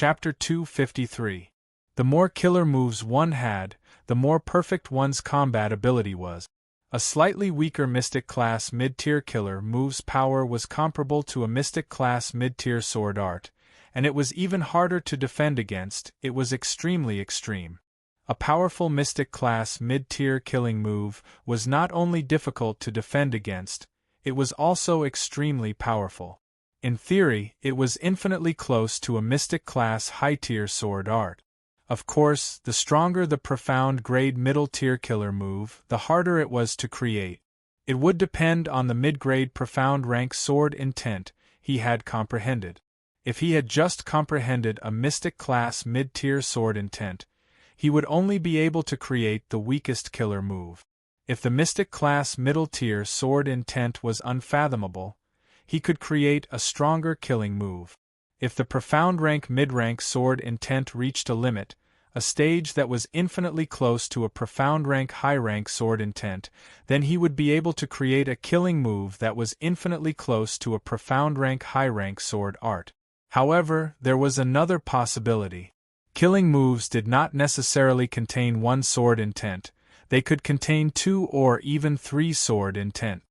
Chapter 253. The more killer moves one had, the more perfect one's combat ability was. A slightly weaker Mystic Class mid-tier killer move's power was comparable to a Mystic Class mid-tier sword art, and it was even harder to defend against. It was extremely extreme. A powerful Mystic Class mid-tier killing move was not only difficult to defend against, it was also extremely powerful. In theory, it was infinitely close to a Mystic Class high-tier sword art. Of course, the stronger the profound grade middle-tier killer move, the harder it was to create. It would depend on the mid-grade profound rank sword intent he had comprehended. If he had just comprehended a Mystic Class mid-tier sword intent, he would only be able to create the weakest killer move. If the Mystic Class middle-tier sword intent was unfathomable, he could create a stronger killing move. If the profound rank mid-rank sword intent reached a limit, a stage that was infinitely close to a profound rank high-rank sword intent, then he would be able to create a killing move that was infinitely close to a profound rank high-rank sword art. However, there was another possibility. Killing moves did not necessarily contain one sword intent, they could contain 2 or even 3 sword intent.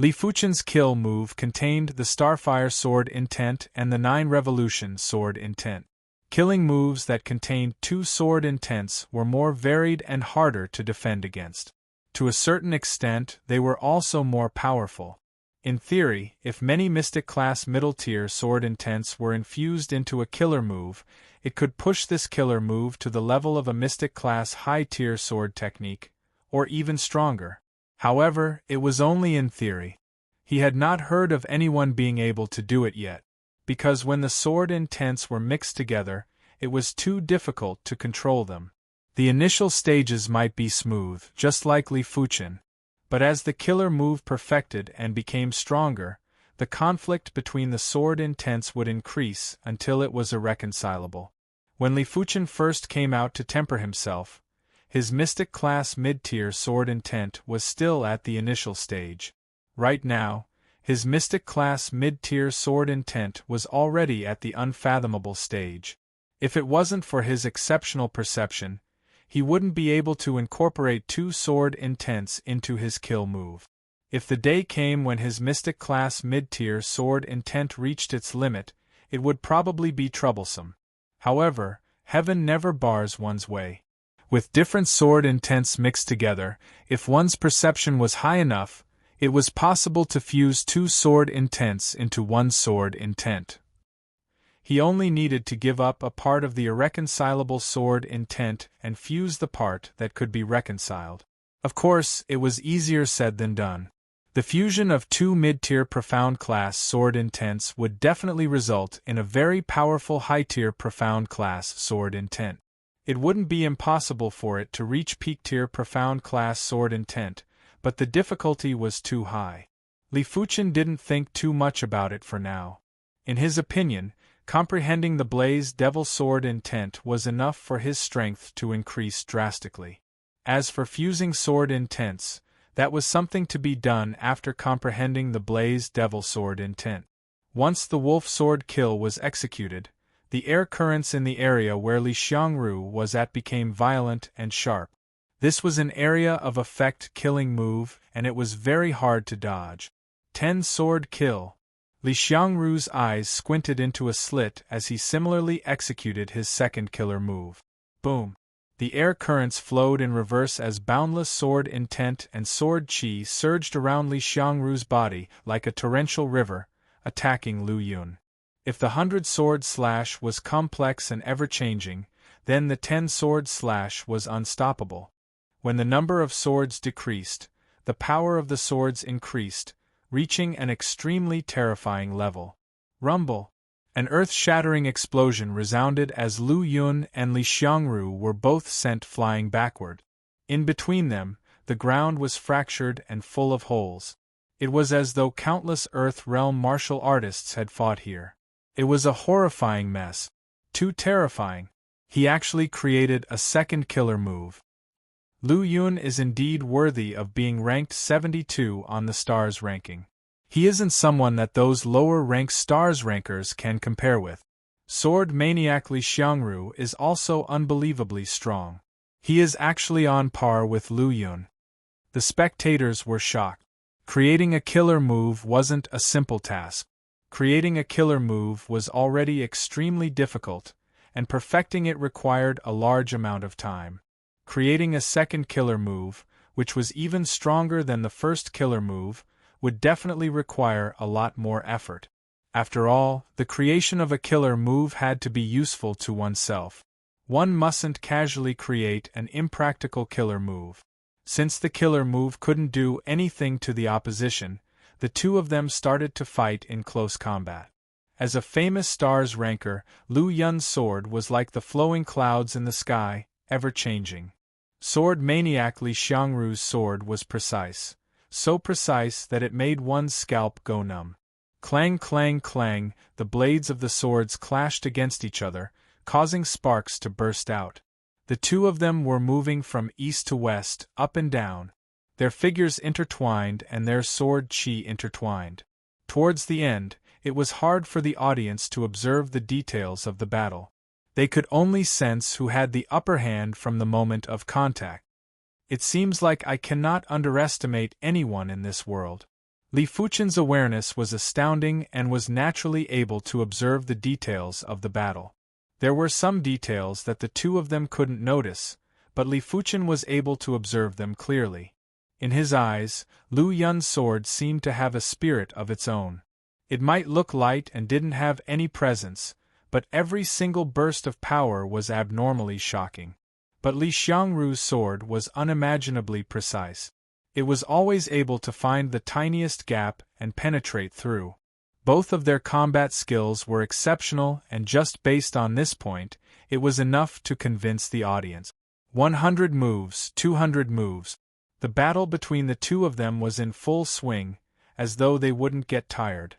Li Fuchen's kill move contained the Starfire sword intent and the 9 Revolution sword intent. Killing moves that contained 2 sword intents were more varied and harder to defend against. To a certain extent, they were also more powerful. In theory, if many Mystic Class middle-tier sword intents were infused into a killer move, it could push this killer move to the level of a Mystic Class high-tier sword technique, or even stronger. However, it was only in theory. He had not heard of anyone being able to do it yet, because when the sword intents were mixed together, it was too difficult to control them. The initial stages might be smooth, just like Li Fuchen, but as the killer move perfected and became stronger, the conflict between the sword intents would increase until it was irreconcilable. When Li Fuchen first came out to temper himself, his Mystic Class mid-tier sword intent was still at the initial stage. Right now, his Mystic Class mid-tier sword intent was already at the unfathomable stage. If it wasn't for his exceptional perception, he wouldn't be able to incorporate 2 sword intents into his kill move. If the day came when his Mystic Class mid-tier sword intent reached its limit, it would probably be troublesome. However, heaven never bars one's way. With different sword intents mixed together, if one's perception was high enough, it was possible to fuse 2 sword intents into 1 sword intent. He only needed to give up a part of the irreconcilable sword intent and fuse the part that could be reconciled. Of course, it was easier said than done. The fusion of 2 mid-tier profound class sword intents would definitely result in a very powerful high-tier profound class sword intent. It wouldn't be impossible for it to reach peak-tier profound class sword intent, but the difficulty was too high. Li Fuchen didn't think too much about it for now. In his opinion, comprehending the Blaze Devil sword intent was enough for his strength to increase drastically. As for fusing sword intents, that was something to be done after comprehending the Blaze Devil sword intent. Once the wolf sword kill was executed, the air currents in the area where Li Xiangru was at became violent and sharp. This was an area of effect killing move, and it was very hard to dodge. 10 sword kill. Li Xiangru's eyes squinted into a slit as he similarly executed his second killer move. Boom! The air currents flowed in reverse as boundless sword intent and sword chi surged around Li Xiangru's body like a torrential river, attacking Lu Yun. If the 100-sword slash was complex and ever-changing, then the 10-sword slash was unstoppable. When the number of swords decreased, the power of the swords increased, reaching an extremely terrifying level. Rumble! An earth-shattering explosion resounded as Lu Yun and Li Xiangru were both sent flying backward. In between them, the ground was fractured and full of holes. It was as though countless Earth Realm martial artists had fought here. It was a horrifying mess. Too terrifying. He actually created a second killer move. Lu Yun is indeed worthy of being ranked 72 on the stars ranking. He isn't someone that those lower-ranked stars rankers can compare with. Sword maniac Li Xiangru is also unbelievably strong. He is actually on par with Lu Yun. The spectators were shocked. Creating a killer move wasn't a simple task. Creating a killer move was already extremely difficult, and perfecting it required a large amount of time. Creating a second killer move, which was even stronger than the first killer move, would definitely require a lot more effort. After all, the creation of a killer move had to be useful to oneself. One mustn't casually create an impractical killer move. Since the killer move couldn't do anything to the opposition, the two of them started to fight in close combat. As a famous stars ranker, Lu Yun's sword was like the flowing clouds in the sky, ever-changing. Sword maniac Li Xiangru's sword was precise, so precise that it made one's scalp go numb. Clang, clang, clang, the blades of the swords clashed against each other, causing sparks to burst out. The two of them were moving from east to west, up and down. Their figures intertwined and their sword chi intertwined. Towards the end, it was hard for the audience to observe the details of the battle. They could only sense who had the upper hand from the moment of contact. It seems like I cannot underestimate anyone in this world. Li Fuchen's awareness was astounding and was naturally able to observe the details of the battle. There were some details that the two of them couldn't notice, but Li Fuchen was able to observe them clearly. In his eyes, Lu Yun's sword seemed to have a spirit of its own. It might look light and didn't have any presence, but every single burst of power was abnormally shocking. But Li Xiangru's sword was unimaginably precise. It was always able to find the tiniest gap and penetrate through. Both of their combat skills were exceptional, and just based on this point, it was enough to convince the audience. 100 moves, 200 moves. The battle between the two of them was in full swing, as though they wouldn't get tired.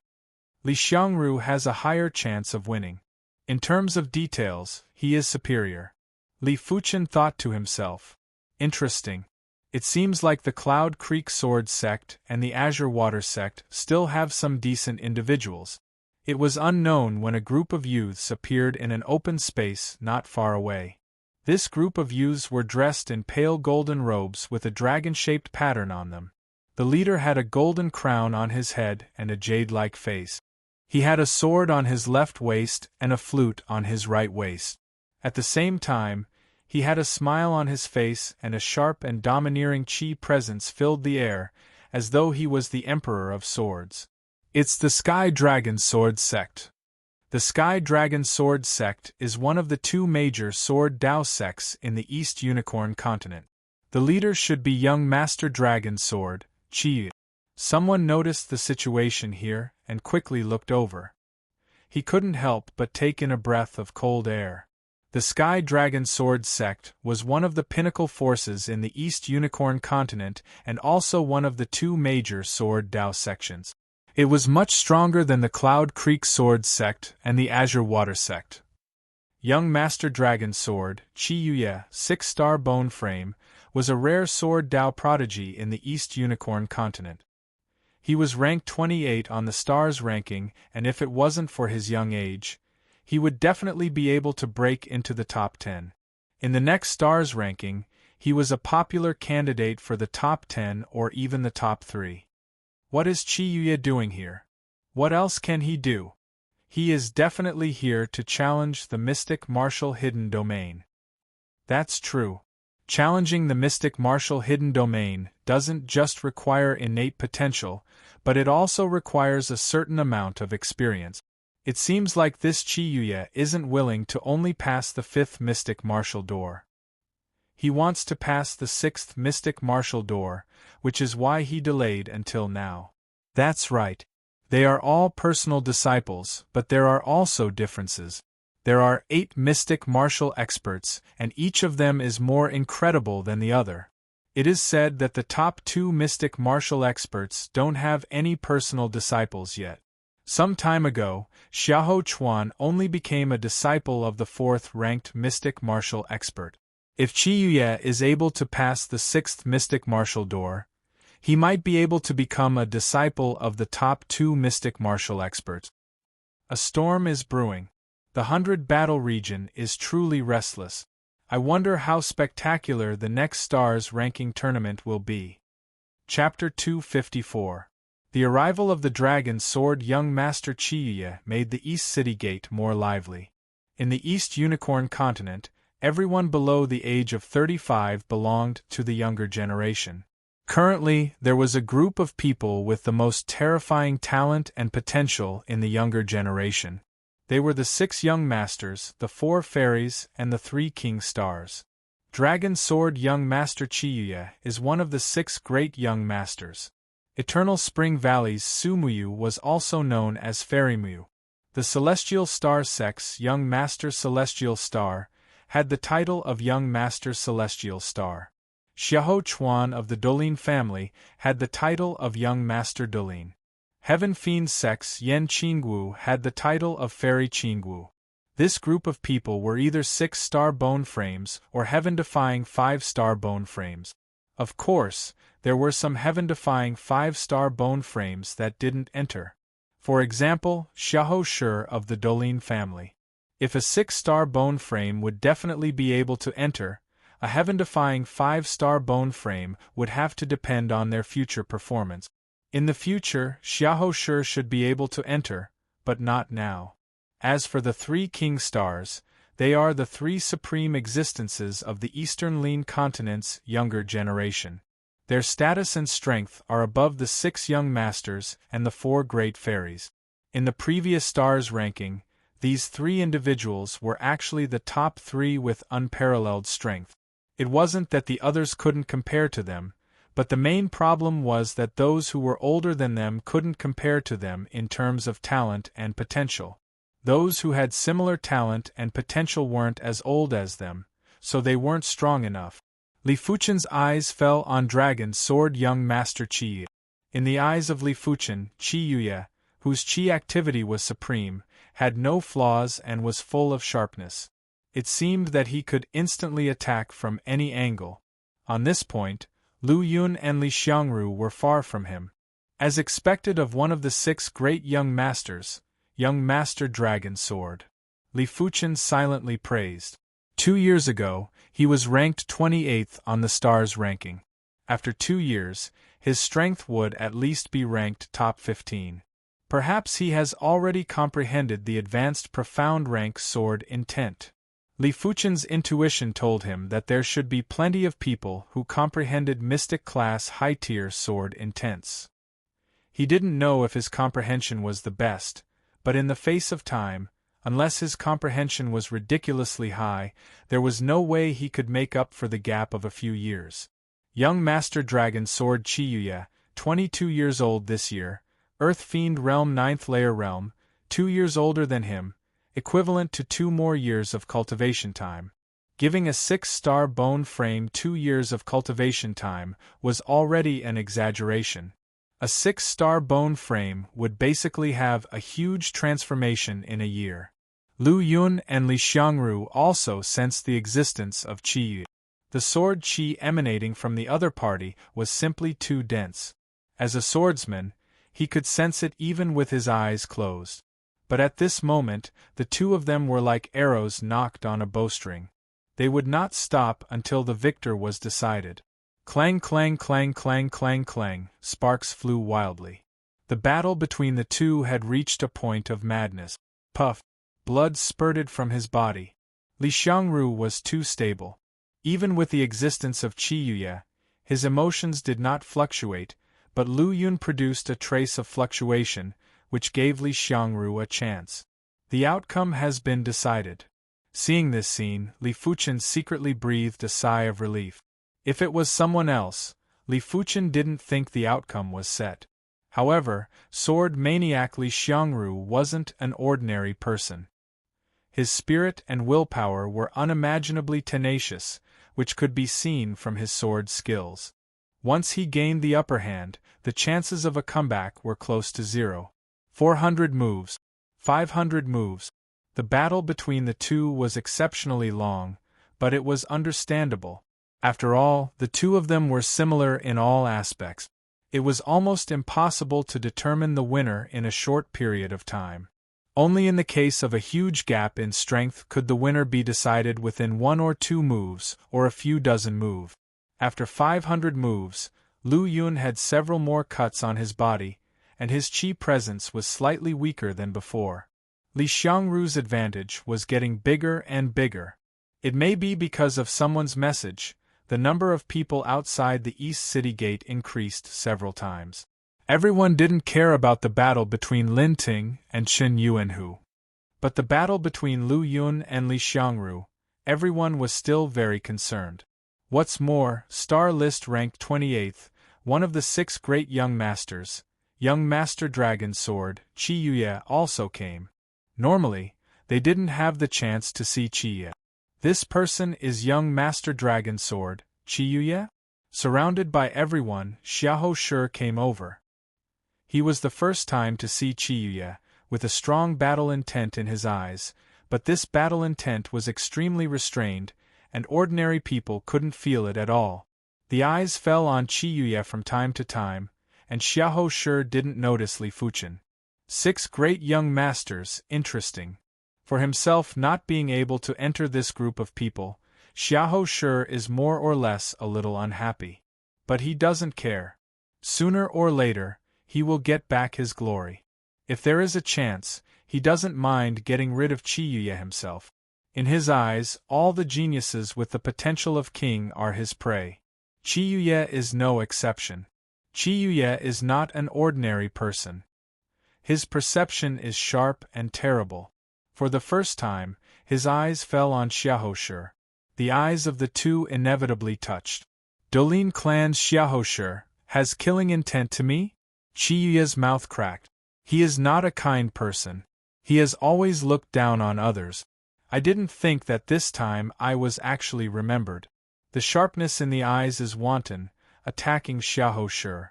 Li Xiangru has a higher chance of winning. In terms of details, he is superior. Li Fuchen thought to himself. Interesting. It seems like the Cloud Creek Sword Sect and the Azure Water Sect still have some decent individuals. It was unknown when a group of youths appeared in an open space not far away. This group of youths were dressed in pale golden robes with a dragon-shaped pattern on them. The leader had a golden crown on his head and a jade-like face. He had a sword on his left waist and a flute on his right waist. At the same time, he had a smile on his face, and a sharp and domineering chi presence filled the air, as though he was the Emperor of Swords. It's the Sky Dragon Sword Sect. The Sky Dragon Sword Sect is one of the two major Sword Dao sects in the East Unicorn continent. The leader should be young Master Dragon Sword, Chi. Someone noticed the situation here, and quickly looked over. He couldn't help but take in a breath of cold air. The Sky Dragon Sword Sect was one of the pinnacle forces in the East Unicorn continent and also one of the two major Sword Dao sections. It was much stronger than the Cloud Creek Sword Sect and the Azure Water Sect. Young Master Dragon Sword, Chi Yuye, 6-star bone frame, was a rare Sword Dao prodigy in the East Unicorn continent. He was ranked 28 on the stars ranking, and if it wasn't for his young age, he would definitely be able to break into the top 10. In the next stars ranking, he was a popular candidate for the top 10 or even the top 3. What is Chi Yuye doing here? What else can he do? He is definitely here to challenge the mystic martial hidden domain. That's true. Challenging the mystic martial hidden domain doesn't just require innate potential, but it also requires a certain amount of experience. It seems like this Chi Yuye isn't willing to only pass the 5th mystic martial door. He wants to pass the 6th mystic martial door, which is why he delayed until now. That's right. They are all personal disciples, but there are also differences. There are 8 mystic martial experts, and each of them is more incredible than the other. It is said that the top 2 mystic martial experts don't have any personal disciples yet. Some time ago, Xiahou Chuan only became a disciple of the 4th-ranked mystic martial expert. If Chi Yuye is able to pass the 6th mystic martial door, he might be able to become a disciple of the top 2 mystic martial experts. A storm is brewing. The 100 battle region is truly restless. I wonder how spectacular the next stars ranking tournament will be. Chapter 254. The arrival of the dragon sword young Master Chiyuya made the East City Gate more lively. In the East Unicorn continent, everyone below the age of 35 belonged to the younger generation. Currently, there was a group of people with the most terrifying talent and potential in the younger generation. They were the 6 young masters, the 4 fairies, and the 3 king stars. Dragon Sword young Master Chiyuya is one of the 6 great young masters. Eternal Spring Valley's Sumuyu was also known as Fairymuyu. The Celestial Star Sex young Master Celestial Star had the title of Young Master Celestial Star. Xiahou Chuan of the Dolin family had the title of Young Master Dolin. Heaven Fiend Sex Yen Qingwu had the title of Fairy Qingwu. This group of people were either 6-star bone frames or heaven-defying 5-star bone frames. Of course, there were some heaven-defying 5-star bone frames that didn't enter. For example, Xiahou Shi of the Dolin family. If a 6-star bone frame would definitely be able to enter, a heaven-defying 5-star bone frame would have to depend on their future performance. In the future, Xiahou Shi should be able to enter, but not now. As for the 3 king stars, they are the 3 supreme existences of the Eastern Lin continent's younger generation. Their status and strength are above the 6 young masters and the 4 great fairies. In the previous stars ranking, these 3 individuals were actually the top 3 with unparalleled strength. It wasn't that the others couldn't compare to them, but the main problem was that those who were older than them couldn't compare to them in terms of talent and potential. Those who had similar talent and potential weren't as old as them, so they weren't strong enough. Li Fuchen's eyes fell on Dragon Sword young Master Qi. In the eyes of Li Fuchen, Chiyuya, whose Qi activity was supreme, had no flaws and was full of sharpness. It seemed that he could instantly attack from any angle. On this point, Lu Yun and Li Xiangru were far from him. As expected of one of the 6 great young masters, young Master Dragon Sword, Li Fuchen silently praised. 2 years ago, he was ranked 28th on the stars ranking. After 2 years, his strength would at least be ranked top 15. Perhaps he has already comprehended the advanced profound rank sword intent. Li Fuchen's intuition told him that there should be plenty of people who comprehended mystic class high-tier sword intents. He didn't know if his comprehension was the best, but in the face of time, unless his comprehension was ridiculously high, there was no way he could make up for the gap of a few years. Young Master Dragon Sword Chiyuya, 22 years old this year, Earth Fiend Realm 9th Layer Realm, 2 years older than him, equivalent to 2 more years of cultivation time. Giving a 6-star bone frame 2 years of cultivation time was already an exaggeration. A 6-star bone frame would basically have a huge transformation in a year. Lu Yun and Li Xiangru also sensed the existence of Qi. The sword Qi emanating from the other party was simply too dense. As a swordsman, he could sense it even with his eyes closed. But at this moment, the 2 of them were like arrows knocked on a bowstring. They would not stop until the victor was decided. Clang clang clang clang clang clang, sparks flew wildly. The battle between the 2 had reached a point of madness. Puff! Blood spurted from his body. Li Xiangru was too stable. Even with the existence of Chiyuya, his emotions did not fluctuate, but Lu Yun produced a trace of fluctuation, which gave Li Xiangru a chance. The outcome has been decided. Seeing this scene, Li Fuchen secretly breathed a sigh of relief. If it was someone else, Li Fuchen didn't think the outcome was set. However, sword maniac Li Xiangru wasn't an ordinary person. His spirit and willpower were unimaginably tenacious, which could be seen from his sword skills. Once he gained the upper hand, the chances of a comeback were close to 0. 400 moves. 500 moves. The battle between the 2 was exceptionally long, but it was understandable. After all, the 2 of them were similar in all aspects. It was almost impossible to determine the winner in a short period of time. Only in the case of a huge gap in strength could the winner be decided within 1 or 2 moves, or a few dozen moves. After 500 moves, Lu Yun had several more cuts on his body, and his chi presence was slightly weaker than before. Li Xiangru's advantage was getting bigger and bigger. It may be because of someone's message, the number of people outside the East City Gate increased several times. Everyone didn't care about the battle between Lin Ting and Chen Yuanhu. But the battle between Lu Yun and Li Xiangru, everyone was still very concerned. What's more, Star List ranked 28th, one of the 6 great young masters, young Master Dragon Sword, Qi Yuye, also came. Normally, they didn't have the chance to see Qi Yuye. This person is young Master Dragon Sword, Qi Yuye? Surrounded by everyone, Xiahou Shi came over. He was the first time to see Qi Yuye, with a strong battle intent in his eyes, but this battle intent was extremely restrained, and ordinary people couldn't feel it at all. The eyes fell on Qi Yuye from time to time, and Xiahou Shi didn't notice Li Fuchen. 6 great young masters, interesting. For himself not being able to enter this group of people, Xiahou Shi is more or less a little unhappy. But he doesn't care. Sooner or later, he will get back his glory. If there is a chance, he doesn't mind getting rid of Qi Yuye himself. In his eyes, all the geniuses with the potential of king are his prey. Qi Yuye is no exception. Qi Yuye is not an ordinary person. His perception is sharp and terrible. For the first time, his eyes fell on Xiahou Shi. The eyes of the two inevitably touched. Dolin clan's Xiahou Shi has killing intent to me? Qi Yuye's mouth cracked. He is not a kind person. He has always looked down on others. I didn't think that this time I was actually remembered. The sharpness in the eyes is wanton, attacking Xiahou Shi.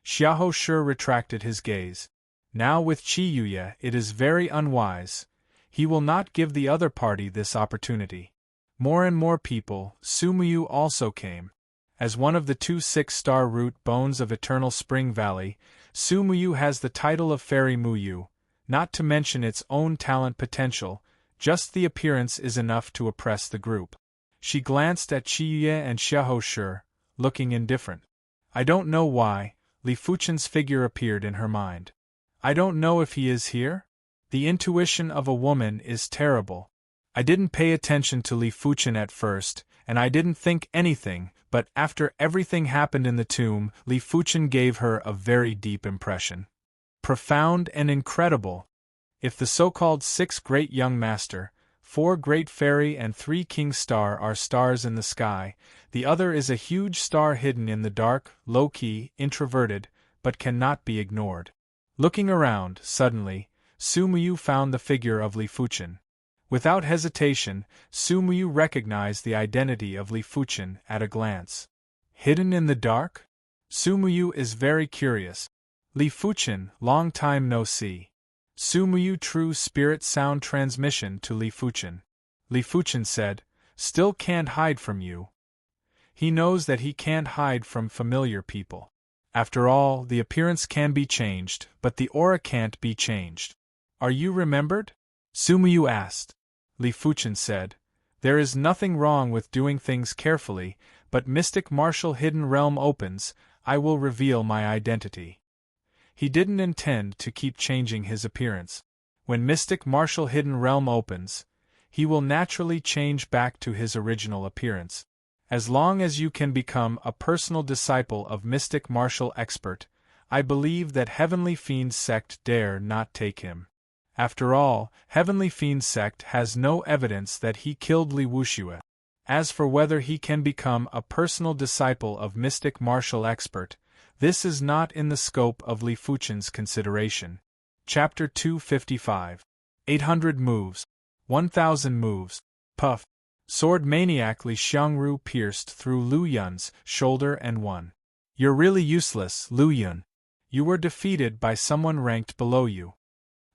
Xiahou Shi retracted his gaze. Now with Qi Yuye it is very unwise. He will not give the other party this opportunity. More and more people, Su Muyu also came. As one of the 2 6-star root bones of Eternal Spring Valley, Su Muyu has the title of Fairy Muyu, not to mention its own talent potential. Just the appearance is enough to oppress the group. She glanced at Qi Yuye and Xiahou Shi, looking indifferent. I don't know why, Li Fuchen's figure appeared in her mind. I don't know if he is here? The intuition of a woman is terrible. I didn't pay attention to Li Fuchen at first, and I didn't think anything, but after everything happened in the tomb, Li Fuchen gave her a very deep impression. Profound and incredible. If the so-called 6 great young master, 4 great fairy and 3 king star are stars in the sky, the other is a huge star hidden in the dark, low-key, introverted, but cannot be ignored. Looking around, suddenly, Su Muyu found the figure of Li Fuchen. Without hesitation, Su Muyu recognized the identity of Li Fuchen at a glance. Hidden in the dark? Su Muyu is very curious. Li Fuchen, long time no see. Su Muyu true spirit sound transmission to Li Fuchen. Li Fuchen said, still can't hide from you. He knows that he can't hide from familiar people. After all, the appearance can be changed, but the aura can't be changed. Are you remembered? Su Muyu asked. Li Fuchen said, there is nothing wrong with doing things carefully, but Mystic Martial Hidden Realm opens, I will reveal my identity. He didn't intend to keep changing his appearance. When Mystic Martial Hidden Realm opens, he will naturally change back to his original appearance. As long as you can become a personal disciple of Mystic Martial Expert, I believe that Heavenly Fiend's sect dare not take him. After all, Heavenly Fiend's sect has no evidence that he killed Li Wuxue. As for whether he can become a personal disciple of Mystic Martial Expert, this is not in the scope of Li Fuchen's consideration. Chapter 255. 800 moves. 1000 moves. Puff. Sword Maniac Li Xiangru pierced through Lu Yun's shoulder and won. You're really useless, Lu Yun. You were defeated by someone ranked below you.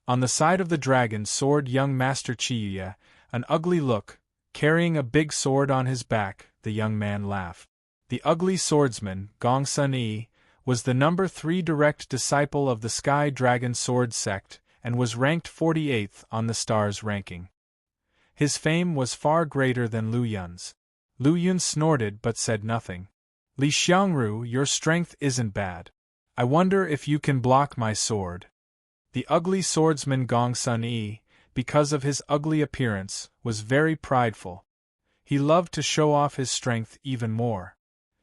On the side of the dragon sword young Master Qi Yuye, an ugly look, carrying a big sword on his back, the young man laughed. The ugly swordsman, Gongsun Yi, was the number 3 direct disciple of the Sky Dragon Sword sect, and was ranked 48th on the star's ranking. His fame was far greater than Lu Yun's. Lu Yun snorted but said nothing. Li Xiangru, your strength isn't bad. I wonder if you can block my sword. The ugly swordsman Gong Sun Yi, because of his ugly appearance, was very prideful. He loved to show off his strength even more.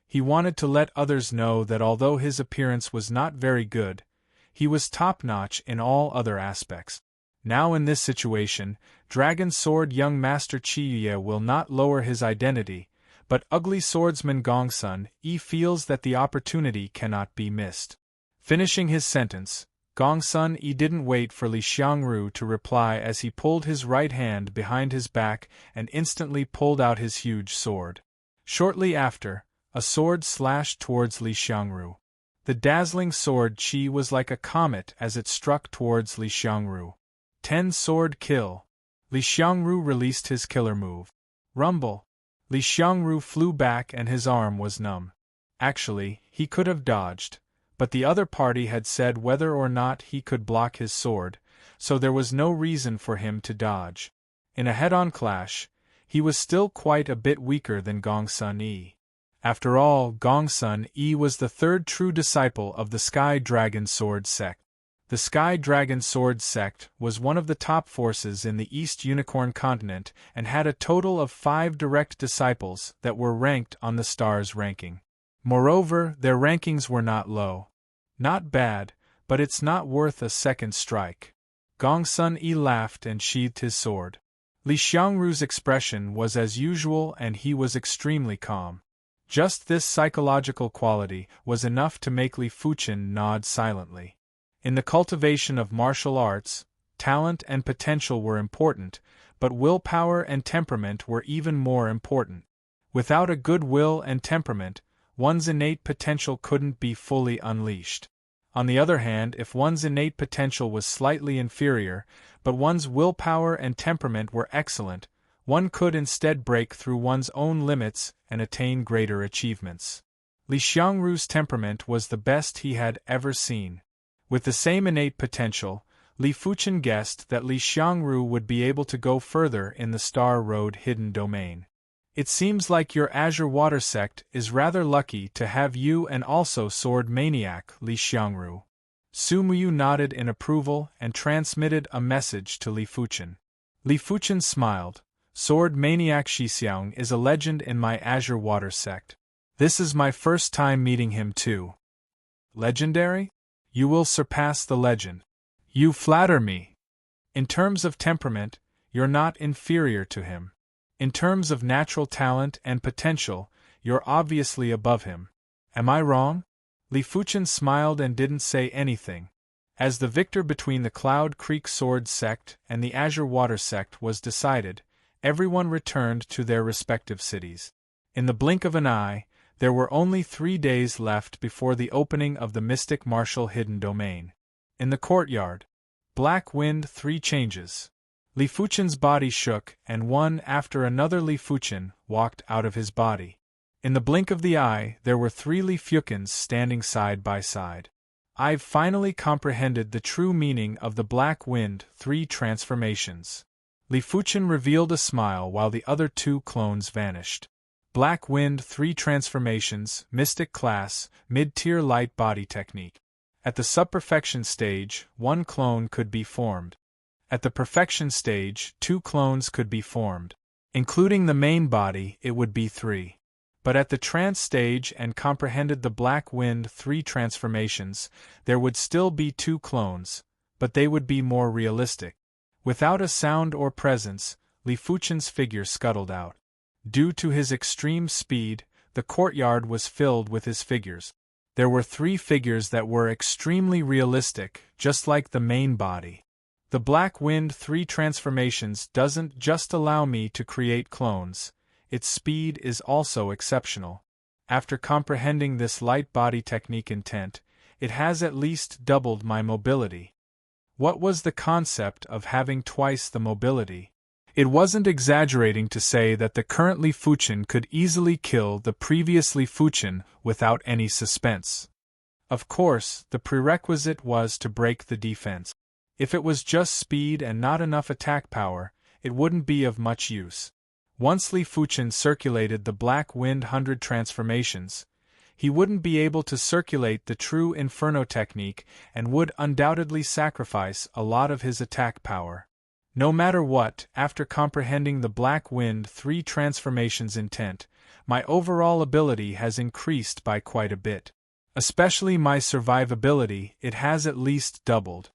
He wanted to let others know that although his appearance was not very good, he was top-notch in all other aspects. Now in this situation, Dragon Sword young Master Chiye will not lower his identity, but ugly swordsman Gong Sun Yi feels that the opportunity cannot be missed. Finishing his sentence, Gong Sun Yi didn't wait for Li Xiangru to reply as he pulled his right hand behind his back and instantly pulled out his huge sword. Shortly after, a sword slashed towards Li Xiangru. The dazzling sword chi was like a comet as it struck towards Li Xiangru. 10 sword kill. Li Xiangru released his killer move. Rumble. Li Xiangru flew back and his arm was numb. Actually, he could have dodged, but the other party had said whether or not he could block his sword, so there was no reason for him to dodge. In a head-on clash, he was still quite a bit weaker than Gong Sun Yi. After all, Gong Sun Yi was the third true disciple of the Sky Dragon Sword sect. The Sky Dragon Sword sect was one of the top forces in the East Unicorn continent and had a total of 5 direct disciples that were ranked on the star's ranking. Moreover, their rankings were not low. Not bad, but it's not worth a second strike. Gong Sun Yi laughed and sheathed his sword. Li Xiangru's expression was as usual and he was extremely calm. Just this psychological quality was enough to make Li Fuchen nod silently. In the cultivation of martial arts, talent and potential were important, but willpower and temperament were even more important. Without a good will and temperament, one's innate potential couldn't be fully unleashed. On the other hand, if one's innate potential was slightly inferior, but one's willpower and temperament were excellent, one could instead break through one's own limits and attain greater achievements. Li Xiangru's temperament was the best he had ever seen. With the same innate potential, Li Fuchen guessed that Li Xiangru would be able to go further in the Star Road hidden domain. It seems like your Azure Water sect is rather lucky to have you and also Sword Maniac Li Xiangru. Su Muyu nodded in approval and transmitted a message to Li Fuchen. Li Fuchen smiled. Sword Maniac Shixiang is a legend in my Azure Water sect. This is my first time meeting him too. Legendary? You will surpass the legend. You flatter me. In terms of temperament, you're not inferior to him. In terms of natural talent and potential, you're obviously above him. Am I wrong? Li Fuchen smiled and didn't say anything. As the victor between the Cloud Creek Sword sect and the Azure Water sect was decided, everyone returned to their respective cities. In the blink of an eye, there were only 3 days left before the opening of the Mystic Martial Hidden Domain. In the courtyard, Black Wind 3 changes. Li Fuchen's body shook and one after another Li Fuchen walked out of his body. In the blink of the eye, there were 3 Li Fuchens standing side by side. I've finally comprehended the true meaning of the Black Wind 3 transformations. Li Fuchen revealed a smile while the other 2 clones vanished. Black Wind 3 transformations, Mystic Class, Mid-Tier Light Body Technique. At the Sub-Perfection stage, 1 clone could be formed. At the Perfection stage, 2 clones could be formed. Including the main body, it would be 3. But at the Trance stage and comprehended the Black Wind 3 transformations, there would still be 2 clones, but they would be more realistic. Without a sound or presence, Li Fuchen's figure scuttled out. Due to his extreme speed, the courtyard was filled with his figures. There were 3 figures that were extremely realistic, just like the main body. The Black Wind 3 transformations doesn't just allow me to create clones, its speed is also exceptional. After comprehending this light body technique intent, it has at least doubled my mobility. What was the concept of having twice the mobility? It wasn't exaggerating to say that the current Li Fuchen could easily kill the previous Li Fuchen without any suspense. Of course, the prerequisite was to break the defense. If it was just speed and not enough attack power, it wouldn't be of much use. Once Li Fuchen circulated the Black Wind 100 transformations, he wouldn't be able to circulate the true Inferno technique and would undoubtedly sacrifice a lot of his attack power. No matter what, after comprehending the Black Wind 3 transformations intent, my overall ability has increased by quite a bit. Especially my survivability, it has at least doubled.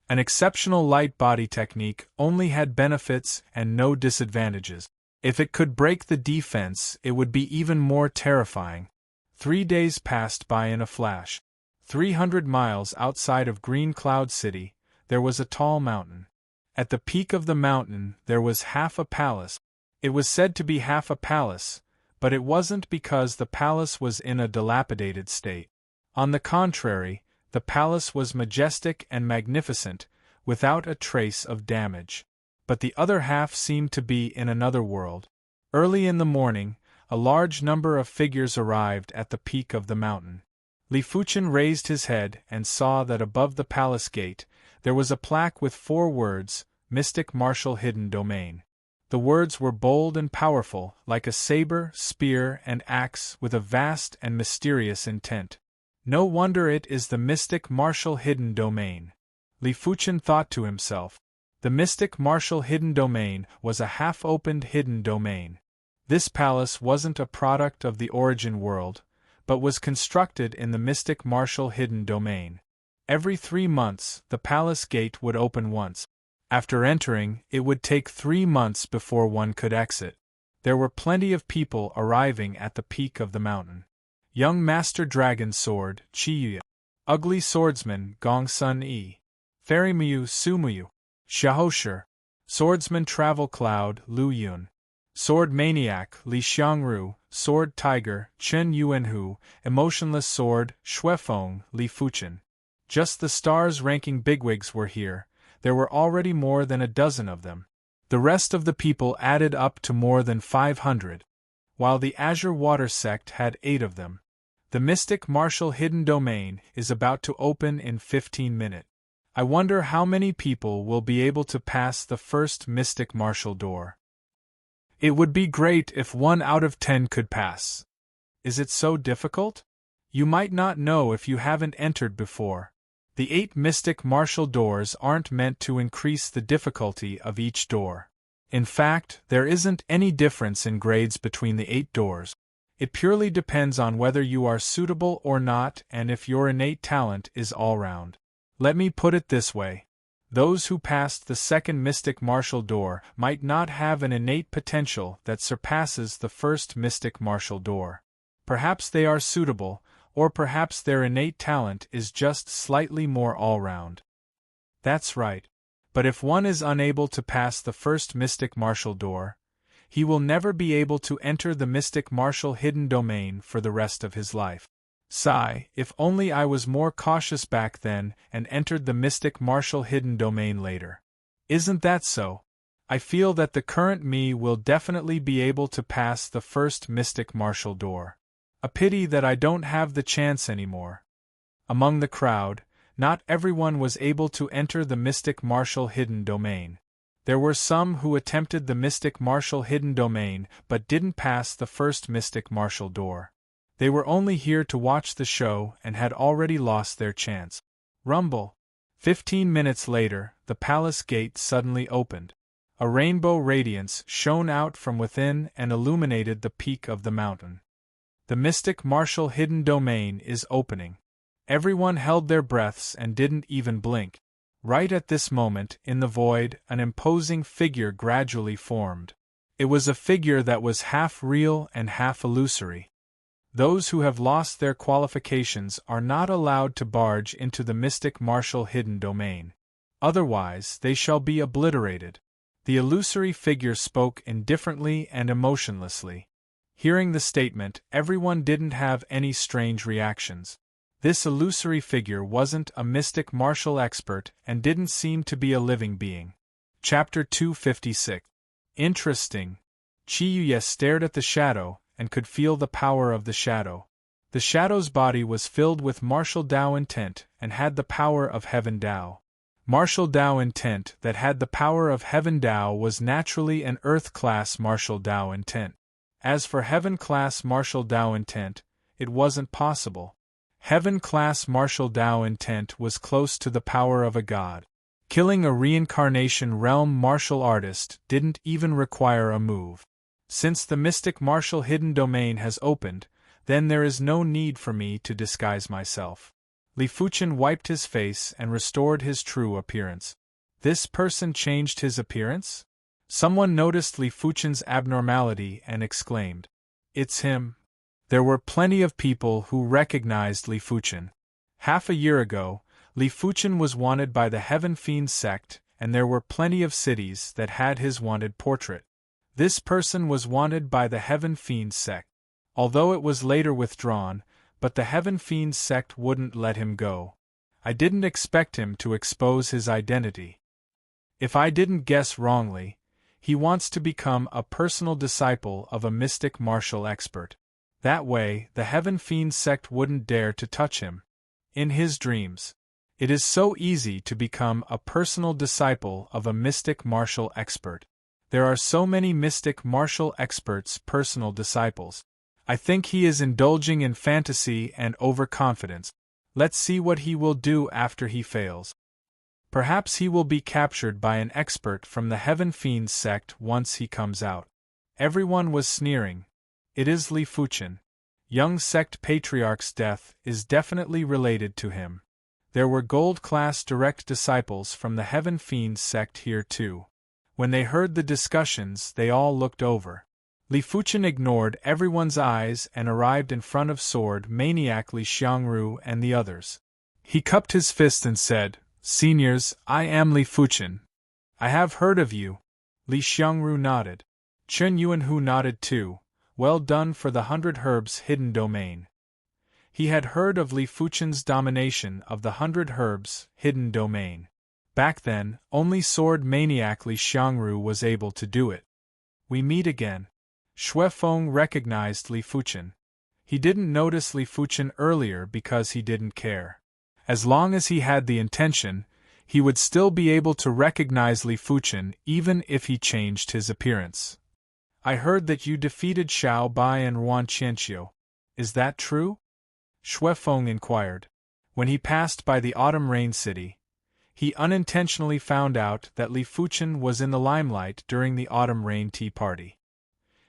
An exceptional light body technique only had benefits and no disadvantages. If it could break the defense, it would be even more terrifying. 3 days passed by in a flash. 300 miles outside of Green Cloud City, there was a tall mountain. At the peak of the mountain, there was half a palace. It was said to be half a palace, but it wasn't because the palace was in a dilapidated state. On the contrary, the palace was majestic and magnificent, without a trace of damage. But the other half seemed to be in another world. Early in the morning, a large number of figures arrived at the peak of the mountain. Li Fuchen raised his head and saw that above the palace gate, there was a plaque with 4 words, Mystic Martial Hidden Domain. The words were bold and powerful, like a saber, spear, and axe with a vast and mysterious intent. No wonder it is the Mystic Martial Hidden Domain. Li Fuchen thought to himself. The Mystic Martial Hidden Domain was a half-opened hidden domain. This palace wasn't a product of the origin world, but was constructed in the Mystic Martial Hidden Domain. Every 3 months, the palace gate would open once. After entering, it would take 3 months before one could exit. There were plenty of people arriving at the peak of the mountain. Young Master Dragon Sword, Chiyuya. Ugly Swordsman, Gong Sun Yi. Fairy Miyu Sumuyu. Xiaoshi. Swordsman Travel Cloud, Lu Yun. Sword Maniac, Li Xiangru. Sword Tiger, Chen Yuanhu. Emotionless Sword, Xuefeng, Li Fuchen. Just the stars-ranking bigwigs were here. There were already more than a dozen of them. The rest of the people added up to more than 500, while the Azure Water Sect had 8 of them. The Mystic Martial Hidden Domain is about to open in 15 minutes. I wonder how many people will be able to pass the first Mystic Martial door. It would be great if 1 out of 10 could pass. Is it so difficult? You might not know if you haven't entered before. The 8 Mystic Martial doors aren't meant to increase the difficulty of each door. In fact, there isn't any difference in grades between the 8 doors. It purely depends on whether you are suitable or not and if your innate talent is all-round. Let me put it this way. Those who passed the second Mystic Martial door might not have an innate potential that surpasses the first Mystic Martial door. Perhaps they are suitable, or perhaps their innate talent is just slightly more all-round. That's right. But if one is unable to pass the first Mystic Martial door, he will never be able to enter the Mystic Martial Hidden Domain for the rest of his life. Sigh, if only I was more cautious back then and entered the Mystic Martial Hidden Domain later. Isn't that so? I feel that the current me will definitely be able to pass the first Mystic Martial door. A pity that I don't have the chance anymore. Among the crowd, not everyone was able to enter the Mystic Martial Hidden Domain. There were some who attempted the Mystic Martial Hidden Domain but didn't pass the first Mystic Martial door. They were only here to watch the show and had already lost their chance. Rumble. 15 minutes later, the palace gate suddenly opened. A rainbow radiance shone out from within and illuminated the peak of the mountain. The Mystic Martial Hidden Domain is opening. Everyone held their breaths and didn't even blink. Right at this moment, in the void, an imposing figure gradually formed. It was a figure that was half real and half illusory. Those who have lost their qualifications are not allowed to barge into the Mystic Martial Hidden Domain. Otherwise, they shall be obliterated. The illusory figure spoke indifferently and emotionlessly. Hearing the statement, everyone didn't have any strange reactions. This illusory figure wasn't a mystic martial expert and didn't seem to be a living being. Chapter 256. Interesting. Chiyuya stared at the shadow and could feel the power of the shadow. The shadow's body was filled with martial Tao intent and had the power of Heaven Tao. Martial Dao intent that had the power of Heaven Dao was naturally an Earth-class Martial Dao intent. As for Heaven-class Martial Dao intent, it wasn't possible. Heaven-class Martial Dao intent was close to the power of a god. Killing a reincarnation realm martial artist didn't even require a move. Since the mystic martial hidden domain has opened, then there is no need for me to disguise myself. Li Fuchen wiped his face and restored his true appearance. This person changed his appearance? Someone noticed Li Fuchen's abnormality and exclaimed, "It's him." There were plenty of people who recognized Li Fuchen. Half a year ago, Li Fuchen was wanted by the Heaven Fiend sect, and there were plenty of cities that had his wanted portrait. This person was wanted by the Heaven Fiend sect. Although it was later withdrawn, but the Heaven Fiend sect wouldn't let him go. I didn't expect him to expose his identity. If I didn't guess wrongly, he wants to become a personal disciple of a mystic martial expert. That way, the Heaven Fiend sect wouldn't dare to touch him. In his dreams, it is so easy to become a personal disciple of a mystic martial expert. There are so many mystic martial experts' personal disciples. I think he is indulging in fantasy and overconfidence. Let's see what he will do after he fails. Perhaps he will be captured by an expert from the Heaven Fiend sect once he comes out. Everyone was sneering. It is Li Fuchen. Young sect patriarch's death is definitely related to him. There were gold-class direct disciples from the Heaven Fiend sect here too. When they heard the discussions, they all looked over. Li Fuchen ignored everyone's eyes and arrived in front of Sword Maniac Li Xiangru and the others. He cupped his fist and said, "Seniors, I am Li Fuchen. I have heard of you." Li Xiangru nodded. Chen Yuanhu nodded too. Well done for the 100 Herbs hidden domain. He had heard of Li Fuchen's domination of the 100 Herbs hidden domain. Back then, only Sword Maniac Li Xiangru was able to do it. We meet again. Xue Feng recognized Li Fuchen. He didn't notice Li Fuchen earlier because he didn't care. As long as he had the intention, he would still be able to recognize Li Fuchen even if he changed his appearance. I heard that you defeated Xiao Bai and Ruan Qianqiu. Is that true? Xue Feng inquired. When he passed by the Autumn Rain City, he unintentionally found out that Li Fuchen was in the limelight during the Autumn Rain Tea Party.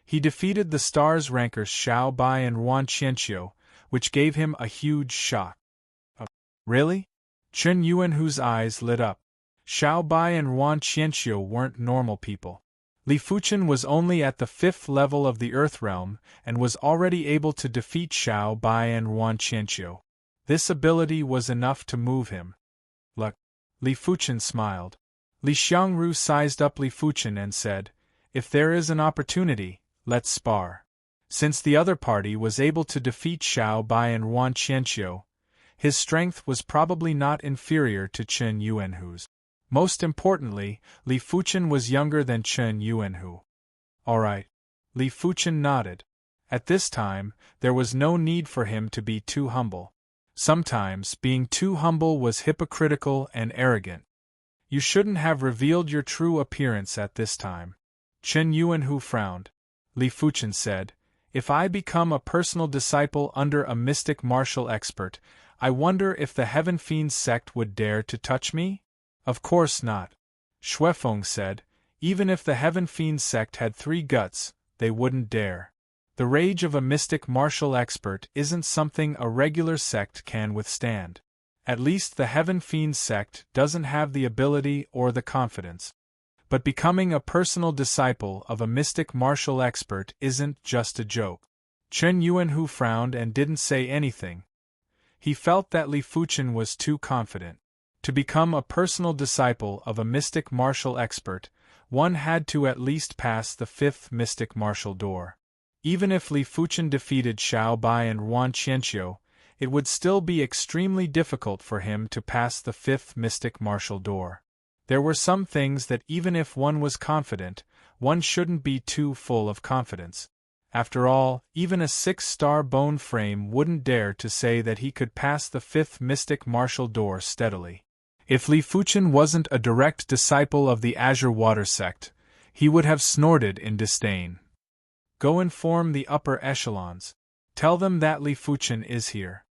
He defeated the Stars rankers Xiao Bai and Ruan Qianqiu, which gave him a huge shock. Really? Chen Yuanhu's eyes lit up. Xiao Bai and Ruan Qianqiu weren't normal people. Li Fuchen was only at the 5th level of the Earth Realm and was already able to defeat Xiao Bai and Ruan Qianqiu. This ability was enough to move him. Look. Li Fuchen smiled. Li Xiangru sized up Li Fuchen and said, "If there is an opportunity, let's spar." Since the other party was able to defeat Xiao Bai and Ruan Qianqiu, his strength was probably not inferior to Chen Yuanhu's. Most importantly, Li Fuchen was younger than Chen Yuanhu. All right. Li Fuchen nodded. At this time, there was no need for him to be too humble. Sometimes, being too humble was hypocritical and arrogant. You shouldn't have revealed your true appearance at this time. Chen Yuanhu frowned. Li Fuchen said, "If I become a personal disciple under a mystic martial expert, I wonder if the Heaven Fiend sect would dare to touch me?" "Of course not." Xue Feng said, "Even if the Heaven Fiend sect had 3 guts, they wouldn't dare. The rage of a mystic martial expert isn't something a regular sect can withstand. At least the Heaven Fiend sect doesn't have the ability or the confidence. But becoming a personal disciple of a mystic martial expert isn't just a joke." Chen Yuanhu frowned and didn't say anything. He felt that Li Fuchen was too confident. To become a personal disciple of a mystic martial expert, one had to at least pass the 5th mystic martial door. Even if Li Fuchen defeated Xiao Bai and Ruan Qianqiu, it would still be extremely difficult for him to pass the 5th mystic martial door. There were some things that even if one was confident, one shouldn't be too full of confidence. After all, even a 6-star bone frame wouldn't dare to say that he could pass the 5th mystic martial door steadily. If Li Fuchen wasn't a direct disciple of the Azure Water sect, he would have snorted in disdain. Go inform the upper echelons. Tell them that Li Fuchen is here.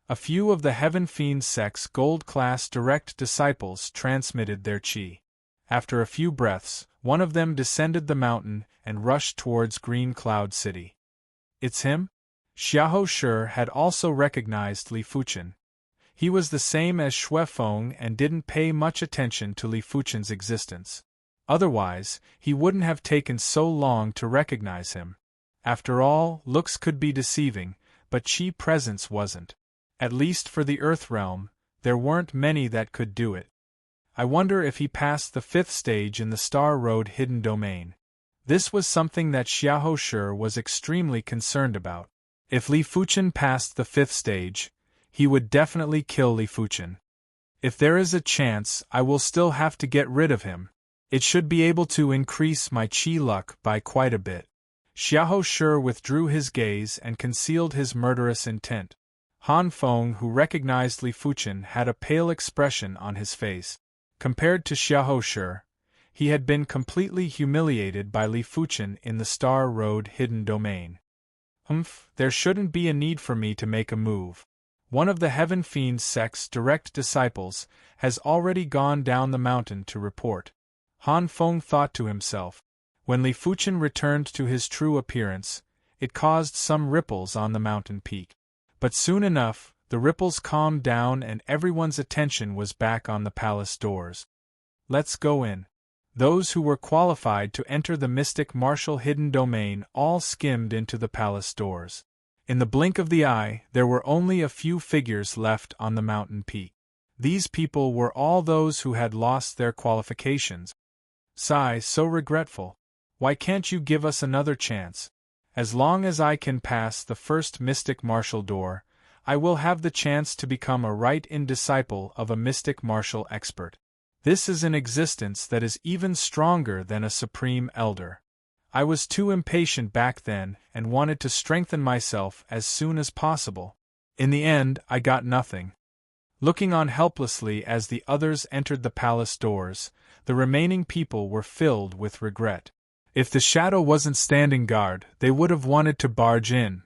A few of the Heaven Fiend sect's gold-class direct disciples transmitted their chi. After a few breaths, one of them descended the mountain and rushed towards Green Cloud City. It's him? Xiahou Shi had also recognized Li Fuchen. He was the same as Xue Feng and didn't pay much attention to Li Fuchen's existence. Otherwise, he wouldn't have taken so long to recognize him. After all, looks could be deceiving, but chi presence wasn't. At least for the Earth realm, there weren't many that could do it. I wonder if he passed the 5th stage in the Star Road hidden domain. This was something that Xiahou Shi was extremely concerned about. If Li Fuchen passed the 5th stage, he would definitely kill Li Fuchen. If there is a chance, I will still have to get rid of him. It should be able to increase my chi luck by quite a bit. Xiahou Shi withdrew his gaze and concealed his murderous intent. Han Feng, who recognized Li Fuchen, had a pale expression on his face. Compared to Xiahou Shi, he had been completely humiliated by Li Fuchen in the Star Road hidden domain. There shouldn't be a need for me to make a move. One of the Heaven Fiend sect's direct disciples has already gone down the mountain to report. Han Feng thought to himself. When Li Fuchen returned to his true appearance, it caused some ripples on the mountain peak. But soon enough, the ripples calmed down and everyone's attention was back on the palace doors. Let's go in. Those who were qualified to enter the mystic martial hidden domain all skimmed into the palace doors. In the blink of the eye, there were only a few figures left on the mountain peak. These people were all those who had lost their qualifications. Sigh, so regretful. Why can't you give us another chance? As long as I can pass the first mystic martial door, I will have the chance to become a right-in disciple of a mystic martial expert. This is an existence that is even stronger than a supreme elder. I was too impatient back then and wanted to strengthen myself as soon as possible. In the end, I got nothing. Looking on helplessly as the others entered the palace doors, the remaining people were filled with regret. If the shadow wasn't standing guard, they would have wanted to barge in.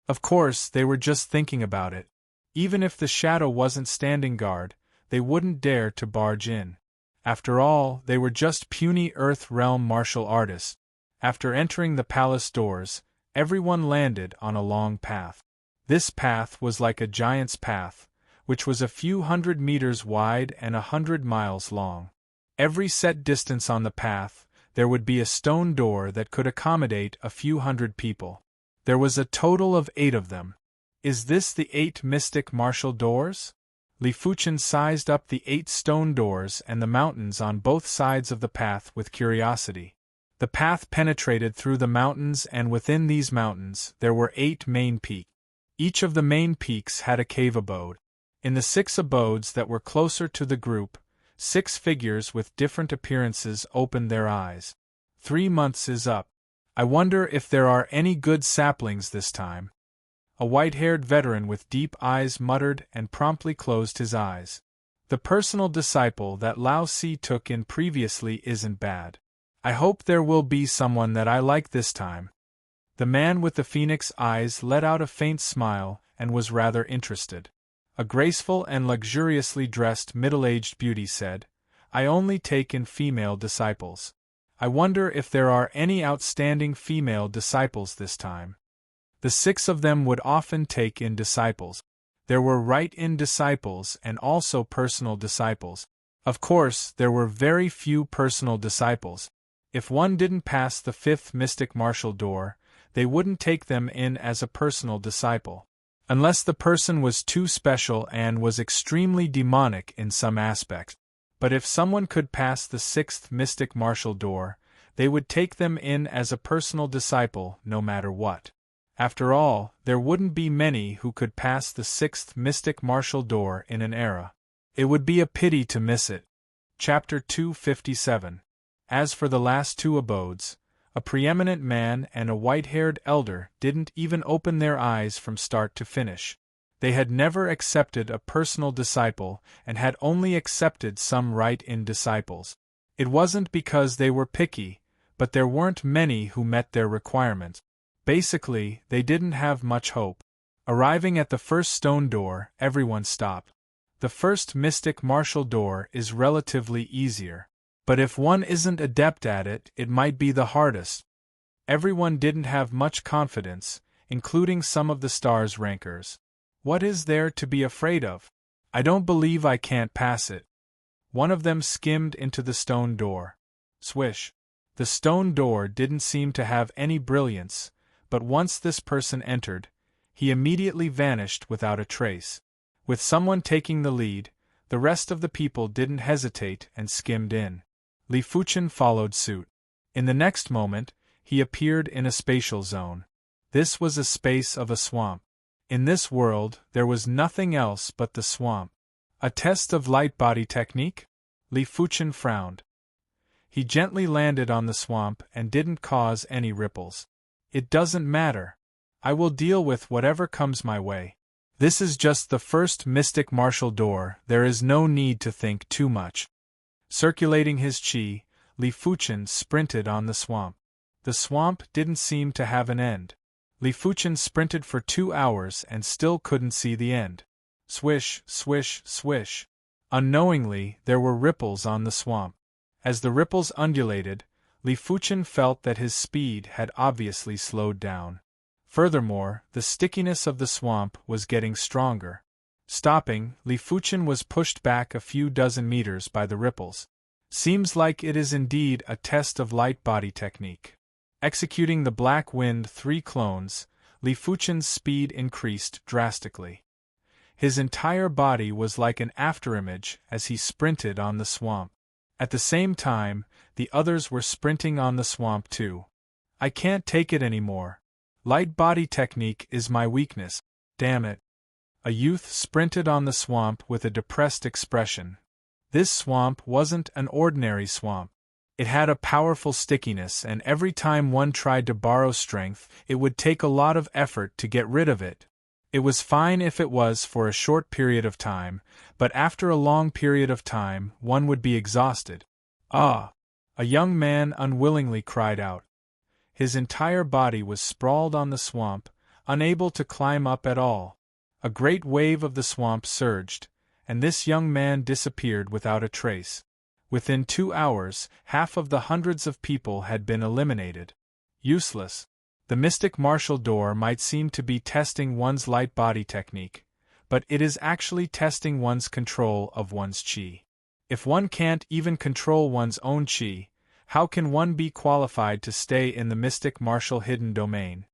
Of course, they were just thinking about it. Even if the shadow wasn't standing guard, they wouldn't dare to barge in. After all, they were just puny Earth realm martial artists. After entering the palace doors, everyone landed on a long path. This path was like a giant's path, which was a few 100 meters wide and 100 miles long. Every set distance on the path, there would be a stone door that could accommodate a few 100 people. There was a total of 8 of them. Is this the 8 mystic martial doors? Li Fuchen sized up the 8 stone doors and the mountains on both sides of the path with curiosity. The path penetrated through the mountains, and within these mountains there were 8 main peaks. Each of the main peaks had a cave abode. In the 6 abodes that were closer to the group, 6 figures with different appearances opened their eyes. 3 months is up. I wonder if there are any good saplings this time. A white-haired veteran with deep eyes muttered and promptly closed his eyes. The personal disciple that Lao Si took in previously isn't bad. I hope there will be someone that I like this time. The man with the phoenix eyes let out a faint smile and was rather interested. A graceful and luxuriously dressed middle-aged beauty said, I only take in female disciples. I wonder if there are any outstanding female disciples this time. The 6 of them would often take in disciples. There were right-in disciples and also personal disciples. Of course, there were very few personal disciples. If one didn't pass the 5th mystic martial door, they wouldn't take them in as a personal disciple. Unless the person was too special and was extremely demonic in some aspects. But if someone could pass the 6th mystic martial door, they would take them in as a personal disciple no matter what. After all, there wouldn't be many who could pass the 6th mystic martial door in an era. It would be a pity to miss it. Chapter 257. As for the last 2 abodes, a preeminent man and a white-haired elder didn't even open their eyes from start to finish. They had never accepted a personal disciple and had only accepted some right-in disciples. It wasn't because they were picky, but there weren't many who met their requirements. Basically, they didn't have much hope. Arriving at the first stone door, everyone stopped. The first mystic martial door is relatively easier. But if one isn't adept at it, it might be the hardest. Everyone didn't have much confidence, including some of the stars rankers. What is there to be afraid of? I don't believe I can't pass it. One of them skimmed into the stone door. Swish. The stone door didn't seem to have any brilliance, but once this person entered, he immediately vanished without a trace. With someone taking the lead, the rest of the people didn't hesitate and skimmed in. Li Fuchen followed suit. In the next moment, he appeared in a spatial zone. This was a space of a swamp. In this world, there was nothing else but the swamp. A test of light body technique? Li Fuchen frowned. He gently landed on the swamp and didn't cause any ripples. It doesn't matter. I will deal with whatever comes my way. This is just the first mystic martial door, there is no need to think too much. Circulating his chi, Li Fuchen sprinted on the swamp. The swamp didn't seem to have an end. Li Fuchen sprinted for 2 hours and still couldn't see the end. Swish, swish, swish. Unknowingly, there were ripples on the swamp. As the ripples undulated, Li Fuchen felt that his speed had obviously slowed down. Furthermore, the stickiness of the swamp was getting stronger. Stopping, Li Fuchen was pushed back a few dozen meters by the ripples. Seems like it is indeed a test of light body technique. Executing the Black Wind 3 clones, Li Fuchen's speed increased drastically. His entire body was like an afterimage as he sprinted on the swamp. At the same time, the others were sprinting on the swamp too. I can't take it anymore. Light body technique is my weakness. Damn it. A youth sprinted on the swamp with a depressed expression. This swamp wasn't an ordinary swamp. It had a powerful stickiness, and every time one tried to borrow strength, it would take a lot of effort to get rid of it. It was fine if it was for a short period of time, but after a long period of time, one would be exhausted. Ah! A young man unwillingly cried out. His entire body was sprawled on the swamp, unable to climb up at all. A great wave of the swamp surged, and this young man disappeared without a trace. Within 2 hours, half of the hundreds of people had been eliminated. Useless. The mystic martial door might seem to be testing one's light body technique, but it is actually testing one's control of one's chi. If one can't even control one's own chi, how can one be qualified to stay in the mystic martial hidden domain?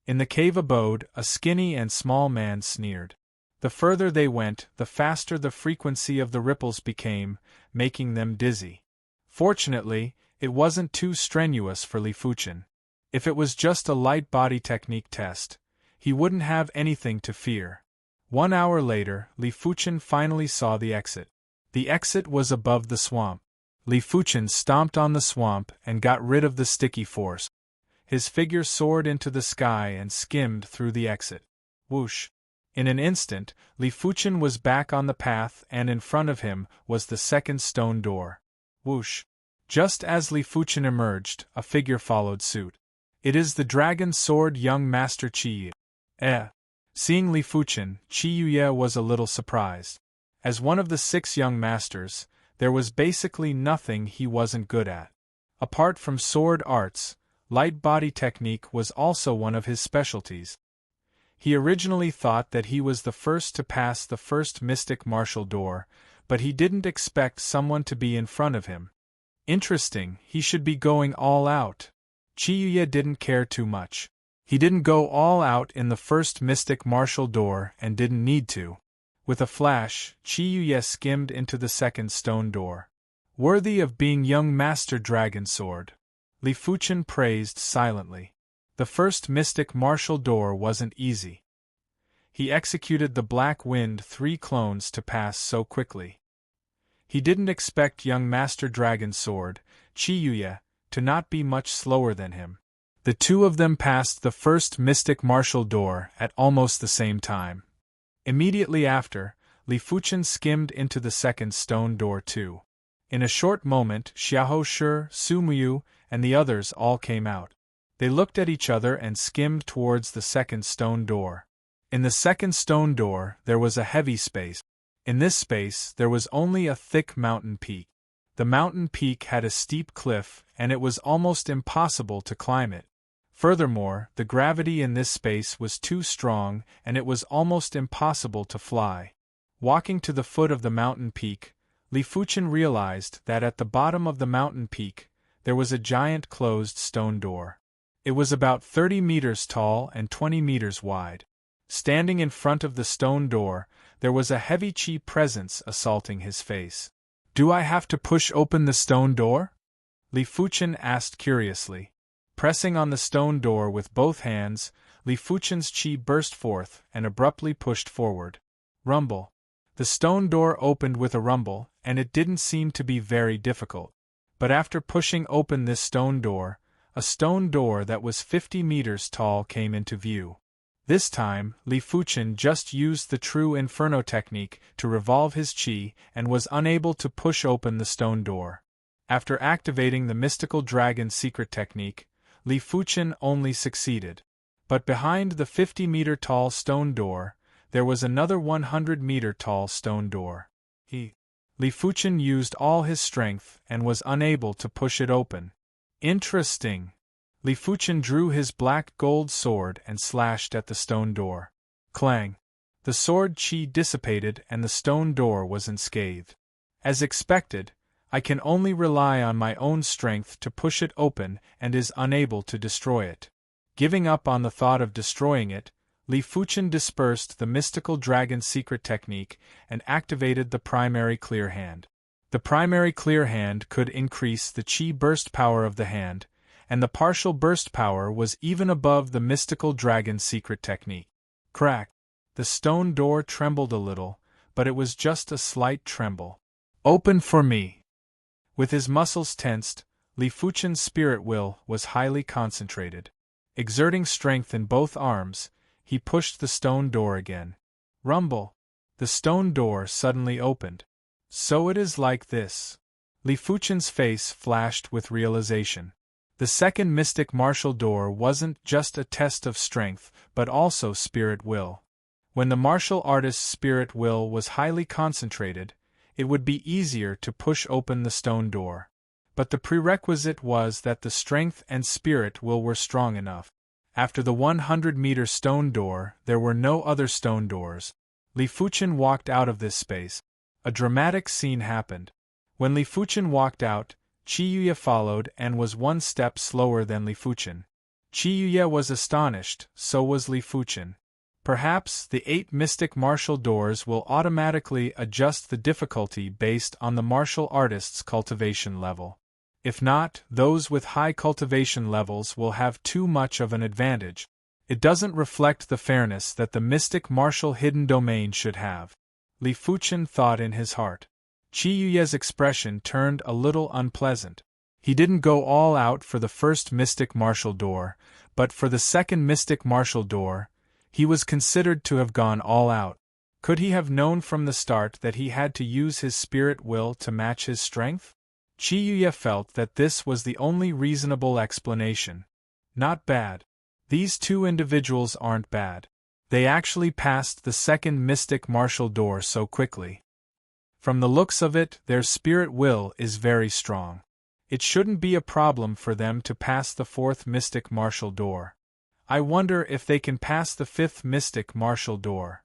In the cave abode, a skinny and small man sneered. The further they went, the faster the frequency of the ripples became, making them dizzy. Fortunately, it wasn't too strenuous for Li Fuchen. If it was just a light body technique test, he wouldn't have anything to fear. 1 hour later, Li Fuchen finally saw the exit. The exit was above the swamp. Li Fuchen stomped on the swamp and got rid of the sticky force. His figure soared into the sky and skimmed through the exit. Whoosh! In an instant, Li Fuchen was back on the path, and in front of him was the second stone door. Whoosh! Just as Li Fuchen emerged, a figure followed suit. It is the dragon sword young master Qi Yu. Seeing Li Fuchen, Qi Yu was a little surprised. As one of the 6 young masters, there was basically nothing he wasn't good at. Apart from sword arts, light body technique was also one of his specialties. He originally thought that he was the first to pass the first mystic martial door, but he didn't expect someone to be in front of him. Interesting, he should be going all out. Qi Yu didn't care too much. He didn't go all out in the first mystic martial door and didn't need to. With a flash, Qi Yu skimmed into the second stone door. Worthy of being young master dragon sword. Li Fuchen praised silently. The first mystic martial door wasn't easy. He executed the Black Wind 3 clones to pass so quickly. He didn't expect young master dragon sword, Qi Yu, to not be much slower than him. The two of them passed the first mystic martial door at almost the same time. Immediately after, Li Fuchen skimmed into the second stone door too. In a short moment, Xiahou Shi, Su Muyu, and the others all came out. They looked at each other and skimmed towards the second stone door. In the second stone door, there was a heavy space. In this space, there was only a thick mountain peak. The mountain peak had a steep cliff, and it was almost impossible to climb it. Furthermore, the gravity in this space was too strong, and it was almost impossible to fly. Walking to the foot of the mountain peak, Li Fuchen realized that at the bottom of the mountain peak, there was a giant closed stone door. It was about 30 meters tall and 20 meters wide. Standing in front of the stone door, there was a heavy chi presence assaulting his face. "Do I have to push open the stone door?" Li Fuchen asked curiously. Pressing on the stone door with both hands, Li Fuchen's chi burst forth and abruptly pushed forward. Rumble. The stone door opened with a rumble, and it didn't seem to be very difficult. But after pushing open this stone door, a stone door that was 50 meters tall came into view. This time, Li Fuchen just used the true inferno technique to revolve his chi and was unable to push open the stone door. After activating the mystical dragon secret technique, Li Fuchen only succeeded. But behind the 50-meter-tall stone door, there was another 100-meter-tall stone door. Li Fuchen used all his strength and was unable to push it open. Interesting. Li Fuchen drew his black gold sword and slashed at the stone door. Clang! The sword chi dissipated and the stone door was unscathed. As expected, I can only rely on my own strength to push it open and is unable to destroy it. Giving up on the thought of destroying it, Li Fuchen dispersed the mystical dragon secret technique and activated the primary clear hand. The primary clear hand could increase the chi burst power of the hand, and the partial burst power was even above the mystical dragon secret technique. Crack! The stone door trembled a little, but it was just a slight tremble. "Open for me!" With his muscles tensed, Li Fuchen's spirit will was highly concentrated. Exerting strength in both arms, he pushed the stone door again. Rumble! The stone door suddenly opened. So it is like this. Li Fuchen's face flashed with realization. The second mystic martial door wasn't just a test of strength, but also spirit will. When the martial artist's spirit will was highly concentrated, it would be easier to push open the stone door. But the prerequisite was that the strength and spirit will were strong enough. After the 100-meter stone door, there were no other stone doors. Li Fuchen walked out of this space. A dramatic scene happened. When Li Fuchen walked out, Qiyuya followed and was one step slower than Li Fuchen. Qiyuya was astonished, so was Li Fuchen. Perhaps the 8 mystic martial doors will automatically adjust the difficulty based on the martial artist's cultivation level. If not, those with high cultivation levels will have too much of an advantage. It doesn't reflect the fairness that the mystic martial hidden domain should have. Li Fuchen thought in his heart. Qiyuya's expression turned a little unpleasant. He didn't go all out for the first mystic martial door, but for the second mystic martial door, he was considered to have gone all out. Could he have known from the start that he had to use his spirit will to match his strength? Qiyuya felt that this was the only reasonable explanation. Not bad. These two individuals aren't bad. They actually passed the second mystic martial door so quickly. From the looks of it, their spirit will is very strong. It shouldn't be a problem for them to pass the fourth mystic martial door. I wonder if they can pass the fifth mystic martial door.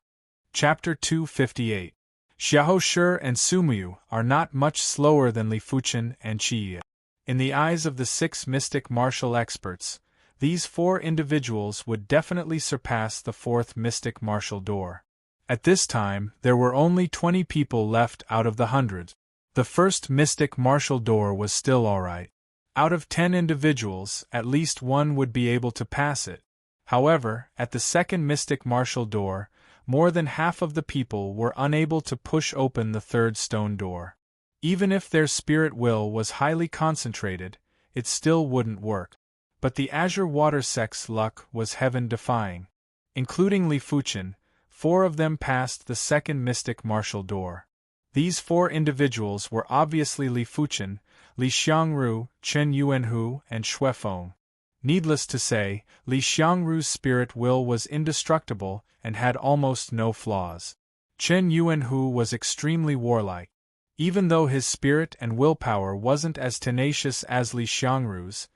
Chapter 258. Xiahou Shi and Sumuyu are not much slower than Li Fuchen and Qiyuya. In the eyes of the 6 mystic martial experts, these 4 individuals would definitely surpass the fourth mystic martial door. At this time, there were only 20 people left out of the hundreds. The first mystic martial door was still alright. Out of 10 individuals, at least one would be able to pass it. However, at the second mystic martial door, more than half of the people were unable to push open the third stone door. Even if their spirit will was highly concentrated, it still wouldn't work. But the azure water sect's luck was heaven-defying. Including Li Fuchen, 4 of them passed the second mystic martial door. These 4 individuals were obviously Li Fuchen, Li Xiangru, Chen Yuanhu, and Xuefeng. Needless to say, Li Xiangru's spirit will was indestructible and had almost no flaws. Chen Yuanhu was extremely warlike. Even though his spirit and willpower wasn't as tenacious as Li Xiangru's,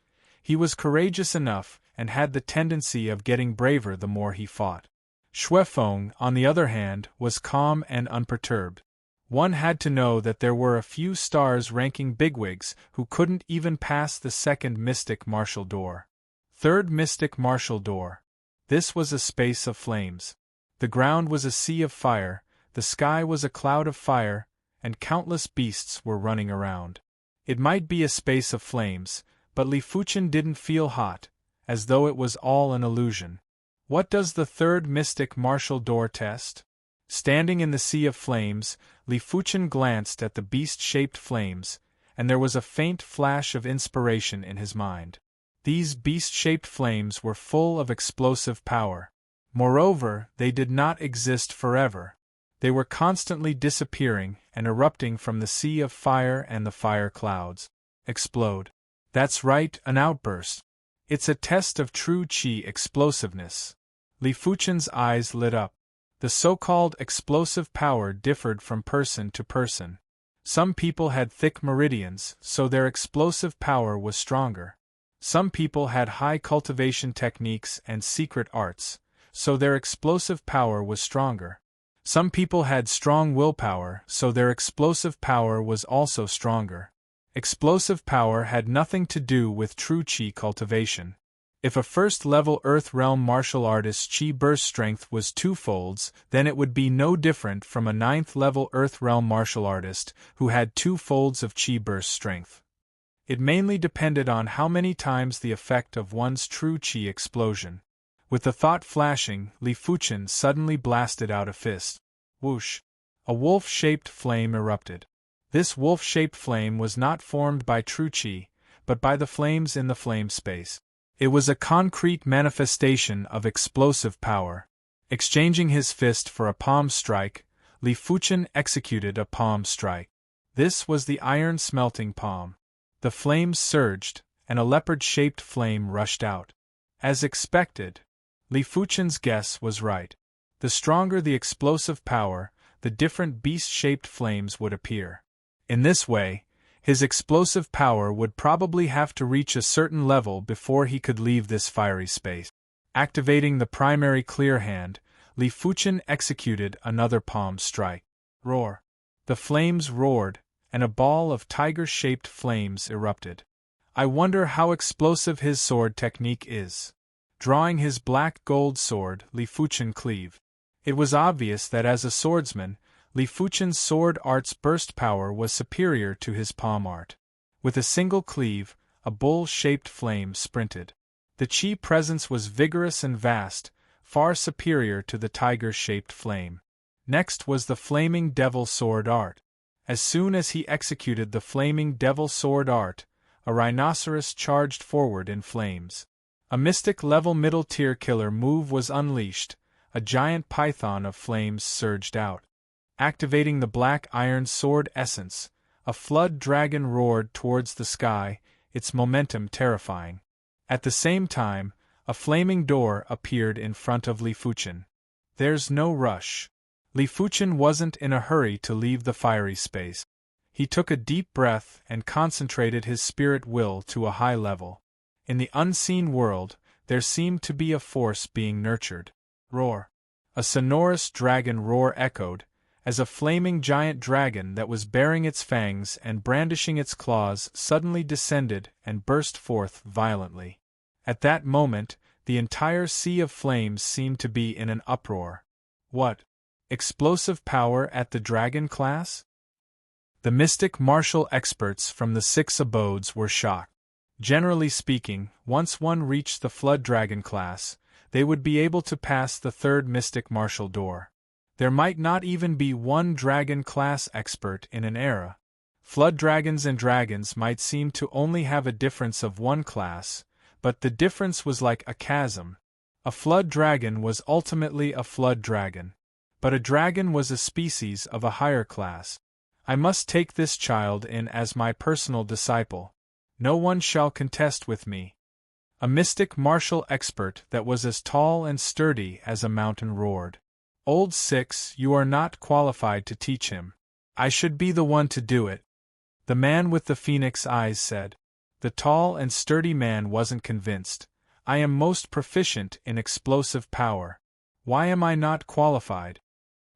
he was courageous enough and had the tendency of getting braver the more he fought. Xuefeng, on the other hand, was calm and unperturbed. One had to know that there were a few stars-ranking bigwigs who couldn't even pass the second mystic martial door. Third mystic martial door. This was a space of flames. The ground was a sea of fire, the sky was a cloud of fire, and countless beasts were running around. It might be a space of flames, but Li Fuchen didn't feel hot, as though it was all an illusion. What does the third mystic martial door test? Standing in the sea of flames, Li Fuchen glanced at the beast-shaped flames, and there was a faint flash of inspiration in his mind. These beast-shaped flames were full of explosive power. Moreover, they did not exist forever. They were constantly disappearing and erupting from the sea of fire and the fire clouds. Explode. That's right, an outburst. It's a test of true qi explosiveness. Li Fuchen's eyes lit up. The so-called explosive power differed from person to person. Some people had thick meridians, so their explosive power was stronger. Some people had high cultivation techniques and secret arts, so their explosive power was stronger. Some people had strong willpower, so their explosive power was also stronger. Explosive power had nothing to do with true qi cultivation. If a first-level Earth Realm martial artist's qi burst strength was 2-folds, then it would be no different from a 9th-level Earth Realm martial artist who had 2-folds of qi burst strength. It mainly depended on how many times the effect of one's true qi explosion. With the thought flashing, Li Fuchen suddenly blasted out a fist. Whoosh! A wolf-shaped flame erupted. This wolf-shaped flame was not formed by true qi, but by the flames in the flame space. It was a concrete manifestation of explosive power. Exchanging his fist for a palm strike, Li Fuchen executed a palm strike. This was the iron smelting palm. The flames surged, and a leopard-shaped flame rushed out. As expected, Li Fuchen's guess was right. The stronger the explosive power, the different beast-shaped flames would appear. In this way, his explosive power would probably have to reach a certain level before he could leave this fiery space. Activating the primary clear hand, Li Fuchen executed another palm strike. Roar! The flames roared, and a ball of tiger-shaped flames erupted. I wonder how explosive his sword technique is. Drawing his black gold sword, Li Fuchen cleaved. It was obvious that as a swordsman, Li Fuchen's sword art's burst power was superior to his palm art. With a single cleave, a bull-shaped flame sprinted. The qi presence was vigorous and vast, far superior to the tiger-shaped flame. Next was the flaming devil sword art. As soon as he executed the flaming devil sword art, a rhinoceros charged forward in flames. A mystic-level middle-tier killer move was unleashed, a giant python of flames surged out. Activating the black iron sword essence, a flood dragon roared towards the sky, its momentum terrifying. At the same time, a flaming door appeared in front of Li Fuchen. There's no rush. Li Fuchen wasn't in a hurry to leave the fiery space. He took a deep breath and concentrated his spirit will to a high level. In the unseen world, there seemed to be a force being nurtured. Roar! A sonorous dragon roar echoed, as a flaming giant dragon that was baring its fangs and brandishing its claws suddenly descended and burst forth violently. At that moment, the entire sea of flames seemed to be in an uproar. What? Explosive power at the dragon class? The mystic martial experts from the 6 abodes were shocked. Generally speaking, once one reached the flood dragon class, they would be able to pass the 3rd mystic martial door. There might not even be one dragon class expert in an era. Flood dragons and dragons might seem to only have a difference of 1 class, but the difference was like a chasm. A flood dragon was ultimately a flood dragon. But a dragon was a species of a higher class. I must take this child in as my personal disciple. No one shall contest with me. A mystic martial expert that was as tall and sturdy as a mountain roared. Old Six, you are not qualified to teach him. I should be the one to do it. The man with the phoenix eyes said. The tall and sturdy man wasn't convinced. I am most proficient in explosive power. Why am I not qualified?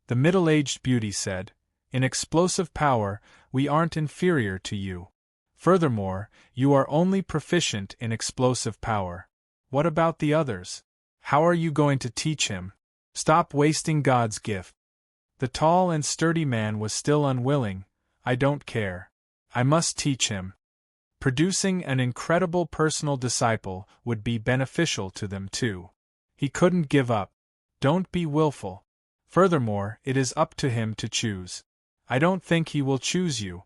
The middle-aged beauty said. In explosive power, we aren't inferior to you. Furthermore, you are only proficient in explosive power. What about the others? How are you going to teach him? Stop wasting God's gift. The tall and sturdy man was still unwilling. I don't care. I must teach him. Producing an incredible personal disciple would be beneficial to them too. He couldn't give up. Don't be willful. Furthermore, it is up to him to choose. I don't think he will choose you.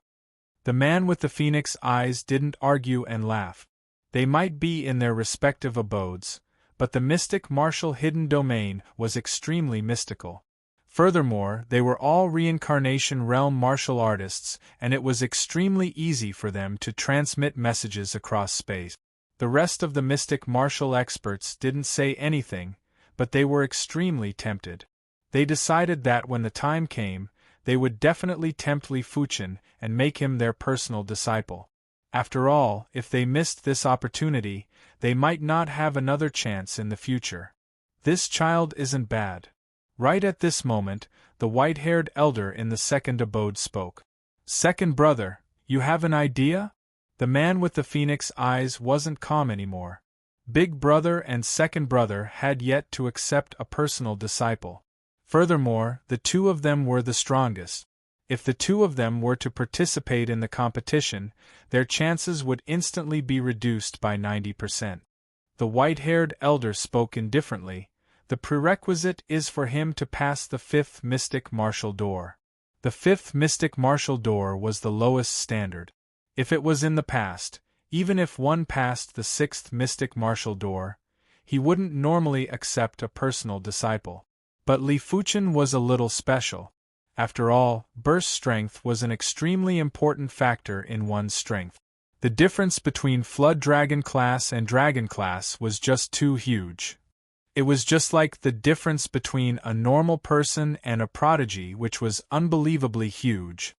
The man with the phoenix eyes didn't argue and laugh. They might be in their respective abodes, but the mystic martial hidden domain was extremely mystical. Furthermore, they were all reincarnation realm martial artists, and it was extremely easy for them to transmit messages across space. The rest of the mystic martial experts didn't say anything, but they were extremely tempted. They decided that when the time came, they would definitely tempt Li Fuchen and make him their personal disciple. After all, if they missed this opportunity, they might not have another chance in the future. This child isn't bad. Right at this moment, the white-haired elder in the second abode spoke. Second brother, you have an idea? The man with the phoenix eyes wasn't calm anymore. Big brother and second brother had yet to accept a personal disciple. Furthermore, the two of them were the strongest. If the two of them were to participate in the competition, their chances would instantly be reduced by 90%. The white-haired elder spoke indifferently. The prerequisite is for him to pass the fifth mystic martial door. The fifth mystic martial door was the lowest standard. If it was in the past, even if one passed the sixth mystic martial door, he wouldn't normally accept a personal disciple. But Li Fuchen was a little special. After all, burst strength was an extremely important factor in one's strength. The difference between Flood Dragon class and Dragon class was just too huge. It was just like the difference between a normal person and a prodigy, which was unbelievably huge.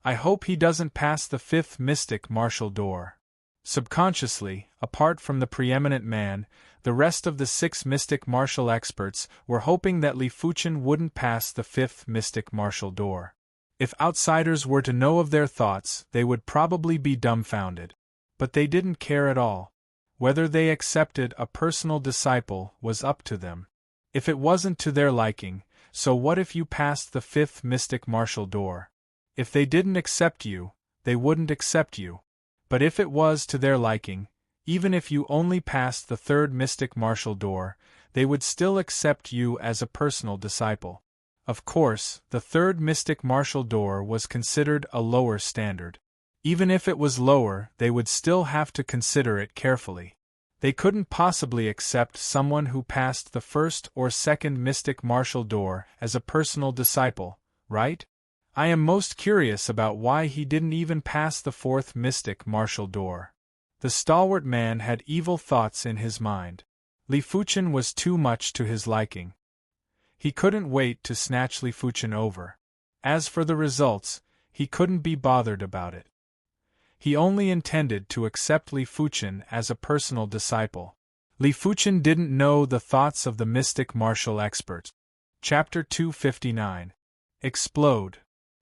I hope he doesn't pass the fifth mystic martial door. Subconsciously, apart from the preeminent man, the rest of the 6 mystic martial experts were hoping that Li Fuchen wouldn't pass the fifth mystic martial door. If outsiders were to know of their thoughts, they would probably be dumbfounded. But they didn't care at all. Whether they accepted a personal disciple was up to them. If it wasn't to their liking, so what if you passed the fifth mystic martial door? If they didn't accept you, they wouldn't accept you. But if it was to their liking, even if you only passed the third mystic martial door, they would still accept you as a personal disciple. Of course, the third mystic martial door was considered a lower standard. Even if it was lower, they would still have to consider it carefully. They couldn't possibly accept someone who passed the first or second mystic martial door as a personal disciple, right? I am most curious about why he didn't even pass the fourth mystic martial door. The stalwart man had evil thoughts in his mind. Li Fuchen was too much to his liking. He couldn't wait to snatch Li Fuchen over. As for the results, he couldn't be bothered about it. He only intended to accept Li Fuchen as a personal disciple. Li Fuchen didn't know the thoughts of the mystic martial expert. Chapter 259. Explode.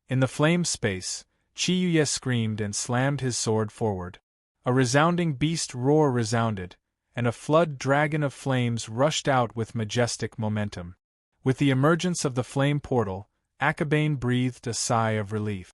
In the flame space, Chiyuye screamed and slammed his sword forward. A resounding beast roar resounded, and a flood dragon of flames rushed out with majestic momentum. With the emergence of the flame portal, Akabane breathed a sigh of relief.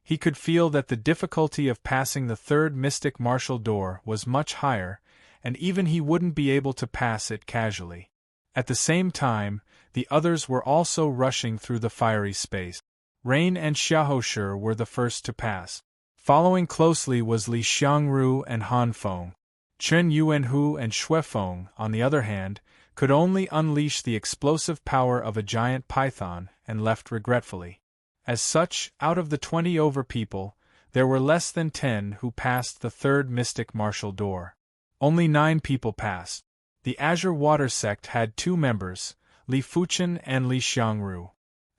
He could feel that the difficulty of passing the third mystic martial door was much higher, and even he wouldn't be able to pass it casually. At the same time, the others were also rushing through the fiery space. Rain and Xiaohoushi were the first to pass. Following closely was Li Xiangru and Han Feng. Chen Yuanhu and Xue Feng, on the other hand, could only unleash the explosive power of a giant python, and left regretfully. As such, out of the 20 over people, there were less than 10 who passed the third mystic martial door. Only 9 people passed. The Azure Water Sect had 2 members, Li Fuchen and Li Xiangru.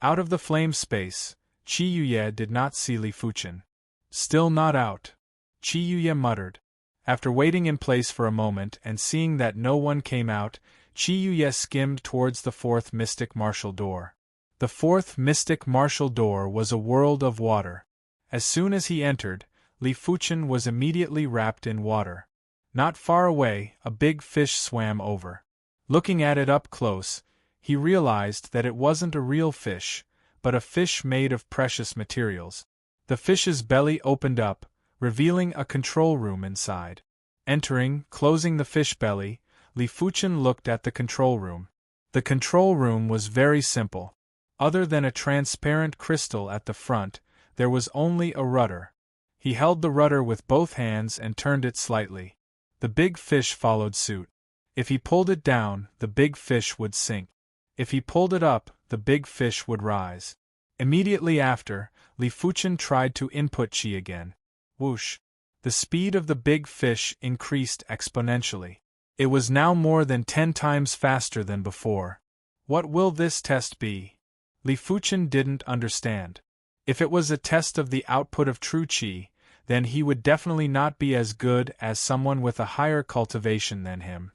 Out of the flame space, Qi Yuye did not see Li Fuchen. Still not out. Qi Yuye muttered. After waiting in place for a moment and seeing that no one came out, Qi Yuye skimmed towards the 4th mystic martial door. The 4th mystic martial door was a world of water. As soon as he entered, Li Fuchen was immediately wrapped in water. Not far away, a big fish swam over. Looking at it up close, he realized that it wasn't a real fish, but a fish made of precious materials. The fish's belly opened up, revealing a control room inside. Entering, closing the fish belly, Li Fuchen looked at the control room. The control room was very simple. Other than a transparent crystal at the front, there was only a rudder. He held the rudder with both hands and turned it slightly. The big fish followed suit. If he pulled it down, the big fish would sink. If he pulled it up, the big fish would rise. Immediately after, Li Fuchen tried to input qi again. Whoosh! The speed of the big fish increased exponentially. It was now more than 10 times faster than before. What will this test be? Li Fuchen didn't understand. If it was a test of the output of true qi, then he would definitely not be as good as someone with a higher cultivation than him.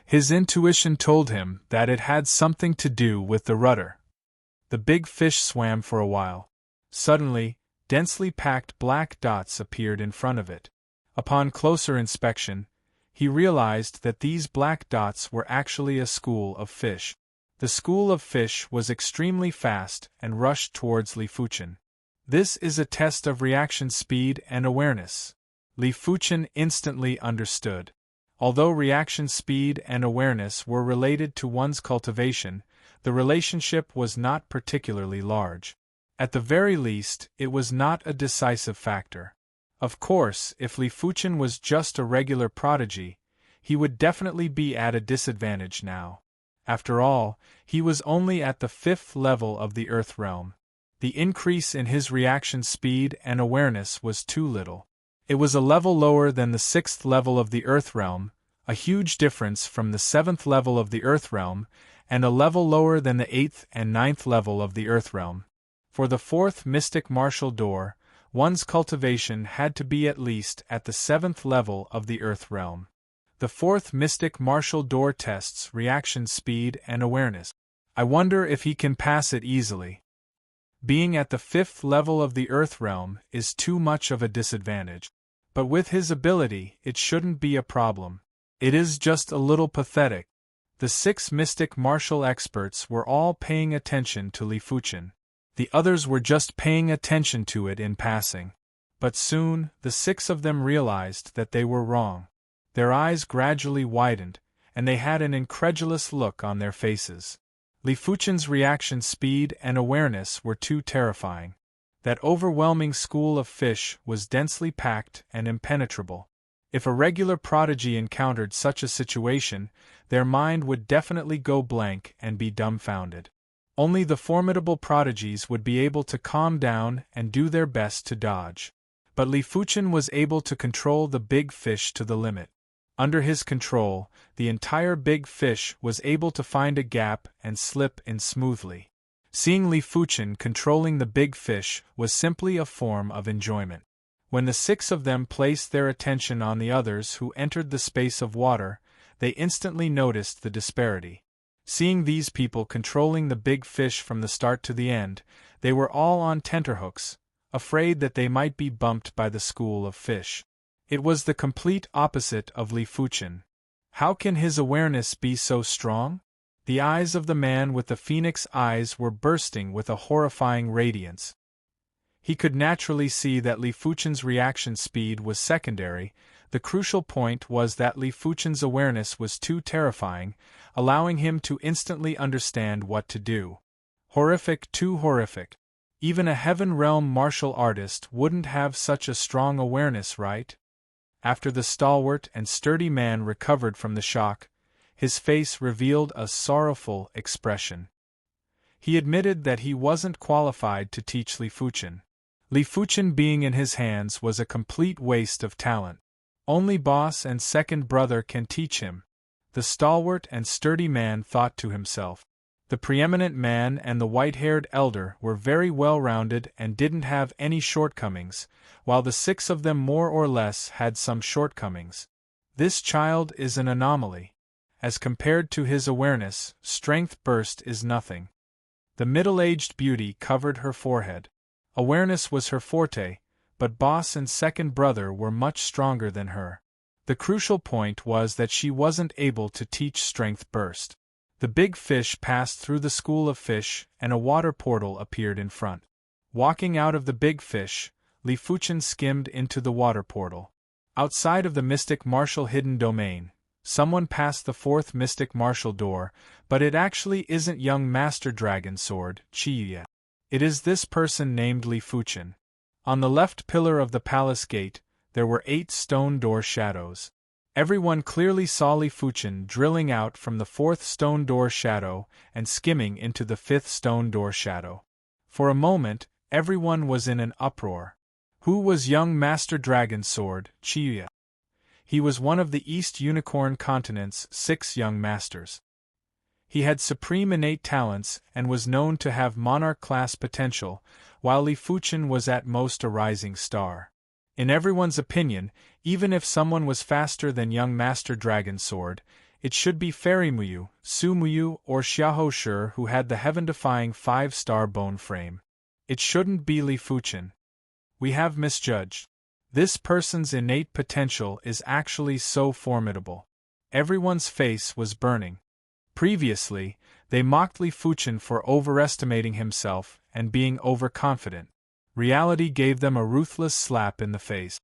His intuition told him that it had something to do with the rudder. The big fish swam for a while. Suddenly, densely packed black dots appeared in front of it. Upon closer inspection, he realized that these black dots were actually a school of fish. The school of fish was extremely fast and rushed towards Li Fuchen. This is a test of reaction speed and awareness. Li Fuchen instantly understood. Although reaction speed and awareness were related to one's cultivation, the relationship was not particularly large. At the very least, it was not a decisive factor. Of course, if Li Fuchen was just a regular prodigy, he would definitely be at a disadvantage now. After all, he was only at the 5th level of the Earth realm. The increase in his reaction speed and awareness was too little. It was a level lower than the 6th level of the Earth realm, a huge difference from the 7th level of the Earth realm, and a level lower than the 8th and 9th level of the Earth realm. For the 4th mystic martial door, one's cultivation had to be at least at the 7th level of the Earth realm. The 4th mystic martial door tests reaction speed and awareness. I wonder if he can pass it easily. Being at the 5th level of the Earth realm is too much of a disadvantage. But with his ability, it shouldn't be a problem. It is just a little pathetic. The 6 mystic martial experts were all paying attention to Li Fuchen. The others were just paying attention to it in passing. But soon, the 6 of them realized that they were wrong. Their eyes gradually widened, and they had an incredulous look on their faces. Li Fuchen's reaction speed and awareness were too terrifying. That overwhelming school of fish was densely packed and impenetrable. If a regular prodigy encountered such a situation, their mind would definitely go blank and be dumbfounded. Only the formidable prodigies would be able to calm down and do their best to dodge. But Li Fuchen was able to control the big fish to the limit. Under his control, the entire big fish was able to find a gap and slip in smoothly. Seeing Li Fuchen controlling the big fish was simply a form of enjoyment. When the 6 of them placed their attention on the others who entered the space of water, they instantly noticed the disparity. Seeing these people controlling the big fish from the start to the end, they were all on tenterhooks, afraid that they might be bumped by the school of fish. It was the complete opposite of Li Fuchen. How can his awareness be so strong? The eyes of the man with the phoenix eyes were bursting with a horrifying radiance. He could naturally see that Li Fuchen's reaction speed was secondary. The crucial point was that Li Fuchen's awareness was too terrifying, allowing him to instantly understand what to do. Horrific, too horrific. Even a heaven realm martial artist wouldn't have such a strong awareness, right? After the stalwart and sturdy man recovered from the shock, His face revealed a sorrowful expression. He admitted that he wasn't qualified to teach Li Fuchen. Li Fuchen being in his hands was a complete waste of talent. Only boss and second brother can teach him, the stalwart and sturdy man thought to himself. The preeminent man and the white-haired elder were very well-rounded and didn't have any shortcomings, while the 6 of them more or less had some shortcomings. This child is an anomaly. As compared to his awareness, strength burst is nothing. The middle-aged beauty covered her forehead. Awareness was her forte, but boss and second brother were much stronger than her. The crucial point was that she wasn't able to teach strength burst. The big fish passed through the school of fish, and a water portal appeared in front. Walking out of the big fish, Li Fuchen skimmed into the water portal. Outside of the mystic martial hidden domain, someone passed the 4th mystic martial door, but it actually isn't young Master Dragon Sword, Chiya. It is this person named Li Fuchen. On the left pillar of the palace gate, there were 8 stone door shadows. Everyone clearly saw Li Fuchen drilling out from the 4th stone door shadow and skimming into the 5th stone door shadow. For a moment, everyone was in an uproar. Who was young Master Dragon Sword, Chiya? He was one of the East Unicorn Continent's 6 young masters. He had supreme innate talents and was known to have monarch-class potential, while Li Fuchen was at most a rising star. In everyone's opinion, even if someone was faster than young Master Dragon Sword, it should be Fairy Muyu, Su Muyu, or Xiahou Shi who had the heaven-defying 5-star bone frame. It shouldn't be Li Fuchen. We have misjudged. This person's innate potential is actually so formidable. Everyone's face was burning. Previously, they mocked Li Fuchen for overestimating himself and being overconfident. Reality gave them a ruthless slap in the face.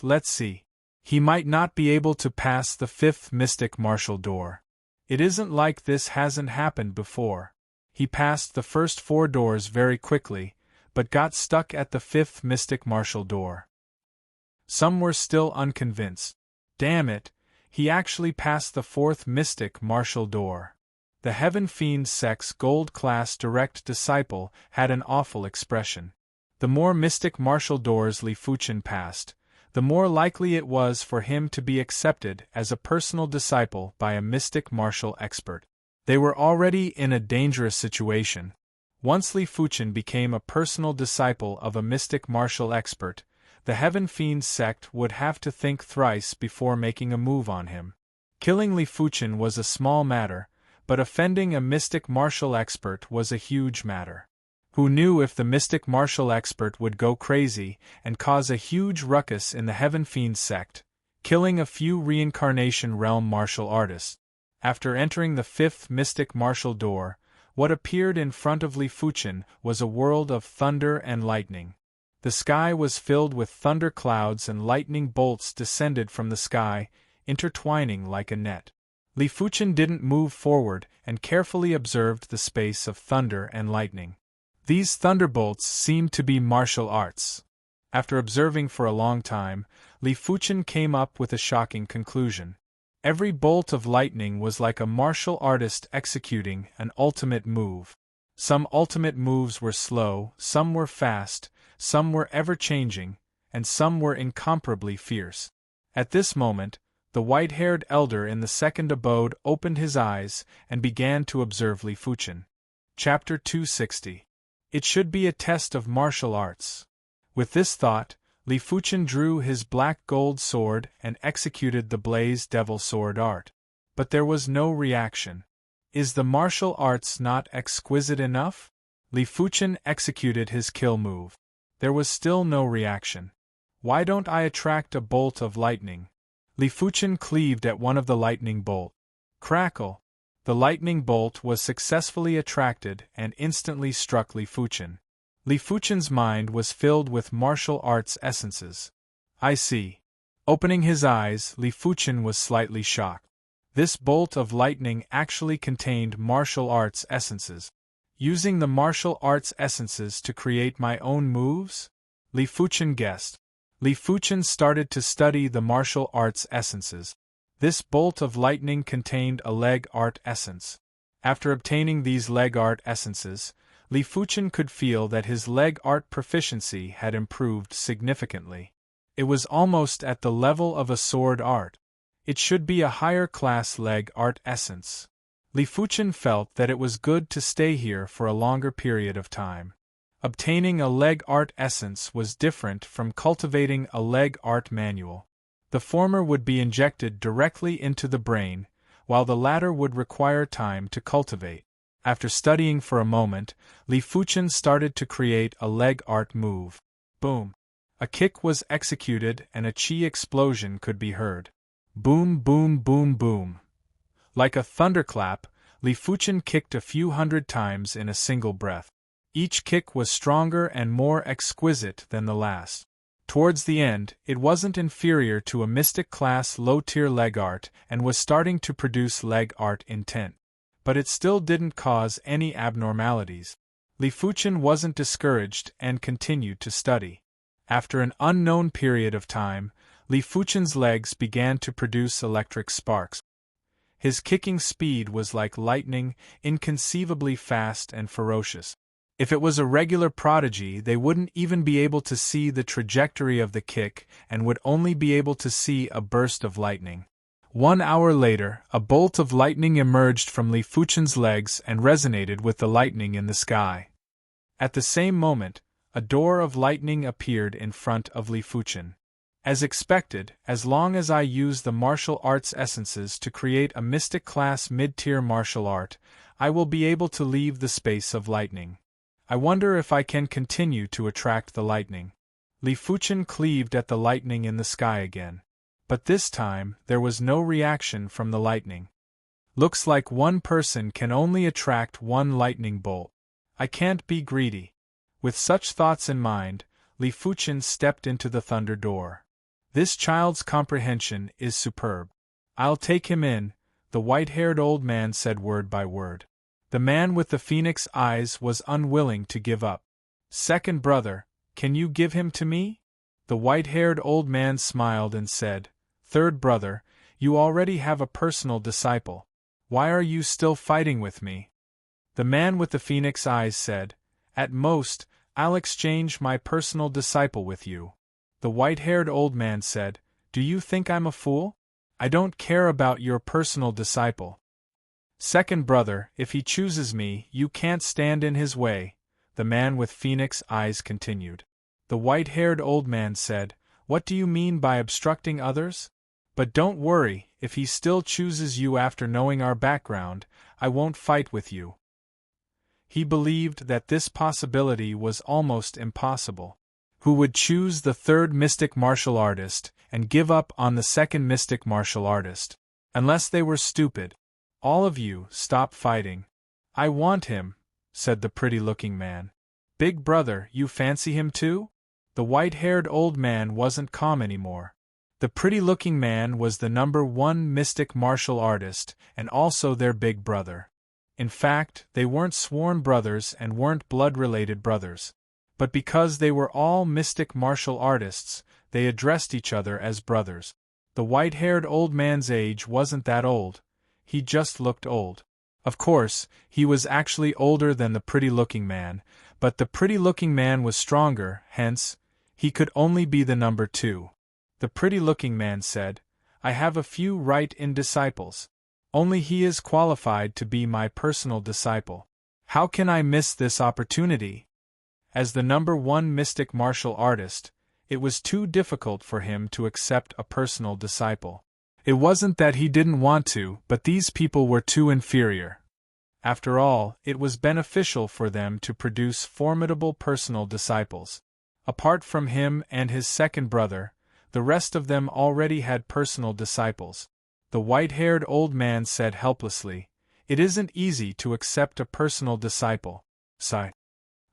Let's see. He might not be able to pass the 5th mystic martial door. It isn't like this hasn't happened before. He passed the first 4 doors very quickly, but got stuck at the 5th mystic martial door. Some were still unconvinced. Damn it, he actually passed the 4th mystic martial door. The Heaven Fiend Sect's gold-class direct disciple had an awful expression. The more mystic martial doors Li Fuchen passed, the more likely it was for him to be accepted as a personal disciple by a mystic martial expert. They were already in a dangerous situation. Once Li Fuchen became a personal disciple of a mystic martial expert, the Heaven Fiend Sect would have to think thrice before making a move on him. Killing Li Fuchen was a small matter, but offending a mystic martial expert was a huge matter. Who knew if the mystic martial expert would go crazy and cause a huge ruckus in the Heaven Fiend Sect, killing a few reincarnation realm martial artists. After entering the 5th mystic martial door, what appeared in front of Li Fuchen was a world of thunder and lightning. The sky was filled with thunder clouds and lightning bolts descended from the sky, intertwining like a net. Li Fuchen didn't move forward and carefully observed the space of thunder and lightning. These thunderbolts seemed to be martial arts. After observing for a long time, Li Fuchen came up with a shocking conclusion. Every bolt of lightning was like a martial artist executing an ultimate move. Some ultimate moves were slow, some were fast, some were ever-changing, and some were incomparably fierce. At this moment, the white-haired elder in the second abode opened his eyes and began to observe Li Fuchen. Chapter 260. It should be a test of martial arts. With this thought, Li Fuchen drew his black gold sword and executed the blaze devil sword art. But there was no reaction. Is the martial arts not exquisite enough? Li Fuchen executed his kill move. There was still no reaction. Why don't I attract a bolt of lightning? Li Fuchen cleaved at one of the lightning bolt. Crackle! The lightning bolt was successfully attracted and instantly struck Li Fuchen. Li Fuchen's mind was filled with martial arts essences. I see. Opening his eyes, Li Fuchen was slightly shocked. This bolt of lightning actually contained martial arts essences. Using the martial arts essences to create my own moves? Li Fuchen guessed. Li Fuchen started to study the martial arts essences. This bolt of lightning contained a leg art essence. After obtaining these leg art essences, Li Fuchen could feel that his leg art proficiency had improved significantly. It was almost at the level of a sword art. It should be a higher class leg art essence. Li Fuchen felt that it was good to stay here for a longer period of time. Obtaining a leg art essence was different from cultivating a leg art manual. The former would be injected directly into the brain, while the latter would require time to cultivate. After studying for a moment, Li Fuchen started to create a leg art move. Boom! A kick was executed and a chi explosion could be heard. Boom, boom, boom, boom. Like a thunderclap, Li Fuchen kicked a few hundred times in a single breath. Each kick was stronger and more exquisite than the last. Towards the end, it wasn't inferior to a mystic class low-tier leg art and was starting to produce leg art intent. But it still didn't cause any abnormalities. Li Fuchen wasn't discouraged and continued to study. After an unknown period of time, Li Fuchen's legs began to produce electric sparks. His kicking speed was like lightning, inconceivably fast and ferocious. If it was a regular prodigy, they wouldn't even be able to see the trajectory of the kick and would only be able to see a burst of lightning. 1 hour later, a bolt of lightning emerged from Li Fuchen's legs and resonated with the lightning in the sky. At the same moment, a door of lightning appeared in front of Li Fuchen. As expected, as long as I use the martial arts essences to create a mystic class mid-tier martial art, I will be able to leave the space of lightning. I wonder if I can continue to attract the lightning. Li Fuchen cleaved at the lightning in the sky again. But this time, there was no reaction from the lightning. Looks like one person can only attract one lightning bolt. I can't be greedy. With such thoughts in mind, Li Fuchen stepped into the thunder door. This child's comprehension is superb. I'll take him in, the white-haired old man said word by word. The man with the phoenix eyes was unwilling to give up. Second brother, can you give him to me? The white-haired old man smiled and said, Third brother, you already have a personal disciple. Why are you still fighting with me? The man with the phoenix eyes said, At most, I'll exchange my personal disciple with you. The white-haired old man said, Do you think I'm a fool? I don't care about your personal disciple. Second brother, if he chooses me, you can't stand in his way, the man with phoenix eyes continued. The white-haired old man said, What do you mean by obstructing others? But don't worry, if he still chooses you after knowing our background, I won't fight with you. He believed that this possibility was almost impossible. Who would choose the third mystic martial artist and give up on the second mystic martial artist? Unless they were stupid. All of you, stop fighting. I want him, said the pretty-looking man. Big brother, you fancy him too? The white-haired old man wasn't calm anymore. The pretty-looking man was the #1 mystic martial artist and also their big brother. In fact, they weren't sworn brothers and weren't blood-related brothers. But because they were all mystic martial artists, they addressed each other as brothers. The white-haired old man's age wasn't that old. He just looked old. Of course, he was actually older than the pretty-looking man, but the pretty-looking man was stronger, hence, he could only be the #2. The pretty-looking man said, I have a few right-in disciples. Only he is qualified to be my personal disciple. How can I miss this opportunity? As the #1 mystic martial artist, it was too difficult for him to accept a personal disciple. It wasn't that he didn't want to, but these people were too inferior. After all, it was beneficial for them to produce formidable personal disciples. Apart from him and his second brother, the rest of them already had personal disciples. The white-haired old man said helplessly, It isn't easy to accept a personal disciple. Sigh.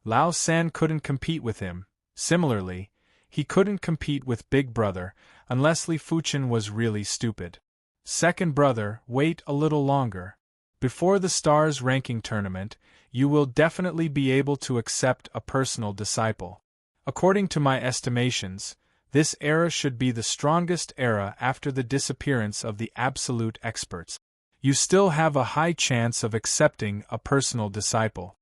Lao San couldn't compete with him. Similarly, he couldn't compete with Big Brother, unless Li Fuchen was really stupid. Second brother, wait a little longer. Before the Stars ranking tournament, you will definitely be able to accept a personal disciple. According to my estimations, This era should be the strongest era after the disappearance of the absolute experts. You still have a high chance of accepting a personal disciple.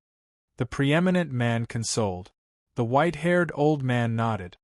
The preeminent man consoled. The white-haired old man nodded.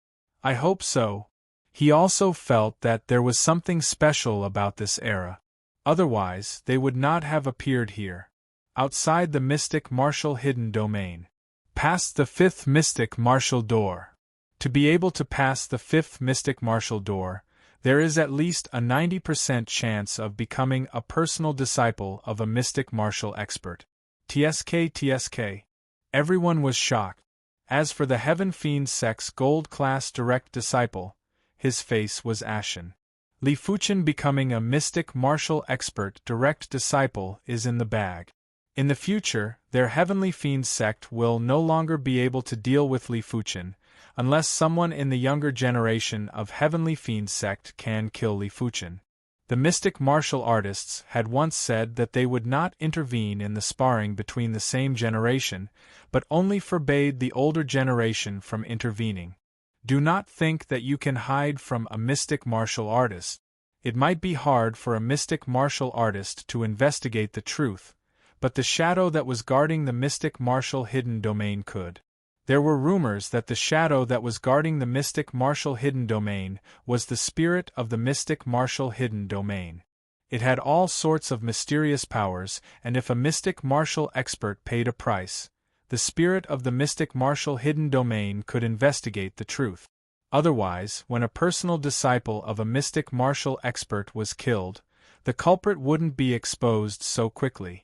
I hope so. He also felt that there was something special about this era. Otherwise, they would not have appeared here. Outside the mystic martial hidden domain. Past the fifth mystic martial door. To be able to pass the fifth mystic martial door, there is at least a 90% chance of becoming a personal disciple of a mystic martial expert. TSK. Everyone was shocked. As for the Heaven Fiend Sect's gold-class direct disciple, his face was ashen. Li Fuchen becoming a mystic martial expert direct disciple is in the bag. In the future, their Heavenly Fiend Sect will no longer be able to deal with Li Fuchen, unless someone in the younger generation of Heavenly Fiend Sect can kill Li Fuchen. The mystic martial artists had once said that they would not intervene in the sparring between the same generation, but only forbade the older generation from intervening. Do not think that you can hide from a mystic martial artist. It might be hard for a mystic martial artist to investigate the truth, but the shadow that was guarding the mystic martial hidden domain could. There were rumors that the shadow that was guarding the mystic martial hidden domain was the spirit of the mystic martial hidden domain. It had all sorts of mysterious powers, and if a mystic martial expert paid a price, the spirit of the mystic martial hidden domain could investigate the truth. Otherwise, when a personal disciple of a mystic martial expert was killed, the culprit wouldn't be exposed so quickly.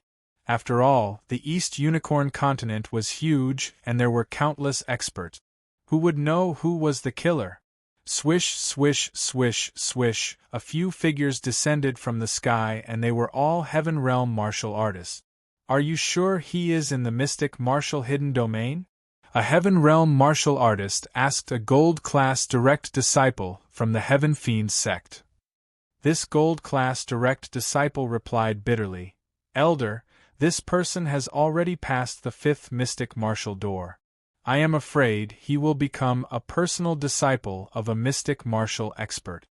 After all, the East Unicorn continent was huge and there were countless experts. Who would know who was the killer? Swish, swish, swish, swish, a few figures descended from the sky and they were all Heaven Realm martial artists. Are you sure he is in the mystic martial hidden domain? A Heaven Realm martial artist asked a gold-class direct disciple from the Heaven Fiend Sect. This gold-class direct disciple replied bitterly, Elder, this person has already passed the fifth mystic martial door. I am afraid he will become a personal disciple of a mystic martial expert.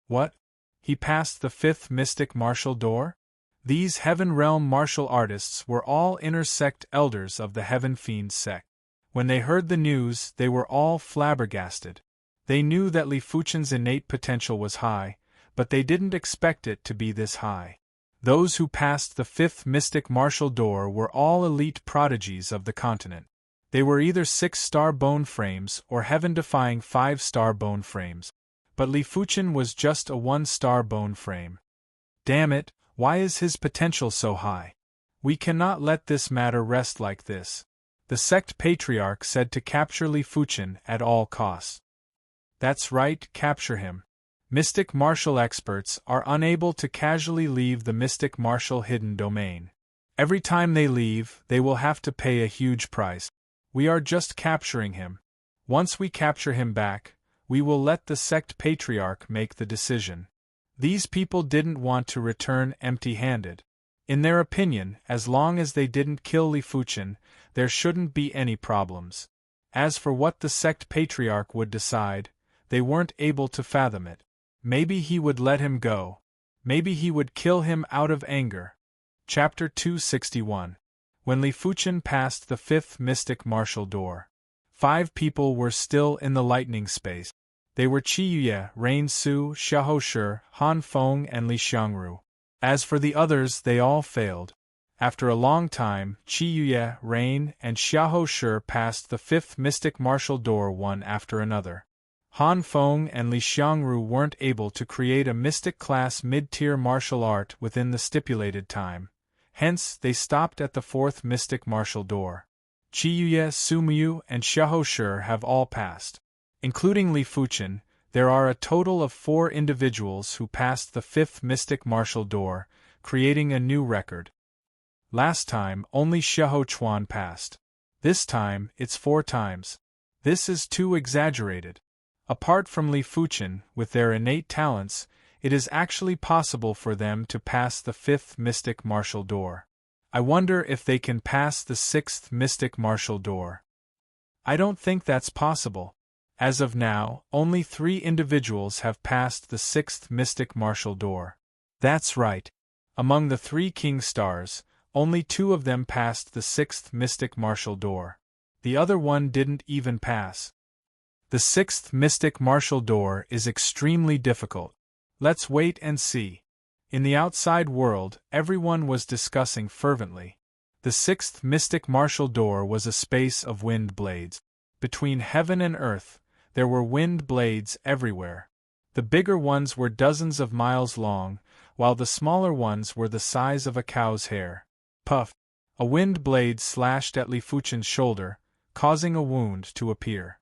What? He passed the fifth mystic martial door? These Heaven Realm martial artists were all inner sect elders of the Heaven Fiend Sect. When they heard the news, they were all flabbergasted. They knew that Li Fuchen's innate potential was high, but they didn't expect it to be this high. Those who passed the fifth mystic martial door were all elite prodigies of the continent. They were either 6-star bone frames or heaven-defying 5-star bone frames. But Li Fuchen was just a 1-star bone frame. Damn it, why is his potential so high? We cannot let this matter rest like this. The sect patriarch said to capture Li Fuchen at all costs. That's right, capture him. Mystic martial experts are unable to casually leave the mystic martial hidden domain. Every time they leave, they will have to pay a huge price. We are just capturing him. Once we capture him back, we will let the sect patriarch make the decision. These people didn't want to return empty-handed. In their opinion, as long as they didn't kill Li Fuchen, there shouldn't be any problems. As for what the sect patriarch would decide, they weren't able to fathom it. Maybe he would let him go. Maybe he would kill him out of anger. Chapter 261. When Li Fuchen passed the fifth mystic martial door, 5 people were still in the lightning space. They were Qi Yuye, Rain Su, Xiahou Shi, Han Feng and Li Xiangru. As for the others, they all failed. After a long time, Qi Yuye, Rain, and Xiahou Shi passed the fifth mystic martial door one after another. Han Feng and Li Xiangru weren't able to create a mystic-class mid-tier martial art within the stipulated time. Hence, they stopped at the fourth mystic martial door. Qi Yuye, Su Miyu, and Xiahou Shi have all passed. Including Li Fuchen, there are a total of 4 individuals who passed the fifth mystic martial door, creating a new record. Last time, only Xiahou Chuan passed. This time, it's 4 times. This is too exaggerated. Apart from Li Fuchen, with their innate talents, it is actually possible for them to pass the fifth mystic martial door. I wonder if they can pass the 6th mystic martial door. I don't think that's possible. As of now, only 3 individuals have passed the 6th mystic martial door. That's right. Among the 3 king stars, only 2 of them passed the 6th mystic martial door. The other one didn't even pass. The 6th mystic martial door is extremely difficult. Let's wait and see. In the outside world, everyone was discussing fervently. The 6th mystic martial door was a space of wind blades. Between heaven and earth, there were wind blades everywhere. The bigger ones were dozens of miles long, while the smaller ones were the size of a cow's hair. Puff! A wind blade slashed at Li Fuchen's shoulder, causing a wound to appear.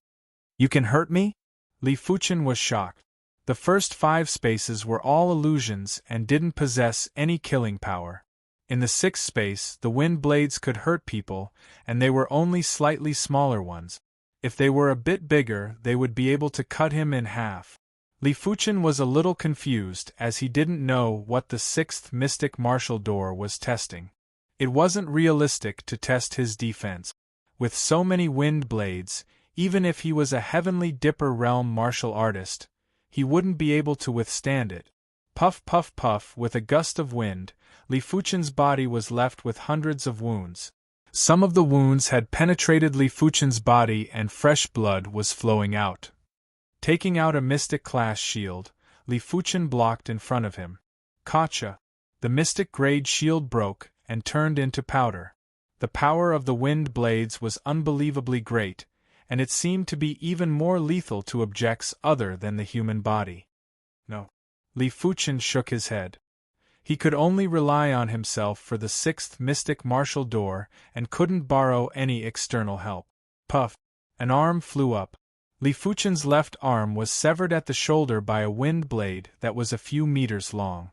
You can hurt me? Li Fuchen was shocked. The first 5 spaces were all illusions and didn't possess any killing power. In the 6th space, the wind blades could hurt people, and they were only slightly smaller ones. If they were a bit bigger, they would be able to cut him in half. Li Fuchen was a little confused as he didn't know what the 6th mystic martial door was testing. It wasn't realistic to test his defense. With so many wind blades, even if he was a Heavenly Dipper realm martial artist, he wouldn't be able to withstand it. Puff puff puff, with a gust of wind, Li Fuchen's body was left with hundreds of wounds. Some of the wounds had penetrated Li Fuchen's body and fresh blood was flowing out. Taking out a mystic class shield, Li Fuchen blocked in front of him. Gotcha! The mystic grade shield broke and turned into powder. The power of the wind blades was unbelievably great, and it seemed to be even more lethal to objects other than the human body. No. Li Fuchen shook his head. He could only rely on himself for the 6th mystic martial door and couldn't borrow any external help. Puff! An arm flew up. Li Fuchen's left arm was severed at the shoulder by a wind blade that was a few meters long.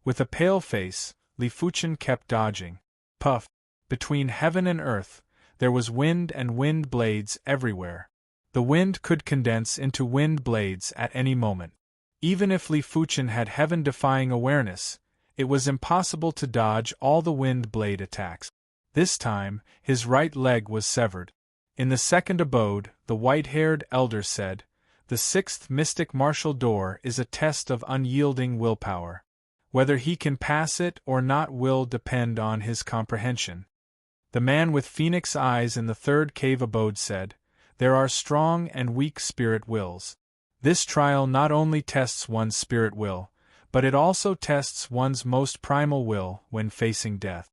With a pale face, Li Fuchen kept dodging. Puff! Between heaven and earth, there was wind and wind blades everywhere. The wind could condense into wind blades at any moment. Even if Li Fuchen had heaven-defying awareness, it was impossible to dodge all the wind blade attacks. This time, his right leg was severed. In the second abode, the white-haired elder said, "The 6th mystic martial door is a test of unyielding willpower. Whether he can pass it or not will depend on his comprehension." The man with phoenix eyes in the 3rd cave abode said, "There are strong and weak spirit wills. This trial not only tests one's spirit will, but it also tests one's most primal will when facing death."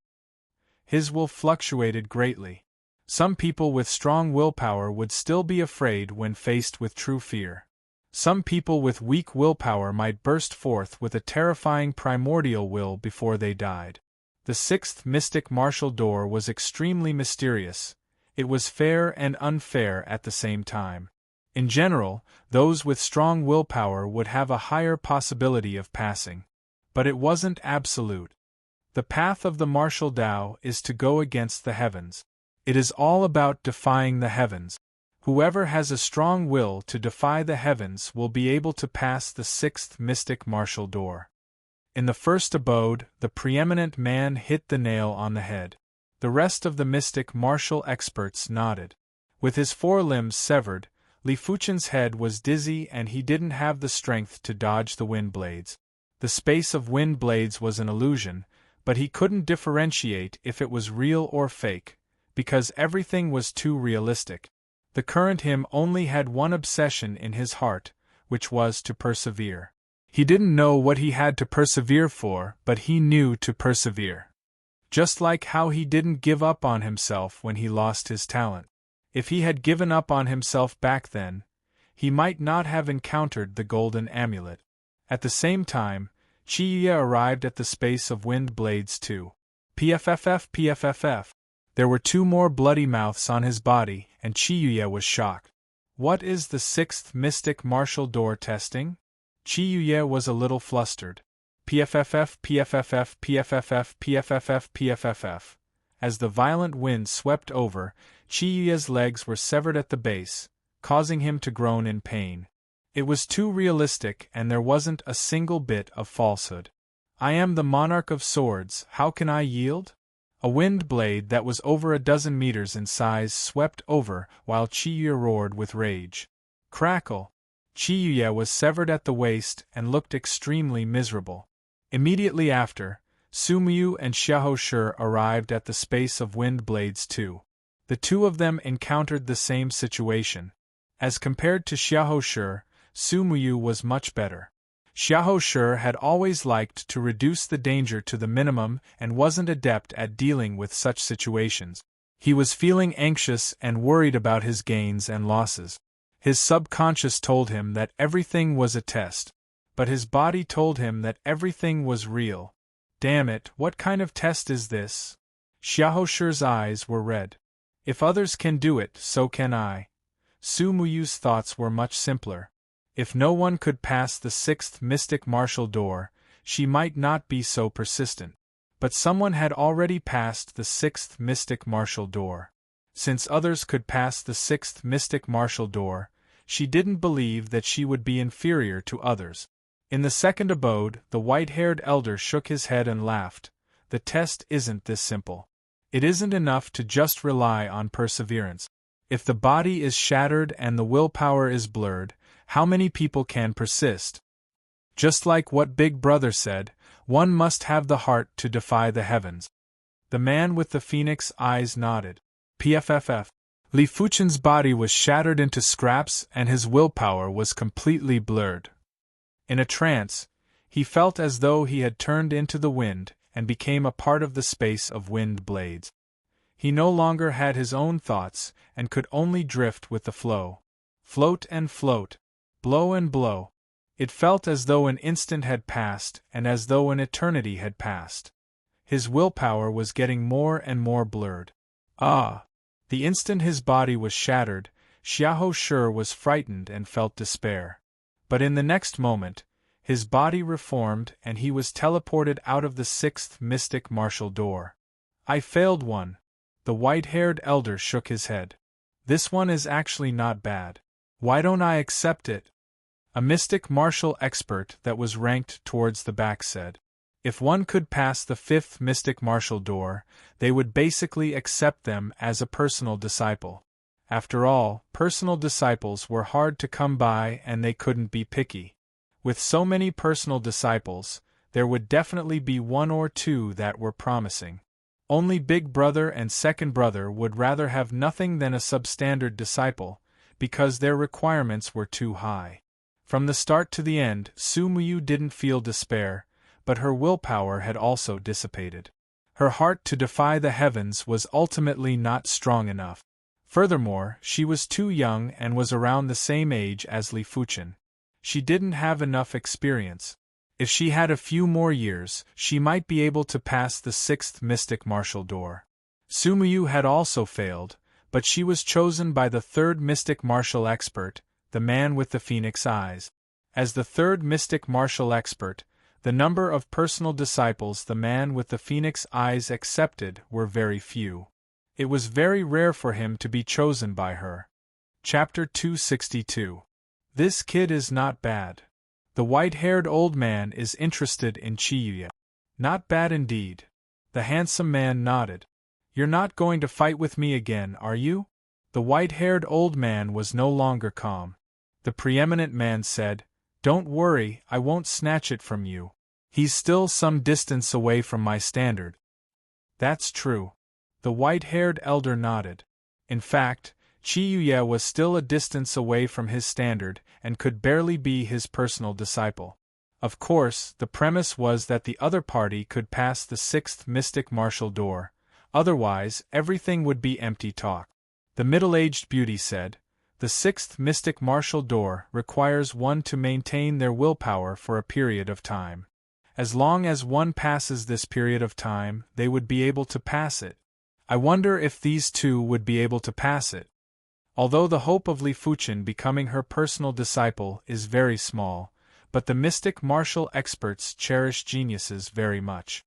His will fluctuated greatly. Some people with strong willpower would still be afraid when faced with true fear. Some people with weak willpower might burst forth with a terrifying primordial will before they died. The 6th mystic martial door was extremely mysterious. It was fair and unfair at the same time. In general, those with strong willpower would have a higher possibility of passing. But it wasn't absolute. The path of the martial Tao is to go against the heavens. It is all about defying the heavens. Whoever has a strong will to defy the heavens will be able to pass the 6th mystic martial door. In the first abode, the preeminent man hit the nail on the head. The rest of the mystic martial experts nodded. With his 4 limbs severed, Li Fuchen's head was dizzy and he didn't have the strength to dodge the wind blades. The space of wind blades was an illusion, but he couldn't differentiate if it was real or fake, because everything was too realistic. The current him only had one obsession in his heart, which was to persevere. He didn't know what he had to persevere for, but he knew to persevere. Just like how he didn't give up on himself when he lost his talent. If he had given up on himself back then, he might not have encountered the golden amulet. At the same time, Chiyuya arrived at the space of wind blades too. PFFF. There were 2 more bloody mouths on his body, and Chiyuya was shocked. What is the 6th mystic martial door testing? Chiyuya was a little flustered. PFFF. As the violent wind swept over, Chiyuya's legs were severed at the base, causing him to groan in pain. It was too realistic and there wasn't a single bit of falsehood. I am the monarch of swords, how can I yield? A wind blade that was over a dozen meters in size swept over while Chiyuya roared with rage. Crackle! Chiyuya was severed at the waist and looked extremely miserable. Immediately after, Sumuyu and Xiaohou arrived at the space of wind blades too. The two of them encountered the same situation. As compared to Xiaohou, Sumuyu was much better. Xiaohou had always liked to reduce the danger to the minimum and wasn't adept at dealing with such situations. He was feeling anxious and worried about his gains and losses. His subconscious told him that everything was a test, but his body told him that everything was real. Damn it, what kind of test is this? Xiaohou's eyes were red. If others can do it, so can I. Sumuyu's thoughts were much simpler. If no one could pass the sixth mystic martial door, she might not be so persistent. But someone had already passed the sixth mystic martial door. Since others could pass the sixth mystic martial door, she didn't believe that she would be inferior to others. In the second abode, the white-haired elder shook his head and laughed. The test isn't this simple. It isn't enough to just rely on perseverance. If the body is shattered and the willpower is blurred, how many people can persist? Just like what Big Brother said, one must have the heart to defy the heavens. The man with the phoenix eyes nodded. PFFF. Li Fuchen's body was shattered into scraps and his willpower was completely blurred. In a trance, he felt as though he had turned into the wind and became a part of the space of wind blades. He no longer had his own thoughts and could only drift with the flow. Float and float. Blow and blow. It felt as though an instant had passed and as though an eternity had passed. His willpower was getting more and more blurred. Ah! The instant his body was shattered, Xiaohou was frightened and felt despair. But in the next moment, his body reformed and he was teleported out of the sixth mystic martial door. I failed one. The white-haired elder shook his head. This one is actually not bad. Why don't I accept it? A mystic martial expert that was ranked towards the back said. If one could pass the fifth mystic martial door, they would basically accept them as a personal disciple. After all, personal disciples were hard to come by and they couldn't be picky. With so many personal disciples, there would definitely be one or two that were promising. Only Big Brother and Second Brother would rather have nothing than a substandard disciple, because their requirements were too high. From the start to the end, Sumuyu didn't feel despair, but her willpower had also dissipated. Her heart to defy the heavens was ultimately not strong enough. Furthermore, she was too young and was around the same age as Li Fuchen. She didn't have enough experience. If she had a few more years, she might be able to pass the sixth mystic martial door. Sumuyu had also failed, but she was chosen by the third mystic martial expert, the man with the phoenix eyes. As the third mystic martial expert, the number of personal disciples the man with the phoenix eyes accepted were very few. It was very rare for him to be chosen by her. Chapter 262. This kid is not bad. The white-haired old man is interested in Chiyuya. Not bad indeed. The handsome man nodded. You're not going to fight with me again, are you? The white-haired old man was no longer calm. The preeminent man said, Don't worry, I won't snatch it from you. He's still some distance away from my standard. That's true. The white-haired elder nodded. In fact, Chiyuya was still a distance away from his standard and could barely be his personal disciple. Of course, the premise was that the other party could pass the sixth mystic martial door, otherwise everything would be empty talk. The middle-aged beauty said, The sixth mystic martial door requires one to maintain their willpower for a period of time. As long as one passes this period of time, they would be able to pass it. I wonder if these two would be able to pass it. Although the hope of Li Fuchen becoming her personal disciple is very small, but the mystic martial experts cherish geniuses very much.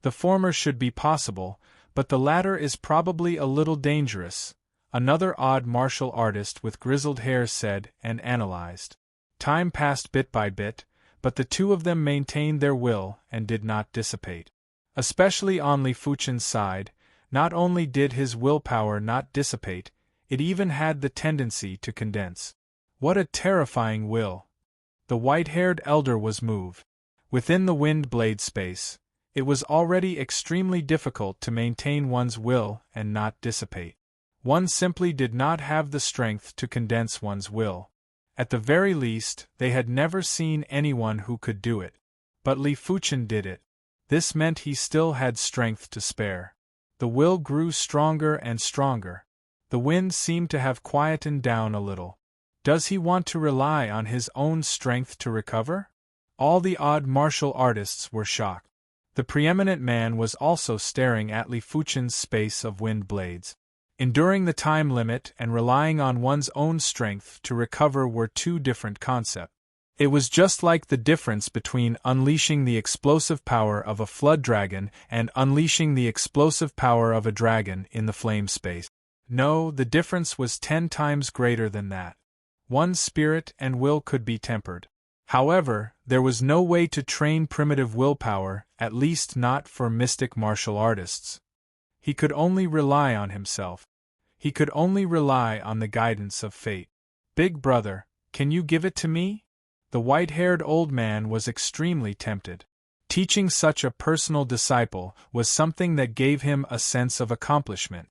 The former should be possible, but the latter is probably a little dangerous, another odd martial artist with grizzled hair said and analyzed. Time passed bit by bit, but the two of them maintained their will and did not dissipate. Especially on Li Fuchen's side, not only did his willpower not dissipate, it even had the tendency to condense. What a terrifying will! The white-haired elder was moved. Within the wind blade space, it was already extremely difficult to maintain one's will and not dissipate. One simply did not have the strength to condense one's will. At the very least, they had never seen anyone who could do it. But Li Fuchen did it. This meant he still had strength to spare. The will grew stronger and stronger. The wind seemed to have quietened down a little. Does he want to rely on his own strength to recover? All the odd martial artists were shocked. The preeminent man was also staring at Li Fuchen's space of wind blades. Enduring the time limit and relying on one's own strength to recover were two different concepts. It was just like the difference between unleashing the explosive power of a flood dragon and unleashing the explosive power of a dragon in the flame space. No, the difference was 10 times greater than that. One's spirit and will could be tempered. However, there was no way to train primitive willpower, at least not for mystic martial artists. He could only rely on himself. He could only rely on the guidance of fate. Big brother, can you give it to me? The white-haired old man was extremely tempted. Teaching such a personal disciple was something that gave him a sense of accomplishment.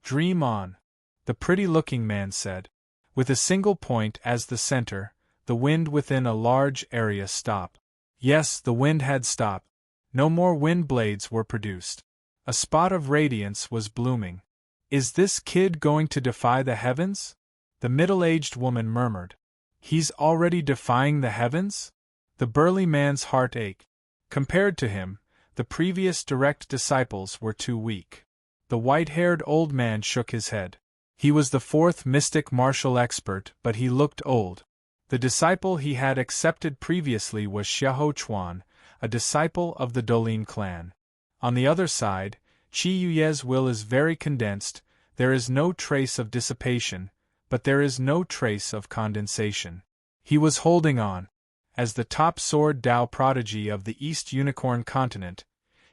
Dream on, the pretty-looking man said. With a single point as the center, the wind within a large area stopped. Yes, the wind had stopped. No more wind blades were produced. A spot of radiance was blooming. Is this kid going to defy the heavens? The middle-aged woman murmured. He's already defying the heavens? The burly man's heart ached. Compared to him, the previous direct disciples were too weak. The white-haired old man shook his head. He was the fourth mystic martial expert, but he looked old. The disciple he had accepted previously was Xiahou Chuan, a disciple of the Dolin clan. On the other side, Qi Yuye's will is very condensed. There is no trace of dissipation, but there is no trace of condensation. He was holding on. As the top sword Dao prodigy of the East Unicorn continent,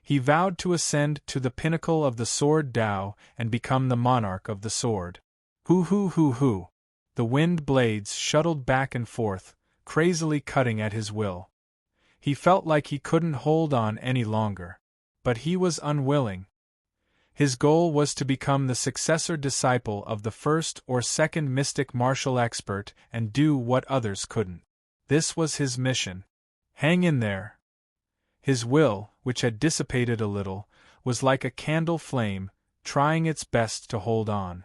he vowed to ascend to the pinnacle of the sword Dao and become the monarch of the sword. Hoo hoo hoo hoo. The wind blades shuttled back and forth, crazily cutting at his will. He felt like he couldn't hold on any longer. But he was unwilling. His goal was to become the successor disciple of the first or second mystic martial expert and do what others couldn't. This was his mission. Hang in there. His will, which had dissipated a little, was like a candle flame, trying its best to hold on.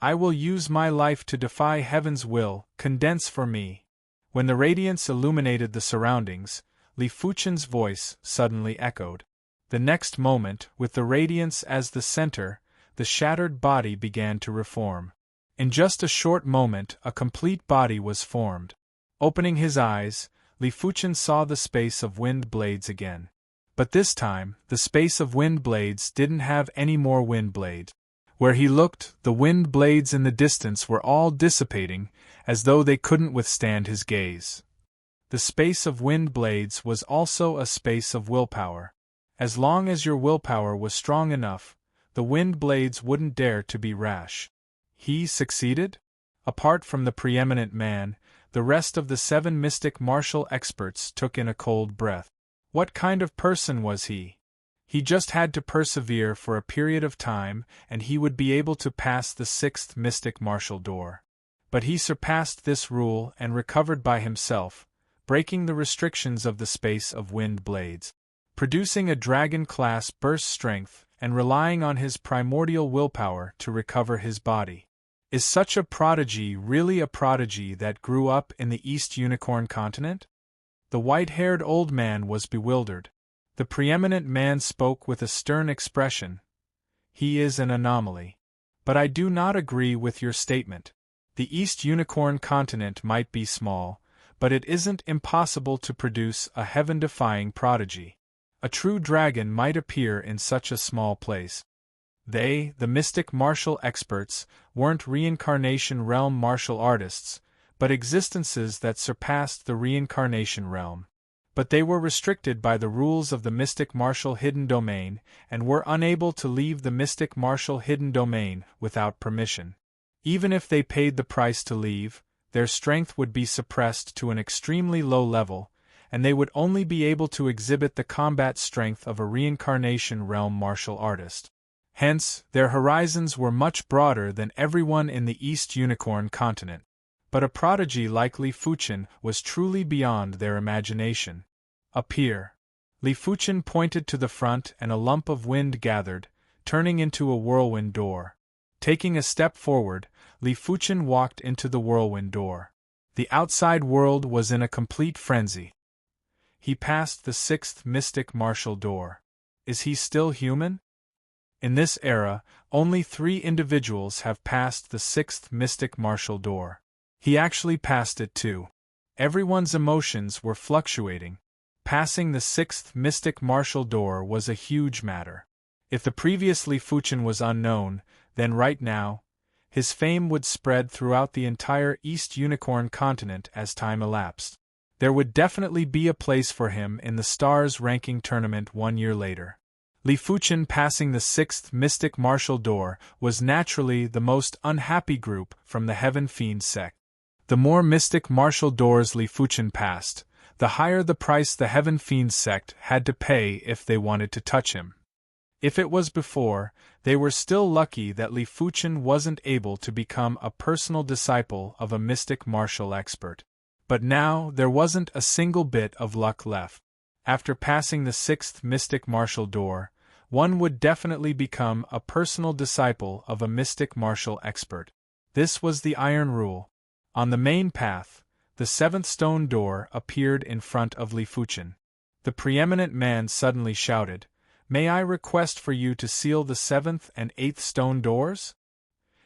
I will use my life to defy heaven's will, condense for me. When the radiance illuminated the surroundings, Li Fuchen's voice suddenly echoed. The next moment, with the radiance as the center, the shattered body began to reform. In just a short moment, a complete body was formed. Opening his eyes, Li Fuchen saw the space of wind blades again. But this time, the space of wind blades didn't have any more wind blades. Where he looked, the wind blades in the distance were all dissipating, as though they couldn't withstand his gaze. The space of wind blades was also a space of willpower. As long as your willpower was strong enough, the wind blades wouldn't dare to be rash. He succeeded? Apart from the preeminent man, the rest of the 7 mystic martial experts took in a cold breath. What kind of person was he? He just had to persevere for a period of time, and he would be able to pass the 6th mystic martial door. But he surpassed this rule and recovered by himself, breaking the restrictions of the space of wind blades. Producing a dragon-class burst strength and relying on his primordial willpower to recover his body. Is such a prodigy really a prodigy that grew up in the East Unicorn continent? The white-haired old man was bewildered. The preeminent man spoke with a stern expression. He is an anomaly. But I do not agree with your statement. The East Unicorn continent might be small, but it isn't impossible to produce a heaven-defying prodigy. A true dragon might appear in such a small place. They, the mystic martial experts, weren't reincarnation realm martial artists, but existences that surpassed the reincarnation realm. But they were restricted by the rules of the mystic martial hidden domain and were unable to leave the mystic martial hidden domain without permission. Even if they paid the price to leave, their strength would be suppressed to an extremely low level, and they would only be able to exhibit the combat strength of a reincarnation realm martial artist. Hence, their horizons were much broader than everyone in the East Unicorn continent. But a prodigy like Li Fuchen was truly beyond their imagination. Appear. Li Fuchen pointed to the front and a lump of wind gathered, turning into a whirlwind door. Taking a step forward, Li Fuchen walked into the whirlwind door. The outside world was in a complete frenzy. He passed the sixth mystic martial door. Is he still human? In this era, only 3 individuals have passed the sixth mystic martial door. He actually passed it too. Everyone's emotions were fluctuating. Passing the sixth mystic martial door was a huge matter. If the previous Li Fuchen was unknown, then right now, his fame would spread throughout the entire East Unicorn continent as time elapsed. There would definitely be a place for him in the Stars ranking tournament 1 year later. Li Fuchen passing the sixth mystic martial door was naturally the most unhappy group from the Heaven Fiend sect. The more mystic martial doors Li Fuchen passed, the higher the price the Heaven Fiend sect had to pay if they wanted to touch him. If it was before, they were still lucky that Li Fuchen wasn't able to become a personal disciple of a mystic martial expert. But now there wasn't a single bit of luck left. After passing the sixth mystic martial door, one would definitely become a personal disciple of a mystic martial expert. This was the iron rule. On the main path, the seventh stone door appeared in front of Li Fuchen. The preeminent man suddenly shouted, "May I request for you to seal the seventh and eighth stone doors?"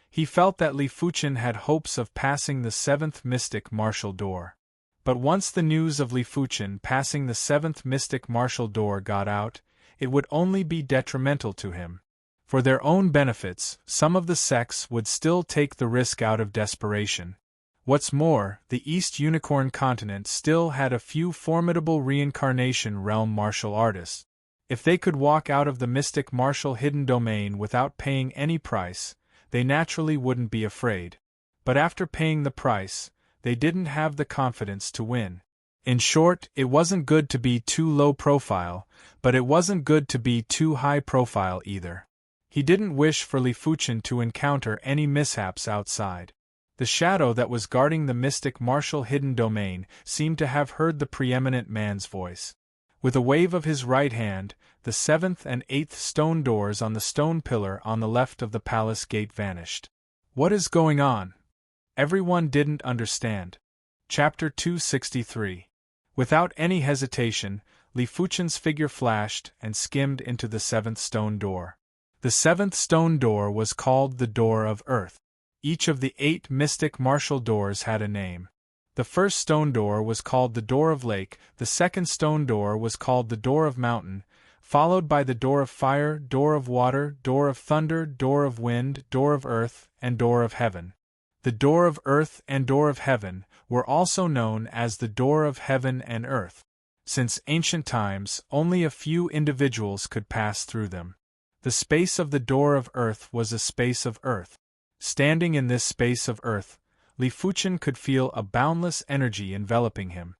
He felt that Li Fuchen had hopes of passing the seventh mystic martial door. But once the news of Li Fuchen passing the seventh mystic martial door got out, it would only be detrimental to him. For their own benefits, some of the sects would still take the risk out of desperation. What's more, the East Unicorn continent still had a few formidable reincarnation realm martial artists. If they could walk out of the mystic martial hidden domain without paying any price, they naturally wouldn't be afraid. But after paying the price, they didn't have the confidence to win. In short, it wasn't good to be too low profile, but it wasn't good to be too high profile either. He didn't wish for Li Fuchen to encounter any mishaps outside. The shadow that was guarding the mystic martial hidden domain seemed to have heard the preeminent man's voice. With a wave of his right hand, the seventh and eighth stone doors on the stone pillar on the left of the palace gate vanished. What is going on? Everyone didn't understand. Chapter 263. Without any hesitation, Li Fuchen's figure flashed and skimmed into the seventh stone door. The seventh stone door was called the Door of Earth. Each of the 8 mystic martial doors had a name. The first stone door was called the Door of Lake, the second stone door was called the Door of Mountain, followed by the Door of Fire, Door of Water, Door of Thunder, Door of Wind, Door of Earth, and Door of Heaven. The Door of Earth and Door of Heaven were also known as the Door of Heaven and Earth. Since ancient times, only a few individuals could pass through them. The space of the Door of Earth was a space of earth. Standing in this space of earth, Li Fuchen could feel a boundless energy enveloping him.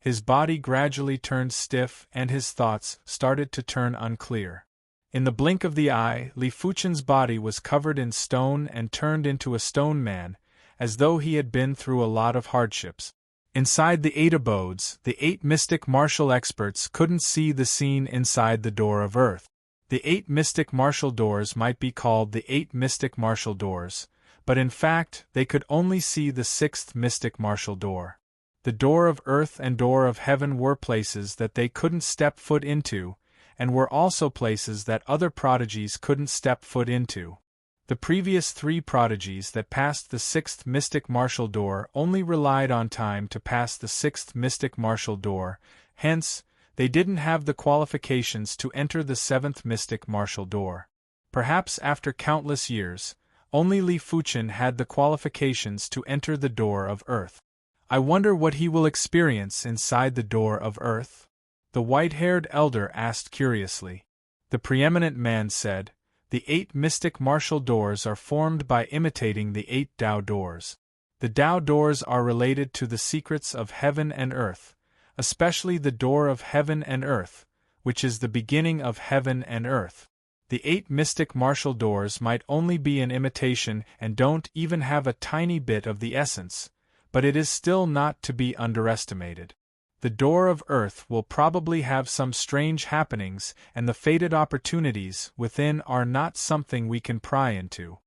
His body gradually turned stiff and his thoughts started to turn unclear. In the blink of the eye, Li Fuchen's body was covered in stone and turned into a stone man, as though he had been through a lot of hardships. Inside the 8 abodes, the 8 mystic martial experts couldn't see the scene inside the Door of Earth. The 8 mystic martial doors might be called the 8 mystic martial doors, but in fact they could only see the 6th mystic martial door. The Door of Earth and Door of Heaven were places that they couldn't step foot into, and were also places that other prodigies couldn't step foot into. The previous 3 prodigies that passed the 6th mystic martial door only relied on time to pass the 6th mystic martial door, hence, they didn't have the qualifications to enter the 7th mystic martial door. Perhaps after countless years, only Li Fuchen had the qualifications to enter the Door of Earth. I wonder what he will experience inside the Door of Earth? The white-haired elder asked curiously. The preeminent man said, "The 8 mystic martial doors are formed by imitating the 8 Tao doors. The Tao doors are related to the secrets of heaven and earth, especially the door of heaven and earth, which is the beginning of heaven and earth. The 8 mystic martial doors might only be an imitation and don't even have a tiny bit of the essence, but it is still not to be underestimated. The door of earth will probably have some strange happenings, and the fated opportunities within are not something we can pry into.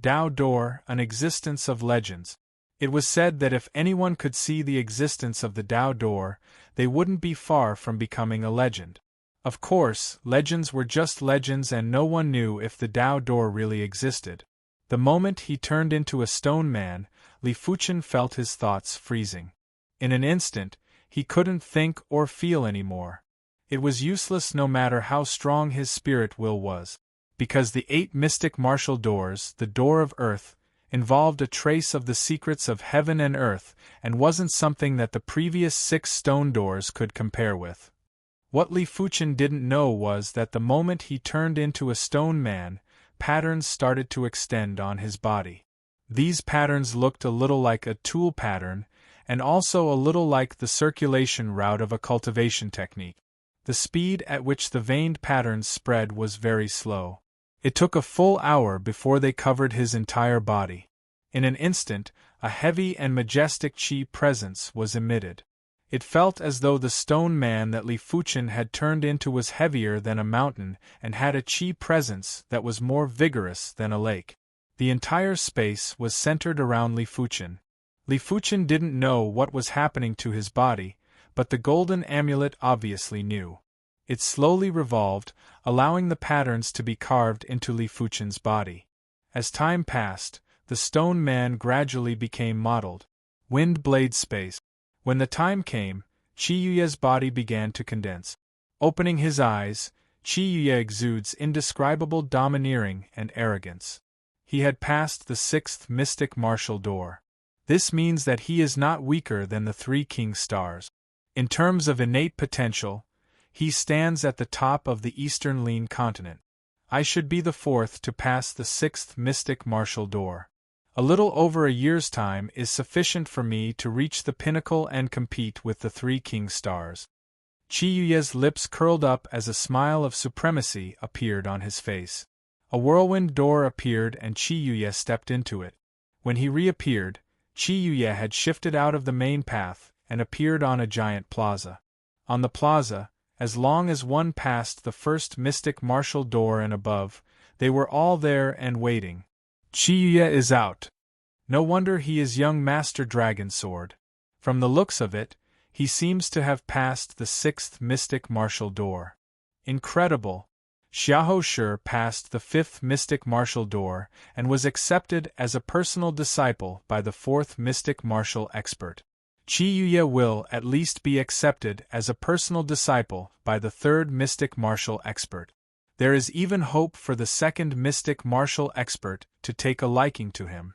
Tao door, an existence of legends. It was said that if anyone could see the existence of the Tao door, they wouldn't be far from becoming a legend. Of course, legends were just legends and no one knew if the Tao door really existed. The moment he turned into a stone man, Li Fuchen felt his thoughts freezing. In an instant, he couldn't think or feel anymore. It was useless no matter how strong his spirit will was, because the 8 mystic martial doors, the door of earth, involved a trace of the secrets of heaven and earth and wasn't something that the previous 6 stone doors could compare with. What Li Fuchen didn't know was that the moment he turned into a stone man, patterns started to extend on his body. These patterns looked a little like a tool pattern, and also a little like the circulation route of a cultivation technique. The speed at which the veined patterns spread was very slow. It took a full hour before they covered his entire body. In an instant, a heavy and majestic qi presence was emitted. It felt as though the stone man that Li Fuchen had turned into was heavier than a mountain and had a qi presence that was more vigorous than a lake. The entire space was centered around Li Fuchen. Li Fuchen didn't know what was happening to his body, but the golden amulet obviously knew. It slowly revolved, allowing the patterns to be carved into Li Fuchen's body. As time passed, the stone man gradually became modeled. Wind blade space. When the time came, Qi Yuye's body began to condense. Opening his eyes, Qi Yuye exudes indescribable domineering and arrogance. He had passed the 6th mystic martial door. This means that he is not weaker than the 3 king stars. In terms of innate potential, he stands at the top of the Eastern Lean continent. I should be the 4th to pass the 6th mystic martial door. A little over a year's time is sufficient for me to reach the pinnacle and compete with the 3 king stars. Qi Yuye's lips curled up as a smile of supremacy appeared on his face. A whirlwind door appeared and Qi Yuye stepped into it. When he reappeared, Qi Yuye had shifted out of the main path and appeared on a giant plaza. On the plaza, as long as one passed the 1st mystic martial door and above, they were all there and waiting. Qi Yuye is out. No wonder he is young Master Dragon Sword. From the looks of it, he seems to have passed the 6th mystic martial door. Incredible! Xiahou Shi passed the 5th mystic martial door and was accepted as a personal disciple by the 4th mystic martial expert. Qi Yuye will at least be accepted as a personal disciple by the 3rd mystic martial expert. There is even hope for the 2nd mystic martial expert to take a liking to him.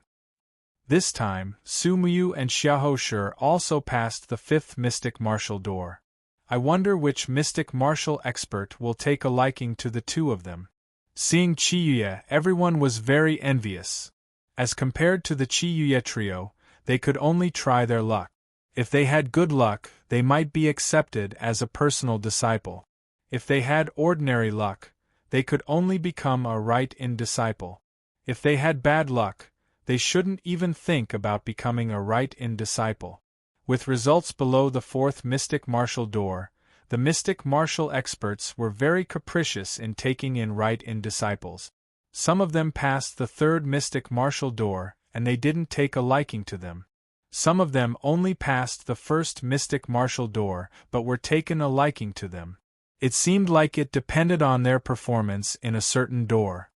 This time, Su Muyu and Xiahou Shi also passed the 5th mystic martial door. I wonder which mystic martial expert will take a liking to the 2 of them. Seeing Qi Yuye, everyone was very envious. As compared to the Qi Yuye trio, they could only try their luck. If they had good luck, they might be accepted as a personal disciple. If they had ordinary luck, they could only become a right-in disciple. If they had bad luck, they shouldn't even think about becoming a right-in disciple. With results below the 4th mystic martial door, the mystic martial experts were very capricious in taking in right-in disciples. Some of them passed the 3rd mystic martial door, and they didn't take a liking to them. Some of them only passed the 1st mystic martial door, but were taken a liking to them. It seemed like it depended on their performance in a certain door.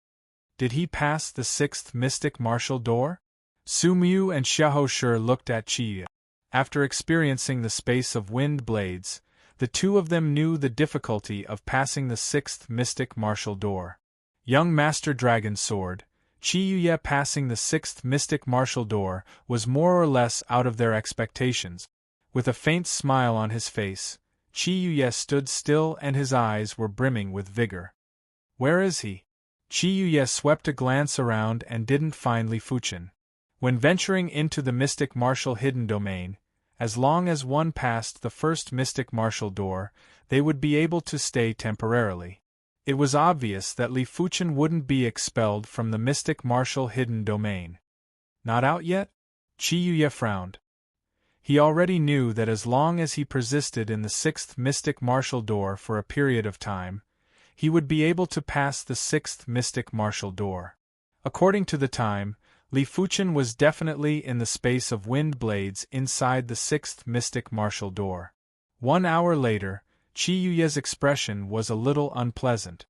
Did he pass the 6th mystic martial door? Su Muyu and Xiahou Shi looked at Qi Yuye. After experiencing the space of wind blades, the 2 of them knew the difficulty of passing the 6th mystic martial door. Young Master Dragon Sword, Qi Yuye passing the 6th mystic martial door was more or less out of their expectations. With a faint smile on his face, Qi Yuye stood still and his eyes were brimming with vigor. Where is he? Qi Yuye swept a glance around and didn't find Li Fuchen. When venturing into the mystic martial hidden domain, as long as one passed the first mystic martial door, they would be able to stay temporarily. It was obvious that Li Fuchen wouldn't be expelled from the mystic martial hidden domain. Not out yet? Qi Yuye frowned. He already knew that as long as he persisted in the sixth mystic martial door for a period of time, he would be able to pass the sixth mystic martial door. According to the time, Li Fuchen was definitely in the space of wind blades inside the sixth mystic martial door. 1 hour later, Qi Yuye's expression was a little unpleasant.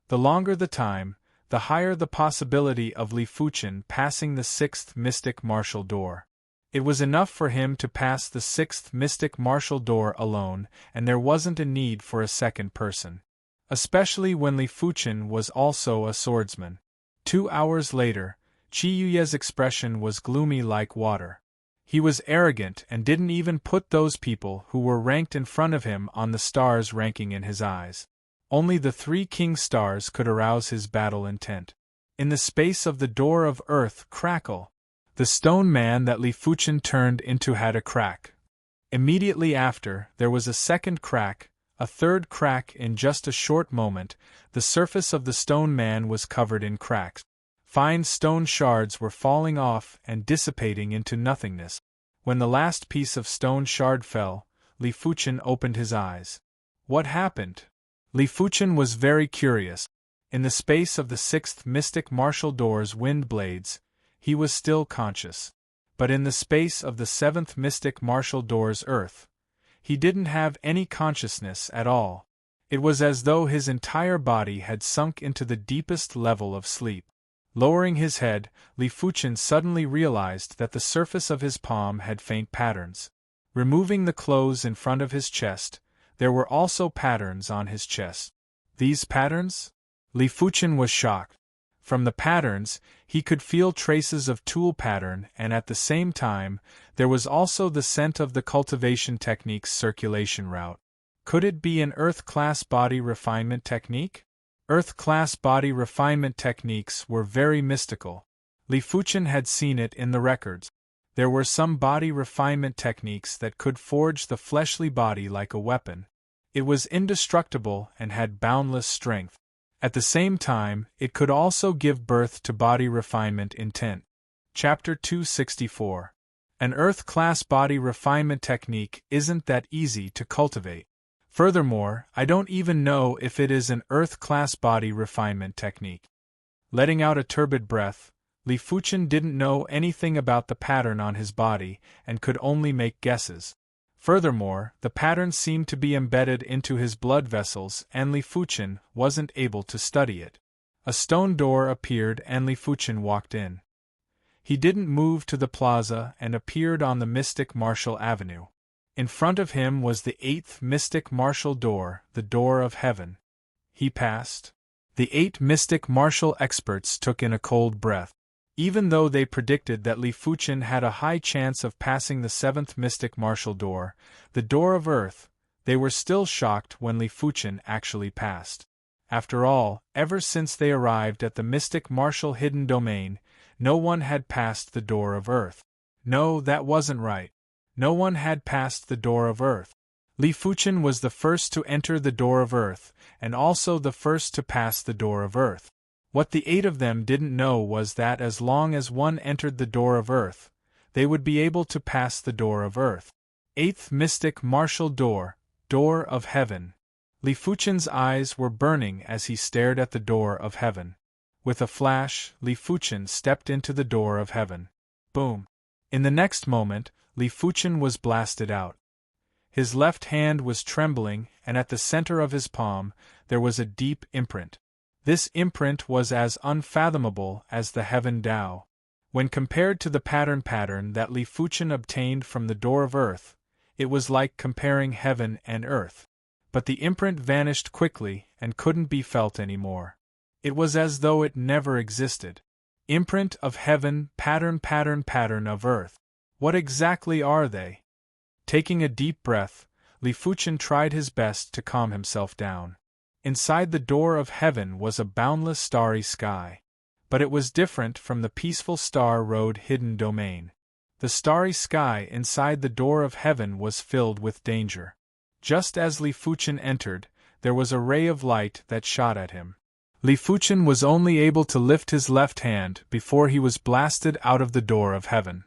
The longer the time, the higher the possibility of Li Fuchen passing the sixth mystic martial door. It was enough for him to pass the sixth mystic martial door alone, and there wasn't a need for a second person. Especially when Li Fuchen was also a swordsman. 2 hours later, Qi Yuye's expression was gloomy like water. He was arrogant and didn't even put those people who were ranked in front of him on the stars ranking in his eyes. Only the 3 king stars could arouse his battle intent. In the space of the door of earth crackle, the stone man that Li Fuchen turned into had a crack. Immediately after, there was a second crack, a third crack. In just a short moment, the surface of the stone man was covered in cracks. Fine stone shards were falling off and dissipating into nothingness. When the last piece of stone shard fell, Li Fuchen opened his eyes. What happened? Li Fuchen was very curious. In the space of the sixth mystic martial door's wind blades, he was still conscious. But in the space of the seventh mystic martial door's earth, he didn't have any consciousness at all. It was as though his entire body had sunk into the deepest level of sleep. Lowering his head, Li Fuchen suddenly realized that the surface of his palm had faint patterns. Removing the clothes in front of his chest, there were also patterns on his chest. These patterns? Li Fuchen was shocked. From the patterns, he could feel traces of tool pattern, and at the same time, there was also the scent of the cultivation technique's circulation route. Could it be an Earth-class body refinement technique? Earth-class body refinement techniques were very mystical. Li Fuchen had seen it in the records. There were some body refinement techniques that could forge the fleshly body like a weapon. It was indestructible and had boundless strength. At the same time, it could also give birth to body refinement intent. Chapter 264. An Earth-class body refinement technique isn't that easy to cultivate. Furthermore, I don't even know if it is an Earth-class body refinement technique. Letting out a turbid breath, Li Fuchen didn't know anything about the pattern on his body and could only make guesses. Furthermore, the pattern seemed to be embedded into his blood vessels and Li Fuchen wasn't able to study it. A stone door appeared and Li Fuchen walked in. He didn't move to the plaza and appeared on the mystic martial avenue. In front of him was the 8th mystic martial door, the door of heaven. He passed. The 8 mystic martial experts took in a cold breath. Even though they predicted that Li Fuchen had a high chance of passing the 7th mystic martial door, the door of earth, they were still shocked when Li Fuchen actually passed. After all, ever since they arrived at the mystic martial hidden domain, no one had passed the door of earth. No, that wasn't right. No one had passed the door of earth. Li Fuchen was the first to enter the door of earth, and also the first to pass the door of earth. What the 8 of them didn't know was that as long as one entered the door of earth, they would be able to pass the door of earth. 8th mystic martial door, door of heaven. Li Fuchen's eyes were burning as he stared at the door of heaven. With a flash, Li Fuchen stepped into the door of heaven. Boom! In the next moment, Li Fuchen was blasted out. His left hand was trembling, and at the center of his palm, there was a deep imprint. This imprint was as unfathomable as the heaven Tao. When compared to the pattern that Li Fuchen obtained from the door of earth, it was like comparing heaven and earth. But the imprint vanished quickly and couldn't be felt anymore. It was as though it never existed. Imprint of heaven, pattern of earth. What exactly are they? Taking a deep breath, Li Fuchen tried his best to calm himself down. Inside the door of heaven was a boundless starry sky. But it was different from the peaceful Star Road hidden domain. The starry sky inside the door of heaven was filled with danger. Just as Li Fuchen entered, there was a ray of light that shot at him. Li Fuchen was only able to lift his left hand before he was blasted out of the door of heaven.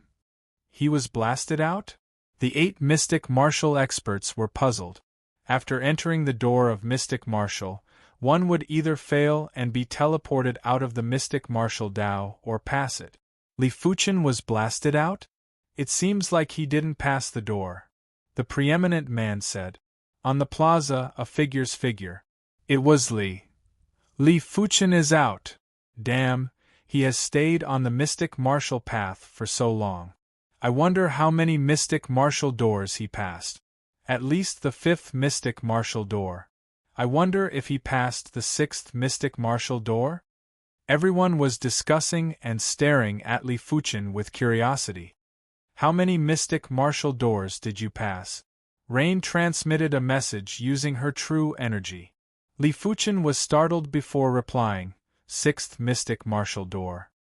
He was blasted out? The 8 mystic martial experts were puzzled. After entering the door of mystic martial, one would either fail and be teleported out of the mystic martial Dao or pass it. Li Fuchen was blasted out? It seems like he didn't pass the door. The preeminent man said. On the plaza, a figure's figure. It was Li. Li Fuchen is out. Damn, he has stayed on the mystic martial path for so long. I wonder how many mystic martial doors he passed. At least the 5th mystic martial door. I wonder if he passed the 6th mystic martial door? Everyone was discussing and staring at Li Fuchen with curiosity. How many mystic martial doors did you pass? Rain transmitted a message using her true energy. Li Fuchen was startled before replying, 6th mystic martial door.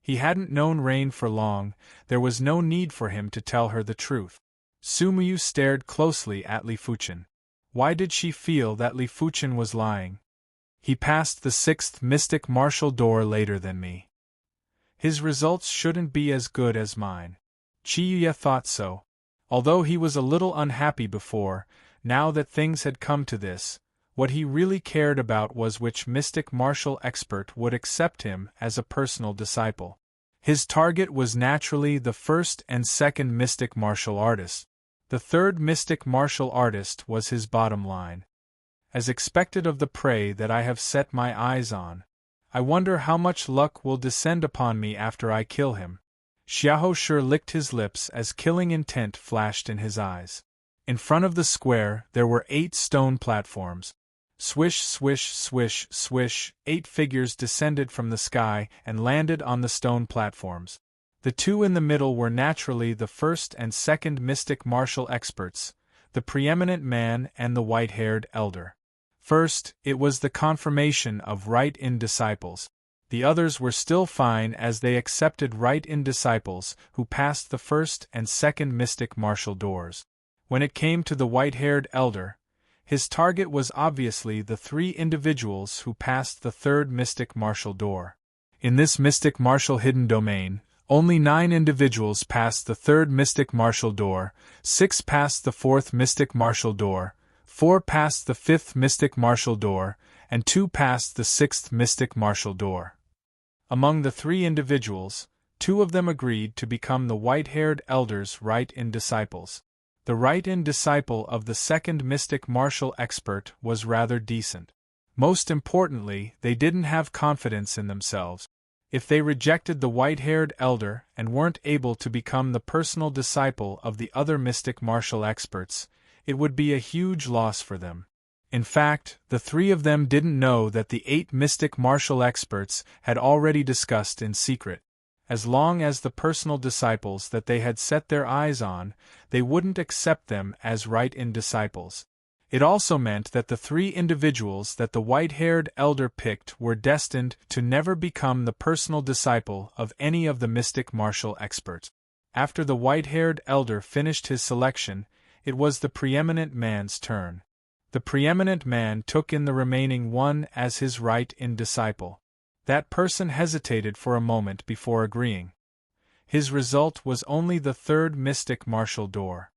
He hadn't known Rain for long, there was no need for him to tell her the truth. Sumiyu stared closely at Li Fuchen. Why did she feel that Li Fuchen was lying? He passed the 6th mystic martial door later than me. His results shouldn't be as good as mine. Chiyuya thought so. Although he was a little unhappy before, now that things had come to this, what he really cared about was which mystic martial expert would accept him as a personal disciple. His target was naturally the 1st and 2nd mystic martial artists. The 3rd mystic martial artist was his bottom line. As expected of the prey that I have set my eyes on, I wonder how much luck will descend upon me after I kill him. Xiahou Shi licked his lips as killing intent flashed in his eyes. In front of the square there were 8 stone platforms. Swish, swish, swish, swish, 8 figures descended from the sky and landed on the stone platforms. The 2 in the middle were naturally the 1st and 2nd mystic martial experts, the preeminent man and the white-haired elder. First, it was the confirmation of right-in disciples. The others were still fine as they accepted right-in disciples who passed the 1st and 2nd mystic martial doors. When it came to the white-haired elder, his target was obviously the 3 individuals who passed the 3rd mystic martial door. In this mystic martial hidden domain, only 9 individuals passed the 3rd mystic martial door, 6 passed the 4th mystic martial door, 4 passed the 5th mystic martial door, and 2 passed the 6th mystic martial door. Among the 3 individuals, 2 of them agreed to become the white-haired elder's right-in disciples. The right-in disciple of the 2nd mystic martial expert was rather decent. Most importantly, they didn't have confidence in themselves. If they rejected the white-haired elder and weren't able to become the personal disciple of the other mystic martial experts, it would be a huge loss for them. In fact, the 3 of them didn't know that the 8 mystic martial experts had already discussed in secret. As long as the personal disciples that they had set their eyes on, they wouldn't accept them as right-in disciples. It also meant that the 3 individuals that the white-haired elder picked were destined to never become the personal disciple of any of the mystic martial experts. After the white-haired elder finished his selection, it was the preeminent man's turn. The preeminent man took in the remaining one as his right-in disciple. That person hesitated for a moment before agreeing. His result was only the 3rd mystic martial door.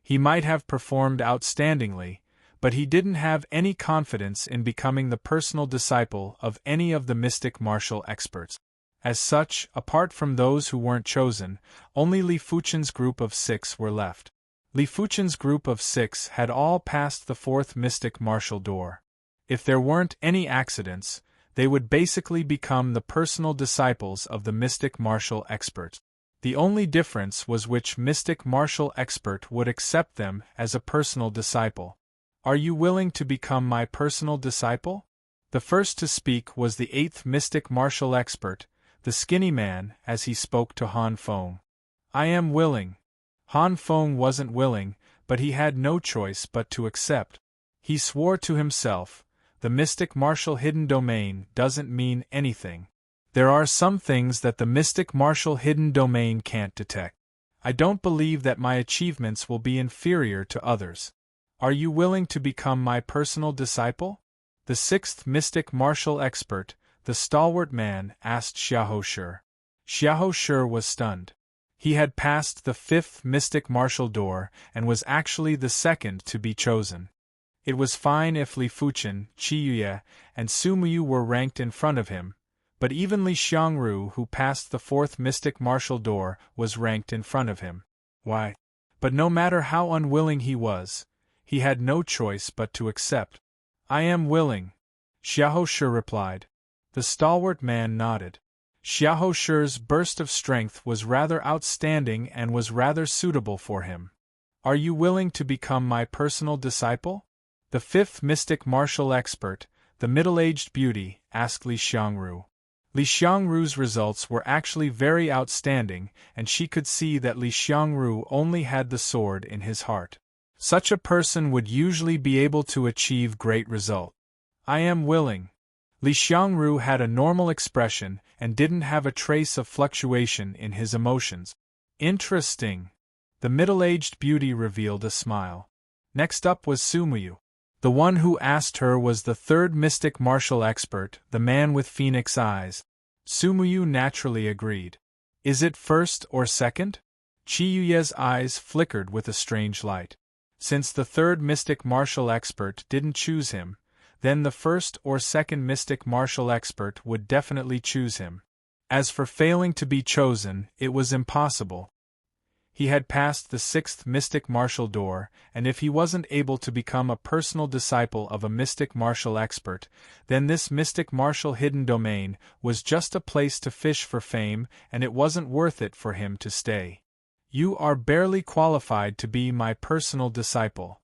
He might have performed outstandingly, but he didn't have any confidence in becoming the personal disciple of any of the mystic martial experts. As such, apart from those who weren't chosen, only Li Fuchen's group of 6 were left. Li Fuchen's group of 6 had all passed the 4th mystic martial door. If there weren't any accidents, they would basically become the personal disciples of the mystic martial experts. The only difference was which mystic martial expert would accept them as a personal disciple. Are you willing to become my personal disciple? The first to speak was the 8th mystic martial expert, the skinny man, as he spoke to Han Feng. I am willing. Han Feng wasn't willing, but he had no choice but to accept. He swore to himself, the mystic martial hidden domain doesn't mean anything. There are some things that the mystic martial hidden domain can't detect. I don't believe that my achievements will be inferior to others. Are you willing to become my personal disciple? The sixth mystic martial expert, the stalwart man, asked Xiahou Shi. Xiahou Shi was stunned. He had passed the fifth mystic martial door and was actually the second to be chosen. It was fine if Li Fuchen, Qi Yuye, and Su Muyu were ranked in front of him, but even Li Xiangru, who passed the fourth mystic martial door, was ranked in front of him. Why? But no matter how unwilling he was, he had no choice but to accept. I am willing, Xiahou Shi replied. The stalwart man nodded. Xiahou Shi's burst of strength was rather outstanding and was rather suitable for him. Are you willing to become my personal disciple? The fifth mystic martial expert, the middle-aged beauty, asked Li Xiangru. Li Xiangru's results were actually very outstanding, and she could see that Li Xiangru only had the sword in his heart. Such a person would usually be able to achieve great result. I am willing. Li Xiangru had a normal expression and didn't have a trace of fluctuation in his emotions. Interesting. The middle-aged beauty revealed a smile. Next up was Su Muyu. The one who asked her was the third mystic martial expert, the man with phoenix eyes. Su Muyu naturally agreed. Is it first or second? Qi Yuye's eyes flickered with a strange light. Since the third mystic martial expert didn't choose him, then the first or second mystic martial expert would definitely choose him. As for failing to be chosen, it was impossible. He had passed the sixth mystic martial door, and if he wasn't able to become a personal disciple of a mystic martial expert, then this mystic martial hidden domain was just a place to fish for fame, and it wasn't worth it for him to stay. You are barely qualified to be my personal disciple.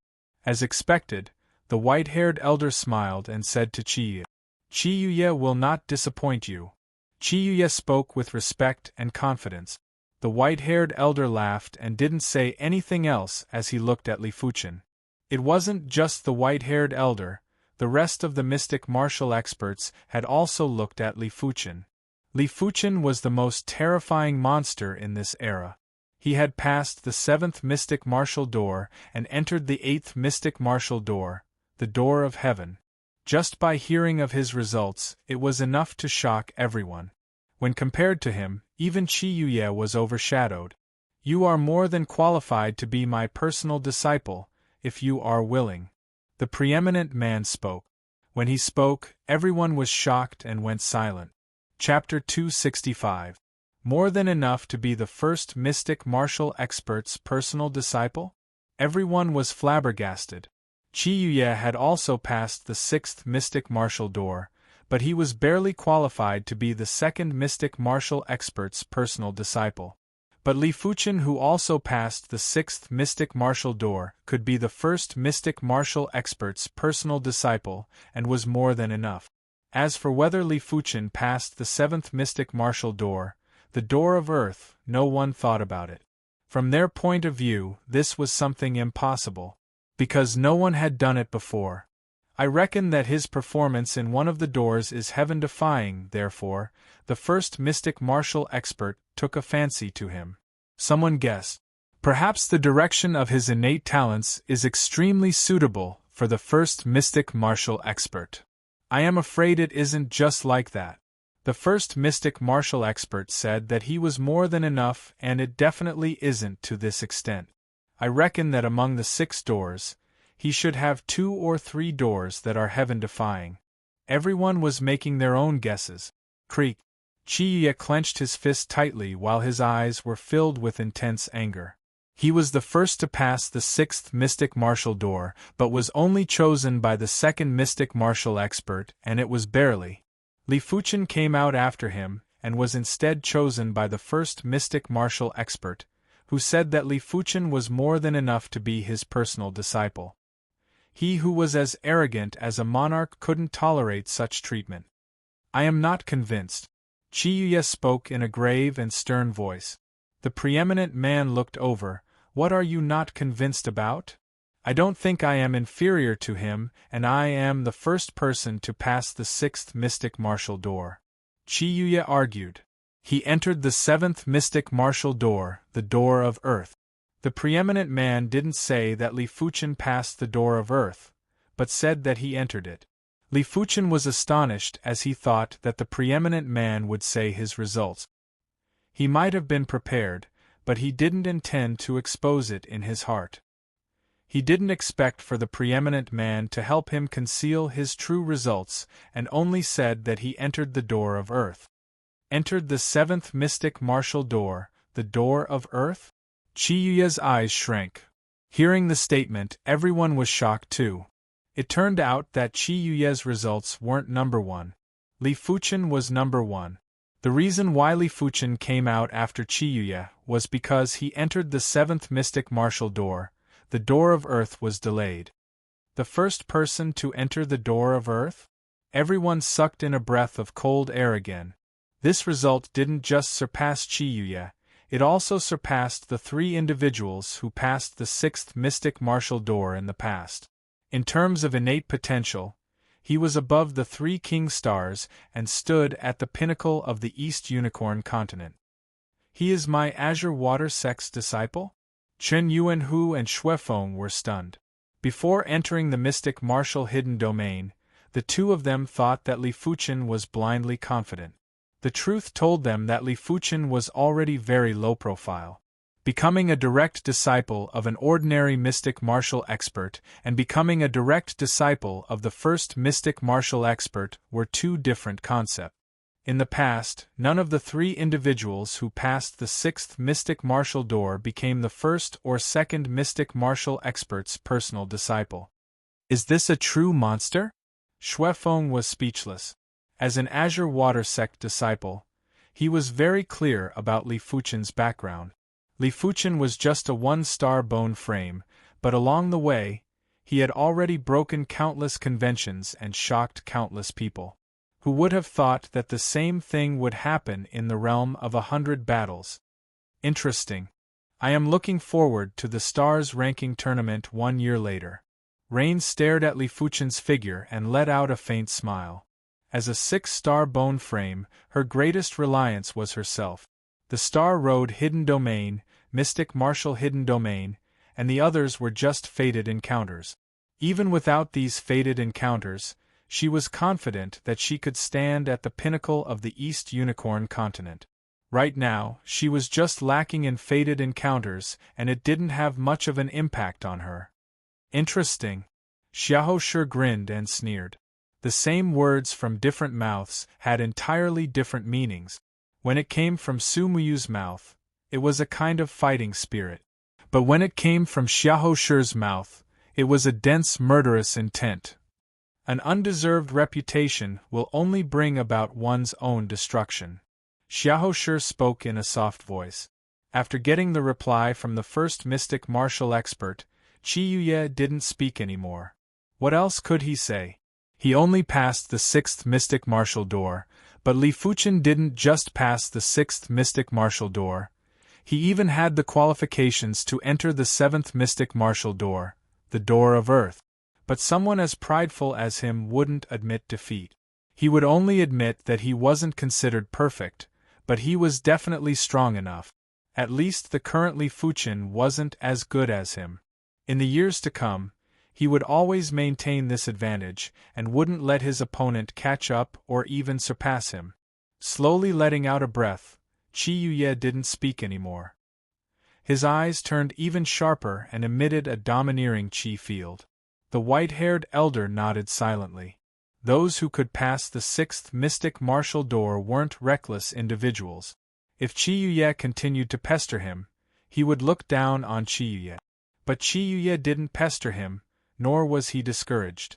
As expected, the white-haired elder smiled and said to Qi Yuye, Qi Yuye will not disappoint you. Qi Yuye spoke with respect and confidence. The white-haired elder laughed and didn't say anything else as he looked at Li Fuchen. It wasn't just the white-haired elder, the rest of the mystic martial experts had also looked at Li Fuchen. Li Fuchen was the most terrifying monster in this era. He had passed the seventh mystic martial door and entered the eighth mystic martial door, the door of heaven. Just by hearing of his results, it was enough to shock everyone. When compared to him, even Qi Yuye was overshadowed. You are more than qualified to be my personal disciple, if you are willing. The preeminent man spoke. When he spoke, everyone was shocked and went silent. Chapter 265. More than enough to be the first mystic martial expert's personal disciple? Everyone was flabbergasted. Qi Yuye had also passed the sixth mystic martial door, but he was barely qualified to be the second mystic martial expert's personal disciple. But Li Fuchen, who also passed the sixth mystic martial door, could be the first mystic martial expert's personal disciple, and was more than enough. As for whether Li Fuchen passed the seventh mystic martial door, the door of earth, no one thought about it. From their point of view, this was something impossible, because no one had done it before. I reckon that his performance in one of the doors is heaven-defying, therefore, the first mystic martial expert took a fancy to him. Someone guessed. Perhaps the direction of his innate talents is extremely suitable for the first mystic martial expert. I am afraid it isn't just like that. The first mystic martial expert said that he was more than enough, and it definitely isn't to this extent. I reckon that among the 6 doors, he should have 2 or 3 doors that are heaven-defying. Everyone was making their own guesses. Creak. Qi Yuye clenched his fist tightly while his eyes were filled with intense anger. He was the first to pass the 6th mystic martial door, but was only chosen by the 2nd mystic martial expert, and it was barely. Li Fuchen came out after him, and was instead chosen by the 1st mystic martial expert, who said that Li Fuchen was more than enough to be his personal disciple. He who was as arrogant as a monarch couldn't tolerate such treatment. I am not convinced. Qi Yuye spoke in a grave and stern voice. The preeminent man looked over. What are you not convinced about? I don't think I am inferior to him, and I am the first person to pass the 6th mystic martial door. Chi-Yuya argued. He entered the seventh mystic martial door, the door of earth. The preeminent man didn't say that Li Fuchen passed the door of earth, but said that he entered it. Li Fuchen was astonished as he thought that the preeminent man would say his results. He might have been prepared, but he didn't intend to expose it in his heart. He didn't expect for the preeminent man to help him conceal his true results and only said that he entered the door of earth. Entered the seventh mystic martial door, the door of earth? Chi-Yuya's eyes shrank. Hearing the statement, everyone was shocked too. It turned out that Chi-Yuya's results weren't number one. Li Fuchen was number one. The reason why Li Fuchen came out after Chi-Yuya was because he entered the seventh mystic martial door. The door of earth was delayed. The first person to enter the door of earth? Everyone sucked in a breath of cold air again. This result didn't just surpass Chi-Yuya, it also surpassed the 3 individuals who passed the sixth mystic martial door in the past. In terms of innate potential, he was above the 3 king stars and stood at the pinnacle of the East Unicorn continent. He is my Azure Water Sect's disciple? Chen Yuanhu and Xuefeng were stunned. Before entering the mystic martial hidden domain, the two of them thought that Li Fuchen was blindly confident. The truth told them that Li Fuchen was already very low profile. Becoming a direct disciple of an ordinary mystic martial expert and becoming a direct disciple of the first mystic martial expert were 2 different concepts. In the past, none of the 3 individuals who passed the sixth mystic martial door became the first or second mystic martial expert's personal disciple. Is this a true monster? Xuefeng was speechless. As an Azure Water Sect disciple, he was very clear about Li Fuchen's background. Li Fuchen was just a 1-star bone frame, but along the way, he had already broken countless conventions and shocked countless people. Who would have thought that the same thing would happen in the realm of 100 battles? Interesting. I am looking forward to the stars ranking tournament 1 year later. Rain stared at Li Fuchen's figure and let out a faint smile. As a 6-star bone frame, her greatest reliance was herself. The Star Road Hidden Domain, Mystic Martial Hidden Domain, and the others were just fated encounters. Even without these fated encounters, she was confident that she could stand at the pinnacle of the East Unicorn continent. Right now, she was just lacking in fated encounters, and it didn't have much of an impact on her. Interesting. Xiahou Shi grinned and sneered. The same words from different mouths had entirely different meanings. When it came from Su Muyu's mouth, it was a kind of fighting spirit. But when it came from Xiahou Shi's mouth, it was a dense murderous intent. An undeserved reputation will only bring about one's own destruction. Xiahou Shi spoke in a soft voice. After getting the reply from the first mystic martial expert, Chi-Yuya didn't speak anymore. What else could he say? He only passed the sixth mystic martial door, but Li Fuchen didn't just pass the sixth mystic martial door. He even had the qualifications to enter the seventh mystic martial door, the door of earth. But someone as prideful as him wouldn't admit defeat. He would only admit that he wasn't considered perfect, but he was definitely strong enough. At least the current Li Fuchen wasn't as good as him. In the years to come, he would always maintain this advantage and wouldn't let his opponent catch up or even surpass him. Slowly letting out a breath, Chi-Yuya didn't speak anymore. His eyes turned even sharper and emitted a domineering chi field. The white-haired elder nodded silently. Those who could pass the sixth mystic martial door weren't reckless individuals. If Chi-Yuya continued to pester him, he would look down on Chi-Yuya. But Chi-Yuya didn't pester him, nor was he discouraged.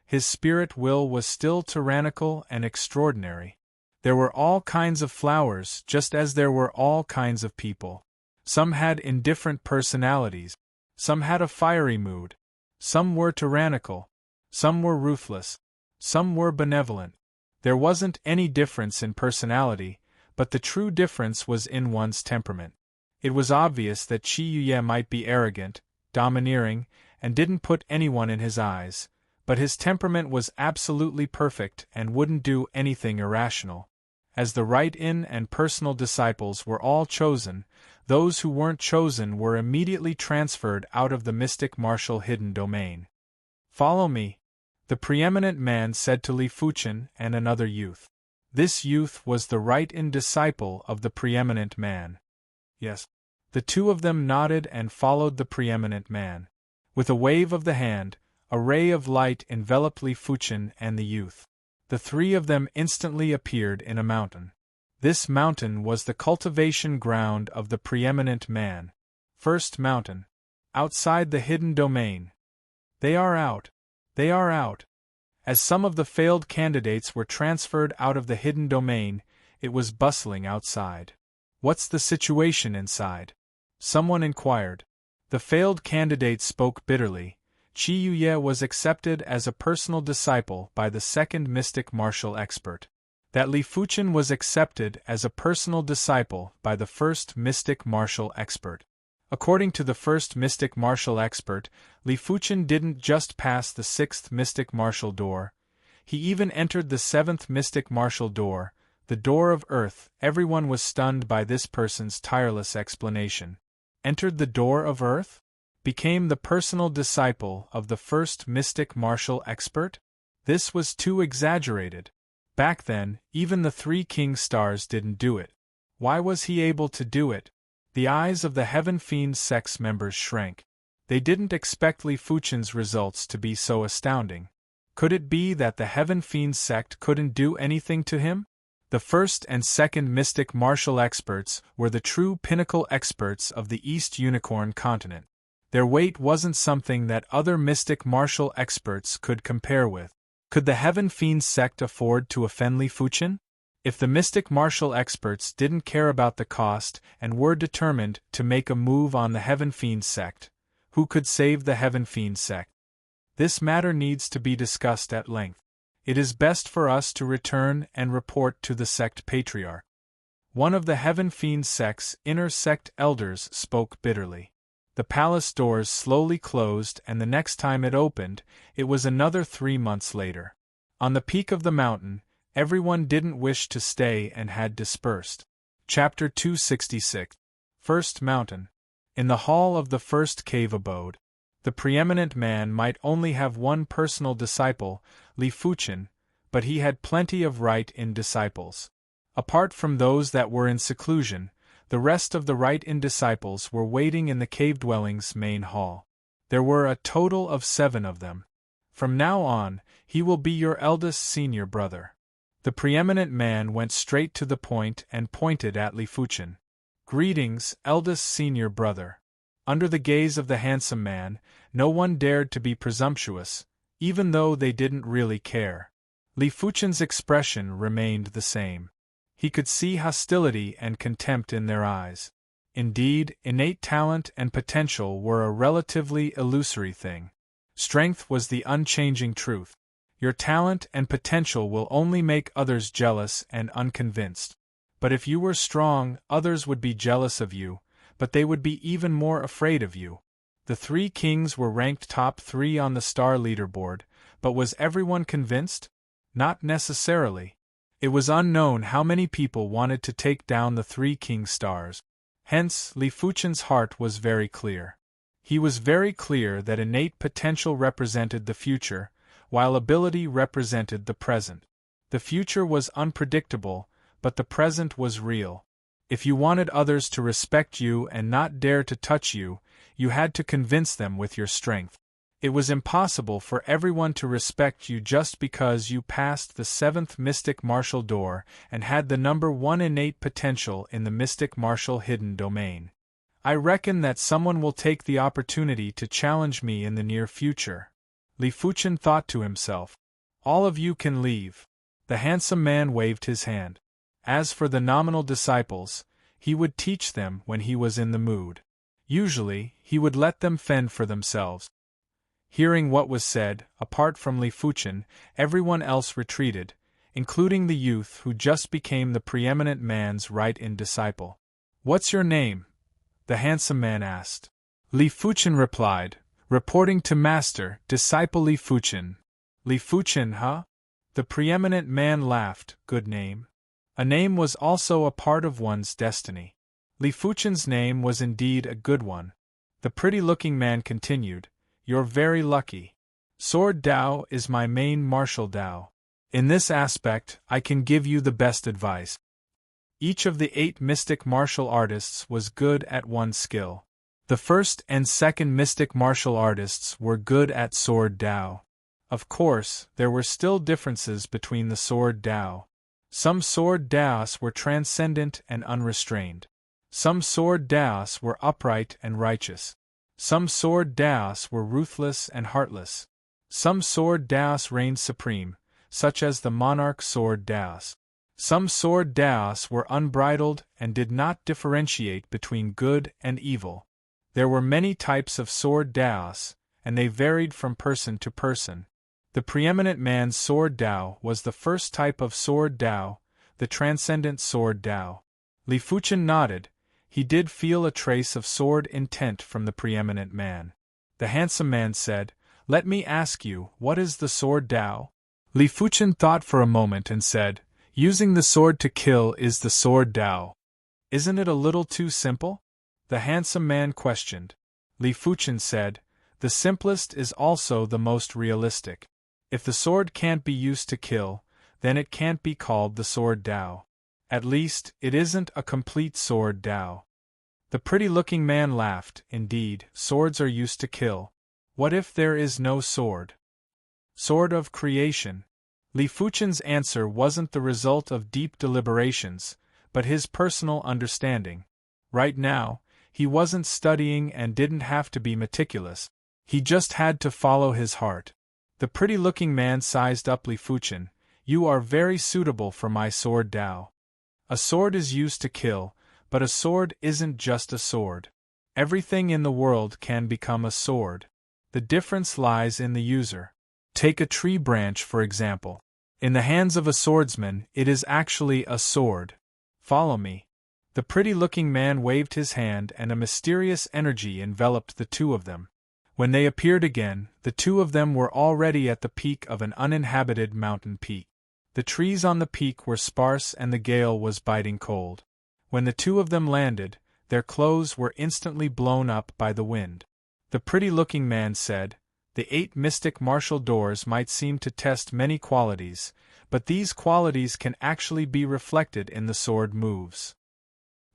His spirit will was still tyrannical and extraordinary. There were all kinds of flowers just as there were all kinds of people. Some had indifferent personalities. Some had a fiery mood. Some were tyrannical. Some were ruthless. Some were benevolent. There wasn't any difference in personality, but the true difference was in one's temperament. It was obvious that Chi-Yuya might be arrogant, domineering, and didn't put anyone in his eyes, but his temperament was absolutely perfect and wouldn't do anything irrational. As the right-in and personal disciples were all chosen, those who weren't chosen were immediately transferred out of the mystic martial hidden domain. "Follow me," the preeminent man said to Li Fuchen and another youth. This youth was the right-in disciple of the preeminent man. Yes. The two of them nodded and followed the preeminent man. With a wave of the hand, a ray of light enveloped Li Fuchen and the youth. The three of them instantly appeared in a mountain. This mountain was the cultivation ground of the preeminent man. First mountain. Outside the hidden domain. They are out. They are out. As some of the failed candidates were transferred out of the hidden domain, it was bustling outside. "What's the situation inside?" someone inquired. The failed candidate spoke bitterly. Qi Yuye was accepted as a personal disciple by the second mystic martial expert. That Li Fuchen was accepted as a personal disciple by the first mystic martial expert. According to the first mystic martial expert, Li Fuchen didn't just pass the sixth mystic martial door. He even entered the seventh mystic martial door, the door of earth. Everyone was stunned by this person's tireless explanation. Entered the door of earth? Became the personal disciple of the first mystic martial expert? This was too exaggerated. Back then, even the three king stars didn't do it. Why was he able to do it? The eyes of the Heaven Fiend sect's members shrank. They didn't expect Li Fuchen's results to be so astounding. Could it be that the Heaven Fiend sect couldn't do anything to him? The first and second mystic martial experts were the true pinnacle experts of the East Unicorn continent. Their weight wasn't something that other mystic martial experts could compare with. Could the Heaven Fiend sect afford to offend Li Fuchen? If the mystic martial experts didn't care about the cost and were determined to make a move on the Heaven Fiend sect, who could save the Heaven Fiend sect? This matter needs to be discussed at length. It is best for us to return and report to the sect patriarch. One of the Heaven Fiend sect's inner sect elders spoke bitterly. The palace doors slowly closed, and the next time it opened, it was another 3 months later. On the peak of the mountain, everyone didn't wish to stay and had dispersed. Chapter 266. First Mountain. In the hall of the first cave abode, the preeminent man might only have one personal disciple, Li Fuchen, but he had plenty of right-in disciples. Apart from those that were in seclusion, the rest of the right-in disciples were waiting in the cave-dwelling's main hall. There were a total of 7 of them. From now on, he will be your eldest senior brother. The preeminent man went straight to the point and pointed at Li Fuchen. Greetings, eldest senior brother. Under the gaze of the handsome man, no one dared to be presumptuous, even though they didn't really care. Li Fuchen's expression remained the same. He could see hostility and contempt in their eyes. Indeed, innate talent and potential were a relatively illusory thing. Strength was the unchanging truth. Your talent and potential will only make others jealous and unconvinced. But if you were strong, others would be jealous of you, but they would be even more afraid of you. The 3 kings were ranked top 3 on the star leaderboard, but was everyone convinced? Not necessarily. It was unknown how many people wanted to take down the 3 king stars. Hence, Li Fuchen's heart was very clear. He was very clear that innate potential represented the future, while ability represented the present. The future was unpredictable, but the present was real. If you wanted others to respect you and not dare to touch you, you had to convince them with your strength. It was impossible for everyone to respect you just because you passed the 7th mystic martial door and had the number 1 innate potential in the mystic martial hidden domain. I reckon that someone will take the opportunity to challenge me in the near future. Li Fuchen thought to himself. All of you can leave. The handsome man waved his hand. As for the nominal disciples, he would teach them when he was in the mood. Usually, he would let them fend for themselves. Hearing what was said, apart from Li Fuchen, everyone else retreated, including the youth who just became the preeminent man's right-in disciple. What's your name? The handsome man asked. Li Fuchen replied, reporting to master, disciple Li Fuchen. Li Fuchen, huh? The preeminent man laughed. Good name. A name was also a part of one's destiny. Li Fuchen's name was indeed a good one. The pretty-looking man continued, "You're very lucky. Sword Dao is my main martial Dao. In this aspect, I can give you the best advice." Each of the 8 mystic martial artists was good at one skill. The first and second mystic martial artists were good at Sword Dao. Of course, there were still differences between the Sword Dao. Some Sword Daos were transcendent and unrestrained. Some Sword Daos were upright and righteous. Some Sword Daos were ruthless and heartless. Some Sword Daos reigned supreme, such as the Monarch Sword Daos. Some Sword Daos were unbridled and did not differentiate between good and evil. There were many types of Sword Daos, and they varied from person to person. The preeminent man's Sword Dao was the first type of Sword Dao, the transcendent Sword Dao. Li Fuchen nodded. He did feel a trace of sword intent from the preeminent man. The handsome man said, "Let me ask you, what is the Sword Dao?" Li Fuchen thought for a moment and said, "Using the sword to kill is the Sword Dao." "Isn't it a little too simple?" the handsome man questioned. Li Fuchen said, "The simplest is also the most realistic. If the sword can't be used to kill, then it can't be called the Sword Dao. At least, it isn't a complete Sword Dao." The pretty-looking man laughed. "Indeed, swords are used to kill. What if there is no sword?" Sword of creation. Li Fuchen's answer wasn't the result of deep deliberations, but his personal understanding. Right now, he wasn't studying and didn't have to be meticulous. He just had to follow his heart. The pretty-looking man sized up Li Fuchen. "You are very suitable for my Sword Dao. A sword is used to kill, but a sword isn't just a sword. Everything in the world can become a sword. The difference lies in the user. Take a tree branch, for example. In the hands of a swordsman, it is actually a sword. Follow me." The pretty-looking man waved his hand and a mysterious energy enveloped the two of them. When they appeared again, the two of them were already at the peak of an uninhabited mountain peak. The trees on the peak were sparse and the gale was biting cold. When the two of them landed, their clothes were instantly blown up by the wind. The pretty-looking man said, "The 8 mystic martial doors might seem to test many qualities, but these qualities can actually be reflected in the sword moves.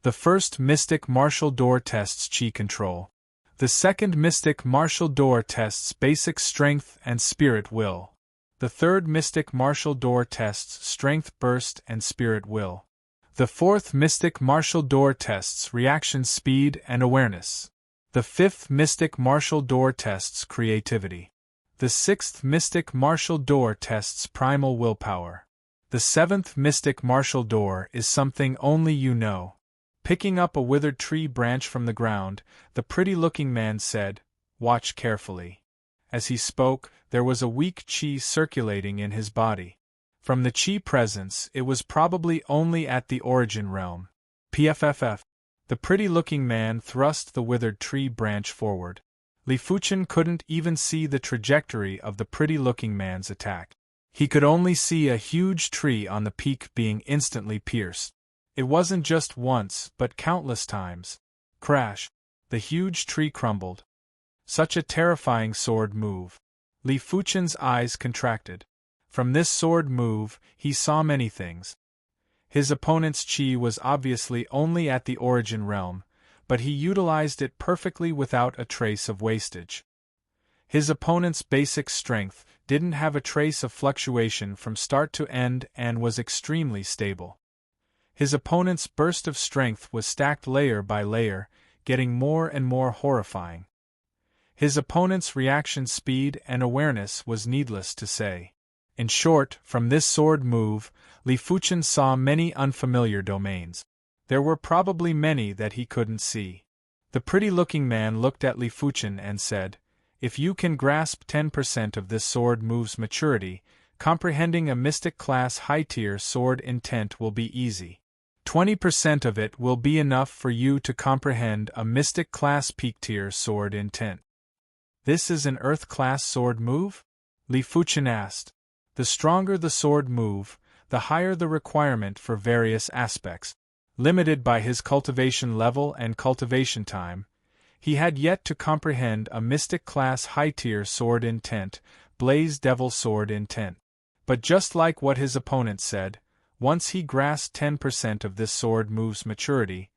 The first mystic martial door tests chi control. The second mystic martial door tests basic strength and spirit will. The third mystic martial door tests strength burst and spirit will. The fourth mystic martial door tests reaction speed and awareness. The fifth mystic martial door tests creativity. The sixth mystic martial door tests primal willpower. The seventh mystic martial door is something only you know." Picking up a withered tree branch from the ground, the pretty-looking man said, "Watch carefully." As he spoke, there was a weak chi circulating in his body. From the chi presence, it was probably only at the origin realm. PFFF. The pretty-looking man thrust the withered tree branch forward. Li Fuchen couldn't even see the trajectory of the pretty-looking man's attack. He could only see a huge tree on the peak being instantly pierced. It wasn't just once, but countless times. Crash! The huge tree crumbled. Such a terrifying sword move. Li Fuchen's eyes contracted. From this sword move, he saw many things. His opponent's chi was obviously only at the origin realm, but he utilized it perfectly without a trace of wastage. His opponent's basic strength didn't have a trace of fluctuation from start to end and was extremely stable. His opponent's burst of strength was stacked layer by layer, getting more and more horrifying. His opponent's reaction speed and awareness was needless to say. In short, from this sword move, Li Fuchen saw many unfamiliar domains. There were probably many that he couldn't see. The pretty-looking man looked at Li Fuchen and said, "If you can grasp 10% of this sword move's maturity, comprehending a mystic class high-tier sword intent will be easy. 20% of it will be enough for you to comprehend a mystic class peak-tier sword intent." "This is an earth-class sword move?" Li Fuchen asked. "The stronger the sword move, the higher the requirement for various aspects. Limited by his cultivation level and cultivation time, he had yet to comprehend a mystic class high-tier sword intent, Blaze Devil sword intent. But just like what his opponent said, once he grasped 10% of this sword move's maturity,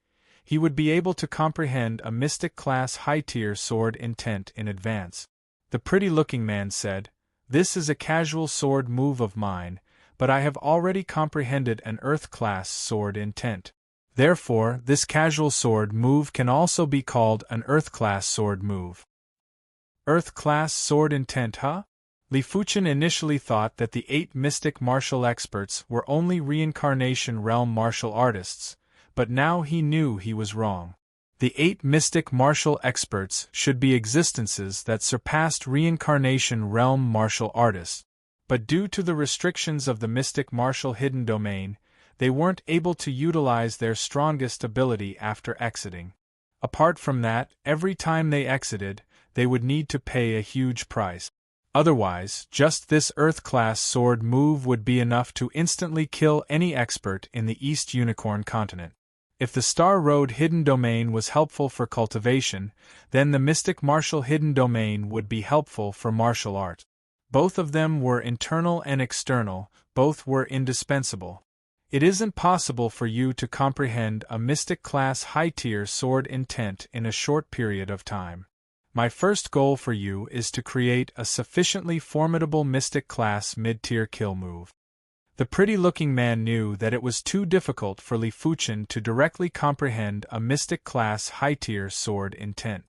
he would be able to comprehend a mystic class high-tier sword intent in advance. The pretty-looking man said, "This is a casual sword move of mine, but I have already comprehended an earth-class sword intent. Therefore, this casual sword move can also be called an earth-class sword move." Earth-class sword intent, huh? Li Fuchen initially thought that the 8 mystic martial experts were only reincarnation realm martial artists, but now he knew he was wrong. The 8 mystic martial experts should be existences that surpassed reincarnation realm martial artists, but due to the restrictions of the mystic martial hidden domain, they weren't able to utilize their strongest ability after exiting. Apart from that, every time they exited, they would need to pay a huge price. Otherwise, just this Earth-class sword move would be enough to instantly kill any expert in the East Unicorn continent. If the Star Road hidden domain was helpful for cultivation, then the mystic martial hidden domain would be helpful for martial art. Both of them were internal and external, both were indispensable. It isn't possible for you to comprehend a mystic class high-tier sword intent in a short period of time. My first goal for you is to create a sufficiently formidable mystic class mid-tier kill move. The pretty-looking man knew that it was too difficult for Li Fuchen to directly comprehend a mystic class high-tier sword intent.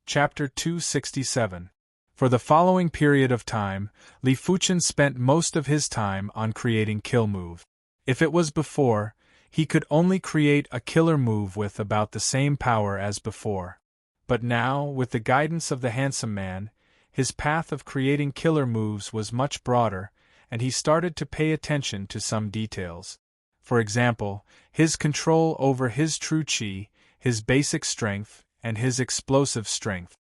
Chapter 267. For the following period of time, Li Fuchen spent most of his time on creating kill moves. If it was before, he could only create a killer move with about the same power as before. But now, with the guidance of the handsome man, his path of creating killer moves was much broader, and he started to pay attention to some details. For example, his control over his true chi, his basic strength, and his explosive strength.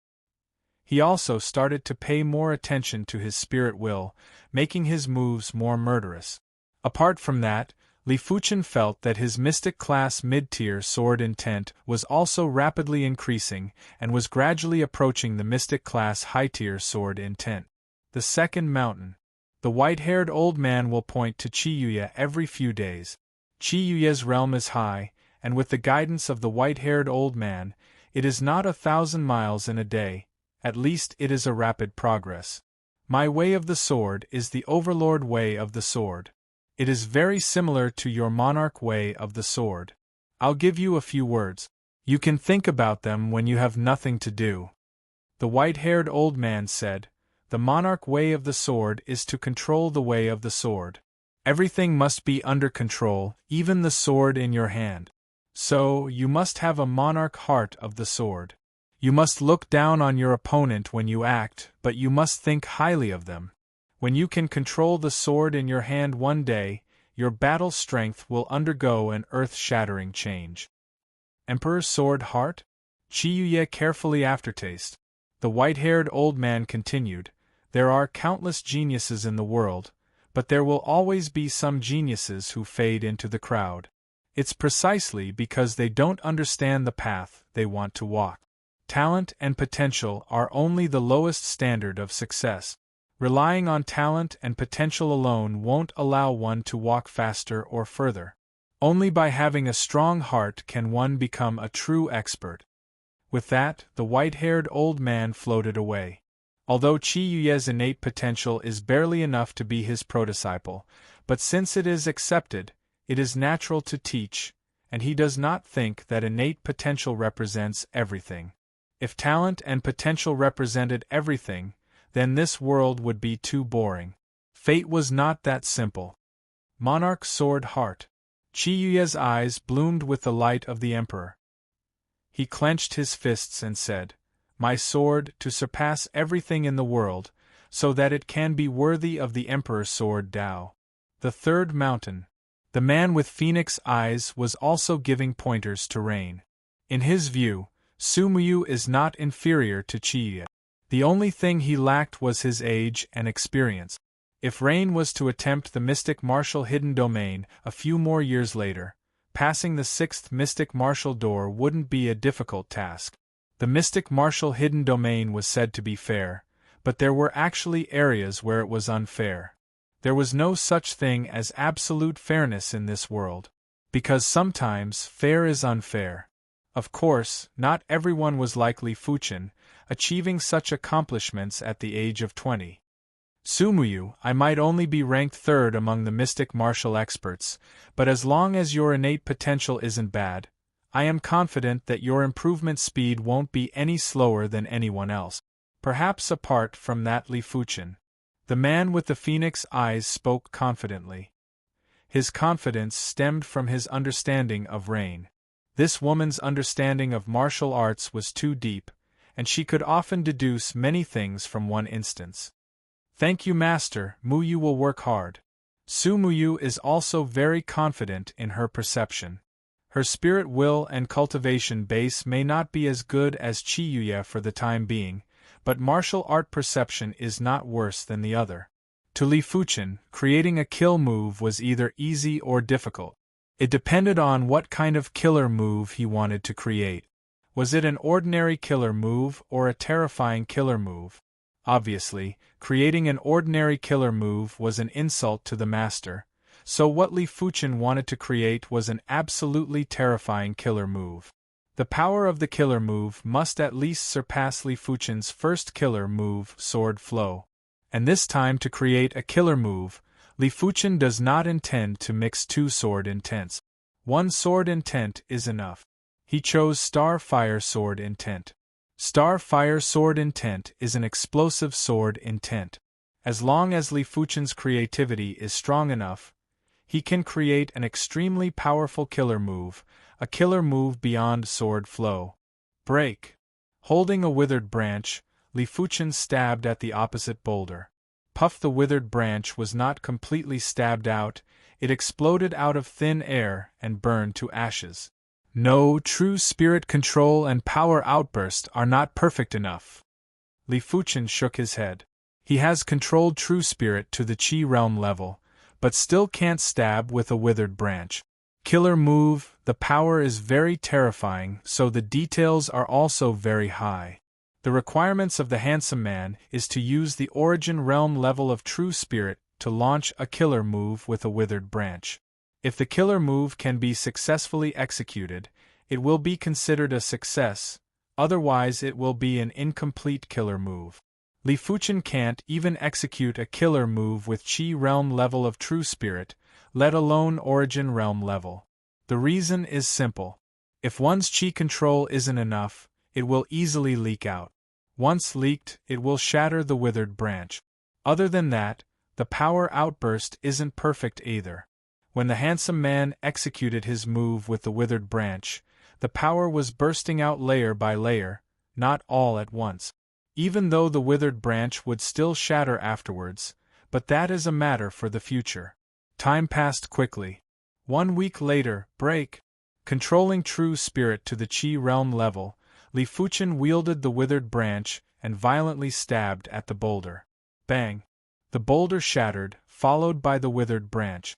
He also started to pay more attention to his spirit will, making his moves more murderous. Apart from that, Li Fuchen felt that his mystic class mid-tier sword intent was also rapidly increasing and was gradually approaching the mystic class high-tier sword intent. The second mountain. The white-haired old man will point to Chiyuya every few days. Chiyuya's realm is high, and with the guidance of the white-haired old man, it is not 1,000 miles in a day, at least it is a rapid progress. My way of the sword is the overlord way of the sword. It is very similar to your monarch way of the sword. I'll give you a few words. You can think about them when you have nothing to do. The white-haired old man said, "The monarch way of the sword is to control the way of the sword. Everything must be under control, even the sword in your hand. So, you must have a monarch heart of the sword. You must look down on your opponent when you act, but you must think highly of them. When you can control the sword in your hand one day, your battle strength will undergo an earth-shattering change." Emperor's sword heart? Chiyuya carefully aftertaste. The white-haired old man continued, "There are countless geniuses in the world, but there will always be some geniuses who fade into the crowd. It's precisely because they don't understand the path they want to walk. Talent and potential are only the lowest standard of success. Relying on talent and potential alone won't allow one to walk faster or further. Only by having a strong heart can one become a true expert." With that, the white-haired old man floated away. Although Chiyuya's innate potential is barely enough to be his prodisciple, but since it is accepted, it is natural to teach, and he does not think that innate potential represents everything. If talent and potential represented everything, then this world would be too boring. Fate was not that simple. Monarch sword heart. Chiyuya's eyes bloomed with the light of the emperor. He clenched his fists and said, "My sword to surpass everything in the world, so that it can be worthy of the emperor's sword Tao." The third mountain. The man with phoenix eyes was also giving pointers to Rain. In his view, Sumuyu is not inferior to Chiyuya. The only thing he lacked was his age and experience. If Rain was to attempt the mystic martial hidden domain a few more years later, passing the 6th mystic martial door wouldn't be a difficult task. The mystic martial hidden domain was said to be fair, but there were actually areas where it was unfair. There was no such thing as absolute fairness in this world, because sometimes fair is unfair. Of course, not everyone was like Li Fuchen, achieving such accomplishments at the age of 20. Sumuyu, I might only be ranked 3rd among the mystic martial experts, but as long as your innate potential isn't bad, I am confident that your improvement speed won't be any slower than anyone else. Perhaps apart from that Li Fuchen. The man with the phoenix eyes spoke confidently. His confidence stemmed from his understanding of Rain. This woman's understanding of martial arts was too deep, and she could often deduce many things from one instance. Thank you, Master, Muyu will work hard. Su Muyu is also very confident in her perception. Her spirit will and cultivation base may not be as good as Chiyuya for the time being, but martial art perception is not worse than the other. To Li Fuchen, creating a kill move was either easy or difficult. It depended on what kind of killer move he wanted to create. Was it an ordinary killer move or a terrifying killer move? Obviously, creating an ordinary killer move was an insult to the master, so what Li Fuchen wanted to create was an absolutely terrifying killer move. The power of the killer move must at least surpass Li Fuchen's first killer move, Sword Flow. And this time to create a killer move, Li Fuchen does not intend to mix 2 sword intents. 1 sword intent is enough. He chose Star Fire Sword Intent. Star Fire Sword Intent is an explosive sword intent. As long as Li Fuchen's creativity is strong enough, he can create an extremely powerful killer move, a killer move beyond sword flow. Break. Holding a withered branch, Li Fuchen stabbed at the opposite boulder. Puff, the withered branch was not completely stabbed out, it exploded out of thin air and burned to ashes. No, true spirit control and power outburst are not perfect enough. Li Fuchen shook his head. He has controlled true spirit to the Qi realm level, but still can't stab with a withered branch. Killer move, the power is very terrifying, so the details are also very high. The requirements of the handsome man is to use the origin realm level of true spirit to launch a killer move with a withered branch. If the killer move can be successfully executed, it will be considered a success, otherwise it will be an incomplete killer move. Li Fuchen can't even execute a killer move with Qi realm level of true spirit, let alone origin realm level. The reason is simple. If one's Qi control isn't enough, it will easily leak out. Once leaked, it will shatter the withered branch. Other than that, the power outburst isn't perfect either. When the handsome man executed his move with the withered branch, the power was bursting out layer by layer, not all at once. Even though the withered branch would still shatter afterwards, but that is a matter for the future. Time passed quickly. 1 week later, break. Controlling true spirit to the Qi realm level, Li Fuchen wielded the withered branch and violently stabbed at the boulder. Bang! The boulder shattered, followed by the withered branch.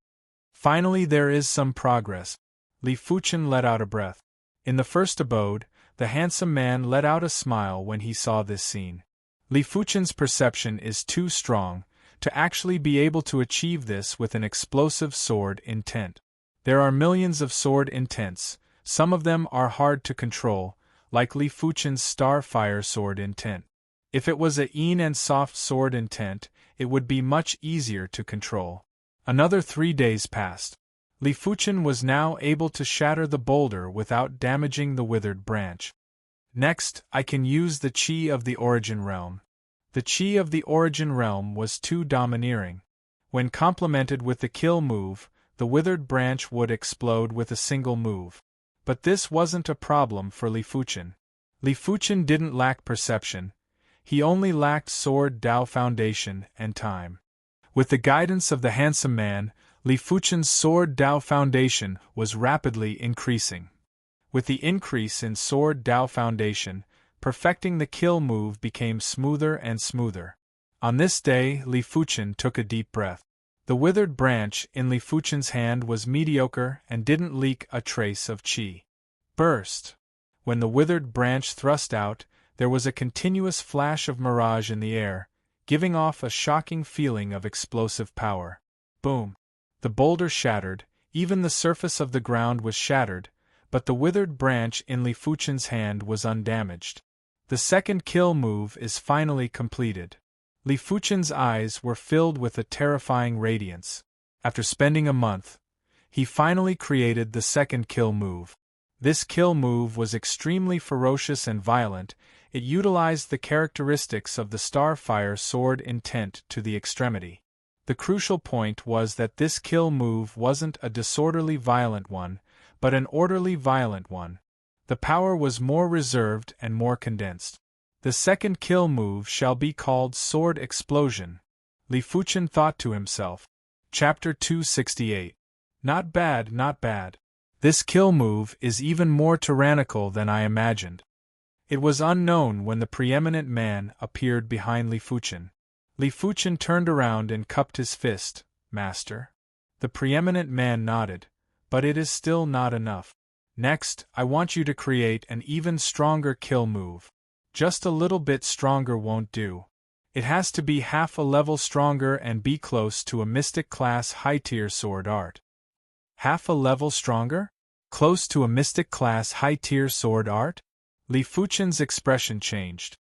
Finally, there is some progress. Li Fuchen let out a breath. In the first abode, the handsome man let out a smile when he saw this scene. Li Fuchen's perception is too strong to actually be able to achieve this with an explosive sword intent. There are millions of sword intents, some of them are hard to control, like Li Fuchen's Star Fire Sword intent. If it was a Yin and soft sword intent, it would be much easier to control. Another 3 days passed. Li Fuchen was now able to shatter the boulder without damaging the withered branch. Next, I can use the Qi of the Origin Realm. The Qi of the Origin Realm was too domineering. When complemented with the kill move, the withered branch would explode with a single move. But this wasn't a problem for Li Fuchen. Li Fuchen didn't lack perception, he only lacked Sword Dao Foundation and time. With the guidance of the handsome man, Li Fuchen's Sword Dao Foundation was rapidly increasing. With the increase in Sword Dao Foundation, perfecting the kill move became smoother and smoother. On this day, Li Fuchen took a deep breath. The withered branch in Li Fuchen's hand was mediocre and didn't leak a trace of qi. Burst. When the withered branch thrust out, there was a continuous flash of mirage in the air, giving off a shocking feeling of explosive power. Boom! The boulder shattered, even the surface of the ground was shattered, but the withered branch in Li Fuchen's hand was undamaged. The second kill move is finally completed. Li Fuchen's eyes were filled with a terrifying radiance. After spending a month, he finally created the second kill move. This kill move was extremely ferocious and violent. It utilized the characteristics of the Starfire sword intent to the extremity. The crucial point was that this kill move wasn't a disorderly violent one, but an orderly violent one. The power was more reserved and more condensed. The second kill move shall be called Sword Explosion. Li Fuchen thought to himself. Chapter 268. Not bad, not bad. This kill move is even more tyrannical than I imagined. It was unknown when the preeminent man appeared behind Li Fuchen. Li Fuchen turned around and cupped his fist. Master? The preeminent man nodded, but it is still not enough. Next, I want you to create an even stronger kill move. Just a little bit stronger won't do. It has to be half a level stronger and be close to a Mystic Class high-tier sword art. Half a level stronger? Close to a Mystic Class high-tier sword art? Li Fuchen's expression changed.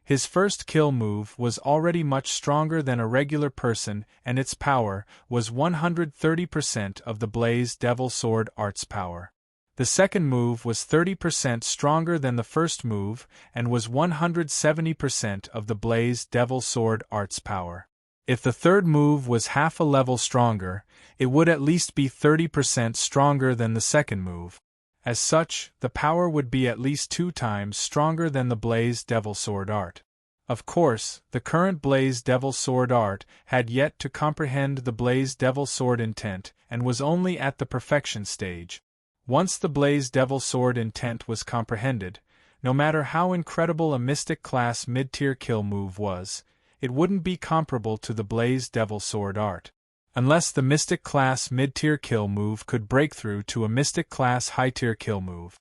His first kill move was already much stronger than a regular person, and its power was 130% of the Blaze Devil Sword Art's power. The second move was 30% stronger than the first move, and was 170% of the Blaze Devil Sword Art's power. If the third move was half a level stronger, it would at least be 30% stronger than the second move. As such, the power would be at least 2 times stronger than the Blaze Devil Sword Art. Of course, the current Blaze Devil Sword Art had yet to comprehend the Blaze Devil Sword intent and was only at the perfection stage. Once the Blaze Devil Sword intent was comprehended, no matter how incredible a Mystic Class mid-tier kill move was, it wouldn't be comparable to the Blaze Devil Sword Art. Unless the Mystic Class mid-tier kill move could break through to a Mystic Class high-tier kill move.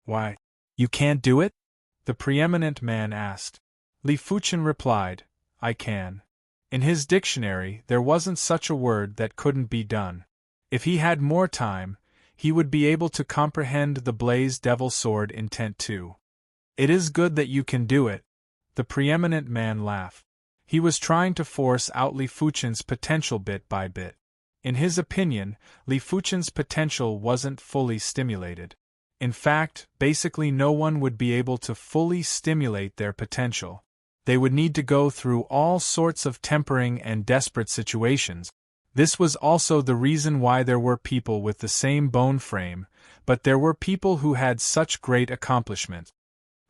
Why? You can't do it? The preeminent man asked. Li Fuchen replied, I can. In his dictionary there wasn't such a word that couldn't be done. If he had more time, he would be able to comprehend the Blaze Devil Sword intent too. It is good that you can do it. The preeminent man laughed. He was trying to force out Li Fuchen's potential bit by bit. In his opinion, Li Fuchen's potential wasn't fully stimulated. In fact, basically no one would be able to fully stimulate their potential. They would need to go through all sorts of tempering and desperate situations. This was also the reason why there were people with the same bone frame, but there were people who had such great accomplishments.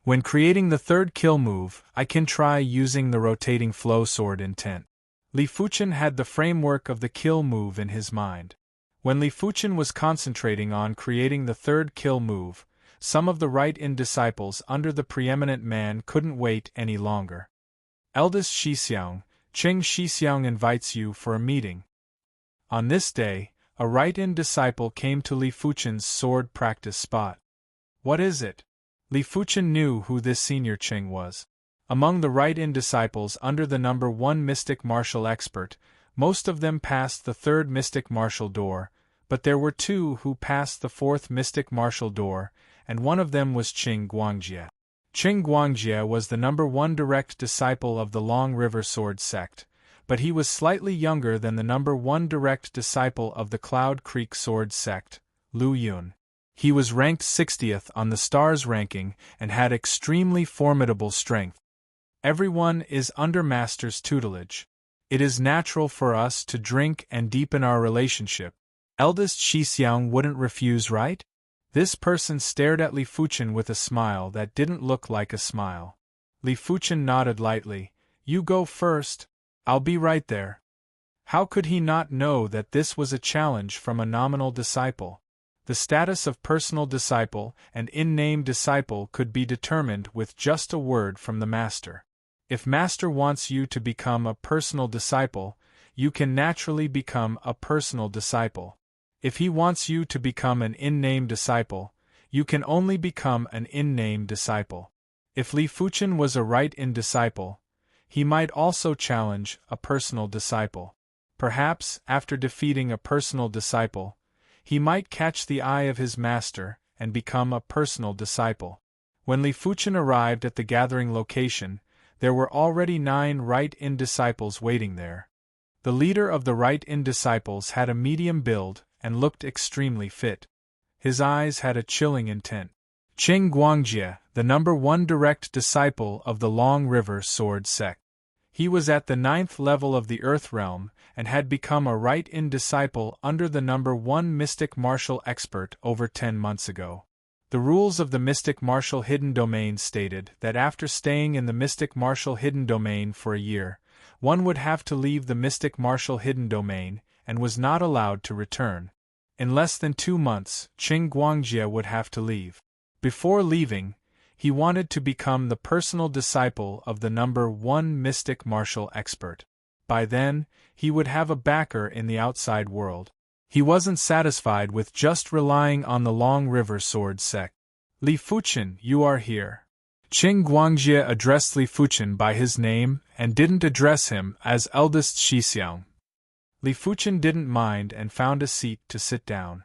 When creating the third kill move, I can try using the rotating flow sword intent. Li Fuchen had the framework of the kill move in his mind. When Li Fuchen was concentrating on creating the third kill move, some of the right-in disciples under the preeminent man couldn't wait any longer. Eldest Shixiang, Qing Shixiang invites you for a meeting. On this day, a right-in disciple came to Li Fuchen's sword practice spot. What is it? Li Fuchen knew who this senior Qing was. Among the right-in disciples under the number 1 mystic martial expert, most of them passed the 3rd mystic martial door, but there were 2 who passed the 4th mystic martial door, and one of them was Qing Guangjie. Qing Guangjie was the number 1 direct disciple of the Long River Sword sect, but he was slightly younger than the number 1 direct disciple of the Cloud Creek Sword sect, Lu Yun. He was ranked 60th on the STARS ranking and had extremely formidable strength. Everyone is under Master's tutelage. It is natural for us to drink and deepen our relationship. Eldest Shixiang wouldn't refuse, right? This person stared at Li Fuchen with a smile that didn't look like a smile. Li Fuchen nodded lightly. You go first. I'll be right there. How could he not know that this was a challenge from a nominal disciple? The status of personal disciple and in-name disciple could be determined with just a word from the master. If Master wants you to become a personal disciple, you can naturally become a personal disciple. If he wants you to become an in-name disciple, you can only become an in-name disciple. If Li Fuchen was a right-in disciple, he might also challenge a personal disciple. Perhaps, after defeating a personal disciple, he might catch the eye of his master and become a personal disciple. When Li Fuchen arrived at the gathering location, there were already 9 right-in disciples waiting there. The leader of the right-in disciples had a medium build and looked extremely fit. His eyes had a chilling intent. Qing Guangjie, the number 1 direct disciple of the Long River Sword sect. He was at the 9th level of the Earth Realm and had become a right-in disciple under the number 1 mystic martial expert over 10 months ago. The rules of the Mystic Martial Hidden Domain stated that after staying in the Mystic Martial Hidden Domain for a year, one would have to leave the Mystic Martial Hidden Domain and was not allowed to return. In less than 2 months, Qing Guangjie would have to leave. Before leaving, he wanted to become the personal disciple of the number 1 mystic martial expert. By then, he would have a backer in the outside world. He wasn't satisfied with just relying on the Long River Sword sect. Li Fuchen, you are here. Qing Guangjie addressed Li Fuchen by his name and didn't address him as eldest Shixiang. Li Fuchen didn't mind and found a seat to sit down.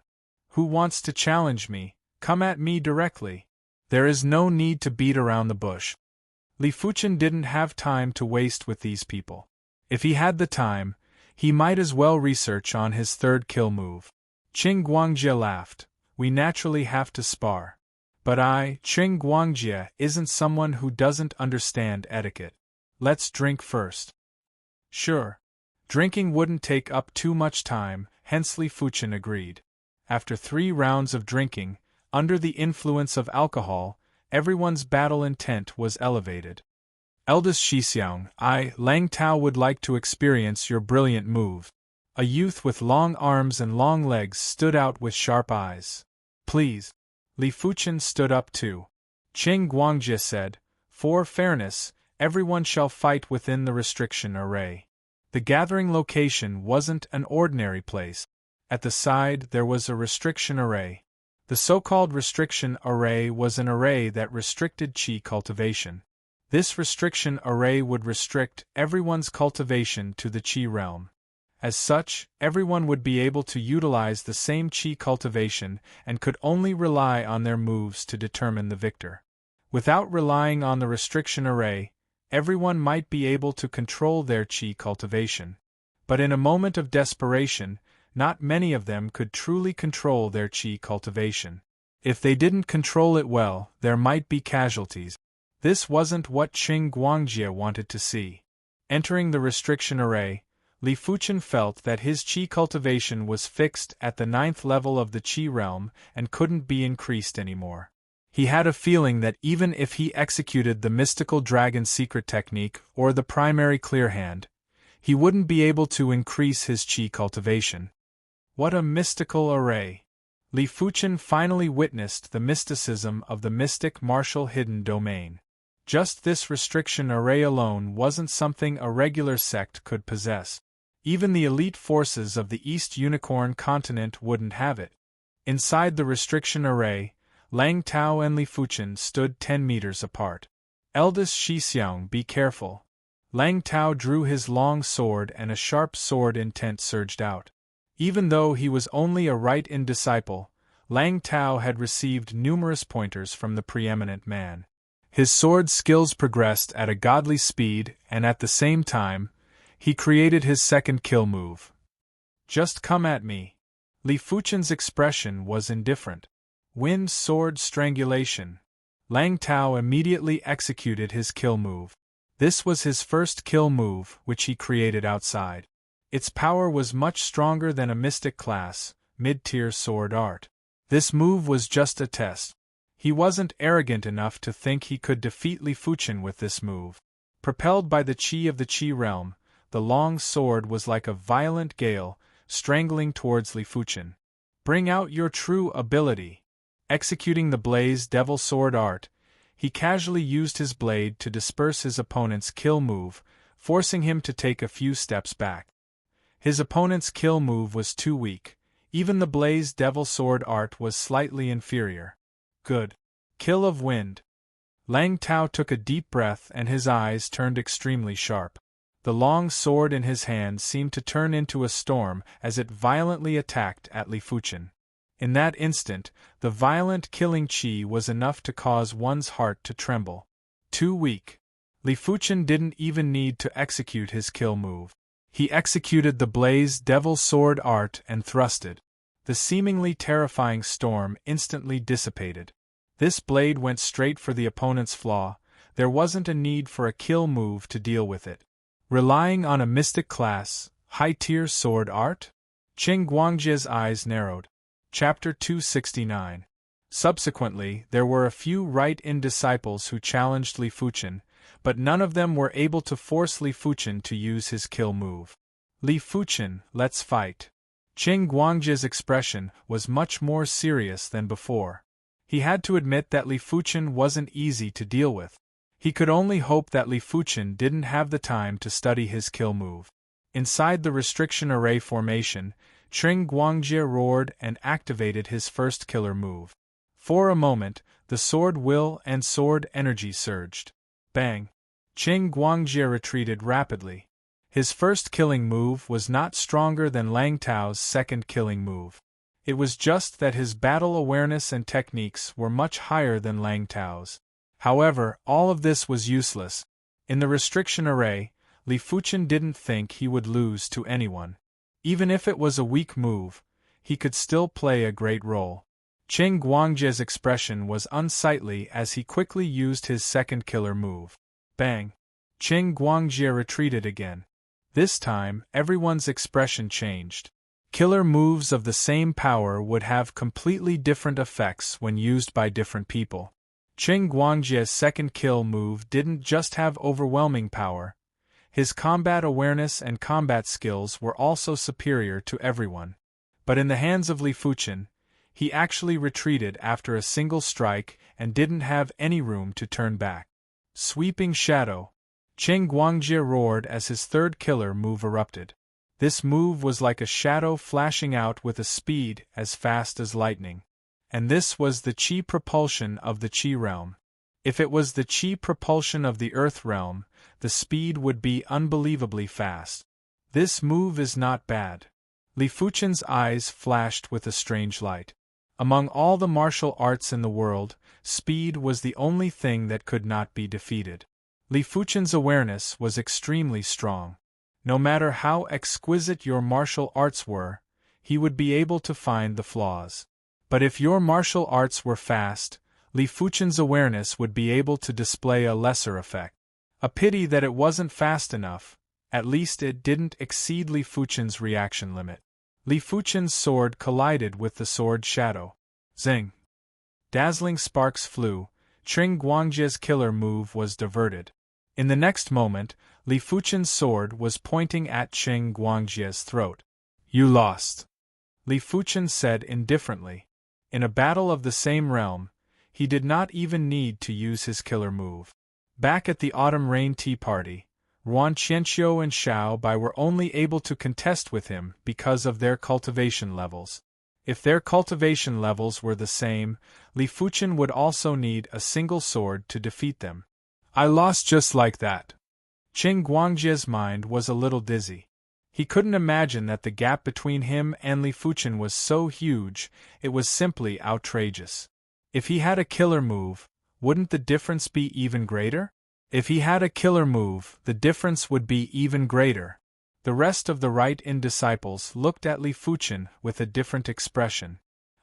Who wants to challenge me? Come at me directly. There is no need to beat around the bush. Li Fuchen didn't have time to waste with these people. If he had the time, he might as well research on his 3rd kill move. Qing Guangjie laughed. We naturally have to spar. But Qing Guangjie, isn't someone who doesn't understand etiquette. Let's drink first. Sure. Drinking wouldn't take up too much time, hence Li Fuchen agreed. After 3 rounds of drinking, under the influence of alcohol, everyone's battle intent was elevated. Eldest Shixiang, Lang Tao would like to experience your brilliant move. A youth with long arms and long legs stood out with sharp eyes. Please. Li Fuchen stood up too. Qing Guangjie said, for fairness, everyone shall fight within the restriction array. The gathering location wasn't an ordinary place. At the side there was a restriction array. The so-called restriction array was an array that restricted qi cultivation. This restriction array would restrict everyone's cultivation to the qi realm. As such, everyone would be able to utilize the same qi cultivation and could only rely on their moves to determine the victor. Without relying on the restriction array, everyone might be able to control their qi cultivation. But in a moment of desperation, not many of them could truly control their qi cultivation. If they didn't control it well, there might be casualties. This wasn't what Qing Guangjie wanted to see. Entering the restriction array, Li Fuchen felt that his qi cultivation was fixed at the 9th level of the qi realm and couldn't be increased anymore. He had a feeling that even if he executed the mystical dragon secret technique or the primary clear hand, he wouldn't be able to increase his qi cultivation. What a mystical array! Li Fuchen finally witnessed the mysticism of the mystic martial hidden domain. Just this restriction array alone wasn't something a regular sect could possess. Even the elite forces of the East Unicorn continent wouldn't have it. Inside the restriction array, Lang Tao and Li Fuchen stood 10 meters apart. Eldest Shixiang, be careful. Lang Tao drew his long sword and a sharp sword intent surged out. Even though he was only a right-in disciple, Lang Tao had received numerous pointers from the preeminent man. His sword skills progressed at a godly speed and at the same time, he created his 2nd kill move. Just come at me. Li Fuchen's expression was indifferent. Wind sword strangulation. Lang Tao immediately executed his kill move. This was his 1st kill move, which he created outside. Its power was much stronger than a mystic class, mid-tier sword art. This move was just a test. He wasn't arrogant enough to think he could defeat Li Fuchen with this move. Propelled by the qi of the qi realm, the long sword was like a violent gale, strangling towards Li Fuchen. Bring out your true ability. Executing the blaze devil sword art, he casually used his blade to disperse his opponent's kill move, forcing him to take a few steps back. His opponent's kill move was too weak. Even the Blaze Devil Sword art was slightly inferior. Good. Kill of wind. Lang Tao took a deep breath and his eyes turned extremely sharp. The long sword in his hand seemed to turn into a storm as it violently attacked at Li Fuchen. In that instant, the violent killing chi was enough to cause one's heart to tremble. Too weak. Li Fuchen didn't even need to execute his kill move. He executed the Blaze Devil Sword art and thrusted. The seemingly terrifying storm instantly dissipated. This blade went straight for the opponent's flaw. There wasn't a need for a kill move to deal with it. Relying on a mystic class, high-tier sword art? Qing Guangjie's eyes narrowed. Chapter 269. Subsequently, there were a few right-in disciples who challenged Li Fuchen, but none of them were able to force Li Fuchen to use his kill move. Li Fuchen, let's fight. Qing Guangjie's expression was much more serious than before. He had to admit that Li Fuchen wasn't easy to deal with. He could only hope that Li Fuchen didn't have the time to study his kill move. Inside the restriction array formation, Qing Guangjie roared and activated his first killer move. For a moment, the sword will and sword energy surged. Bang! Qing Guangjie retreated rapidly. His first killing move was not stronger than Lang Tao's second killing move. It was just that his battle awareness and techniques were much higher than Lang Tao's. However, all of this was useless. In the restriction array, Li Fuchen didn't think he would lose to anyone. Even if it was a weak move, he could still play a great role. Qing Guangjie's expression was unsightly as he quickly used his second killer move. Bang! Qing Guangjie retreated again. This time, everyone's expression changed. Killer moves of the same power would have completely different effects when used by different people. Qing Guangjie's second kill move didn't just have overwhelming power. His combat awareness and combat skills were also superior to everyone. But in the hands of Li Fuchen, he actually retreated after a single strike and didn't have any room to turn back. Sweeping Shadow. Qing Guangjie roared as his third killer move erupted. This move was like a shadow flashing out with a speed as fast as lightning. And this was the Qi propulsion of the Qi realm. If it was the Qi propulsion of the Earth realm, the speed would be unbelievably fast. This move is not bad. Li Fuchen's eyes flashed with a strange light. Among all the martial arts in the world, speed was the only thing that could not be defeated. Li Fuchen's awareness was extremely strong. No matter how exquisite your martial arts were, he would be able to find the flaws. But if your martial arts were fast, Li Fuchen's awareness would be able to display a lesser effect. A pity that it wasn't fast enough. At least it didn't exceed Li Fuchen's reaction limit. Li Fuchen's sword collided with the sword shadow. Zing! Dazzling sparks flew. Qing Guangjie's killer move was diverted. In the next moment, Li Fuchen's sword was pointing at Qing Guangjie's throat. You lost, Li Fuchen said indifferently. In a battle of the same realm, he did not even need to use his killer move. Back at the Autumn Rain Tea Party, Ruan Qianqiu and Xiao Bai were only able to contest with him because of their cultivation levels. If their cultivation levels were the same, Li Fuchen would also need a single sword to defeat them. I lost just like that. Qing Guangjie's mind was a little dizzy. He couldn't imagine that the gap between him and Li Fuchen was so huge, it was simply outrageous. If he had a killer move, wouldn't the difference be even greater? If he had a killer move, the difference would be even greater. The rest of the right-in disciples looked at Li Fuchen with a different expression.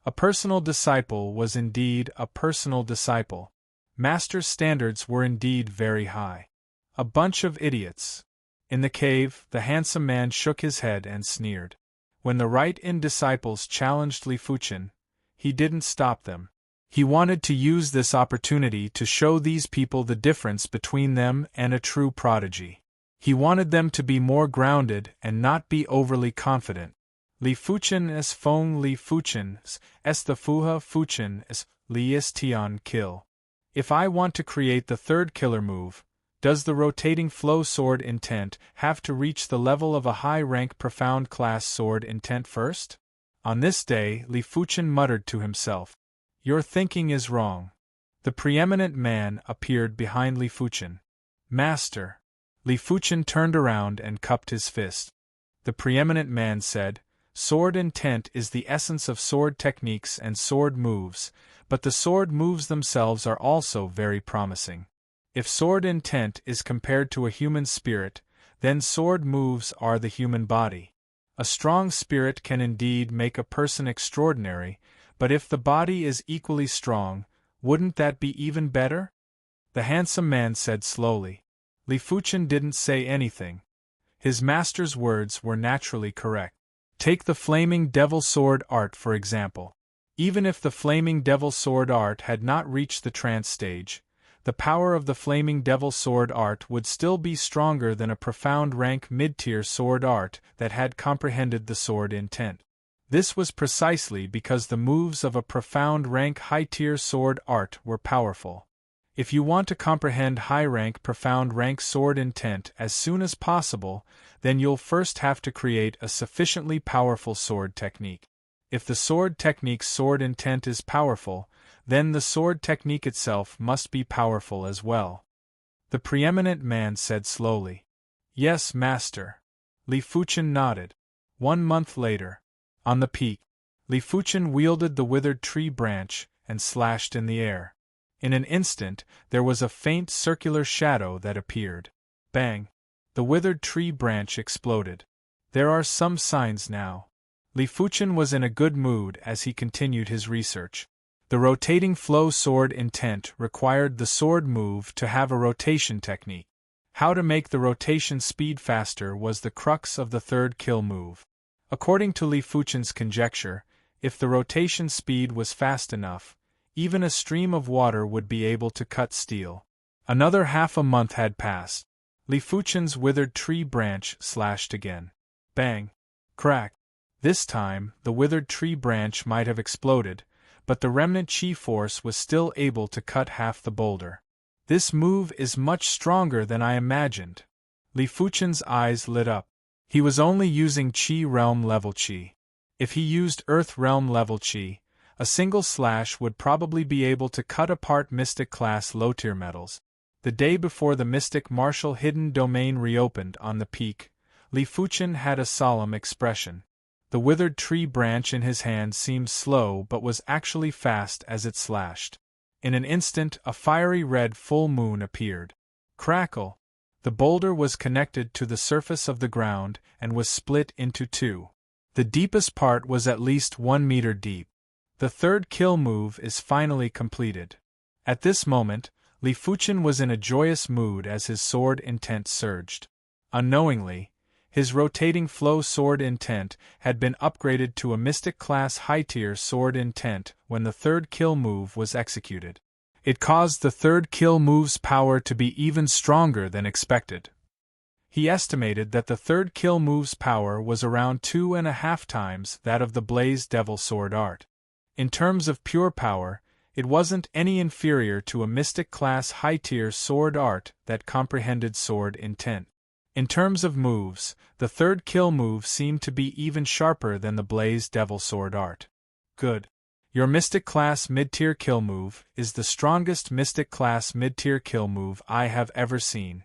A personal disciple was indeed a personal disciple. Master's standards were indeed very high. A bunch of idiots. In the cave, the handsome man shook his head and sneered. When the right-in disciples challenged Li Fuchen, he didn't stop them. He wanted to use this opportunity to show these people the difference between them and a true prodigy. He wanted them to be more grounded and not be overly confident. Li Fuchen es fong Li Fuchen es the fuha Fuchen es Li is tian kill. If I want to create the third killer move, does the rotating flow sword intent have to reach the level of a high-rank profound class sword intent first? On this day, Li Fuchen muttered to himself, "Your thinking is wrong." The preeminent man appeared behind Li Fuchen. "Master." Li Fuchen turned around and cupped his fist. The preeminent man said, "Sword intent is the essence of sword techniques and sword moves, but the sword moves themselves are also very promising. If sword intent is compared to a human spirit, then sword moves are the human body. A strong spirit can indeed make a person extraordinary, but if the body is equally strong, wouldn't that be even better?" The handsome man said slowly. Li Fuchen didn't say anything. His master's words were naturally correct. Take the Flaming Devil Sword art for example. Even if the Flaming Devil Sword art had not reached the trance stage, the power of the Flaming Devil Sword art would still be stronger than a profound rank mid-tier sword art that had comprehended the sword intent. This was precisely because the moves of a profound rank high-tier sword art were powerful. If you want to comprehend high-rank profound rank sword intent as soon as possible, then you'll first have to create a sufficiently powerful sword technique. If the sword technique's sword intent is powerful, then the sword technique itself must be powerful as well. The preeminent man said slowly, "Yes, master." Li Fuchen nodded. 1 month later, on the peak, Li Fuchen wielded the withered tree branch and slashed in the air. In an instant, there was a faint circular shadow that appeared. Bang! The withered tree branch exploded. There are some signs now. Li Fuchen was in a good mood as he continued his research. The rotating flow sword intent required the sword move to have a rotation technique. How to make the rotation speed faster was the crux of the third kill move. According to Li Fuchen's conjecture, if the rotation speed was fast enough, even a stream of water would be able to cut steel. Another half a month had passed. Li Fuchen's withered tree branch slashed again. Bang! Crack! This time, the withered tree branch might have exploded, but the remnant chi force was still able to cut half the boulder. This move is much stronger than I imagined. Li Fuchen's eyes lit up. He was only using chi realm level chi. If he used earth realm level chi, a single slash would probably be able to cut apart Mystic class low-tier metals. The day before the Mystic Martial Hidden Domain reopened on the peak, Li Fuchen had a solemn expression. The withered tree branch in his hand seemed slow but was actually fast as it slashed. In an instant, a fiery red full moon appeared. Crackle! The boulder was connected to the surface of the ground and was split into two. The deepest part was at least 1 meter deep. The third kill move is finally completed. At this moment, Li Fuchen was in a joyous mood as his sword intent surged. Unknowingly, his rotating flow sword intent had been upgraded to a Mystic class high-tier sword intent when the third kill move was executed. It caused the third kill move's power to be even stronger than expected. He estimated that the third kill move's power was around 2.5 times that of the Blaze Devil Sword art. In terms of pure power, it wasn't any inferior to a Mystic class high-tier sword art that comprehended sword intent. In terms of moves, the third kill move seemed to be even sharper than the Blaze Devil Sword art. Good. Your Mystic class mid-tier kill move is the strongest Mystic class mid-tier kill move I have ever seen.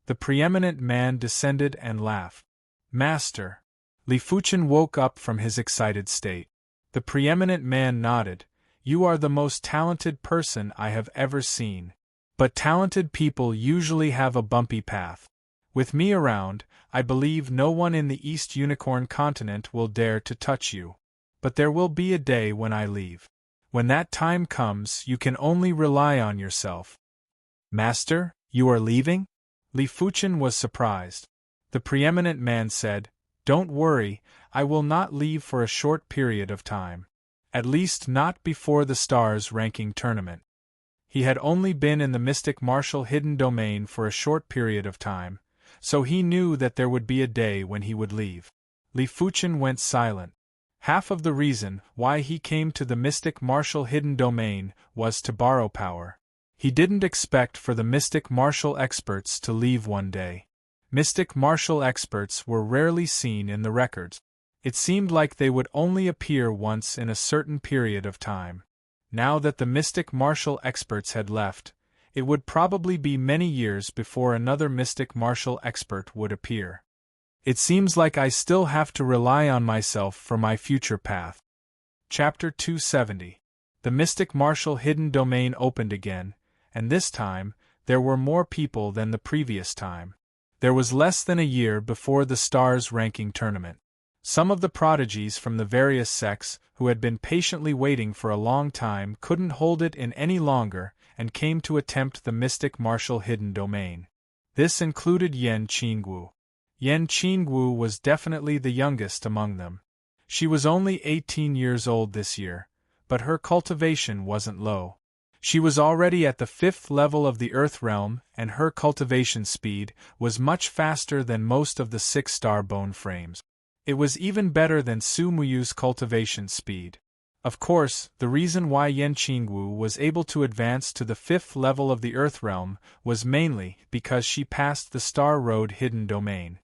The preeminent man descended and laughed. Master. Li Fuchen woke up from his excited state. The preeminent man nodded. You are the most talented person I have ever seen. But talented people usually have a bumpy path. With me around, I believe no one in the East Unicorn continent will dare to touch you. But there will be a day when I leave. When that time comes, you can only rely on yourself. Master, you are leaving? Li Fuchen was surprised. The preeminent man said, Don't worry, I will not leave for a short period of time. At least not before the Stars ranking tournament. He had only been in the Mystic Martial Hidden Domain for a short period of time, so he knew that there would be a day when he would leave. Li Fuchen went silent. Half of the reason why he came to the Mystic Martial Hidden Domain was to borrow power. He didn't expect for the mystic martial experts to leave one day. Mystic martial experts were rarely seen in the records. It seemed like they would only appear once in a certain period of time. Now that the mystic martial experts had left, it would probably be many years before another mystic martial expert would appear. It seems like I still have to rely on myself for my future path. Chapter 270. The mystic martial hidden domain opened again, and this time, there were more people than the previous time. There was less than a year before the Stars ranking tournament. Some of the prodigies from the various sects, who had been patiently waiting for a long time, couldn't hold it in any longer, and came to attempt the mystic martial hidden domain. This included Yan Qingwu. Yan Qingwu was definitely the youngest among them. She was only 18 years old this year, but her cultivation wasn't low. She was already at the 5th level of the Earth realm, and her cultivation speed was much faster than most of the 6-star bone frames. It was even better than Su Muyu's cultivation speed. Of course, the reason why Yan Qingwu was able to advance to the 5th level of the Earth realm was mainly because she passed the Star Road hidden domain.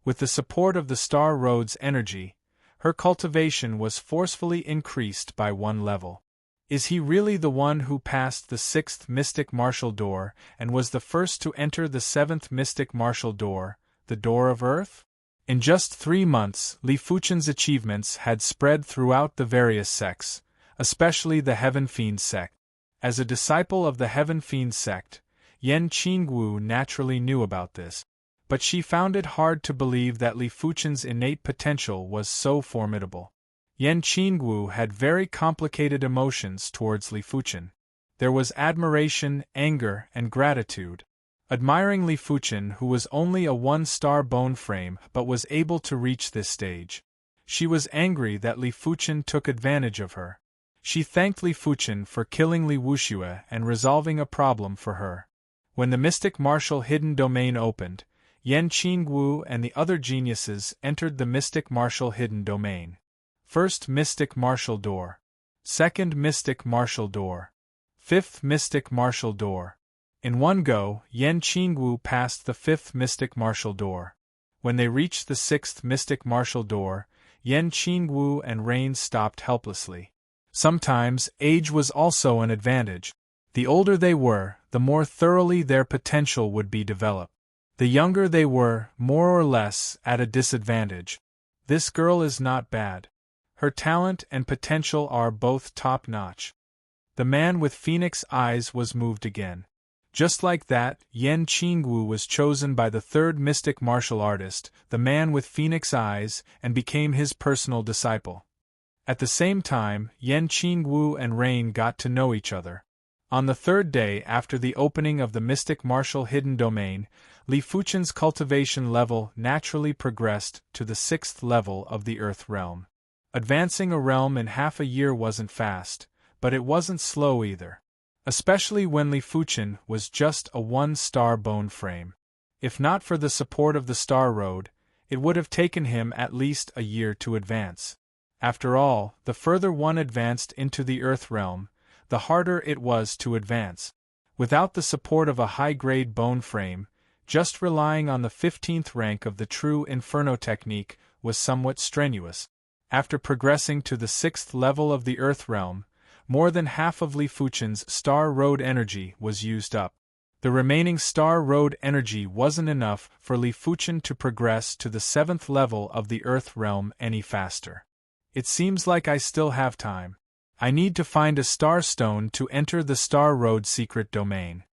With the support of the Star Road's energy, her cultivation was forcefully increased by 1 level. Is he really the one who passed the 6th mystic martial door and was the first to enter the 7th mystic martial door, the Door of Earth? In just 3 months, Li Fuchen's achievements had spread throughout the various sects, especially the Heaven Fiend sect. As a disciple of the Heaven Fiend sect, Yan Qingwu naturally knew about this, but she found it hard to believe that Li Fuchen's innate potential was so formidable. Yan Qingwu had very complicated emotions towards Li Fuchen. There was admiration, anger, and gratitude. Admiring Li Fuchen, who was only a 1-star bone frame but was able to reach this stage. She was angry that Li Fuchen took advantage of her. She thanked Li Fuchen for killing Li Wuxue and resolving a problem for her. When the mystic martial hidden domain opened, Yan Qingwu and the other geniuses entered the mystic martial hidden domain. First mystic martial door. Second mystic martial door. 5th mystic martial door. In one go, Yan Qingwu passed the 5th mystic martial door. When they reached the 6th mystic martial door, Yan Qingwu and Rain stopped helplessly. Sometimes, age was also an advantage. The older they were, the more thoroughly their potential would be developed. The younger they were, more or less, at a disadvantage. This girl is not bad. Her talent and potential are both top-notch. The man with phoenix eyes was moved again. Just like that, Yan Qingwu was chosen by the 3rd mystic martial artist, the man with phoenix eyes, and became his personal disciple. At the same time, Yan Qingwu and Rain got to know each other. On the 3rd day after the opening of the mystic martial hidden domain, Li Fuchen's cultivation level naturally progressed to the 6th level of the Earth realm. Advancing a realm in half a year wasn't fast, but it wasn't slow either. Especially when Li Fuchen was just a 1-star bone frame. If not for the support of the Star Road, it would have taken him at least a year to advance. After all, the further one advanced into the Earth realm, the harder it was to advance. Without the support of a high-grade bone frame, just relying on the 15th rank of the true Inferno technique was somewhat strenuous. After progressing to the 6th level of the Earth realm, more than half of Li Fuchen's Star Road energy was used up. The remaining Star Road energy wasn't enough for Li Fuchen to progress to the 7th level of the Earth realm any faster. It seems like I still have time. I need to find a star stone to enter the Star Road secret domain.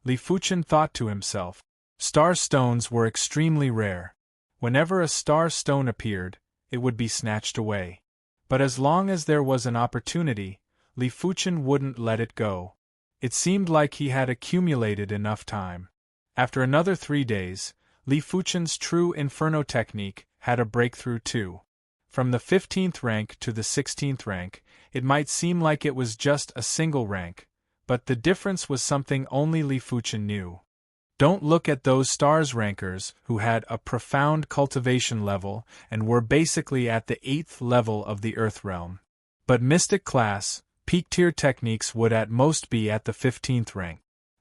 Li Fuchen thought to himself. Star stones were extremely rare. Whenever a star stone appeared, it would be snatched away. But as long as there was an opportunity, Li Fuchen wouldn't let it go. It seemed like he had accumulated enough time. After another 3 days, Li Fuchen's true Inferno technique had a breakthrough too. From the 15th rank to the 16th rank, it might seem like it was just a single rank, but the difference was something only Li Fuchen knew. Don't look at those stars rankers who had a profound cultivation level and were basically at the 8th level of the Earth realm. But mystic class, peak tier techniques would at most be at the 15th rank.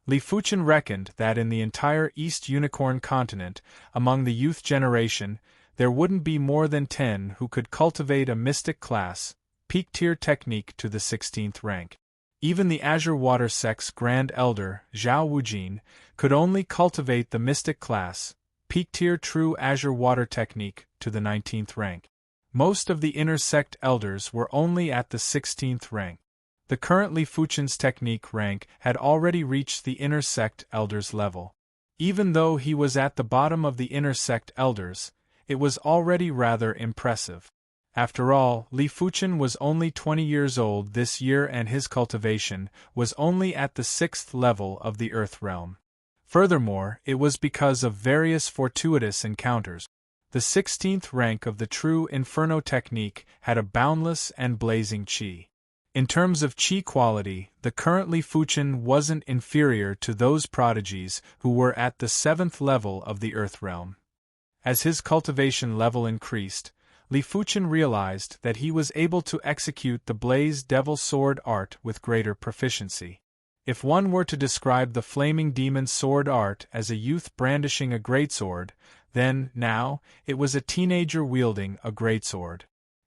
Li Fuchen reckoned that in the entire East Unicorn continent, among the youth generation, there wouldn't be more than 10 who could cultivate a mystic class, peak tier technique to the 16th rank. Even the Azure Water Sect's Grand Elder, Zhao Wujin, could only cultivate the mystic class, peak tier true Azure Water technique to the 19th rank. Most of the inner sect elders were only at the 16th rank. The current Li Fuchen's technique rank had already reached the inner sect elders level. Even though he was at the bottom of the inner sect elders, it was already rather impressive. After all, Li Fuchen was only 20 years old this year and his cultivation was only at the 6th level of the Earth realm. Furthermore, it was because of various fortuitous encounters. The 16th rank of the true Inferno technique had a boundless and blazing qi. In terms of qi quality, the current Li Fuchen wasn't inferior to those prodigies who were at the 7th level of the Earth realm. As his cultivation level increased, Li Fuchen realized that he was able to execute the Blaze Devil Sword art with greater proficiency. If one were to describe the Flaming Demon Sword art as a youth brandishing a greatsword, then, now, it was a teenager wielding a greatsword.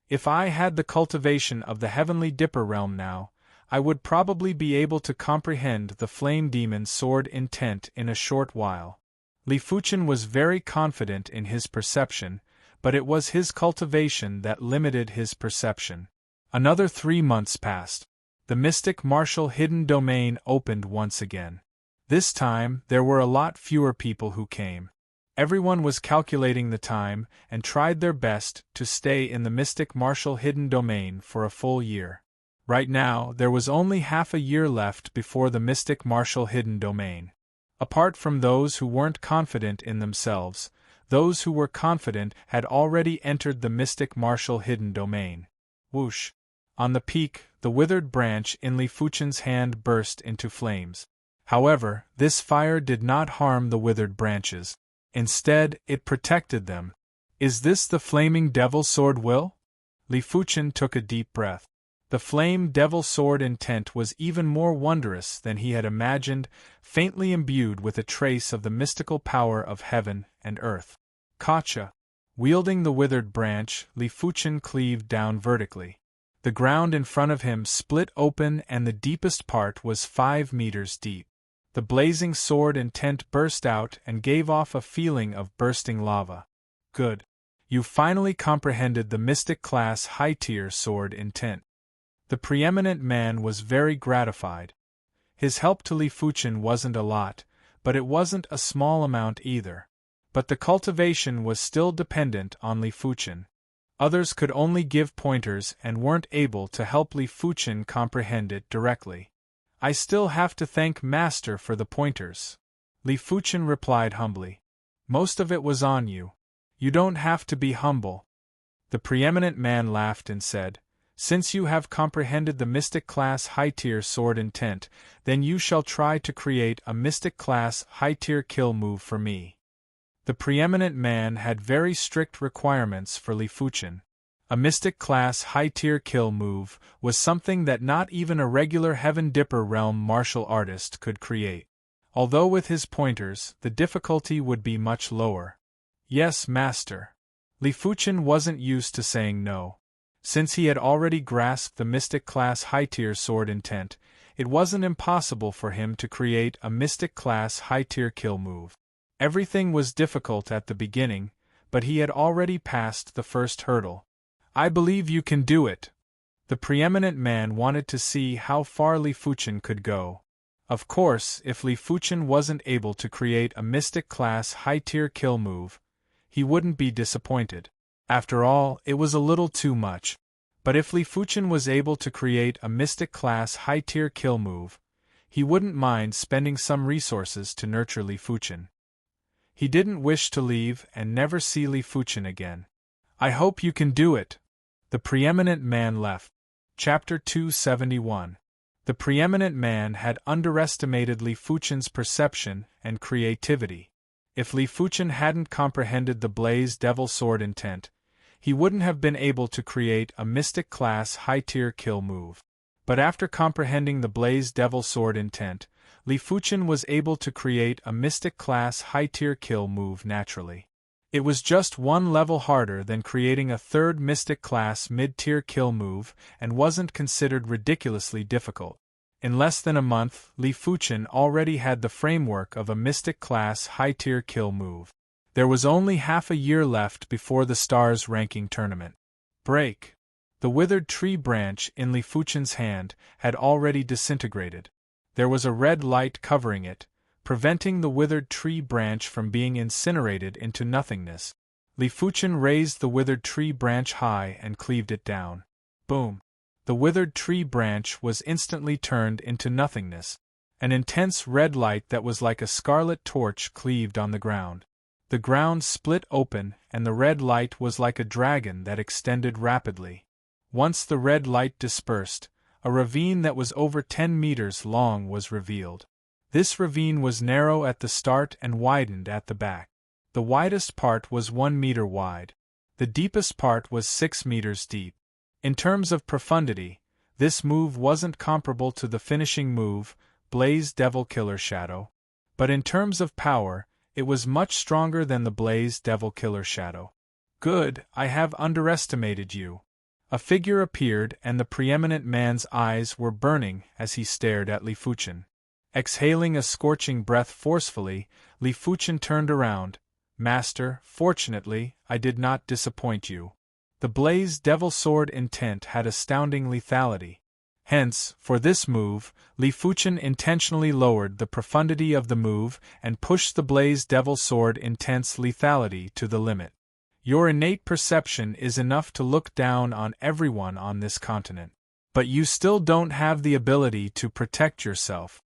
If I had the cultivation of the Heavenly Dipper realm now, I would probably be able to comprehend the Flame Demon's sword intent in a short while. Li Fuchen was very confident in his perception, but it was his cultivation that limited his perception. Another 3 months passed. The mystic martial hidden domain opened once again. This time, there were a lot fewer people who came. Everyone was calculating the time and tried their best to stay in the mystic martial hidden domain for a full year. Right now, there was only half a year left before the mystic martial hidden domain. Apart from those who weren't confident in themselves, those who were confident had already entered the mystic martial hidden domain. Whoosh! On the peak, the withered branch in Li Fuchen's hand burst into flames. However, this fire did not harm the withered branches. Instead, it protected them. Is this the Flaming Devil Sword will? Li Fuchen took a deep breath. The Flame Devil Sword intent was even more wondrous than he had imagined, faintly imbued with a trace of the mystical power of heaven and earth. Kacha! Wielding the withered branch, Li Fuchen cleaved down vertically. The ground in front of him split open and the deepest part was 5 meters deep. The blazing sword intent burst out and gave off a feeling of bursting lava. Good. You finally comprehended the mystic class high-tier sword intent. The preeminent man was very gratified. His help to Li Fuchen wasn't a lot, but it wasn't a small amount either. But the cultivation was still dependent on Li Fuchen. Others could only give pointers and weren't able to help Li Fuchen comprehend it directly. I still have to thank Master for the pointers. Li Fuchen replied humbly. Most of it was on you. You don't have to be humble. The preeminent man laughed and said, Since you have comprehended the mystic class high-tier sword intent, then you shall try to create a mystic class high-tier kill move for me. The preeminent man had very strict requirements for Li Fuchen. A mystic class high-tier kill move was something that not even a regular Heaven Dipper realm martial artist could create. Although with his pointers, the difficulty would be much lower. Yes, Master. Li Fuchen wasn't used to saying no. Since he had already grasped the mystic class high-tier sword intent, it wasn't impossible for him to create a mystic class high-tier kill move. Everything was difficult at the beginning, but he had already passed the first hurdle. I believe you can do it. The preeminent man wanted to see how far Li Fuchen could go. Of course, if Li Fuchen wasn't able to create a mystic class high-tier kill move, he wouldn't be disappointed. After all, it was a little too much. But if Li Fuchen was able to create a mystic class high-tier kill move, he wouldn't mind spending some resources to nurture Li Fuchen. He didn't wish to leave and never see Li Fuchen again. I hope you can do it. The preeminent man left. Chapter 271. The preeminent man had underestimated Li Fuchen's perception and creativity. If Li Fuchen hadn't comprehended the Blaze Devil Sword intent, he wouldn't have been able to create a mystic class high-tier kill move. But after comprehending the Blaze Devil Sword intent, Li Fuchen was able to create a mystic-class high-tier kill move naturally. It was just one level harder than creating a third mystic-class mid-tier kill move and wasn't considered ridiculously difficult. In less than a month, Li Fuchen already had the framework of a mystic-class high-tier kill move. There was only half a year left before the Stars ranking tournament. Break! The withered tree branch in Li Fuchen's hand had already disintegrated. There was a red light covering it, preventing the withered tree branch from being incinerated into nothingness. Li Fuchen raised the withered tree branch high and cleaved it down. Boom! The withered tree branch was instantly turned into nothingness. An intense red light that was like a scarlet torch cleaved on the ground. The ground split open, and the red light was like a dragon that extended rapidly. Once the red light dispersed, a ravine that was over 10 meters long was revealed. This ravine was narrow at the start and widened at the back. The widest part was 1 meter wide. The deepest part was 6 meters deep. In terms of profundity, this move wasn't comparable to the finishing move, Blaze Devil Killer Shadow. But in terms of power, it was much stronger than the Blaze Devil Killer Shadow. Good, I have underestimated you. A figure appeared and the preeminent man's eyes were burning as he stared at Li Fuchen. Exhaling a scorching breath forcefully, Li Fuchen turned around. Master, fortunately, I did not disappoint you. The Blaze Devil Sword intent had astounding lethality. Hence, for this move, Li Fuchen intentionally lowered the profundity of the move and pushed the Blaze Devil Sword intent's lethality to the limit. Your innate perception is enough to look down on everyone on this continent. But you still don't have the ability to protect yourself.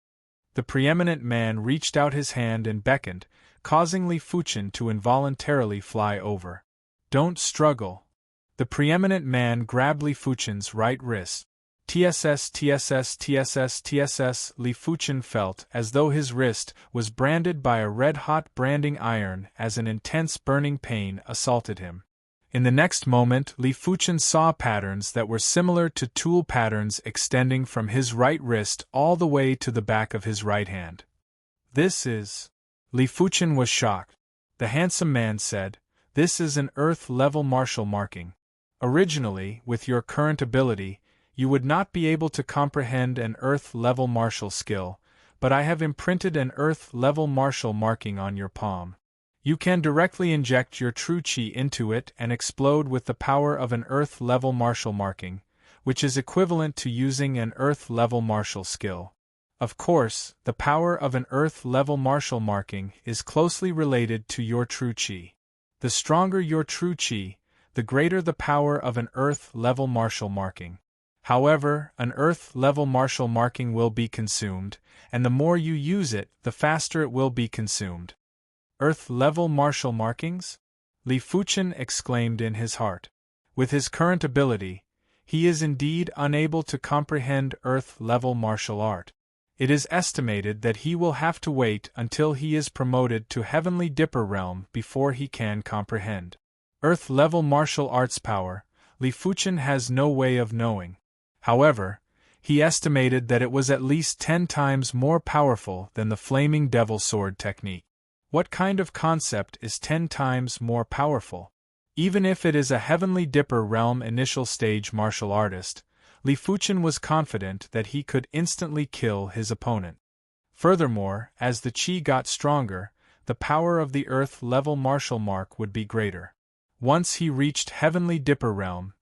The preeminent man reached out his hand and beckoned, causing Li Fuchen to involuntarily fly over. Don't struggle. The preeminent man grabbed Li Fuchen's right wrist. TSS. Li Fuchen felt as though his wrist was branded by a red-hot branding iron as an intense burning pain assaulted him. In the next moment, Li Fuchen saw patterns that were similar to tool patterns extending from his right wrist all the way to the back of his right hand. This is... Li Fuchen was shocked. The handsome man said, "This is an Earth-level martial marking. Originally, with your current ability, you would not be able to comprehend an Earth-level martial skill, but I have imprinted an Earth-level martial marking on your palm. You can directly inject your true Qi into it and explode with the power of an Earth-level martial marking, which is equivalent to using an Earth-level martial skill. Of course, the power of an Earth-level martial marking is closely related to your true Qi. The stronger your true Qi, the greater the power of an Earth-level martial marking. However, an Earth-level martial marking will be consumed, and the more you use it, the faster it will be consumed." Earth-level martial markings? Li Fuchen exclaimed in his heart. With his current ability, he is indeed unable to comprehend Earth-level martial art. It is estimated that he will have to wait until he is promoted to Heavenly Dipper realm before he can comprehend Earth-level martial arts power. Li Fuchen has no way of knowing. However, he estimated that it was at least 10 times more powerful than the Flaming Devil Sword technique. What kind of concept is 10 times more powerful? Even if it is a Heavenly Dipper realm initial stage martial artist, Li Fuchen was confident that he could instantly kill his opponent. Furthermore, as the Qi got stronger, the power of the Earth-level martial mark would be greater. Once he reached Heavenly Dipper realm,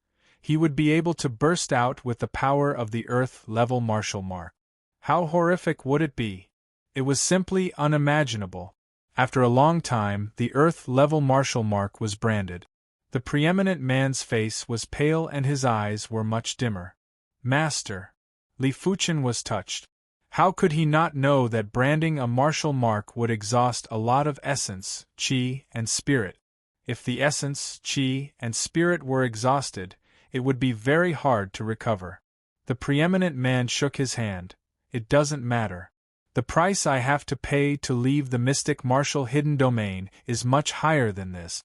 he would be able to burst out with the power of the Earth-level martial mark. How horrific would it be? It was simply unimaginable. After a long time, the Earth-level martial mark was branded. The preeminent man's face was pale and his eyes were much dimmer. Master! Li Fuchen was touched. How could he not know that branding a martial mark would exhaust a lot of essence, Qi, and spirit? If the essence, Qi, and spirit were exhausted, it would be very hard to recover. The preeminent man shook his hand. It doesn't matter. The price I have to pay to leave the mystic martial hidden domain is much higher than this.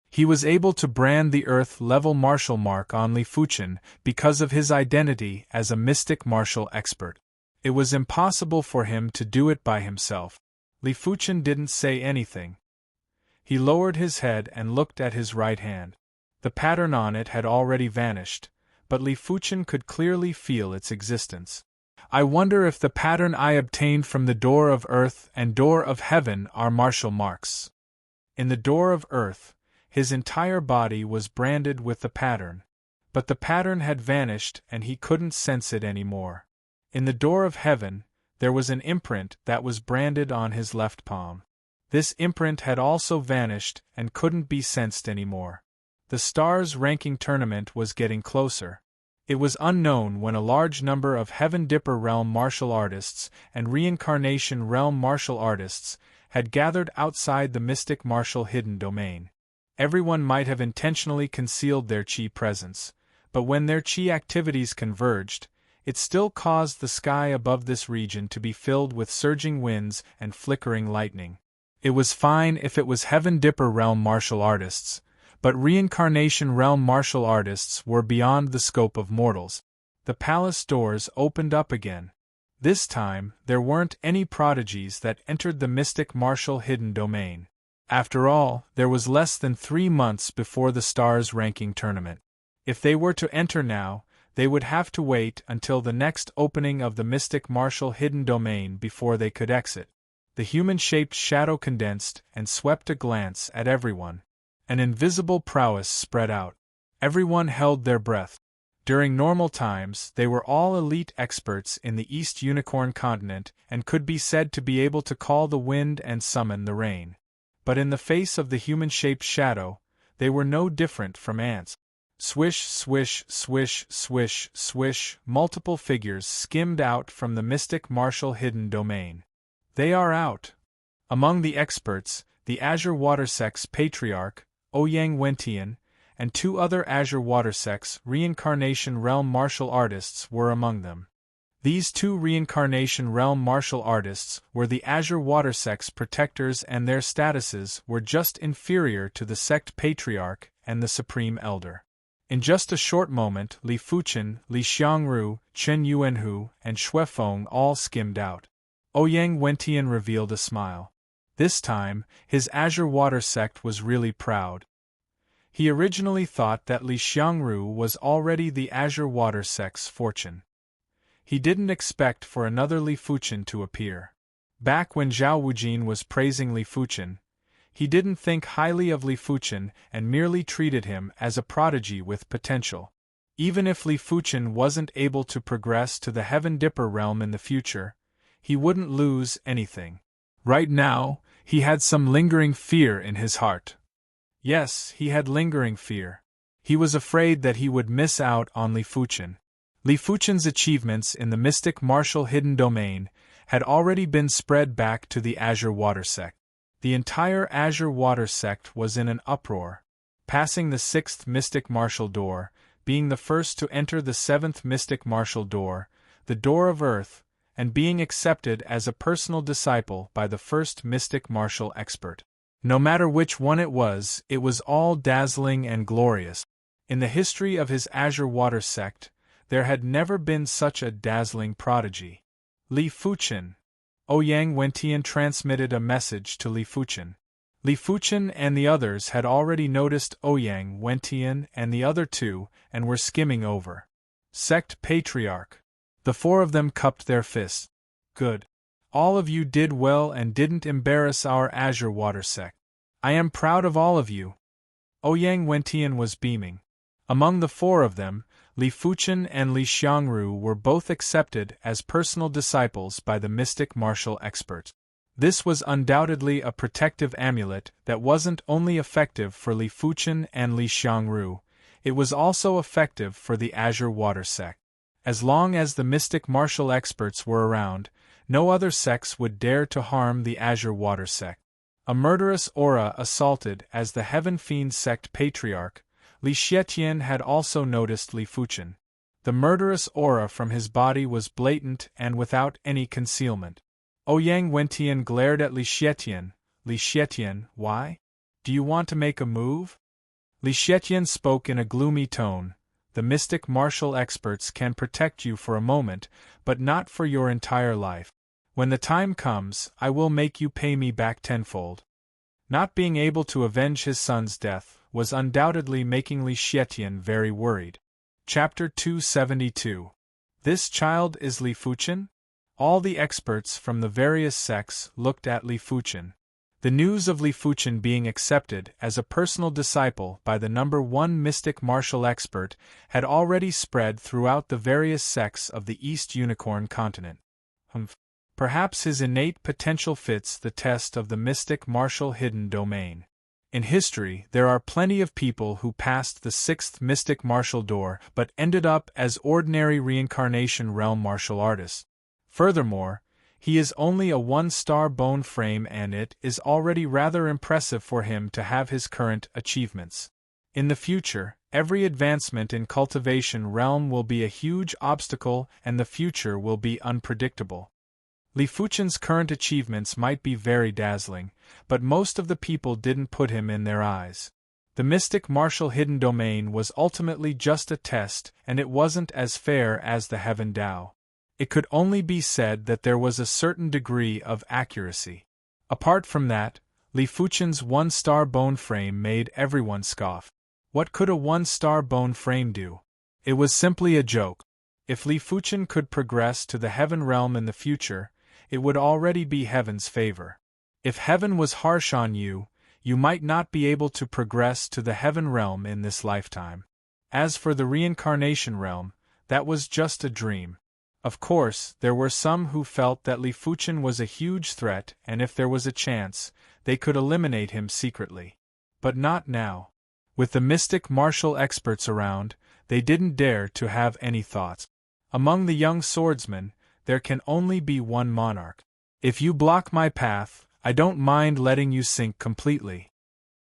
He was able to brand the Earth-level martial mark on Li Fuchen because of his identity as a mystic martial expert. It was impossible for him to do it by himself. Li Fuchen didn't say anything. He lowered his head and looked at his right hand. The pattern on it had already vanished, but Li Fuchen could clearly feel its existence. I wonder if the pattern I obtained from the door of earth and door of heaven are martial marks. In the door of earth, his entire body was branded with the pattern, but the pattern had vanished and he couldn't sense it anymore. In the door of heaven, there was an imprint that was branded on his left palm. This imprint had also vanished and couldn't be sensed anymore. The stars ranking tournament was getting closer. It was unknown when a large number of Heaven Dipper realm martial artists and Reincarnation realm martial artists had gathered outside the mystic martial hidden domain. Everyone might have intentionally concealed their chi presence, but when their chi activities converged, it still caused the sky above this region to be filled with surging winds and flickering lightning. It was fine if it was Heaven Dipper realm martial artists, but Reincarnation realm martial artists were beyond the scope of mortals. The palace doors opened up again. This time, there weren't any prodigies that entered the mystic martial hidden domain. After all, there was less than 3 months before the stars ranking tournament. If they were to enter now, they would have to wait until the next opening of the mystic martial hidden domain before they could exit. The human-shaped shadow condensed and swept a glance at everyone. An invisible prowess spread out. Everyone held their breath. During normal times, they were all elite experts in the East Unicorn continent and could be said to be able to call the wind and summon the rain. But in the face of the human-shaped shadow, they were no different from ants. Swish, swish, swish, swish, swish, multiple figures skimmed out from the mystic martial hidden domain. They are out. Among the experts, the Azure Water Sex Patriarch, Ouyang Wentian, and 2 other Azure Water Sex Reincarnation Realm martial artists were among them. These 2 Reincarnation Realm martial artists were the Azure Water Sex Protectors, and their statuses were just inferior to the Sect Patriarch and the Supreme Elder. In just a short moment, Li Fuchen, Li Xiangru, Chen Yuanhu, and Xuefeng all skimmed out. Ouyang Wentian revealed a smile. This time, his Azure Water Sect was really proud. He originally thought that Li Xiangru was already the Azure Water Sect's fortune. He didn't expect for another Li Fuchen to appear. Back when Zhao Wujin was praising Li Fuchen, he didn't think highly of Li Fuchen and merely treated him as a prodigy with potential. Even if Li Fuchen wasn't able to progress to the Heaven Dipper realm in the future, he wouldn't lose anything. Right now, he had some lingering fear in his heart. Yes, he had lingering fear. He was afraid that he would miss out on Li Fuchen. Li Fuchen's achievements in the mystic martial hidden domain had already been spread back to the Azure Water Sect. The entire Azure Water Sect was in an uproar. Passing the 6th mystic martial door, being the first to enter the 7th mystic martial door, the door of earth, and being accepted as a personal disciple by the first mystic martial expert. No matter which one it was all dazzling and glorious. In the history of his Azure Water Sect, there had never been such a dazzling prodigy. Li Fuchen. Ouyang Wentian transmitted a message to Li Fuchen. Li Fuchen and the others had already noticed Ouyang Wentian and the other 2 and were skimming over. Sect Patriarch. The 4 of them cupped their fists. Good. All of you did well and didn't embarrass our Azure Water Sect. I am proud of all of you. Ouyang Wentian was beaming. Among the 4 of them, Li Fuchen and Li Xiangru were both accepted as personal disciples by the mystic martial expert. This was undoubtedly a protective amulet that wasn't only effective for Li Fuchen and Li Xiangru, it was also effective for the Azure Water Sect. As long as the mystic martial experts were around, no other sects would dare to harm the Azure Water Sect. A murderous aura assaulted as the Heaven Fiend Sect Patriarch. Li Xietian had also noticed Li Fuchen. The murderous aura from his body was blatant and without any concealment. Ouyang Wentian glared at Li Xietian. Li Xietian, why? Do you want to make a move? Li Xietian spoke in a gloomy tone. the mystic martial experts can protect you for a moment, but not for your entire life. When the time comes, I will make you pay me back tenfold. Not being able to avenge his son's death was undoubtedly making Li Xietian very worried. Chapter 272. This child is Li Fuqian? All the experts from the various sects looked at Li Fuqian. The news of Li Fuqian being accepted as a personal disciple by the #1 mystic martial expert had already spread throughout the various sects of the East Unicorn continent. Perhaps his innate potential fits the test of the mystic martial hidden domain. In history, there are plenty of people who passed the 6th mystic martial door but ended up as ordinary reincarnation realm martial artists. Furthermore, he is only a 1-star bone frame, and it is already rather impressive for him to have his current achievements. In the future, every advancement in cultivation realm will be a huge obstacle, and the future will be unpredictable. Li Fuqian's current achievements might be very dazzling, but most of the people didn't put him in their eyes. The mystic martial hidden domain was ultimately just a test, and it wasn't as fair as the Heaven Dao. It could only be said that there was a certain degree of accuracy. Apart from that, Li Fuqian's 1-star bone frame made everyone scoff. What could a 1-star bone frame do? It was simply a joke. If Li Fuqian could progress to the heaven realm in the future, it would already be heaven's favor. If heaven was harsh on you, you might not be able to progress to the heaven realm in this lifetime. As for the reincarnation realm, that was just a dream. Of course, there were some who felt that Li Fuqian was a huge threat, and if there was a chance, they could eliminate him secretly. But not now. With the mystic martial experts around, they didn't dare to have any thoughts. Among the young swordsmen, there can only be one monarch. If you block my path, I don't mind letting you sink completely.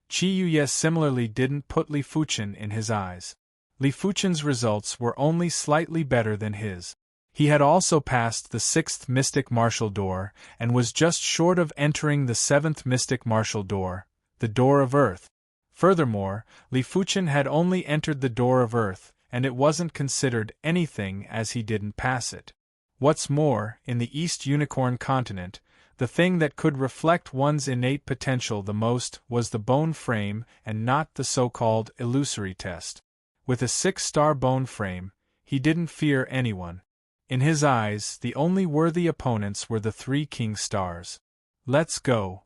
Qi Yuye similarly didn't put Li Fuqian in his eyes. Li Fuqian's results were only slightly better than his. He had also passed the 6th mystic martial door, and was just short of entering the 7th mystic martial door, the door of earth. Furthermore, Li Fuqian had only entered the door of earth, and it wasn't considered anything as he didn't pass it. What's more, in the East Unicorn continent, the thing that could reflect one's innate potential the most was the bone frame and not the so-called illusory test. With a 6-star bone frame, he didn't fear anyone. In his eyes, the only worthy opponents were the 3 king stars. Let's go.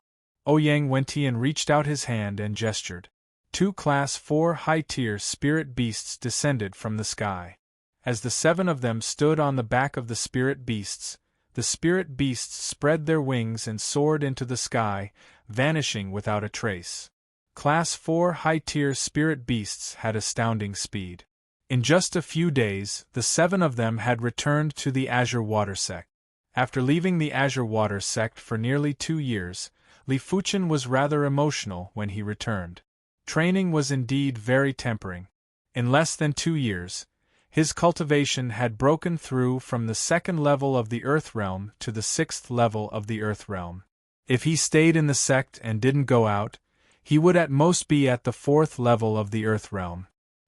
Ouyang Wentian reached out his hand and gestured. 2 Class 4 high-tier spirit beasts descended from the sky. As the 7 of them stood on the back of the spirit beasts spread their wings and soared into the sky, vanishing without a trace. Class 4 high-tier spirit beasts had astounding speed. In just a few days, the 7 of them had returned to the Azure Water Sect. After leaving the Azure Water Sect for nearly 2 years, Li Fuqian was rather emotional when he returned. Training was indeed very tempering. In less than 2 years, his cultivation had broken through from the 2nd level of the Earth Realm to the 6th level of the Earth Realm. If he stayed in the sect and didn't go out, he would at most be at the 4th level of the Earth Realm.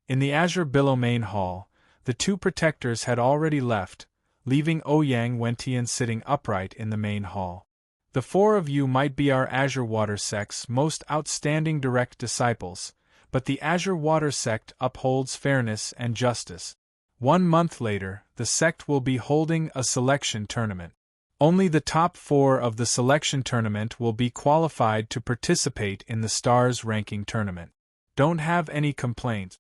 In the Azure Billow main hall, the 2 protectors had already left, leaving Ouyang Wentian sitting upright in the main hall. The 4 of you might be our Azure Water Sect's most outstanding direct disciples, but the Azure Water Sect upholds fairness and justice. 1 month later, the sect will be holding a selection tournament. Only the top 4 of the selection tournament will be qualified to participate in the Stars ranking tournament. Don't have any complaints.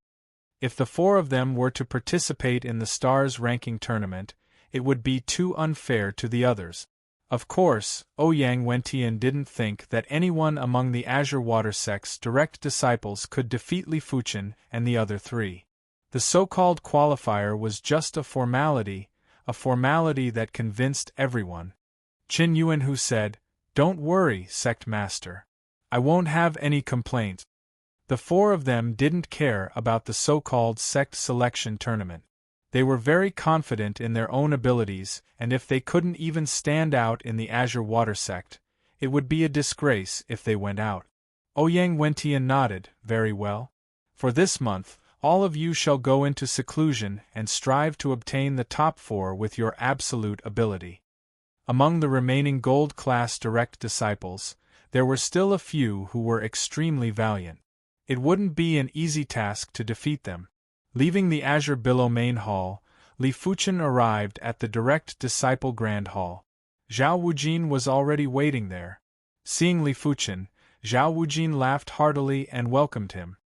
If the 4 of them were to participate in the Stars ranking tournament, it would be too unfair to the others. Of course, Ouyang Wentian didn't think that anyone among the Azure Water Sect's direct disciples could defeat Li Fuqian and the other 3. The so-called qualifier was just a formality that convinced everyone. Qin Yuanhu said, "Don't worry, Sect Master. I won't have any complaints." The 4 of them didn't care about the so-called sect selection tournament. They were very confident in their own abilities, and if they couldn't even stand out in the Azure Water Sect, it would be a disgrace if they went out. Ouyang Wentian nodded, very well. For this month, all of you shall go into seclusion and strive to obtain the top 4 with your absolute ability. Among the remaining gold-class direct disciples, there were still a few who were extremely valiant. It wouldn't be an easy task to defeat them. Leaving the Azure Billow main hall, Li Fuchen arrived at the direct disciple grand hall. Zhao Wujin was already waiting there. Seeing Li Fuchen, Zhao Wujin laughed heartily and welcomed him.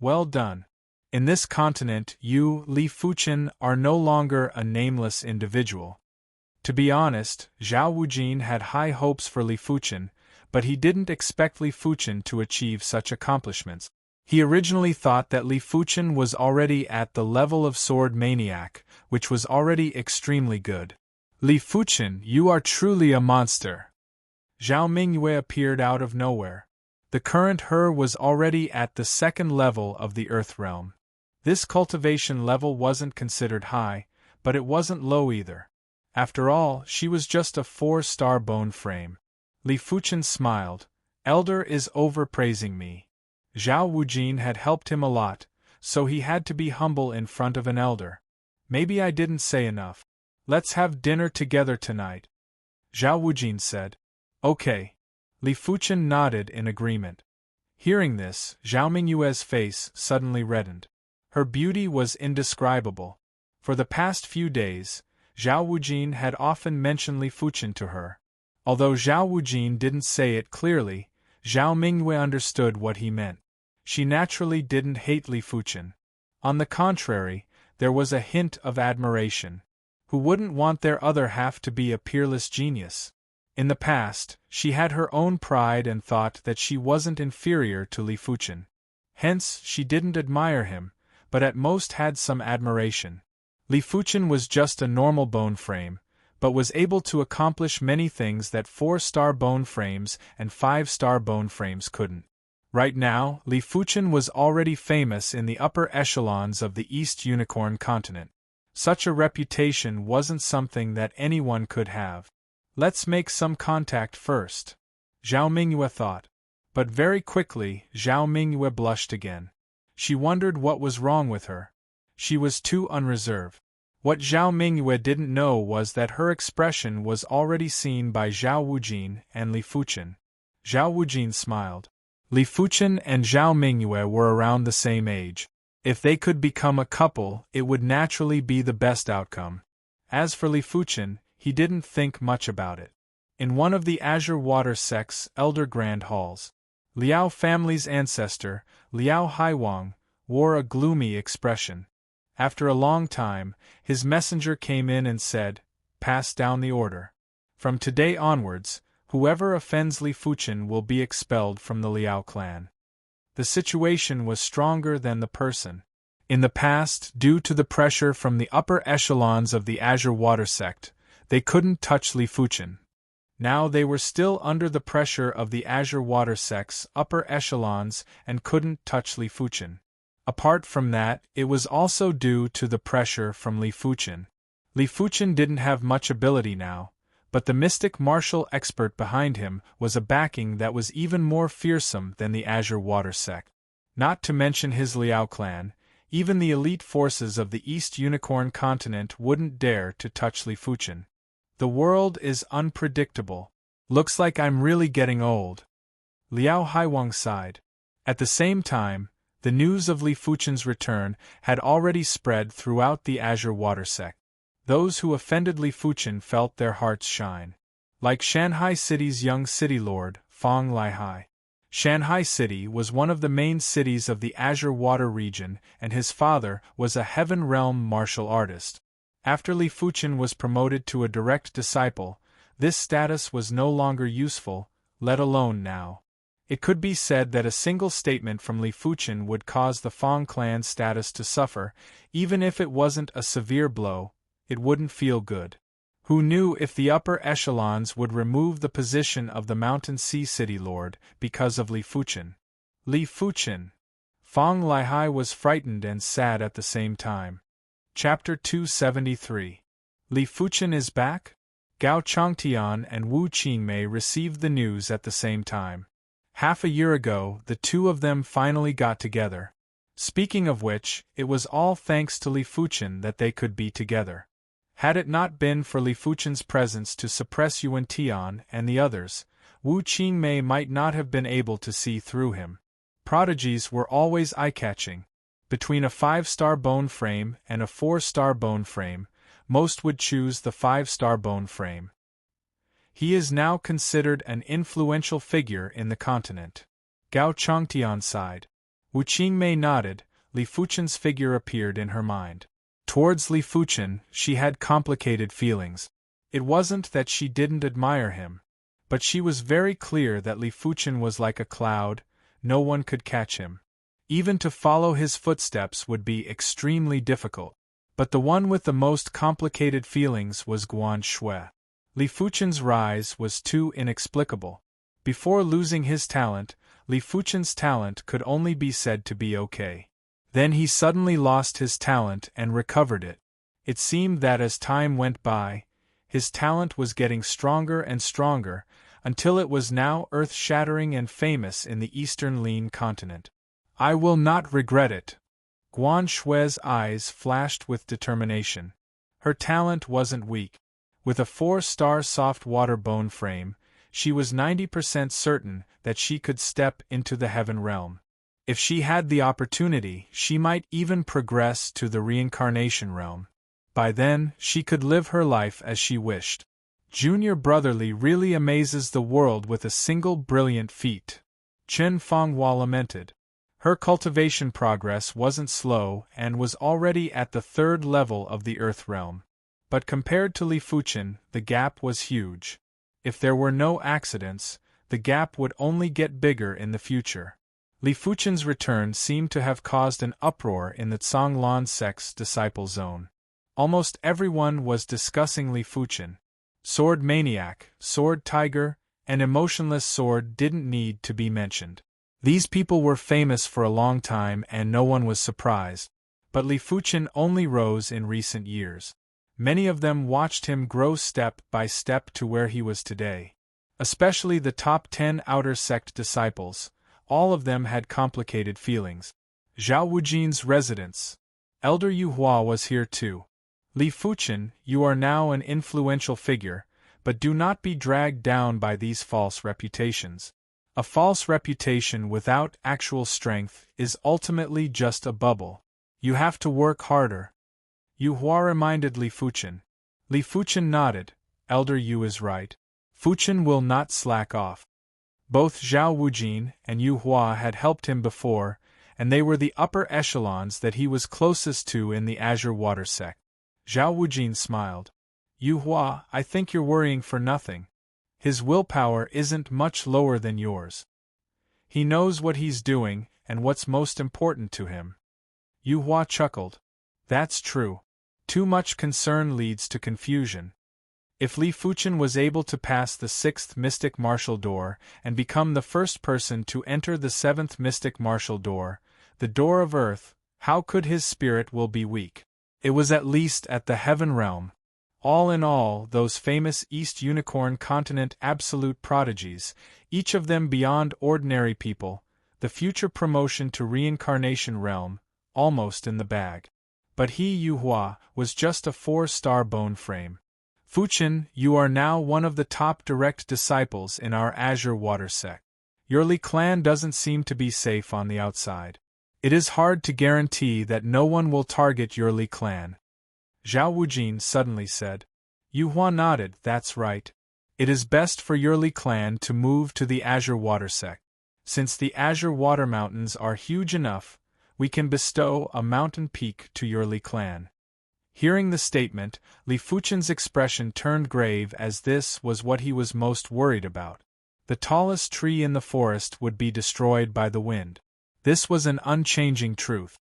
Well done. In this continent you, Li Fuchen, are no longer a nameless individual. To be honest, Zhao Wujin had high hopes for Li Fuchen, but he didn't expect Li Fuchen to achieve such accomplishments. He originally thought that Li Fuchen was already at the level of Sword Maniac, which was already extremely good. Li Fuchen, you are truly a monster. Zhao Mingyue appeared out of nowhere. The current her was already at the 2nd level of the Earth realm. This cultivation level wasn't considered high, but it wasn't low either. After all, she was just a 4-star bone frame. Li Fuchen smiled. Elder is overpraising me. Zhao Wujin had helped him a lot, so he had to be humble in front of an elder. Maybe I didn't say enough. Let's have dinner together tonight. Zhao Wujin said. Okay. Li Fuchen nodded in agreement. Hearing this, Zhao Mingyue's face suddenly reddened. Her beauty was indescribable. For the past few days, Zhao Wujin had often mentioned Li Fuchen to her. Although Zhao Wujin didn't say it clearly, Zhao Mingyue understood what he meant. She naturally didn't hate Li Fuchen. On the contrary, there was a hint of admiration. Who wouldn't want their other half to be a peerless genius? In the past, she had her own pride and thought that she wasn't inferior to Li Fuchen. Hence, she didn't admire him, but at most had some admiration. Li Fuchen was just a normal bone frame, but was able to accomplish many things that 4-star bone frames and 5-star bone frames couldn't. Right now, Li Fuchen was already famous in the upper echelons of the East Unicorn continent. Such a reputation wasn't something that anyone could have. Let's make some contact first, Zhao Mingyue thought. But very quickly, Zhao Mingyue blushed again. She wondered what was wrong with her. She was too unreserved. What Zhao Mingyue didn't know was that her expression was already seen by Zhao Wujin and Li Fuchen. Zhao Wujin smiled. Li Fuchen and Zhao Mingyue were around the same age. If they could become a couple, it would naturally be the best outcome. As for Li Fuchen, he didn't think much about it. In one of the Azure Water Sect's Elder Grand Halls, Liao family's ancestor, Liao Haiwang, wore a gloomy expression. After a long time, his messenger came in and said, "Pass down the order. From today onwards, whoever offends Li Fuchen will be expelled from the Liao clan." The situation was stronger than the person. In the past, due to the pressure from the upper echelons of the Azure Water Sect, they couldn't touch Li Fuchen. Now they were still under the pressure of the Azure Water Sect's upper echelons and couldn't touch Li Fuchen. Apart from that, it was also due to the pressure from Li Fuchen. Li Fuchen didn't have much ability now, but the mystic martial expert behind him was a backing that was even more fearsome than the Azure Water Sect. Not to mention his Liao clan, even the elite forces of the East Unicorn continent wouldn't dare to touch Li Fuchen. The world is unpredictable. Looks like I'm really getting old. Liao Haiwang sighed. At the same time, the news of Li Fuchen's return had already spread throughout the Azure Water Sect. Those who offended Li Fuchen felt their hearts shine. Like Shanghai City's young city lord, Fang Lihai. Shanghai City was one of the main cities of the Azure Water region, and his father was a Heaven Realm martial artist. After Li Fuchen was promoted to a direct disciple, this status was no longer useful, let alone now. It could be said that a single statement from Li Fuchen would cause the Fang clan status to suffer, even if it wasn't a severe blow. It wouldn't feel good. Who knew if the upper echelons would remove the position of the Mountain Sea City Lord because of Li Fuchen? Li Fuchen. Fang Lihai was frightened and sad at the same time. Chapter 273. Li Fuchen is back? Gao Changtian and Wu Qingmei received the news at the same time. Half a year ago, the two of them finally got together. Speaking of which, it was all thanks to Li Fuchen that they could be together. Had it not been for Li Fuchen's presence to suppress Yuan Tian and the others, Wu Qingmei might not have been able to see through him. Prodigies were always eye-catching. Between a 5-star bone frame and a 4-star bone frame, most would choose the 5-star bone frame. He is now considered an influential figure in the continent. Gao Changtian sighed. Wu Qingmei nodded. Li Fuchen's figure appeared in her mind. Towards Li Fuchen, she had complicated feelings. It wasn't that she didn't admire him, but she was very clear that Li Fuchen was like a cloud, no one could catch him. Even to follow his footsteps would be extremely difficult. But the one with the most complicated feelings was Guan Shui. Li Fuchen's rise was too inexplicable. Before losing his talent, Li Fuchen's talent could only be said to be okay. Then he suddenly lost his talent and recovered it. It seemed that as time went by, his talent was getting stronger and stronger, until it was now earth-shattering and famous in the eastern Lin continent. I will not regret it. Guan Shui's eyes flashed with determination. Her talent wasn't weak. With a 4-star soft water bone frame, she was 90% certain that she could step into the heaven realm. If she had the opportunity, she might even progress to the reincarnation realm. By then, she could live her life as she wished. Junior Brotherly really amazes the world with a single brilliant feat. Chen Fonghua lamented. Her cultivation progress wasn't slow and was already at the 3rd level of the Earth realm. But compared to Li Fuchen, the gap was huge. If there were no accidents, the gap would only get bigger in the future. Li Fuchen's return seemed to have caused an uproar in the Zhonglan sect's disciple zone. Almost everyone was discussing Li Fuchen. Sword Maniac, Sword Tiger, and Emotionless Sword didn't need to be mentioned. These people were famous for a long time and no one was surprised. But Li Fuchen only rose in recent years. Many of them watched him grow step by step to where he was today. Especially the top 10 outer sect disciples. All of them had complicated feelings. Zhao Wujin's residence. Elder Yu Hua was here too. Li Fuchen, you are now an influential figure, but do not be dragged down by these false reputations. A false reputation without actual strength is ultimately just a bubble. You have to work harder. Yu Hua reminded Li Fuchen. Li Fuchen nodded. Elder Yu is right. Fuchen will not slack off. Both Zhao Wujin and Yu Hua had helped him before, and they were the upper echelons that he was closest to in the Azure Water sect. Zhao Wujin smiled. Yu Hua, I think you're worrying for nothing. His willpower isn't much lower than yours. He knows what he's doing and what's most important to him. Yu Hua chuckled. That's true. Too much concern leads to confusion. If Li Fuchen was able to pass the 6th Mystic Martial Door and become the first person to enter the 7th Mystic Martial Door, the Door of Earth, how could his spirit will be weak? It was at least at the Heaven Realm. All in all, those famous East Unicorn Continent absolute prodigies, each of them beyond ordinary people, the future promotion to Reincarnation Realm, almost in the bag. But he, Yu Hua, was just a 4-star bone frame. Fuchen, you are now one of the top direct disciples in our Azure Water sect. Your Li clan doesn't seem to be safe on the outside. It is hard to guarantee that no one will target your Li clan. Zhao Wujin suddenly said. Yu Hua nodded, that's right. It is best for your Li clan to move to the Azure Water sect. Since the Azure Water Mountains are huge enough, we can bestow a mountain peak to your Li clan. Hearing the statement, Li Fuchen's expression turned grave as this was what he was most worried about. The tallest tree in the forest would be destroyed by the wind. This was an unchanging truth.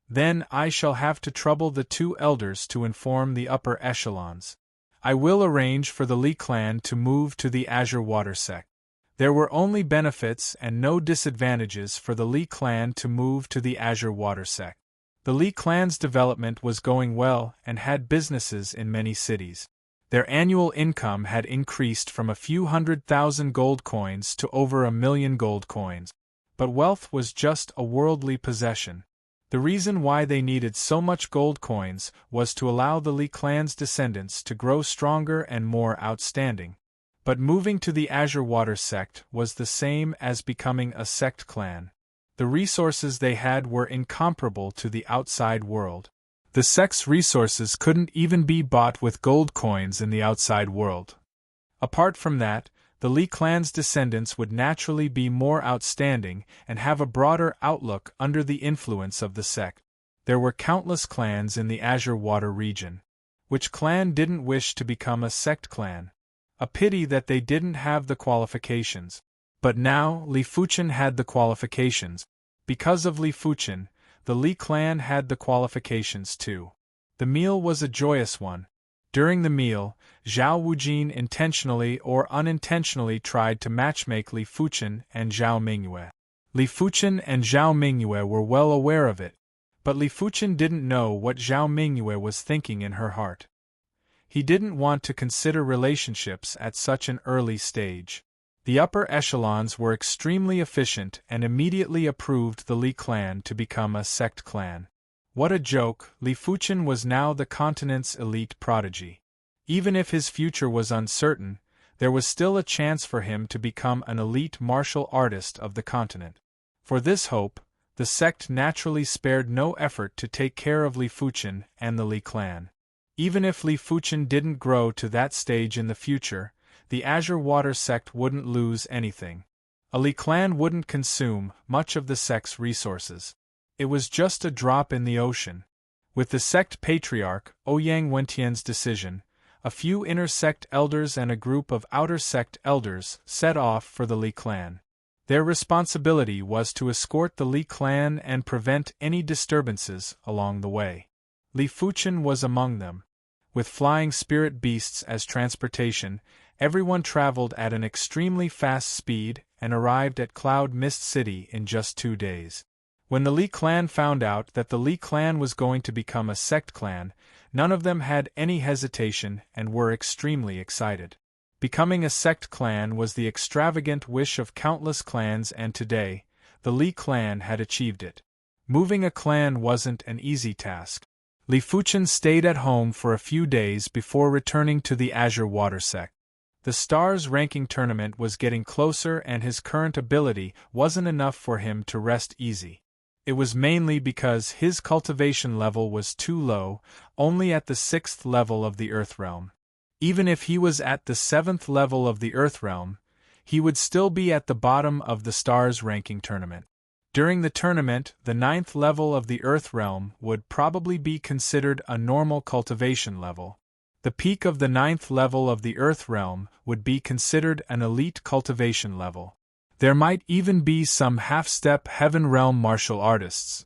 Then I shall have to trouble the 2 elders to inform the upper echelons. I will arrange for the Li clan to move to the Azure Water sect. There were only benefits and no disadvantages for the Li clan to move to the Azure Water sect. The Li clan's development was going well and had businesses in many cities. Their annual income had increased from a few 100,000 gold coins to over 1 million gold coins. But wealth was just a worldly possession. The reason why they needed so much gold coins was to allow the Li clan's descendants to grow stronger and more outstanding. But moving to the Azure Water sect was the same as becoming a sect clan. The resources they had were incomparable to the outside world. The sect's resources couldn't even be bought with gold coins in the outside world. Apart from that, the Li clan's descendants would naturally be more outstanding and have a broader outlook under the influence of the sect. There were countless clans in the Azure Water region. Which clan didn't wish to become a sect clan? A pity that they didn't have the qualifications. But now, Li Fuchen had the qualifications. Because of Li Fuchen, the Li clan had the qualifications too. The meal was a joyous one. During the meal, Zhao Wujin intentionally or unintentionally tried to matchmake Li Fuchen and Zhao Mingyue. Li Fuchen and Zhao Mingyue were well aware of it, but Li Fuchen didn't know what Zhao Mingyue was thinking in her heart. He didn't want to consider relationships at such an early stage. The upper echelons were extremely efficient and immediately approved the Li clan to become a sect clan. What a joke, Li Fuchen was now the continent's elite prodigy. Even if his future was uncertain, there was still a chance for him to become an elite martial artist of the continent. For this hope, the sect naturally spared no effort to take care of Li Fuchen and the Li clan. Even if Li Fuchen didn't grow to that stage in the future, the Azure Water sect wouldn't lose anything. A Li clan wouldn't consume much of the sect's resources. It was just a drop in the ocean. With the sect patriarch, Ouyang Wentian's decision, a few inner sect elders and a group of outer sect elders set off for the Li clan. Their responsibility was to escort the Li clan and prevent any disturbances along the way. Li Fuchen was among them. With flying spirit beasts as transportation, everyone traveled at an extremely fast speed and arrived at Cloud Mist City in just 2 days. When the Li clan found out that the Li clan was going to become a sect clan, none of them had any hesitation and were extremely excited. Becoming a sect clan was the extravagant wish of countless clans, and today, the Li clan had achieved it. Moving a clan wasn't an easy task. Li Fuchen stayed at home for a few days before returning to the Azure Water sect. The Stars ranking tournament was getting closer and his current ability wasn't enough for him to rest easy. It was mainly because his cultivation level was too low, only at the 6th level of the Earth Realm. Even if he was at the 7th level of the Earth Realm, he would still be at the bottom of the Stars ranking tournament. During the tournament, the 9th level of the Earth Realm would probably be considered a normal cultivation level. The peak of the 9th level of the Earth Realm would be considered an elite cultivation level. There might even be some half-step Heaven Realm martial artists.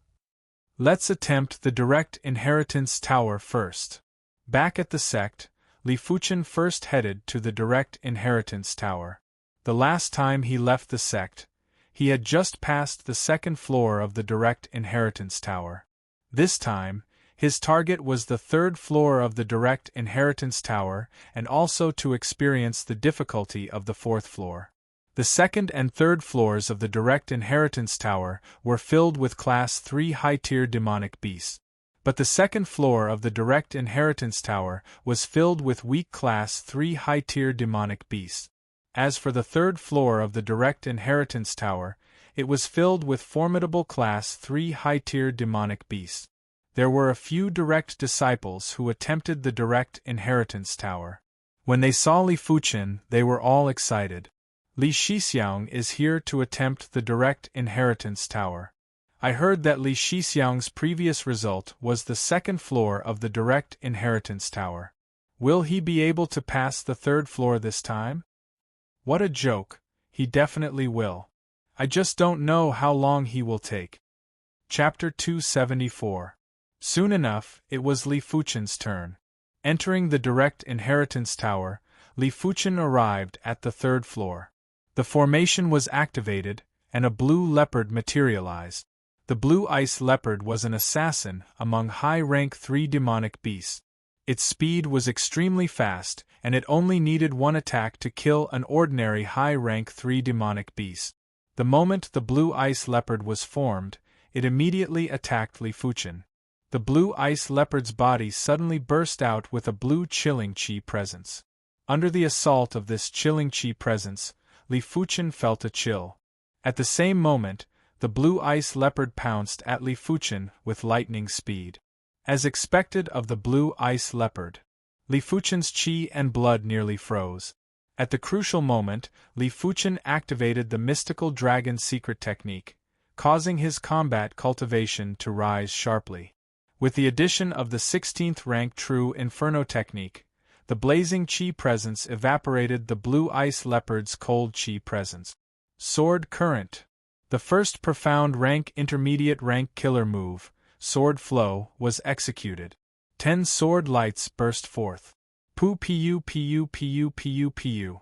Let's attempt the Direct Inheritance Tower first. Back at the sect, Li Fuchen first headed to the Direct Inheritance Tower. The last time he left the sect, he had just passed the 2nd floor of the Direct Inheritance Tower. This time, his target was the 3rd floor of the Direct Inheritance Tower and also to experience the difficulty of the 4th floor. The 2nd and 3rd floors of the Direct Inheritance Tower were filled with Class 3 high-tier demonic beasts. But the 2nd floor of the Direct Inheritance Tower was filled with weak Class 3 high-tier demonic beasts. As for the 3rd floor of the Direct Inheritance Tower, it was filled with formidable Class 3 high-tier demonic beasts. There were a few direct disciples who attempted the Direct Inheritance Tower. When they saw Li Fuchen, they were all excited. Li Shixiang is here to attempt the Direct Inheritance Tower. I heard that Li Shixiang's previous result was the 2nd floor of the Direct Inheritance Tower. Will he be able to pass the 3rd floor this time? What a joke, he definitely will. I just don't know how long he will take. Chapter 274. Soon enough, it was Li Fuchen's turn. Entering the Direct Inheritance Tower, Li Fuchen arrived at the 3rd floor. The formation was activated, and a blue leopard materialized. The blue ice leopard was an assassin among high-rank 3 demonic beasts. Its speed was extremely fast, and it only needed 1 attack to kill an ordinary high-rank 3 demonic beast. The moment the blue ice leopard was formed, it immediately attacked Li Fuchen. The blue ice leopard's body suddenly burst out with a blue chilling chi presence. Under the assault of this chilling chi presence, Li Fuchen felt a chill. At the same moment, the blue ice leopard pounced at Li Fuchen with lightning speed. As expected of the blue ice leopard, Li Fuchen's chi and blood nearly froze. At the crucial moment, Li Fuchen activated the mystical dragon secret technique, causing his combat cultivation to rise sharply. With the addition of the 16th rank True Inferno technique, the blazing chi presence evaporated the blue ice leopard's cold chi presence. Sword Current. The first profound rank intermediate rank killer move, Sword Flow, was executed. 10 sword lights burst forth. Pu pu pu pu pu pu.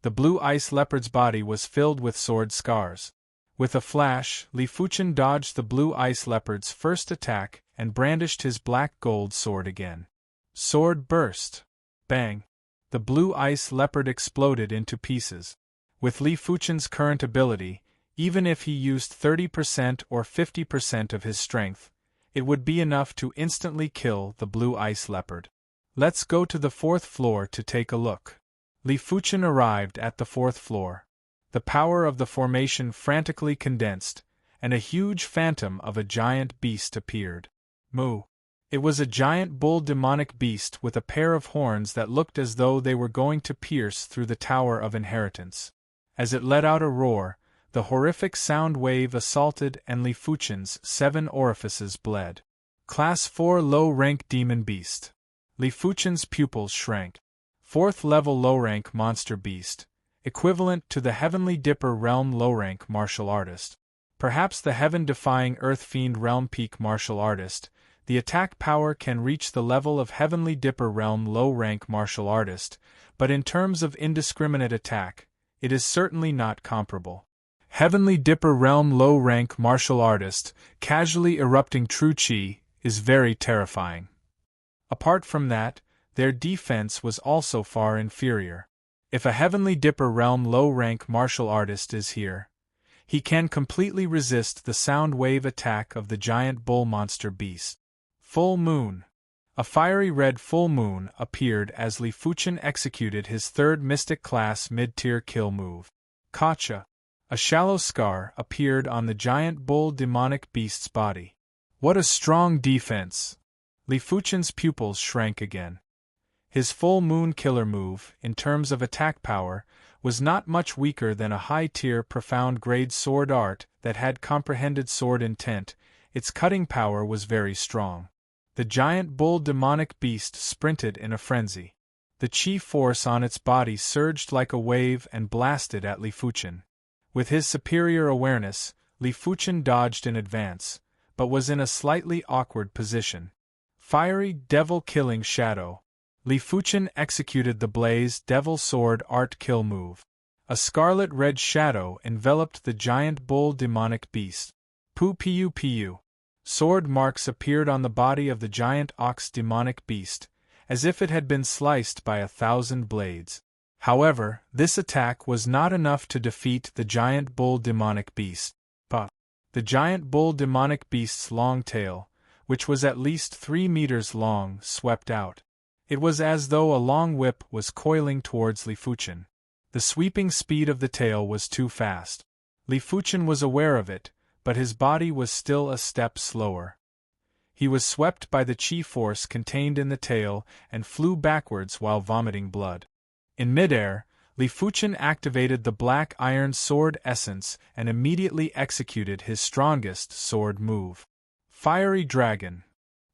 The blue ice leopard's body was filled with sword scars. With a flash, Li Fuchen dodged the blue ice leopard's first attack and brandished his black gold sword again. Sword burst. Bang! The blue ice leopard exploded into pieces. With Li Fuchen's current ability, even if he used 30% or 50% of his strength, it would be enough to instantly kill the blue ice leopard. Let's go to the 4th floor to take a look. Li Fuchen arrived at the 4th floor. The power of the formation frantically condensed, and a huge phantom of a giant beast appeared. Moo! It was a giant bull demonic beast with a pair of horns that looked as though they were going to pierce through the Tower of Inheritance. As it let out a roar, the horrific sound wave assaulted and Li Fuchen's 7 orifices bled. Class 4 Low-Rank Demon Beast. Li Fuchen's pupils shrank. 4th level low-rank monster beast, equivalent to the Heavenly Dipper realm low-rank martial artist. Perhaps the heaven-defying Earth Fiend realm peak martial artist, the attack power can reach the level of Heavenly Dipper realm low-rank martial artist, but in terms of indiscriminate attack, it is certainly not comparable. Heavenly Dipper realm low-rank martial artist, casually erupting true chi, is very terrifying. Apart from that, their defense was also far inferior. If a Heavenly Dipper realm low-rank martial artist is here, he can completely resist the sound wave attack of the giant bull monster beast. Full Moon. A fiery red full moon appeared as Li Fuchen executed his 3rd Mystic Class mid-tier kill move. Kacha. A shallow scar appeared on the giant bull demonic beast's body. What a strong defense! Li Fuchen's pupils shrank again. His full moon killer move, in terms of attack power, was not much weaker than a high-tier profound grade sword art that had comprehended sword intent. Its cutting power was very strong. The giant bull demonic beast sprinted in a frenzy. The chi force on its body surged like a wave and blasted at Li Fuchen. With his superior awareness, Li Fuchen dodged in advance, but was in a slightly awkward position. Fiery devil-killing shadow. Li Fuchen executed the Blaze Devil Sword Art kill move. A scarlet-red shadow enveloped the giant bull demonic beast. Pu pu pu. Sword marks appeared on the body of the giant ox demonic beast, as if it had been sliced by 1,000 blades. However, this attack was not enough to defeat the giant bull demonic beast. The giant bull demonic beast's long tail, which was at least 3 meters long, swept out. It was as though a long whip was coiling towards Li Fuchen. The sweeping speed of the tail was too fast. Li Fuchen was aware of it, but his body was still a step slower. He was swept by the chi force contained in the tail and flew backwards while vomiting blood. In midair, Li Fuchen activated the Black Iron Sword Essence and immediately executed his strongest sword move. Fiery Dragon.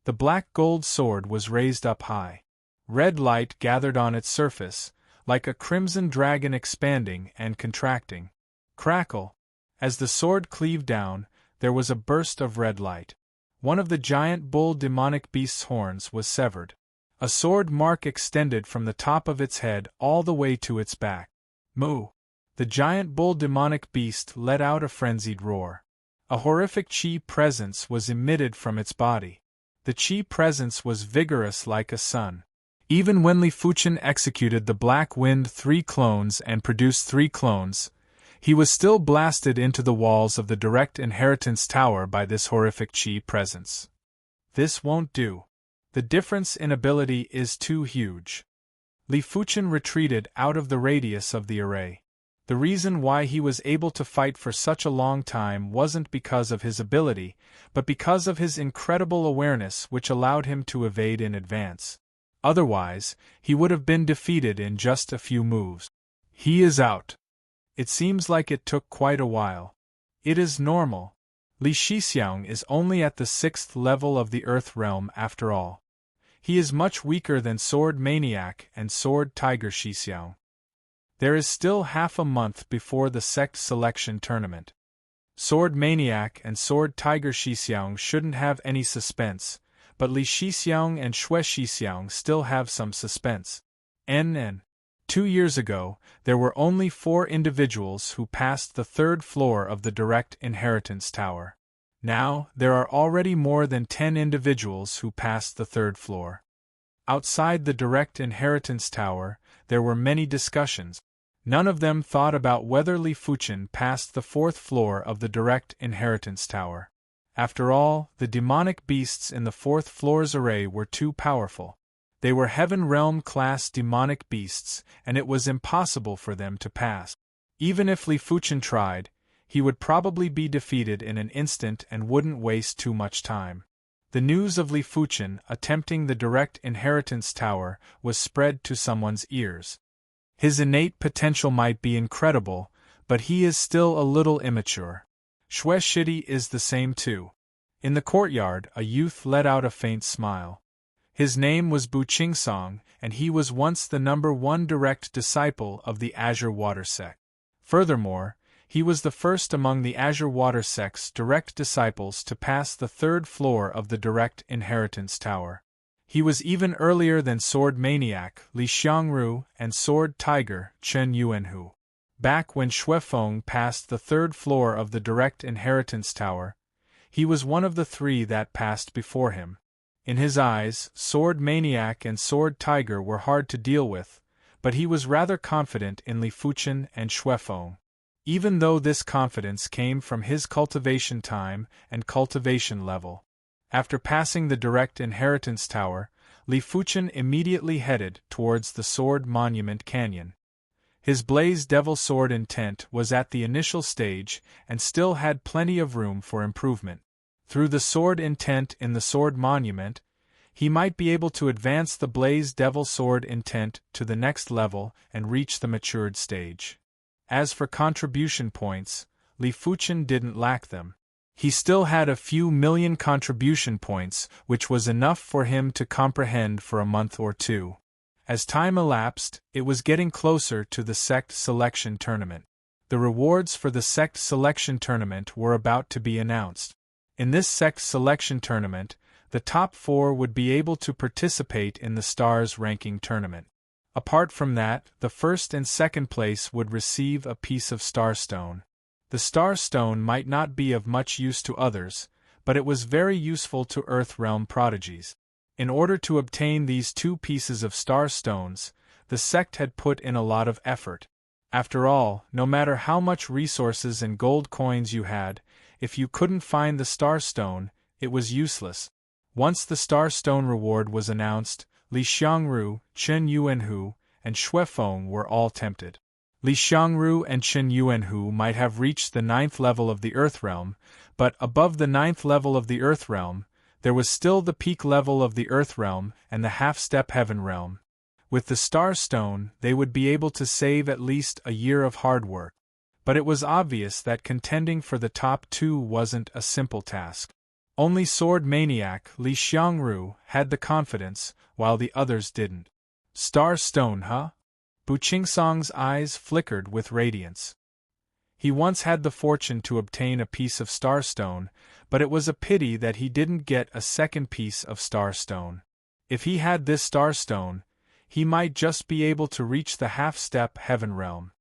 The black gold sword was raised up high. Red light gathered on its surface, like a crimson dragon expanding and contracting. Crackle. As the sword cleaved down, there was a burst of red light. One of the giant bull demonic beast's horns was severed. A sword mark extended from the top of its head all the way to its back. Moo! The giant bull demonic beast let out a frenzied roar. A horrific chi presence was emitted from its body. The chi presence was vigorous like a sun. Even when Li Fuchen executed the Black Wind 3 clones and produced 3 clones, He was still blasted into the walls of the direct inheritance tower by this horrific Qi presence. This won't do. The difference in ability is too huge. Li Fuchen retreated out of the radius of the array. The reason why he was able to fight for such a long time wasn't because of his ability, but because of his incredible awareness which allowed him to evade in advance. Otherwise, he would have been defeated in just a few moves. He is out. It seems like it took quite a while. It is normal. Li Shixiang is only at the 6th level of the Earth realm after all. He is much weaker than Sword Maniac and Sword Tiger Shixiang. There is still half a month before the sect selection tournament. Sword Maniac and Sword Tiger Shixiang shouldn't have any suspense, but Li Shixiang and Xue Shixiang still have some suspense. 2 years ago, there were only 4 individuals who passed the 3rd floor of the direct inheritance tower. Now, there are already more than 10 individuals who passed the 3rd floor. Outside the direct inheritance tower, there were many discussions. None of them thought about whether Li Fuchen passed the 4th floor of the direct inheritance tower. After all, the demonic beasts in the 4th floor's array were too powerful. They were Heaven Realm class demonic beasts, and it was impossible for them to pass. Even if Li Fuchen tried, he would probably be defeated in an instant and wouldn't waste too much time. The news of Li Fuchen attempting the direct inheritance tower was spread to someone's ears. His innate potential might be incredible, but he is still a little immature. Xue Shidi is the same too. In the courtyard, a youth let out a faint smile. His name was Bu Qingsong, and he was once the #1 direct disciple of the Azure Water sect. Furthermore, he was the first among the Azure Water sect's direct disciples to pass the 3rd floor of the direct inheritance tower. He was even earlier than Sword Maniac Li Xiangru and Sword Tiger Chen Yuanhu. Back when Xuefeng passed the 3rd floor of the direct inheritance tower, he was one of the 3 that passed before him. In his eyes, Sword Maniac and Sword Tiger were hard to deal with, but he was rather confident in Li Fuchen and Xuefeng. Even though this confidence came from his cultivation time and cultivation level. After passing the direct inheritance tower, Li Fuchen immediately headed towards the Sword Monument Canyon. His Blaze Devil Sword intent was at the initial stage and still had plenty of room for improvement. Through the sword intent in the Sword Monument, he might be able to advance the Blaze Devil Sword intent to the next level and reach the matured stage. As for contribution points, Li Fuchen didn't lack them. He still had a few million contribution points, which was enough for him to comprehend for a month or 2. As time elapsed, it was getting closer to the sect selection tournament. The rewards for the sect selection tournament were about to be announced. In this sect selection tournament, the top 4 would be able to participate in the Stars ranking tournament. Apart from that, the 1st and 2nd place would receive a piece of Starstone. The Starstone might not be of much use to others, but it was very useful to Earth Realm prodigies. In order to obtain these 2 pieces of Starstones, the sect had put in a lot of effort. After all, no matter how much resources and gold coins you had, if you couldn't find the Starstone, it was useless. Once the Starstone reward was announced, Li Xiangru, Chen Yuanhu, and Xuefeng were all tempted. Li Xiangru and Chen Yuanhu might have reached the 9th level of the Earth Realm, but above the 9th level of the Earth Realm, there was still the peak level of the Earth Realm and the half-step Heaven Realm. With the Starstone, they would be able to save at least a year of hard work. But it was obvious that contending for the top 2 wasn't a simple task. Only Sword Maniac Li Xiangru had the confidence, while the others didn't. Starstone, huh? Bu Qingsong's eyes flickered with radiance. He once had the fortune to obtain a piece of Starstone, but it was a pity that he didn't get a second piece of Starstone. If he had this Starstone, he might just be able to reach the half-step Heaven Realm.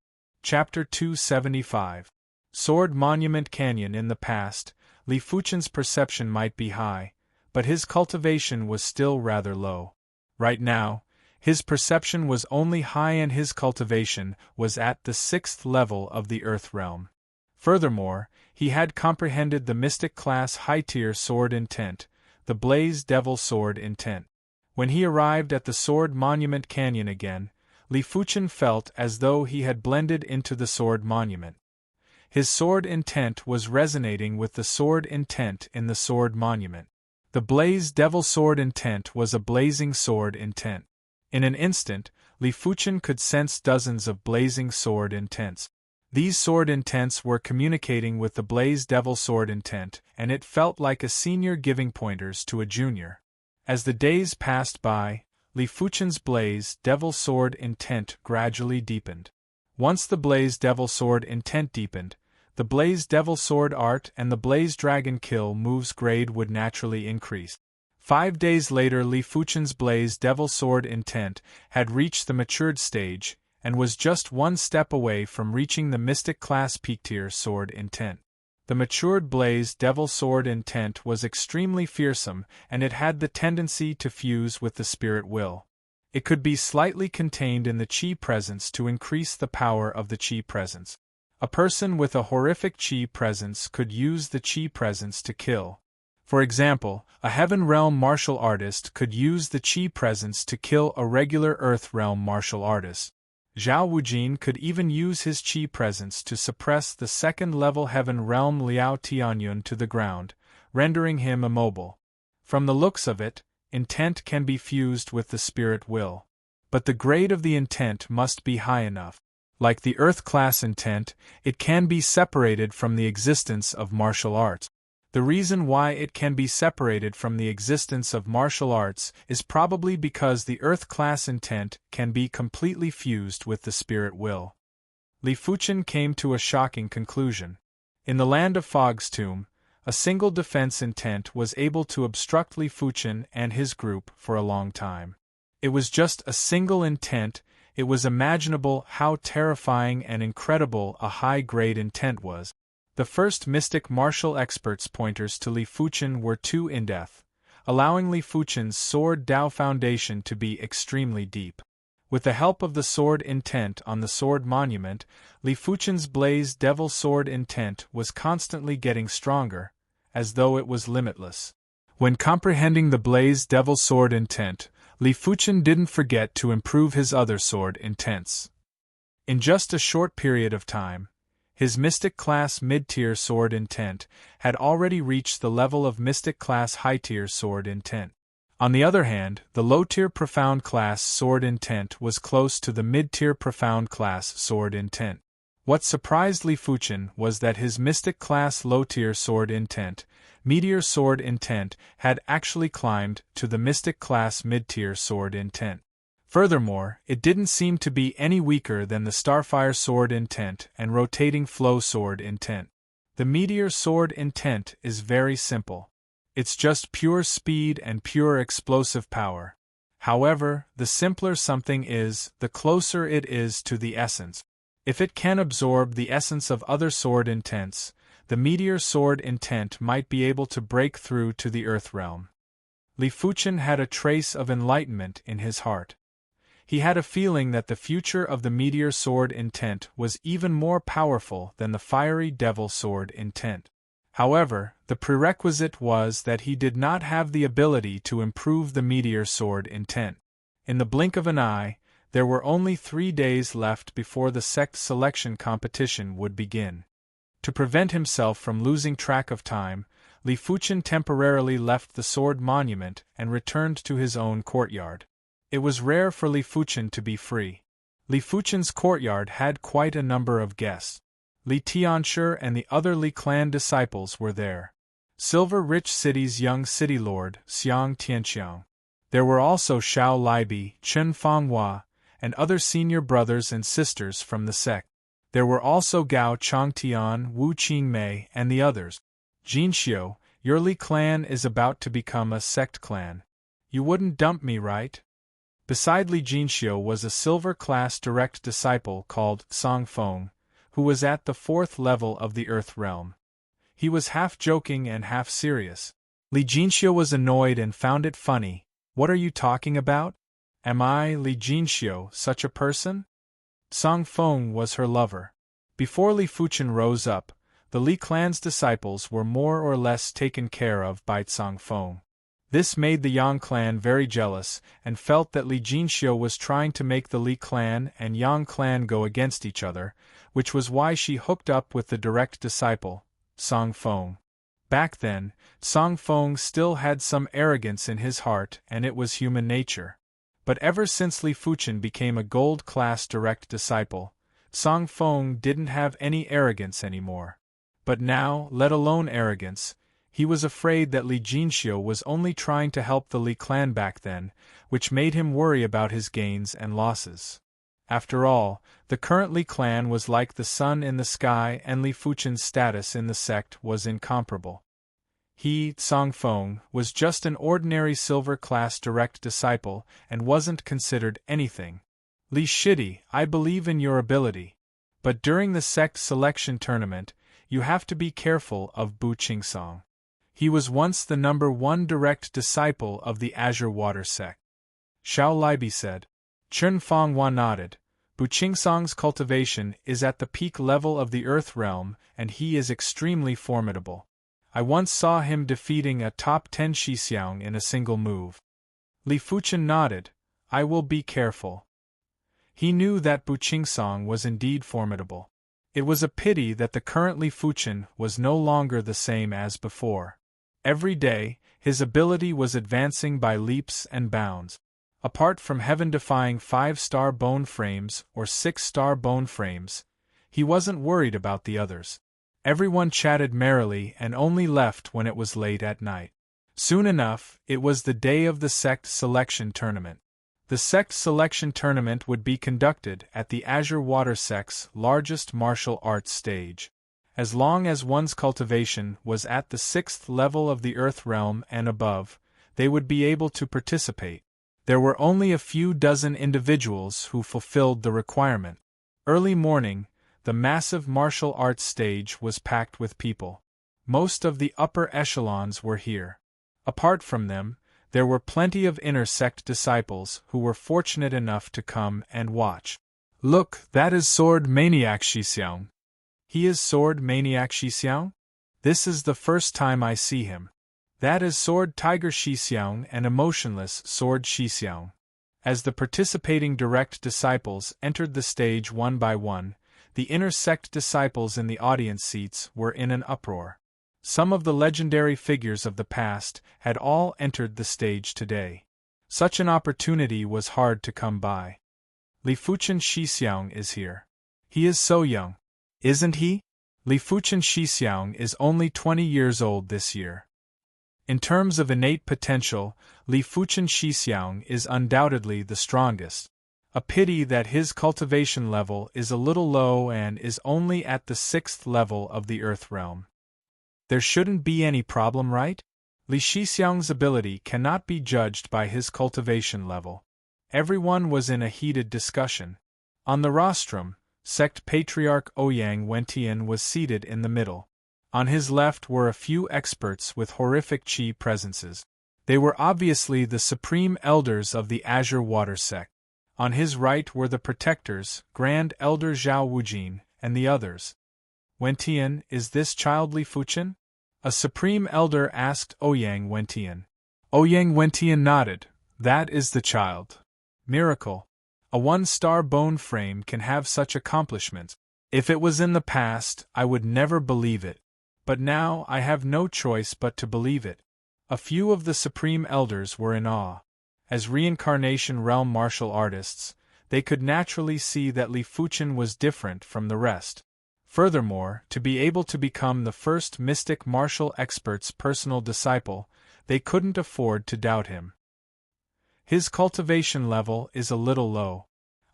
Chapter 275. Sword Monument Canyon. In the past, Li Fuchen's perception might be high, but his cultivation was still rather low. Right now, His perception was only high and his cultivation was at the 6th level of the Earth realm. Furthermore, he had comprehended the mystic class high-tier sword intent, the Blaze Devil sword intent. When he arrived at the Sword Monument Canyon again, Li Fuchen felt as though he had blended into the Sword Monument. His sword intent was resonating with the sword intent in the Sword Monument. The Blaze Devil sword intent was a blazing sword intent. In an instant, Li Fuchen could sense dozens of blazing sword intents. These sword intents were communicating with the Blaze Devil sword intent, and it felt like a senior giving pointers to a junior. As the days passed by, Li Fuchen's Blaze Devil sword intent gradually deepened. Once the Blaze Devil sword intent deepened, the Blaze Devil sword art and the Blaze Dragon kill moves grade would naturally increase. 5 days later, Li Fuchen's Blaze Devil sword intent had reached the matured stage, and was just one step away from reaching the Mystic class peak tier sword intent. The matured Blaze Devil sword intent was extremely fearsome, and it had the tendency to fuse with the spirit will. It could be slightly contained in the Qi presence to increase the power of the Qi presence. A person with a horrific Qi presence could use the Qi presence to kill. For example, a Heaven Realm martial artist could use the Qi presence to kill a regular Earth Realm martial artist. Zhao Wujin could even use his Qi presence to suppress the second-level Heaven Realm Liao Tianyun to the ground, rendering him immobile. From the looks of it, intent can be fused with the spirit will. But the grade of the intent must be high enough. Like the Earth class intent, it can be separated from the existence of martial arts. The reason why it can be separated from the existence of martial arts is probably because the Earth class intent can be completely fused with the spirit will. Li Fuchen came to a shocking conclusion. In the land of Fog's tomb, a single defense intent was able to obstruct Li Fuchen and his group for a long time. It was just a single intent. It was imaginable how terrifying and incredible a high-grade intent was. The first mystic martial experts' pointers to Li Fuchen were too in-depth, allowing Li Fuchen's Sword Dao foundation to be extremely deep. With the help of the sword intent on the Sword Monument, Li Fuchen's Blaze Devil sword intent was constantly getting stronger, as though it was limitless. When comprehending the Blaze Devil sword intent, Li Fuchen didn't forget to improve his other sword intents. In just a short period of time, his Mystic class mid-tier sword intent had already reached the level of Mystic class high-tier sword intent. On the other hand, the low-tier profound class sword intent was close to the mid-tier profound class sword intent. What surprised Li Fuchen was that his Mystic class low-tier sword intent, Meteor sword intent, had actually climbed to the Mystic class mid-tier sword intent. Furthermore, it didn't seem to be any weaker than the Starfire sword intent and Rotating Flow sword intent. The Meteor sword intent is very simple. It's just pure speed and pure explosive power. However, the simpler something is, the closer it is to the essence. If it can absorb the essence of other sword intents, the Meteor sword intent might be able to break through to the Earth realm. Li Fuchen had a trace of enlightenment in his heart. He had a feeling that the future of the Meteor sword intent was even more powerful than the Fiery Devil sword intent. However, the prerequisite was that he did not have the ability to improve the Meteor sword intent. In the blink of an eye, there were only 3 days left before the sect selection competition would begin. To prevent himself from losing track of time, Li Fuchen temporarily left the Sword Monument and returned to his own courtyard. It was rare for Li Fuchen to be free. Li Fuchen's courtyard had quite a number of guests. Li Tianshi and the other Li clan disciples were there. Silver Rich City's young city lord, Xiang Tianqiang. There were also Xiao Libi, Chen Fanghua, and other senior brothers and sisters from the sect. There were also Gao Changtian, Wu Qingmei, and the others. Jinxiu, your Li clan is about to become a sect clan. You wouldn't dump me, right? Beside Li Jinxiu was a silver-class direct disciple called Song Feng, who was at the 4th level of the Earth realm. He was half joking and half serious. Li Jinxiu was annoyed and found it funny. What are you talking about? Am I, Li Jinxiu, such a person? Song Feng was her lover. Before Li Fuchen rose up, the Li clan's disciples were more or less taken care of by Song Feng. This made the Yang clan very jealous, and felt that Li Jinxiu was trying to make the Li clan and Yang clan go against each other, which was why she hooked up with the direct disciple, Song Feng. Back then, Song Feng still had some arrogance in his heart, and it was human nature. But ever since Li Fuchen became a gold-class direct disciple, Song Feng didn't have any arrogance anymore. But now, let alone arrogance, he was afraid that Li Jinxiu was only trying to help the Li clan back then, which made him worry about his gains and losses. After all, the current Li clan was like the sun in the sky, and Li Fuchen's status in the sect was incomparable. He, Song Feng, was just an ordinary silver-class direct disciple and wasn't considered anything. Li Shidi, I believe in your ability. But during the sect selection tournament, you have to be careful of Bu Qingsong. He was once the #1 direct disciple of the Azure Water sect. Xiao Libi said. Chen Fenghua nodded. Bu Qingsong's cultivation is at the peak level of the Earth realm, and he is extremely formidable. I once saw him defeating a top 10 Shixiang in a single move. Li Fuchen nodded. I will be careful. He knew that Bu Qingsong was indeed formidable. It was a pity that the current Li Fuchen was no longer the same as before. Every day, his ability was advancing by leaps and bounds. Apart from heaven-defying 5-star bone frames or 6-star bone frames, he wasn't worried about the others. Everyone chatted merrily and only left when it was late at night. Soon enough, it was the day of the sect selection tournament. The sect selection tournament would be conducted at the Azure Water sect's largest martial arts stage. As long as one's cultivation was at the 6th level of the Earth realm and above, they would be able to participate. There were only a few dozen individuals who fulfilled the requirement. Early morning, the massive martial arts stage was packed with people. Most of the upper echelons were here. Apart from them, there were plenty of inner sect disciples who were fortunate enough to come and watch. Look, that is Sword Maniac Shixiang. He is Sword Maniac Shixiang? This is the first time I see him. That is Sword Tiger Shixiang and Emotionless Sword Shixiang. As the participating direct disciples entered the stage one by one, the inner sect disciples in the audience seats were in an uproar. Some of the legendary figures of the past had all entered the stage today. Such an opportunity was hard to come by. Li Fuchen Shixiang is here. He is so young. Isn't he? Li Fuchen Shixiang is only 20 years old this year. In terms of innate potential, Li Fuchen Shixiang is undoubtedly the strongest. A pity that his cultivation level is a little low and is only at the 6th level of the Earth realm. There shouldn't be any problem, right? Li Shixiang's ability cannot be judged by his cultivation level. Everyone was in a heated discussion. On the rostrum, Sect Patriarch Ouyang Wentian was seated in the middle. On his left were a few experts with horrific chi presences. They were obviously the supreme elders of the Azure Water sect. On his right were the protectors, Grand Elder Zhao Wujin, and the others. Wentian, is this child Li Fuchen? A supreme elder asked Ouyang Wentian. Ouyang Wentian nodded. That is the child. Miracle. A 1-star bone frame can have such accomplishments. If it was in the past, I would never believe it. But now I have no choice but to believe it. A few of the supreme elders were in awe. As reincarnation realm martial artists, they could naturally see that Li Fuchen was different from the rest. Furthermore, to be able to become the first mystic martial expert's personal disciple, they couldn't afford to doubt him. His cultivation level is a little low.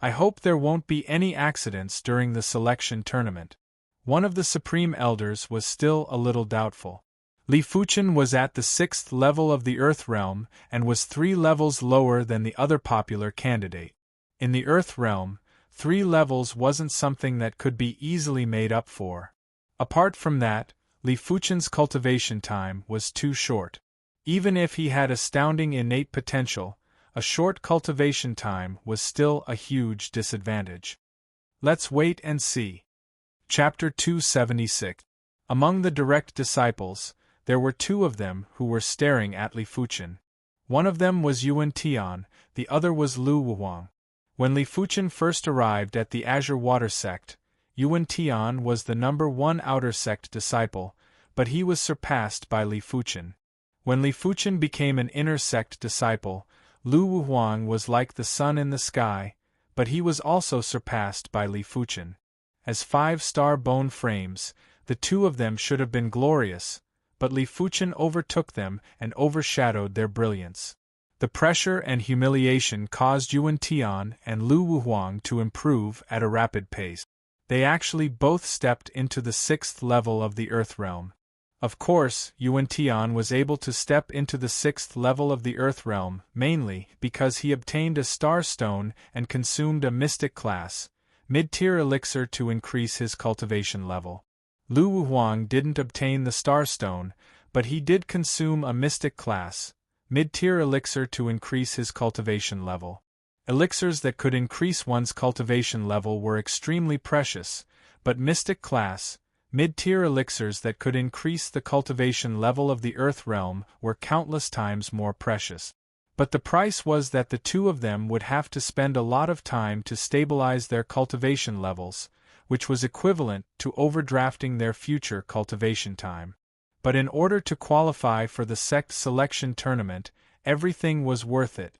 I hope there won't be any accidents during the selection tournament. One of the supreme elders was still a little doubtful. Li Fuchen was at the 6th level of the Earth realm and was 3 levels lower than the other popular candidate. In the Earth realm, 3 levels wasn't something that could be easily made up for. Apart from that, Li Fuchen's cultivation time was too short. Even if he had astounding innate potential, a short cultivation time was still a huge disadvantage. Let's wait and see. Chapter 276. Among the direct disciples, there were two of them who were staring at Li Fuchen. One of them was Yuan Tian, the other was Lu Wuhuang. When Li Fuchen first arrived at the Azure Water Sect, Yuan Tian was the number one outer sect disciple, but he was surpassed by Li Fuchen. When Li Fuchen became an inner sect disciple, Lu Wuhuang was like the sun in the sky, but he was also surpassed by Li Fuchen. As 5-star bone frames, the two of them should have been glorious, but Li Fuchen overtook them and overshadowed their brilliance. The pressure and humiliation caused Yuan Tian and Lu Wuhuang to improve at a rapid pace. They actually both stepped into the 6th level of the Earth Realm. Of course, Yuan Tian was able to step into the 6th level of the Earth Realm mainly because he obtained a Star Stone and consumed a Mystic Class, mid-tier elixir to increase his cultivation level. Lu Wuhuang didn't obtain the Star Stone, but he did consume a Mystic Class, mid-tier elixir to increase his cultivation level. Elixirs that could increase one's cultivation level were extremely precious, but Mystic Class, mid-tier elixirs that could increase the cultivation level of the Earth Realm were countless times more precious. But the price was that the two of them would have to spend a lot of time to stabilize their cultivation levels, which was equivalent to overdrafting their future cultivation time. But in order to qualify for the sect selection tournament, everything was worth it.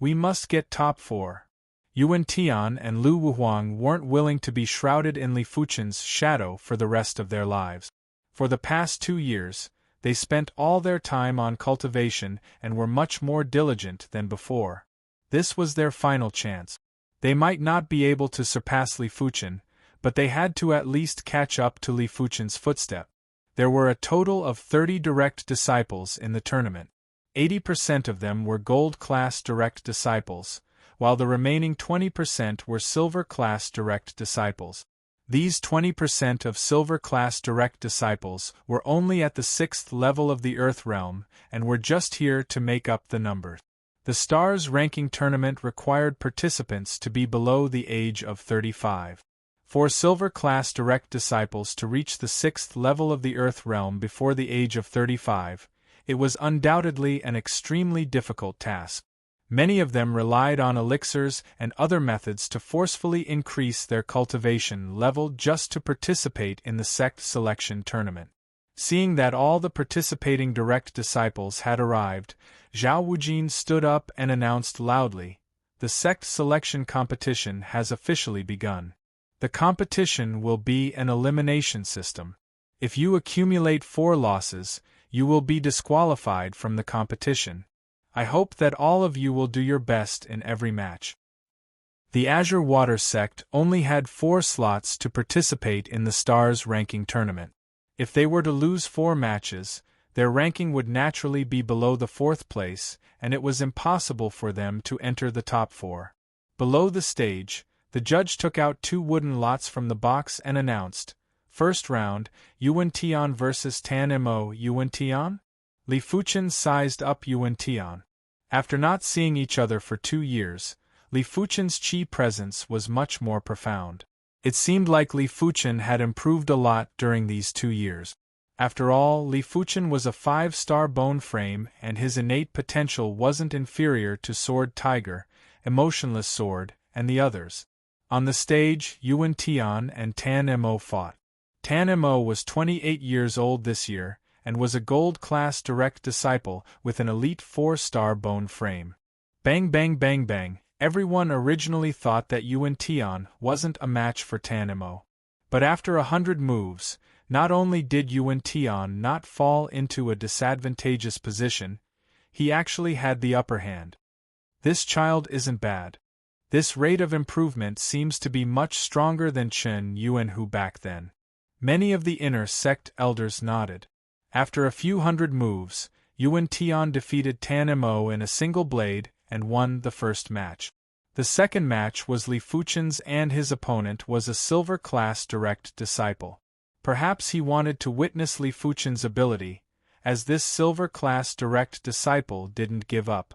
We must get top 4. Yuan Tian and Lu Wuhuang weren't willing to be shrouded in Li Fuchen's shadow for the rest of their lives. For the past 2 years, they spent all their time on cultivation and were much more diligent than before. This was their final chance. They might not be able to surpass Li Fuchen, but they had to at least catch up to Li Fuchen's footstep. There were a total of 30 direct disciples in the tournament. 80% of them were gold-class direct disciples, while the remaining 20% were silver-class direct disciples. These 20% of silver-class direct disciples were only at the 6th level of the Earth Realm and were just here to make up the numbers. The Stars ranking tournament required participants to be below the age of 35. For silver-class direct disciples to reach the 6th level of the Earth Realm before the age of 35, it was undoubtedly an extremely difficult task. Many of them relied on elixirs and other methods to forcefully increase their cultivation level just to participate in the sect selection tournament. Seeing that all the participating direct disciples had arrived, Zhao Wujin stood up and announced loudly, "The sect selection competition has officially begun. The competition will be an elimination system. If you accumulate 4 losses, you will be disqualified from the competition. I hope that all of you will do your best in every match." The Azure Water Sect only had 4 slots to participate in the Stars ranking tournament. If they were to lose 4 matches, their ranking would naturally be below the 4th place, and it was impossible for them to enter the top 4. Below the stage, the judge took out 2 wooden lots from the box and announced, "First round, Yuan Tian vs Tan Mo Yuan Tian?" Li Fuchen sized up Yuan Tian. After not seeing each other for 2 years, Li Fuchen's qi presence was much more profound. It seemed like Li Fuchen had improved a lot during these 2 years. After all, Li Fuchen was a 5-star bone frame and his innate potential wasn't inferior to Sword Tiger, Emotionless Sword, and the others. On the stage, Yuan Tian and Tan Mo fought. Tan Mo was 28 years old this year, and was a gold-class direct disciple with an elite 4-star bone frame. Bang bang bang bang, everyone originally thought that Yuan Tian wasn't a match for Tan Mo. But after 100 moves, not only did Yuan Tian not fall into a disadvantageous position, he actually had the upper hand. This child isn't bad. This rate of improvement seems to be much stronger than Chen Yuanhu back then. Many of the inner sect elders nodded. After a few hundred moves, Yuan Tian defeated Tan Mo in a single blade and won the first match. The second match was Li Fuchen's and his opponent was a silver-class direct disciple. Perhaps he wanted to witness Li Fuchen's ability, as this silver-class direct disciple didn't give up.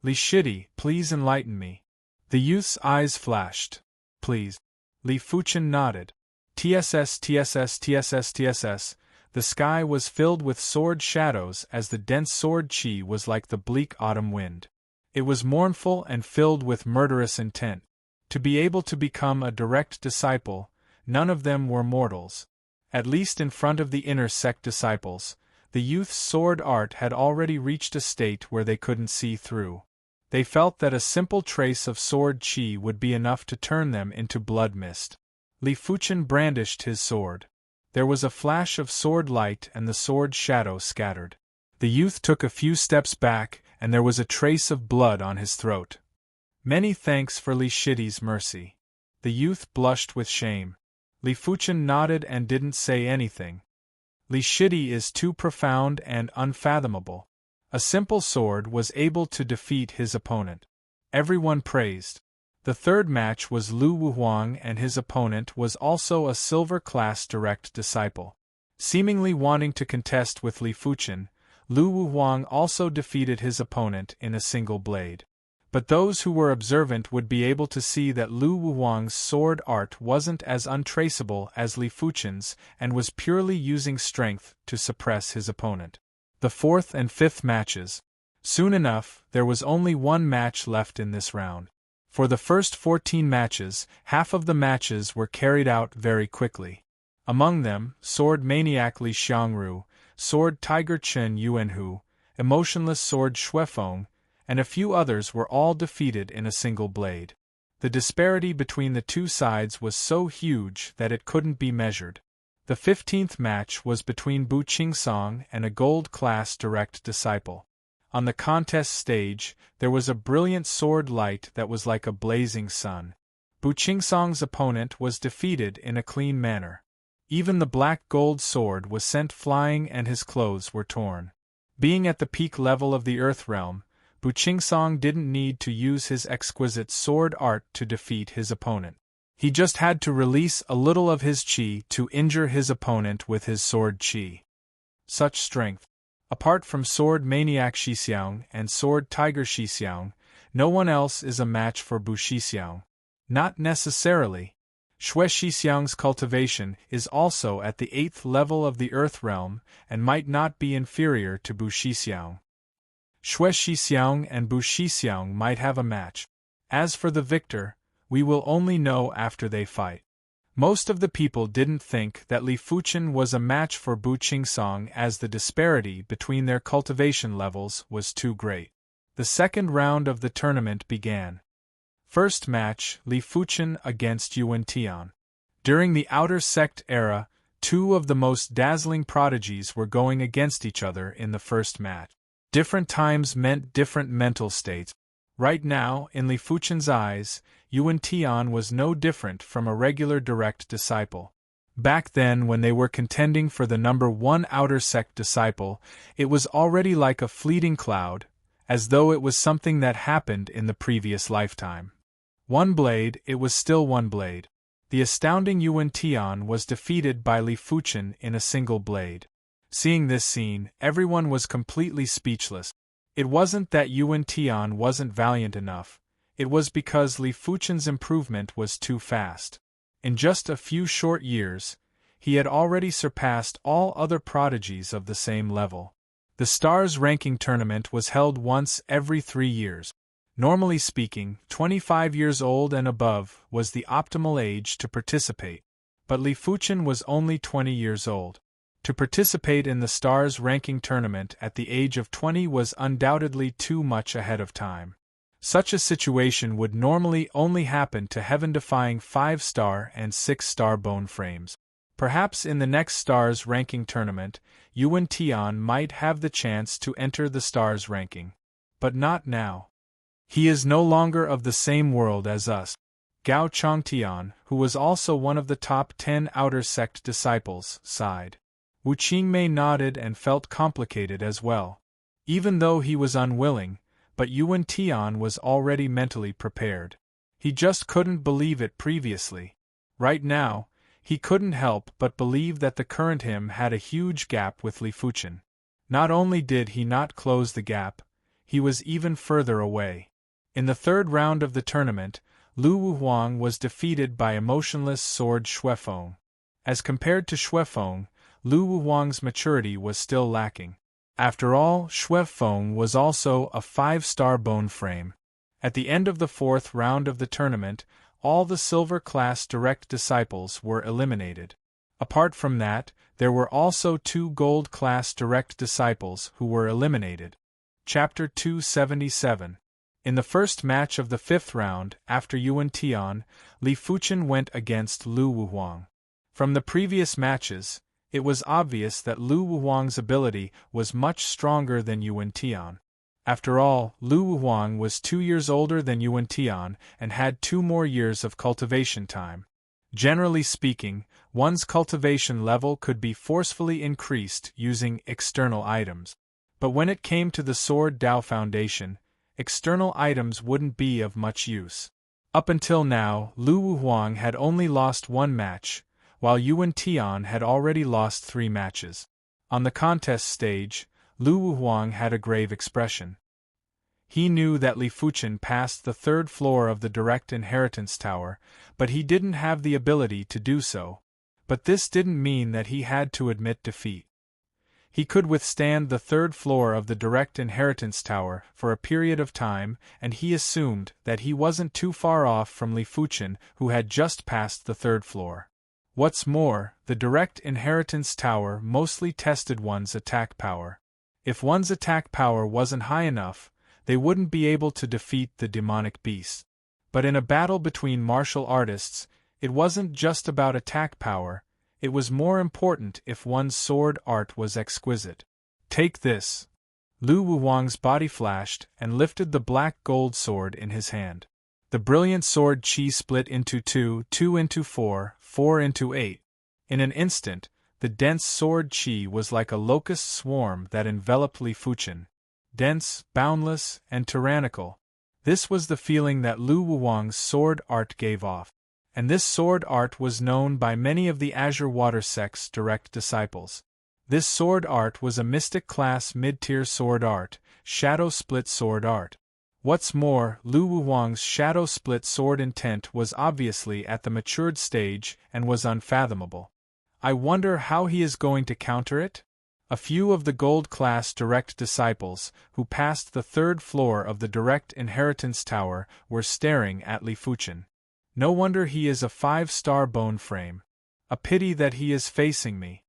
Li Shidi, please enlighten me. The youth's eyes flashed. Please. Li Fuchen nodded. TSS, TSS, TSS, TSS. The sky was filled with sword shadows as the dense sword chi was like the bleak autumn wind. It was mournful and filled with murderous intent. To be able to become a direct disciple, none of them were mortals. At least in front of the inner sect disciples, the youth's sword art had already reached a state where they couldn't see through. They felt that a simple trace of sword chi would be enough to turn them into blood mist. Li Fuchen brandished his sword. There was a flash of sword light and the sword shadow scattered. The youth took a few steps back, and there was a trace of blood on his throat. Many thanks for Li Shidi's mercy. The youth blushed with shame. Li Fuchen nodded and didn't say anything. Li Shidi is too profound and unfathomable. A simple sword was able to defeat his opponent. Everyone praised. The third match was Lu Wuhuang, and his opponent was also a silver-class direct disciple. Seemingly wanting to contest with Li Fuchen, Lu Wuhuang also defeated his opponent in a single blade. But those who were observant would be able to see that Lu Wuhuang's sword art wasn't as untraceable as Li Fuchen's and was purely using strength to suppress his opponent. The fourth and fifth matches. Soon enough, there was only one match left in this round. For the first 14 matches, half of the matches were carried out very quickly. Among them, Sword Maniac Li Xiangru, Sword Tiger Chen Yuanhu, Emotionless Sword Xuefeng, and a few others were all defeated in a single blade. The disparity between the two sides was so huge that it couldn't be measured. The 15th match was between Bu Qingsong and a gold-class direct disciple. On the contest stage, there was a brilliant sword light that was like a blazing sun. Bu Qingsong's opponent was defeated in a clean manner. Even the black gold sword was sent flying and his clothes were torn. Being at the peak level of the Earth Realm, Bu Qingsong didn't need to use his exquisite sword art to defeat his opponent. He just had to release a little of his chi to injure his opponent with his sword chi. Such strength. Apart from Sword Maniac Shixiang and Sword Tiger Shixiang, no one else is a match for Bu Shixiang. Not necessarily. Xue Shixiang's cultivation is also at the 8th level of the Earth Realm and might not be inferior to Bu Shixiang. Xue Shixiang and Bu Shixiang might have a match. As for the victor, we will only know after they fight. Most of the people didn't think that Li Fuchen was a match for Bu Qingsong as the disparity between their cultivation levels was too great. The second round of the tournament began. First match, Li Fuchen against Yuan Tian. During the Outer Sect era, two of the most dazzling prodigies were going against each other in the first match. Different times meant different mental states. Right now, in Li Fuchen's eyes, Yuan Tian was no different from a regular direct disciple. Back then, when they were contending for the number 1 Outer Sect disciple, it was already like a fleeting cloud, as though it was something that happened in the previous lifetime. One blade, it was still one blade. The astounding Yuan Tian was defeated by Li Fuchen in a single blade. Seeing this scene, everyone was completely speechless. It wasn't that Yuan Tian wasn't valiant enough, it was because Li Fuchen's improvement was too fast. In just a few short years, he had already surpassed all other prodigies of the same level. The Stars ranking tournament was held once every 3 years. Normally speaking, 25 years old and above was the optimal age to participate, but Li Fuchen was only 20 years old. To participate in the Stars ranking tournament at the age of 20 was undoubtedly too much ahead of time. Such a situation would normally only happen to heaven-defying 5-star and 6-star bone frames. Perhaps in the next Stars ranking tournament, Yuan Tian might have the chance to enter the Stars ranking. But not now. He is no longer of the same world as us. Gao Chongtian, who was also one of the top 10 Outer Sect disciples, sighed. Wu Qingmei nodded and felt complicated as well. Even though he was unwilling, but Yuan Tian was already mentally prepared. He just couldn't believe it previously. Right now, he couldn't help but believe that the current him had a huge gap with Li Fuchen. Not only did he not close the gap, he was even further away. In the third round of the tournament, Lu Wuhuang was defeated by emotionless sword Xuefeng. As compared to Xuefeng, Lu Wuhuang's maturity was still lacking. After all, Xuefeng was also a 5-star bone frame. At the end of the fourth round of the tournament, all the silver-class direct disciples were eliminated. Apart from that, there were also 2 gold-class direct disciples who were eliminated. Chapter 277. In the first match of the 5th round, after Yuan Tian, Li Fuchen went against Lu Wuhuang. From the previous matches, it was obvious that Lu Wuhuang's ability was much stronger than Yuan Tian. After all, Lu Wuhuang was 2 years older than Yuan Tian and had 2 more years of cultivation time. Generally speaking, one's cultivation level could be forcefully increased using external items. But when it came to the Sword Dao Foundation, external items wouldn't be of much use. Up until now, Lu Wuhuang had only lost 1 match, while Yuan Tian had already lost 3 matches. On the contest stage, Lu Wuhuang had a grave expression. He knew that Li Fuchen passed the 3rd floor of the direct inheritance tower, but he didn't have the ability to do so. But this didn't mean that he had to admit defeat. He could withstand the 3rd floor of the direct inheritance tower for a period of time, and he assumed that he wasn't too far off from Li Fuchen, who had just passed the 3rd floor. What's more, the direct inheritance tower mostly tested one's attack power. If one's attack power wasn't high enough, they wouldn't be able to defeat the demonic beast. But in a battle between martial artists, it wasn't just about attack power, it was more important if one's sword art was exquisite. Take this. Lu Wuhuang's body flashed and lifted the black gold sword in his hand. The brilliant sword qi split into 2, 2 into 4, 4 into 8. In an instant, the dense sword qi was like a locust swarm that enveloped Li Fuchen. Dense, boundless, and tyrannical. This was the feeling that Lu Wuhuang's sword art gave off. And this sword art was known by many of the Azure Water Sect's direct disciples. This sword art was a mystic class mid-tier sword art, shadow split sword art. What's more, Lu Wuhuang's shadow split sword intent was obviously at the matured stage and was unfathomable. I wonder how he is going to counter it? A few of the gold-class direct disciples, who passed the 3rd floor of the direct inheritance tower, were staring at Li Fuchen. No wonder he is a 5-star bone frame. A pity that he is facing me.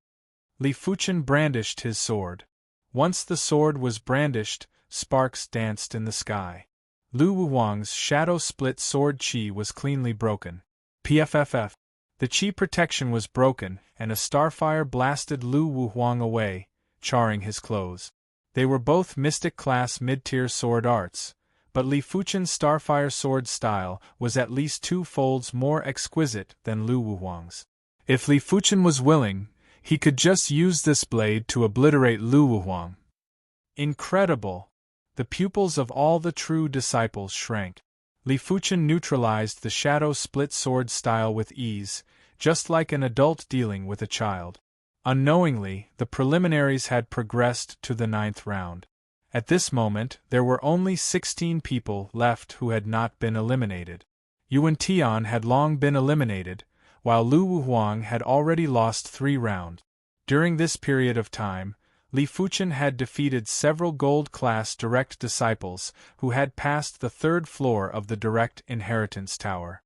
Li Fuchen brandished his sword. Once the sword was brandished, sparks danced in the sky. Lu Wuhuang's shadow-split sword qi was cleanly broken. PFFF. The qi protection was broken, and a starfire blasted Lu Wuhuang away, charring his clothes. They were both mystic-class mid-tier sword arts, but Li Fuchen's starfire sword style was at least 2 folds more exquisite than Lu Wuhuang's. If Li Fuchen was willing, he could just use this blade to obliterate Lu Wuhuang. Incredible! The pupils of all the true disciples shrank. Li Fuchen neutralized the shadow-split sword style with ease, just like an adult dealing with a child. Unknowingly, the preliminaries had progressed to the 9th round. At this moment, there were only 16 people left who had not been eliminated. Yuan Tian had long been eliminated, while Lu Wuhuang had already lost 3 rounds. During this period of time, Li Fuchen had defeated several gold-class direct disciples who had passed the 3rd floor of the direct inheritance tower.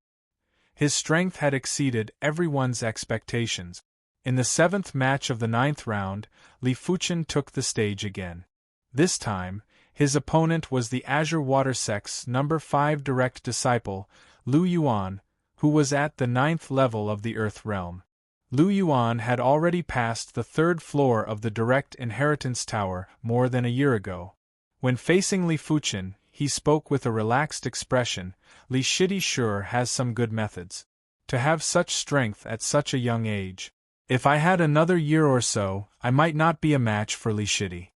His strength had exceeded everyone's expectations. In the 7th match of the 9th round, Li Fuchen took the stage again. This time, his opponent was the Azure Water Sect's number 5 direct disciple, Lu Yuan, who was at the 9th level of the Earth Realm. Lu Yuan had already passed the 3rd floor of the direct inheritance tower more than a year ago. When facing Li Fuchen, he spoke with a relaxed expression. Li Shidi sure has some good methods. To have such strength at such a young age. If I had another year or so, I might not be a match for Li Shidi.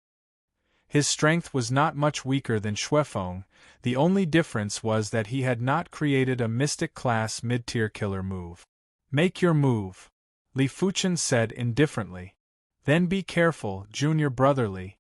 His strength was not much weaker than Xuefeng, the only difference was that he had not created a mystic-class mid-tier killer move. Make your move, Li Fuchen said indifferently. Then be careful, junior brotherly.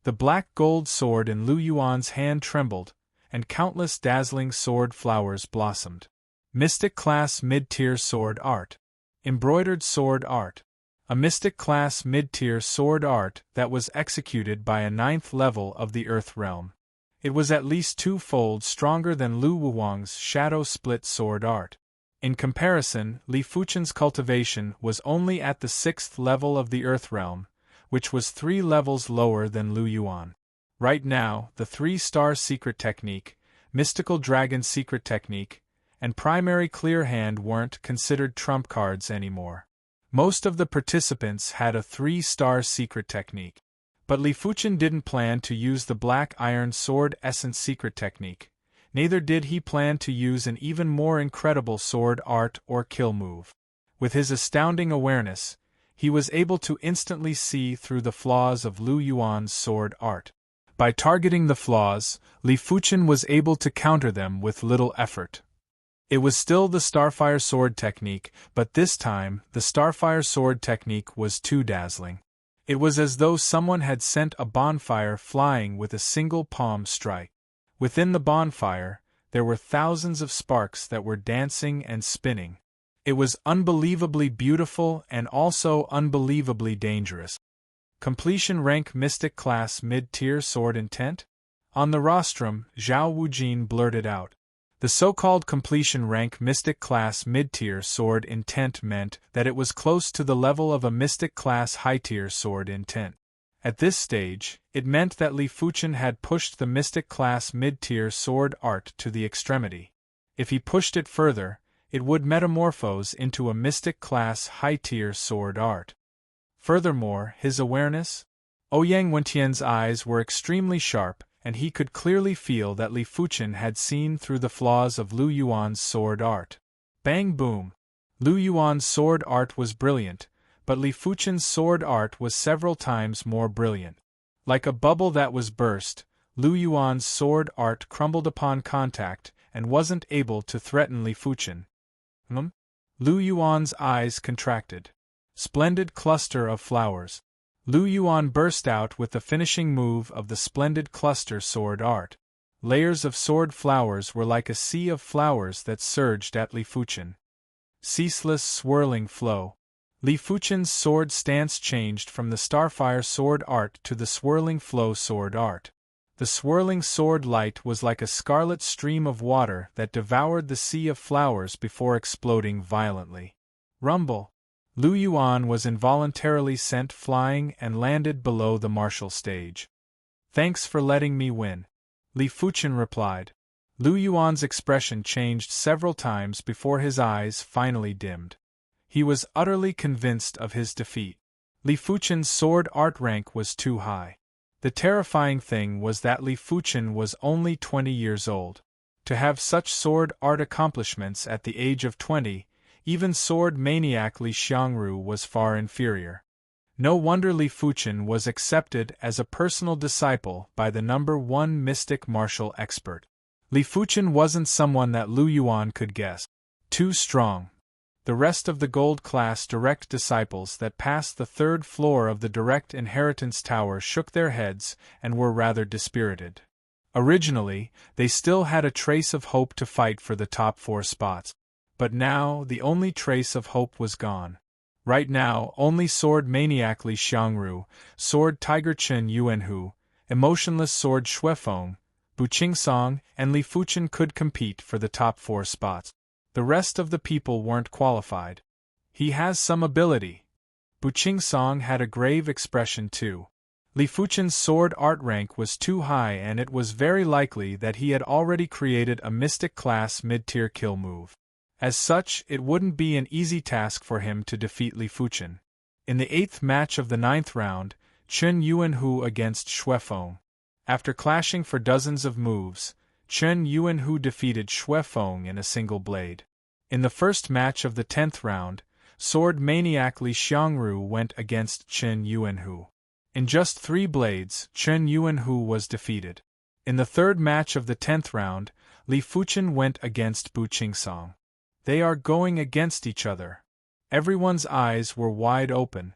The black gold sword in Lu Yuan's hand trembled, and countless dazzling sword flowers blossomed. Mystic Class Mid-Tier Sword Art. Embroidered Sword Art. A Mystic Class Mid-Tier Sword Art that was executed by a 9th level of the Earth Realm. It was at least 2-fold stronger than Lu Wuwang's Shadow Split Sword Art. In comparison, Li Fuchen's cultivation was only at the 6th level of the Earth Realm, which was 3 levels lower than Lu Yuan. Right now, the 3-star secret technique, mystical dragon secret technique, and primary clear hand weren't considered trump cards anymore. Most of the participants had a 3-star secret technique. But Li Fuchen didn't plan to use the Black Iron Sword Essence secret technique. Neither did he plan to use an even more incredible sword art or kill move. With his astounding awareness, he was able to instantly see through the flaws of Lu Yuan's sword art. By targeting the flaws, Li Fuchen was able to counter them with little effort. It was still the Starfire Sword technique, but this time, the Starfire Sword technique was too dazzling. It was as though someone had sent a bonfire flying with a single palm strike. Within the bonfire, there were thousands of sparks that were dancing and spinning. It was unbelievably beautiful and also unbelievably dangerous. Completion Rank Mystic Class Mid-Tier Sword Intent? On the rostrum, Zhao Wujin blurted out. The so-called completion rank Mystic Class Mid-Tier Sword Intent meant that it was close to the level of a Mystic Class High-Tier Sword Intent. At this stage, it meant that Li Fuchen had pushed the Mystic Class Mid-Tier Sword Art to the extremity. If he pushed it further, it would metamorphose into a Mystic Class High-Tier Sword Art. Furthermore, his awareness? Ouyang Wentian's eyes were extremely sharp, and he could clearly feel that Li Fuchen had seen through the flaws of Lu Yuan's sword art. Bang boom! Lu Yuan's sword art was brilliant, but Li Fuchen's sword art was several times more brilliant. Like a bubble that was burst, Lu Yuan's sword art crumbled upon contact and wasn't able to threaten Li Fuchen. Lu Yuan's eyes contracted. Splendid cluster of flowers. Lu Yuan burst out with the finishing move of the splendid cluster sword art. Layers of sword flowers were like a sea of flowers that surged at Li Fuchen. Ceaseless swirling flow. Li Fuchen's sword stance changed from the Starfire sword art to the swirling flow sword art. The swirling sword light was like a scarlet stream of water that devoured the sea of flowers before exploding violently. Rumble. Lu Yuan was involuntarily sent flying and landed below the martial stage. Thanks for letting me win, Li Fuchen replied. Lu Yuan's expression changed several times before his eyes finally dimmed. He was utterly convinced of his defeat. Li Fuchen's sword art rank was too high. The terrifying thing was that Li Fuchen was only 20 years old. To have such sword art accomplishments at the age of 20, even sword maniac Li Xiangru was far inferior. No wonder Li Fuchen was accepted as a personal disciple by the #1 mystic martial expert. Li Fuchen wasn't someone that Lu Yuan could guess. Too strong. The rest of the gold class direct disciples that passed the 3rd floor of the direct inheritance tower shook their heads and were rather dispirited. Originally, they still had a trace of hope to fight for the top 4 spots. But now, the only trace of hope was gone. Right now, only sword maniac Li Xiangru, sword tiger Chen Yuanhu, emotionless sword Xuefeng, Bu Qingsong, and Li Fuchen could compete for the top 4 spots. The rest of the people weren't qualified. He has some ability. Bu Qingsong had a grave expression too. Li Fuchen's sword art rank was too high, and it was very likely that he had already created a mystic class mid-tier kill move. As such, it wouldn't be an easy task for him to defeat Li Fuchen. In the 8th match of the 9th round, Chen Yuanhu against Xuefeng. After clashing for dozens of moves, Chen Yuanhu defeated Xuefeng in a single blade. In the first match of the 10th round, sword maniac Li Xiangru went against Chen Yuanhu. In just 3 blades, Chen Yuanhu was defeated. In the 3rd match of the 10th round, Li Fuchen went against Bu Qingsong. They are going against each other. Everyone's eyes were wide open.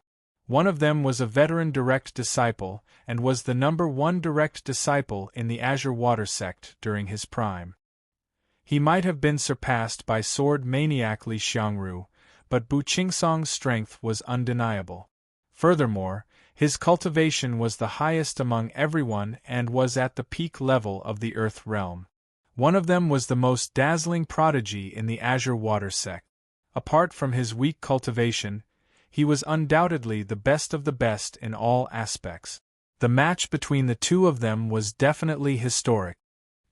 One of them was a veteran direct disciple, and was the #1 direct disciple in the Azure Water sect during his prime. He might have been surpassed by sword maniac Li Xiangru, but Bu Qingsong's strength was undeniable. Furthermore, his cultivation was the highest among everyone and was at the peak level of the Earth realm. One of them was the most dazzling prodigy in the Azure Water sect. Apart from his weak cultivation, he was undoubtedly the best of the best in all aspects. The match between the two of them was definitely historic.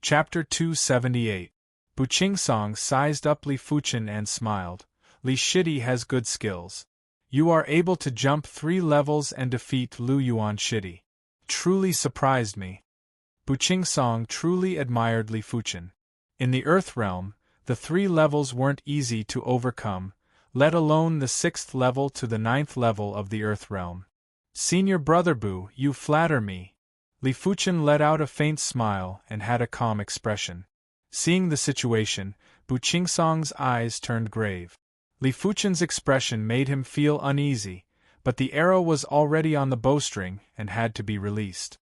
Chapter 278. Bu Qingsong sized up Li Fuchen and smiled. Li Shidi has good skills. You are able to jump 3 levels and defeat Lu Yuan Shidi. Truly surprised me. Bu Qingsong truly admired Li Fuchen. In the Earth realm, the 3 levels weren't easy to overcome, let alone the 6th level to the 9th level of the Earth realm. Senior brother Bu, you flatter me. Li Fuchen let out a faint smile and had a calm expression. Seeing the situation, Bu Qingsong's eyes turned grave. Li Fuchen's expression made him feel uneasy, but the arrow was already on the bowstring and had to be released.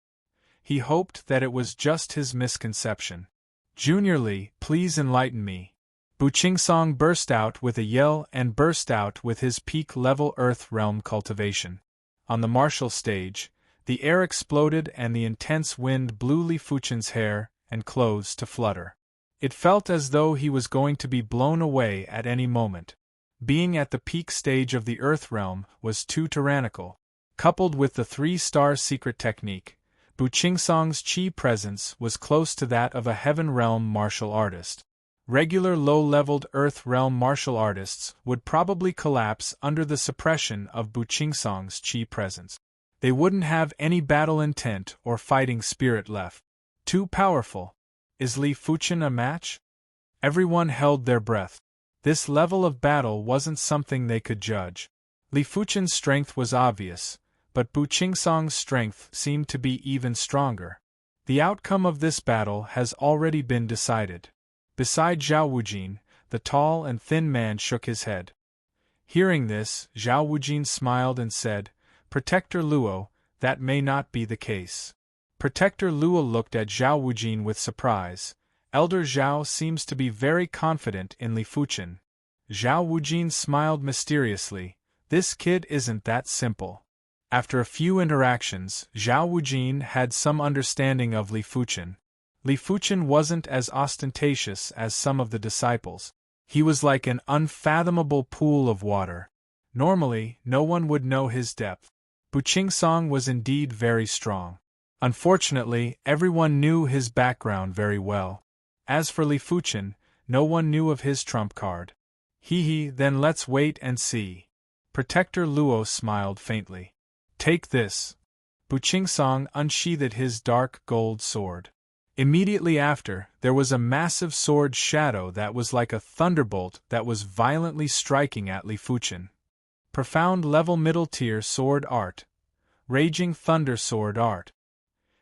He hoped that it was just his misconception. Junior Li, please enlighten me. Bu Qingsong burst out with a yell and burst out with his peak-level Earth realm cultivation. On the martial stage, the air exploded and the intense wind blew Li Fuchen's hair and clothes to flutter. It felt as though he was going to be blown away at any moment. Being at the peak stage of the Earth realm was too tyrannical. Coupled with the 3-star secret technique, Bu Qingsong's chi presence was close to that of a Heaven realm martial artist. Regular low-leveled Earth realm martial artists would probably collapse under the suppression of Bu Qingsong's chi presence. They wouldn't have any battle intent or fighting spirit left. Too powerful. Is Li Fuchen a match? Everyone held their breath. This level of battle wasn't something they could judge. Li Fuchen's strength was obvious, but Bu Qingsong's strength seemed to be even stronger. The outcome of this battle has already been decided. Beside Zhao Wujin, the tall and thin man shook his head. Hearing this, Zhao Wujin smiled and said, Protector Luo, that may not be the case. Protector Luo looked at Zhao Wujin with surprise. Elder Zhao seems to be very confident in Li Fuchen. Zhao Wujin smiled mysteriously. This kid isn't that simple. After a few interactions, Zhao Wujin had some understanding of Li Fuchen. Li Fuchen wasn't as ostentatious as some of the disciples. He was like an unfathomable pool of water. Normally, no one would know his depth. Bu Qingsong was indeed very strong. Unfortunately, everyone knew his background very well. As for Li Fuchen, no one knew of his trump card. Then let's wait and see. Protector Luo smiled faintly. Take this. Bu Qingsong unsheathed his dark gold sword. Immediately after, there was a massive sword shadow that was like a thunderbolt that was violently striking at Li Fuchen. Profound level middle tier sword art. Raging thunder sword art.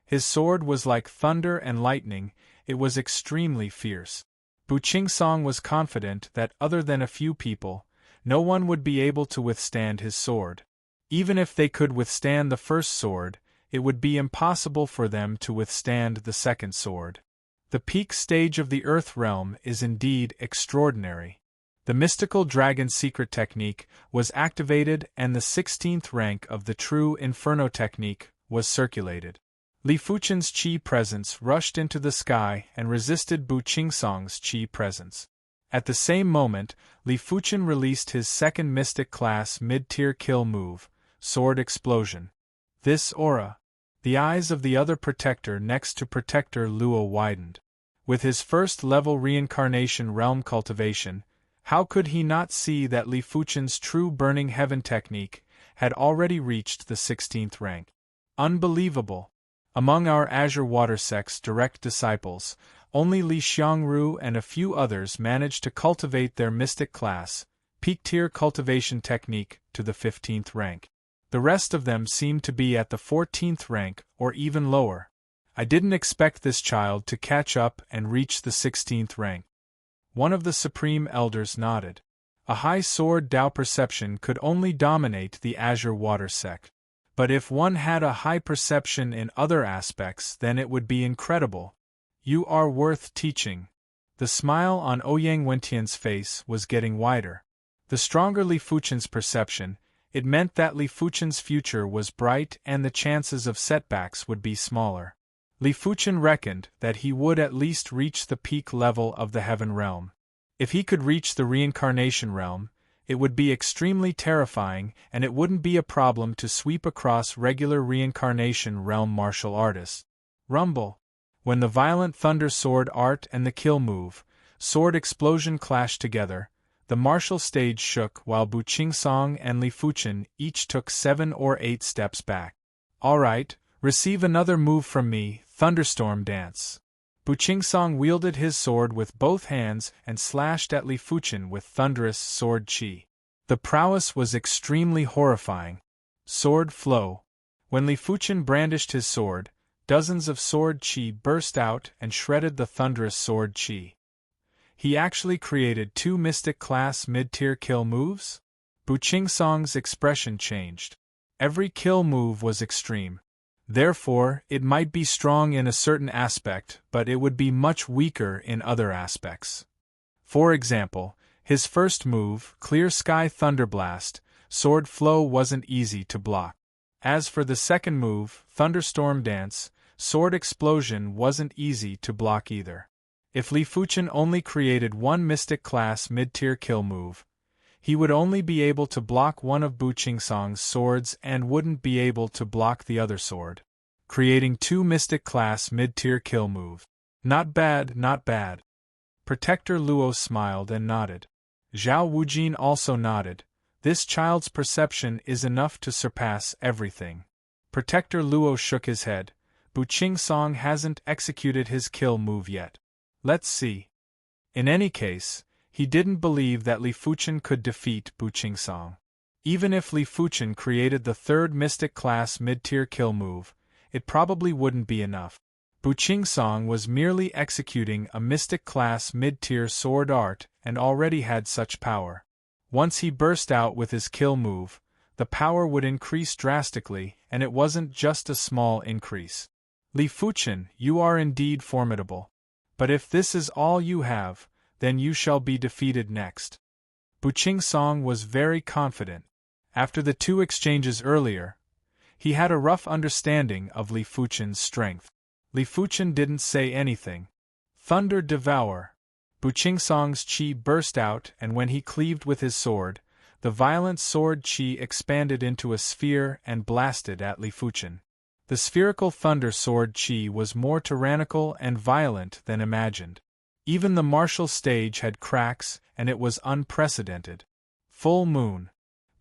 His sword was like thunder and lightning, it was extremely fierce. Bu Qingsong was confident that other than a few people, no one would be able to withstand his sword. Even if they could withstand the first sword, it would be impossible for them to withstand the second sword. The peak stage of the Earth realm is indeed extraordinary. The mystical dragon secret technique was activated and the 16th rank of the true Inferno technique was circulated. Li Fuchen's chi presence rushed into the sky and resisted Bu Qingsong's chi presence. At the same moment, Li Fuchen released his second mystic class mid-tier kill move, Sword Explosion. This aura. The eyes of the other protector next to Protector Luo widened. With his first level reincarnation realm cultivation, how could he not see that Li Fuchen's true Burning Heaven technique had already reached the 16th rank? Unbelievable! Among our Azure Water sect's direct disciples, only Li Xiangru and a few others managed to cultivate their mystic class, peak-tier cultivation technique, to the 15th rank. The rest of them seemed to be at the 14th rank or even lower. I didn't expect this child to catch up and reach the 16th rank. One of the Supreme Elders nodded. A high sword Dao perception could only dominate the Azure Water sect. But if one had a high perception in other aspects, then it would be incredible. You are worth teaching. The smile on Ouyang Wentian's face was getting wider. The stronger Li Fuchen's perception, it meant that Li Fuchen's future was bright and the chances of setbacks would be smaller. Li Fuchen reckoned that he would at least reach the peak level of the Heaven Realm. If he could reach the Reincarnation Realm, it would be extremely terrifying, and it wouldn't be a problem to sweep across regular Reincarnation Realm martial artists. Rumble. When the violent thunder sword art and the kill move, sword explosion clashed together, the martial stage shook while Bu Qingsong and Li Fuchen each took 7 or 8 steps back. Alright, receive another move from me, Thunderstorm Dance. Bu Qingsong wielded his sword with both hands and slashed at Li Fuchen with thunderous sword chi. The prowess was extremely horrifying. Sword flow. When Li Fuchen brandished his sword, dozens of sword chi burst out and shredded the thunderous sword chi. He actually created 2 mystic class mid-tier kill moves? Bu Qingsong's expression changed. Every kill move was extreme. Therefore, it might be strong in a certain aspect, but it would be much weaker in other aspects. For example, his first move, Clear Sky Thunderblast, sword flow wasn't easy to block. As for the second move, Thunderstorm Dance, sword explosion wasn't easy to block either. If Li Fuchen only created 1 mystic class mid-tier kill move, he would only be able to block one of Bu Qingsong's swords and wouldn't be able to block the other sword, creating 2 mystic class mid-tier kill moves. Not bad, not bad. Protector Luo smiled and nodded. Zhao Wujin also nodded. This child's perception is enough to surpass everything. Protector Luo shook his head. Bu Qingsong hasn't executed his kill move yet. Let's see. In any case, he didn't believe that Li Fuchen could defeat Bu Qingsong. Even if Li Fuchen created the 3rd mystic class mid-tier kill move, it probably wouldn't be enough. Bu Qingsong was merely executing a mystic class mid-tier sword art and already had such power. Once he burst out with his kill move, the power would increase drastically, and it wasn't just a small increase. Li Fuchen, you are indeed formidable. But if this is all you have, then you shall be defeated next. Bu Qingsong was very confident. After the 2 exchanges earlier, he had a rough understanding of Li Fuchen's strength. Li Fuchen didn't say anything. Thunder Devour. Bu Qingsong's chi burst out, and when he cleaved with his sword, the violent sword chi expanded into a sphere and blasted at Li Fuchen. The spherical thunder sword chi was more tyrannical and violent than imagined. Even the martial stage had cracks, and it was unprecedented. Full moon.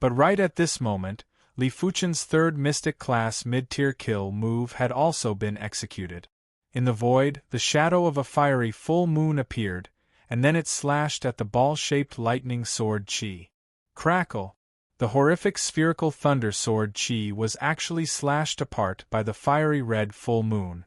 But right at this moment, Li Fuchen's 3rd mystic class mid-tier kill move had also been executed. In the void, the shadow of a fiery full moon appeared, and then it slashed at the ball-shaped lightning sword chi. Crackle! The horrific spherical thunder sword chi was actually slashed apart by the fiery red full moon.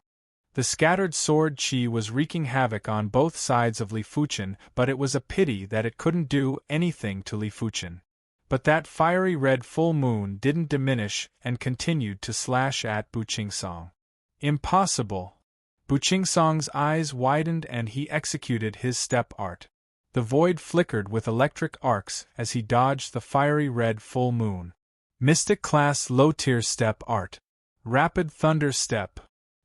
The scattered sword chi was wreaking havoc on both sides of Li Fuchen, but it was a pity that it couldn't do anything to Li Fuchen. But that fiery red full moon didn't diminish and continued to slash at Bu Qingsong. Impossible! Bu Qingsong's eyes widened and he executed his step art. The void flickered with electric arcs as he dodged the fiery red full moon. Mystic class low-tier step art. Rapid thunder step.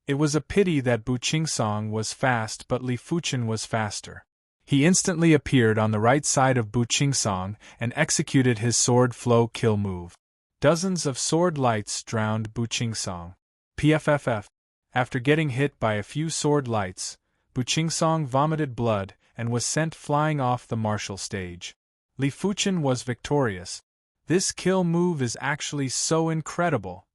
It was a pity that Bu Qingsong was fast but Li Fuchen was faster. He instantly appeared on the right side of Bu Qingsong and executed his sword flow kill move. Dozens of sword lights drowned Bu Qingsong. PFFF. After getting hit by a few sword lights, Bu Qingsong vomited blood and was sent flying off the martial stage. Li Fuchen was victorious. This kill move is actually so incredible.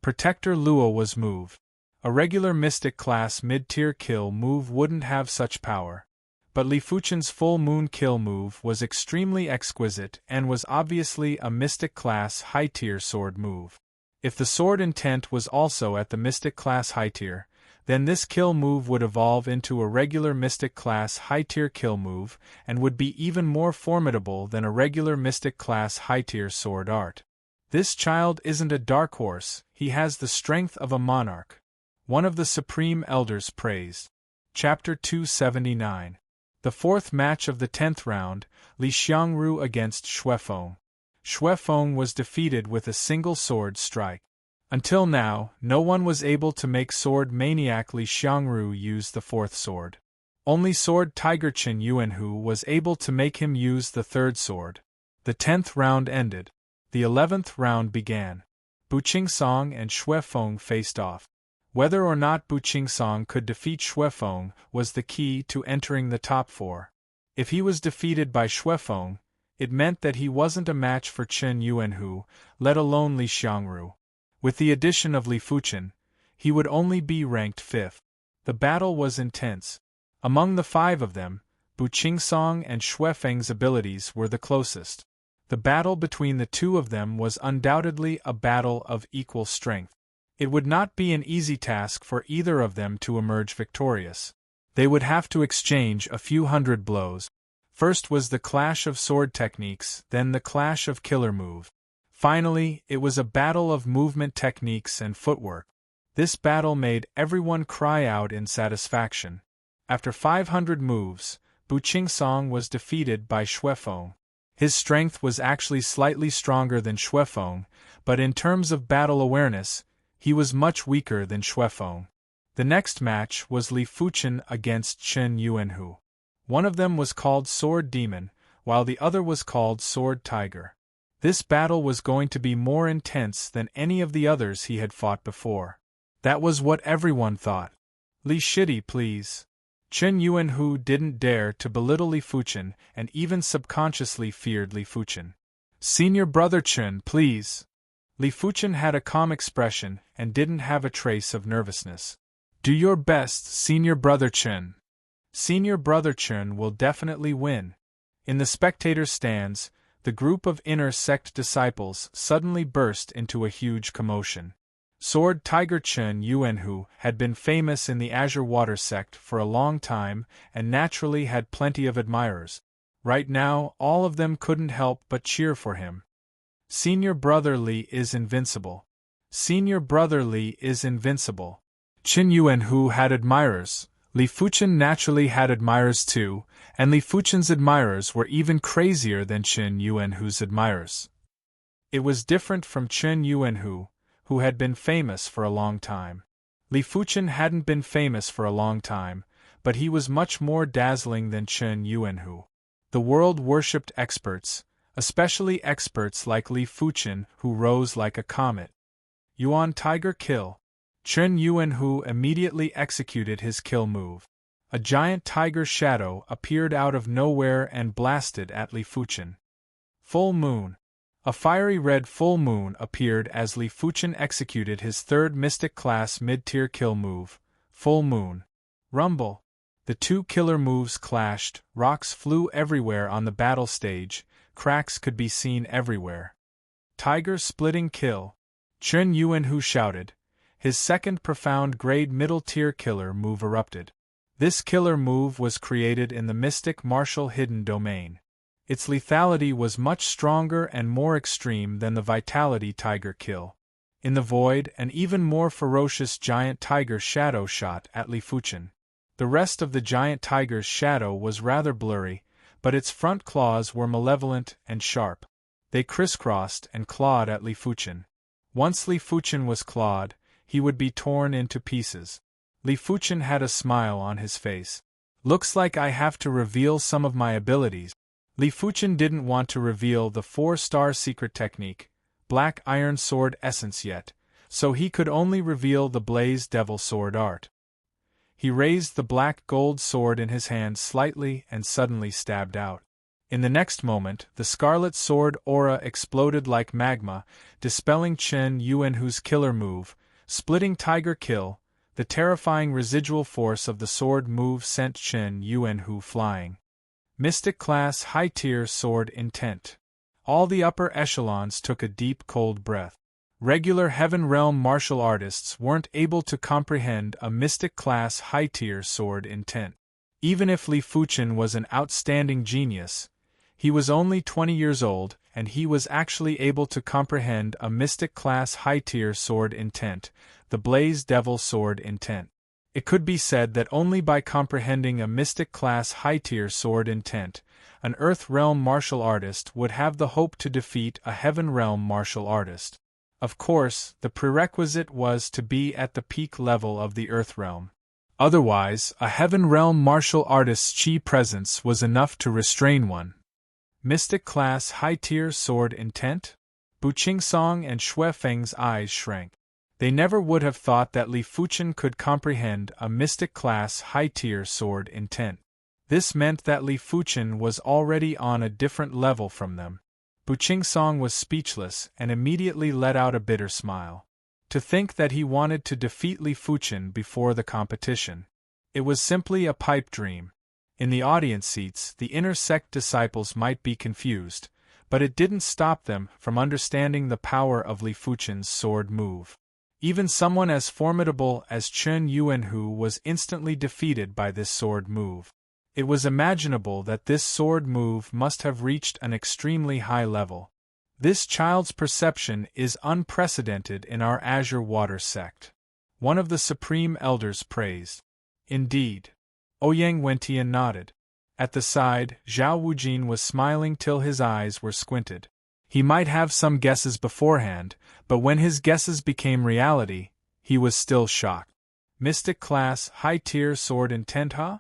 Protector Luo was moved. A regular mystic class mid-tier kill move wouldn't have such power. But Li Fuchen's full moon kill move was extremely exquisite and was obviously a mystic class high-tier sword move. If the sword intent was also at the mystic class high tier, Then this kill move would evolve into a regular Mystic Class high-tier kill move, and would be even more formidable than a regular Mystic Class high-tier sword art. This child isn't a dark horse, he has the strength of a monarch. One of the Supreme Elders praised. Chapter 279. The fourth match of the 10th round, Li Xiangru against Xuefeng. Xuefeng was defeated with a single sword strike. Until now, no one was able to make sword maniac Li Xiangru use the fourth sword. Only sword tiger Qin Yuanhu was able to make him use the third sword. The 10th round ended. The 11th round began. Bu Qingsong and Xuefeng faced off. Whether or not Bu Qingsong could defeat Xuefeng was the key to entering the top 4. If he was defeated by Xuefeng, it meant that he wasn't a match for Qin Yuanhu, let alone Li Xiangru. With the addition of Li Fuchen, he would only be ranked 5th. The battle was intense. Among the 5 of them, Bu Qingsong and Xuefeng's abilities were the closest. The battle between the two of them was undoubtedly a battle of equal strength. It would not be an easy task for either of them to emerge victorious. They would have to exchange a few hundred blows. First was the clash of sword techniques, then the clash of killer move. Finally, it was a battle of movement techniques and footwork. This battle made everyone cry out in satisfaction. After 500 moves, Bu Qingsong was defeated by Xuefeng. His strength was actually slightly stronger than Xuefeng, but in terms of battle awareness, he was much weaker than Xuefeng. The next match was Li Fuchen against Qin Yuanhu. One of them was called Sword Demon, while the other was called Sword Tiger. This battle was going to be more intense than any of the others he had fought before. That was what everyone thought. Li Shidi, please. Qin Yuanhu didn't dare to belittle Li Fuchen and even subconsciously feared Li Fuchen. Senior brother Qin, please. Li Fuchen had a calm expression and didn't have a trace of nervousness. Do your best, Senior brother Qin. Senior brother Qin will definitely win. In the spectator stands, the group of inner sect disciples suddenly burst into a huge commotion. Sword Tiger Qin Yuanhu had been famous in the Azure Water sect for a long time and naturally had plenty of admirers. Right now, all of them couldn't help but cheer for him. Senior brother Li is invincible. Senior brother Li is invincible. Qin Yuanhu had admirers. Li Fuchen naturally had admirers too, and Li Fuchen's admirers were even crazier than Qin Yuanhu's admirers. It was different from Qin Yuanhu, who had been famous for a long time. Li Fuchen hadn't been famous for a long time, but he was much more dazzling than Qin Yuanhu. The world worshipped experts, especially experts like Li Fuchen who rose like a comet. Yuan Tiger Kill. Qin Yuanhu immediately executed his kill move. A giant tiger shadow appeared out of nowhere and blasted at Li Fuchen. Full Moon. A fiery red full moon appeared as Li Fuchen executed his third Mystic Class mid-tier kill move, Full Moon. Rumble. The two killer moves clashed, rocks flew everywhere on the battle stage, cracks could be seen everywhere. Tiger Splitting Kill. Qin Yuanhu shouted. His second profound grade middle-tier killer move erupted. This killer move was created in the Mystic Martial Hidden Domain. Its lethality was much stronger and more extreme than the Vitality Tiger Kill. In the void, an even more ferocious giant tiger shadow shot at Li Fuchen. The rest of the giant tiger's shadow was rather blurry, but its front claws were malevolent and sharp. They crisscrossed and clawed at Li Fuchen. Once Li Fuchen was clawed, he would be torn into pieces. Li Fuchen had a smile on his face. Looks like I have to reveal some of my abilities. Li Fuchen didn't want to reveal the 4-star secret technique, Black Iron Sword Essence yet, so he could only reveal the Blaze Devil Sword art. He raised the black gold sword in his hand slightly and suddenly stabbed out. In the next moment, the scarlet sword aura exploded like magma, dispelling Qin Yuanhu's killer move, Splitting Tiger Kill. The terrifying residual force of the sword move sent Qin Yuanhu flying. Mystic Class High-Tier Sword Intent. All the upper echelons took a deep cold breath. Regular Heaven Realm martial artists weren't able to comprehend a mystic-class high-tier sword intent. Even if Li Fuchen was an outstanding genius, he was only 20 years old, and he was actually able to comprehend a mystic-class high-tier sword intent, the Blaze Devil sword intent. It could be said that only by comprehending a mystic-class high-tier sword intent, an Earth Realm martial artist would have the hope to defeat a Heaven Realm martial artist. Of course, the prerequisite was to be at the peak level of the Earth Realm. Otherwise, a Heaven Realm martial artist's chi presence was enough to restrain one. Mystic-class high-tier sword intent? Bu Qingsong and Xue Feng's eyes shrank. They never would have thought that Li Fuchen could comprehend a mystic-class high-tier sword intent. This meant that Li Fuchen was already on a different level from them. Bu Qingsong was speechless and immediately let out a bitter smile. To think that he wanted to defeat Li Fuchen before the competition. It was simply a pipe dream. In the audience seats, the inner sect disciples might be confused, but it didn't stop them from understanding the power of Li Fuchen's sword move. Even someone as formidable as Chen Yuanhu was instantly defeated by this sword move. It was imaginable that this sword move must have reached an extremely high level. This child's perception is unprecedented in our Azure Water sect. One of the supreme elders praised. Indeed. Ouyang Wentian nodded. At the side, Zhao Wujin was smiling till his eyes were squinted. He might have some guesses beforehand, but when his guesses became reality, he was still shocked. Mystic class, high-tier sword intent, huh?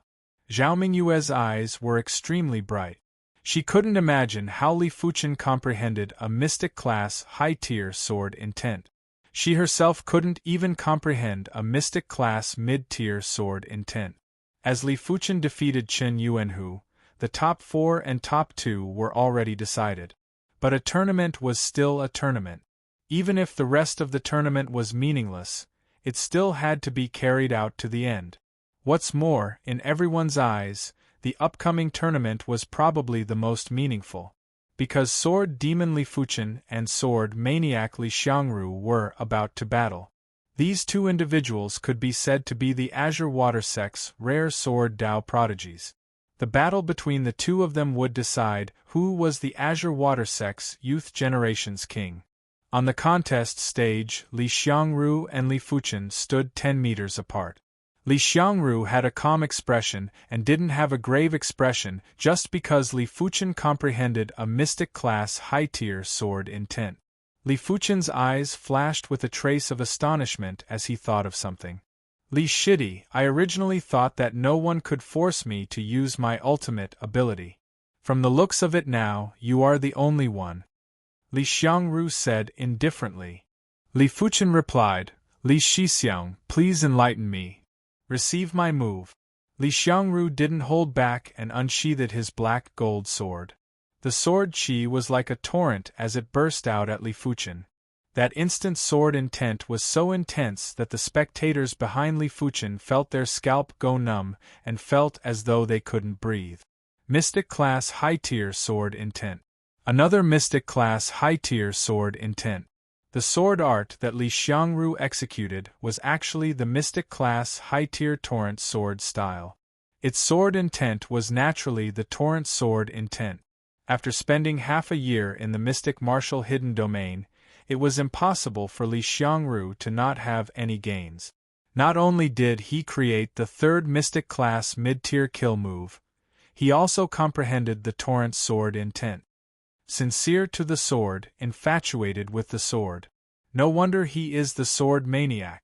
Zhao Mingyue's eyes were extremely bright. She couldn't imagine how Li Fuchen comprehended a mystic-class, high-tier sword intent. She herself couldn't even comprehend a mystic-class, mid-tier sword intent. As Li Fuchen defeated Chen Yuanhu, the top 4 and top 2 were already decided. But a tournament was still a tournament. Even if the rest of the tournament was meaningless, it still had to be carried out to the end. What's more, in everyone's eyes, the upcoming tournament was probably the most meaningful, because Sword Demon Li Fuchen and Sword Maniac Li Xiangru were about to battle. These two individuals could be said to be the Azure Water sect's rare sword Dao prodigies. The battle between the two of them would decide who was the Azure Water sect's youth generation's king. On the contest stage, Li Xiangru and Li Fuchen stood 10 meters apart. Li Xiangru had a calm expression and didn't have a grave expression just because Li Fuchen comprehended a mystic-class high-tier sword intent. Li Fuchen's eyes flashed with a trace of astonishment as he thought of something. Li Shidi, I originally thought that no one could force me to use my ultimate ability. From the looks of it now, you are the only one. Li Xiangru said indifferently. Li Fuchen replied, Li Shixiang, please enlighten me. Receive my move. Li Xiangru didn't hold back and unsheathed his black gold sword. The sword chi was like a torrent as it burst out at Li Fuchen. That instant sword intent was so intense that the spectators behind Li Fuchen felt their scalp go numb and felt as though they couldn't breathe. Mystic class high-tier sword intent. Another mystic class high-tier sword intent. The sword art that Li Xiangru executed was actually the mystic class high-tier torrent sword style. Its sword intent was naturally the torrent sword intent. After spending half a year in the mystic martial hidden domain, it was impossible for Li Xiangru to not have any gains. Not only did he create the third mystic class mid-tier kill move, he also comprehended the torrent sword intent. Sincere to the sword, infatuated with the sword. No wonder he is the sword maniac.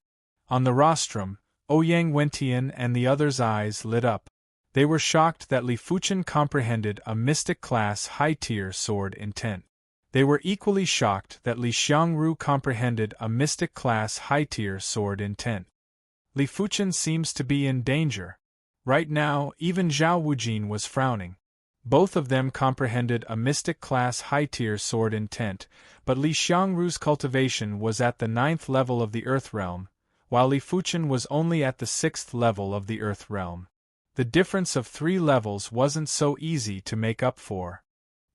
On the rostrum, Ouyang Wentian and the others' eyes lit up. They were shocked that Li Fuchen comprehended a mystic class high-tier sword intent. They were equally shocked that Li Xiangru comprehended a mystic class high-tier sword intent. Li Fuchen seems to be in danger. Right now, even Zhao Wujin was frowning. Both of them comprehended a mystic class high-tier sword intent, but Li Xiangru's cultivation was at the 9th level of the Earth Realm, while Li Fuchen was only at the 6th level of the Earth Realm. The difference of 3 levels wasn't so easy to make up for.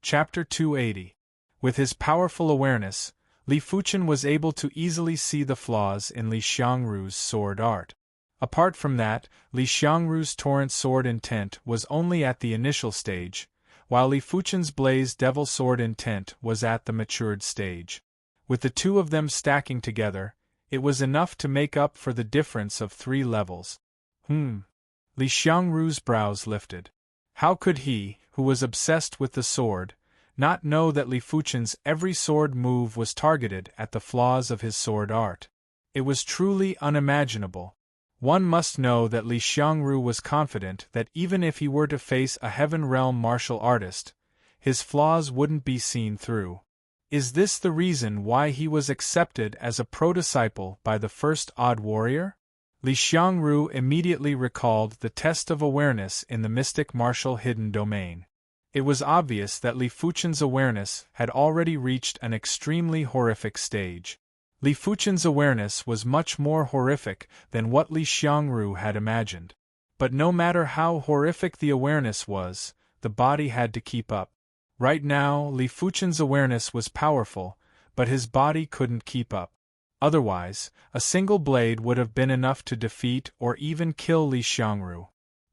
Chapter 280. With his powerful awareness, Li Fuchen was able to easily see the flaws in Li Xiangru's sword art. Apart from that, Li Xiangru's torrent sword intent was only at the initial stage, while Li Fuchen's blaze devil sword intent was at the matured stage. With the two of them stacking together, it was enough to make up for the difference of 3 levels. Li Xiangru's brows lifted. How could he, who was obsessed with the sword, not know that Li Fuchen's every sword move was targeted at the flaws of his sword art? It was truly unimaginable. One must know that Li Xiangru was confident that even if he were to face a Heaven Realm martial artist, his flaws wouldn't be seen through. Is this the reason why he was accepted as a pro-disciple by the first odd warrior? Li Xiangru immediately recalled the test of awareness in the mystic martial hidden domain. It was obvious that Li Fuchen's awareness had already reached an extremely horrific stage. Li Fuchen's awareness was much more horrific than what Li Xiangru had imagined. But no matter how horrific the awareness was, the body had to keep up. Right now, Li Fuchen's awareness was powerful, but his body couldn't keep up. Otherwise, a single blade would have been enough to defeat or even kill Li Xiangru.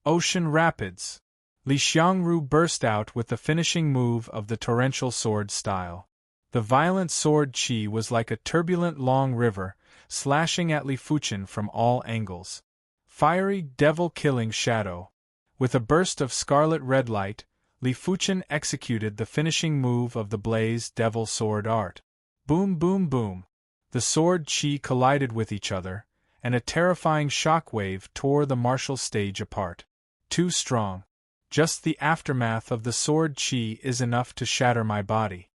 Ocean Rapids. Li Xiangru burst out with the finishing move of the torrential sword style. The violent sword chi was like a turbulent long river, slashing at Li Fuchen from all angles. Fiery, devil-killing shadow. With a burst of scarlet-red light, Li Fuchen executed the finishing move of the blaze devil sword art. Boom boom boom. The sword chi collided with each other, and a terrifying shockwave tore the martial stage apart. Too strong. Just the aftermath of the sword chi is enough to shatter my body.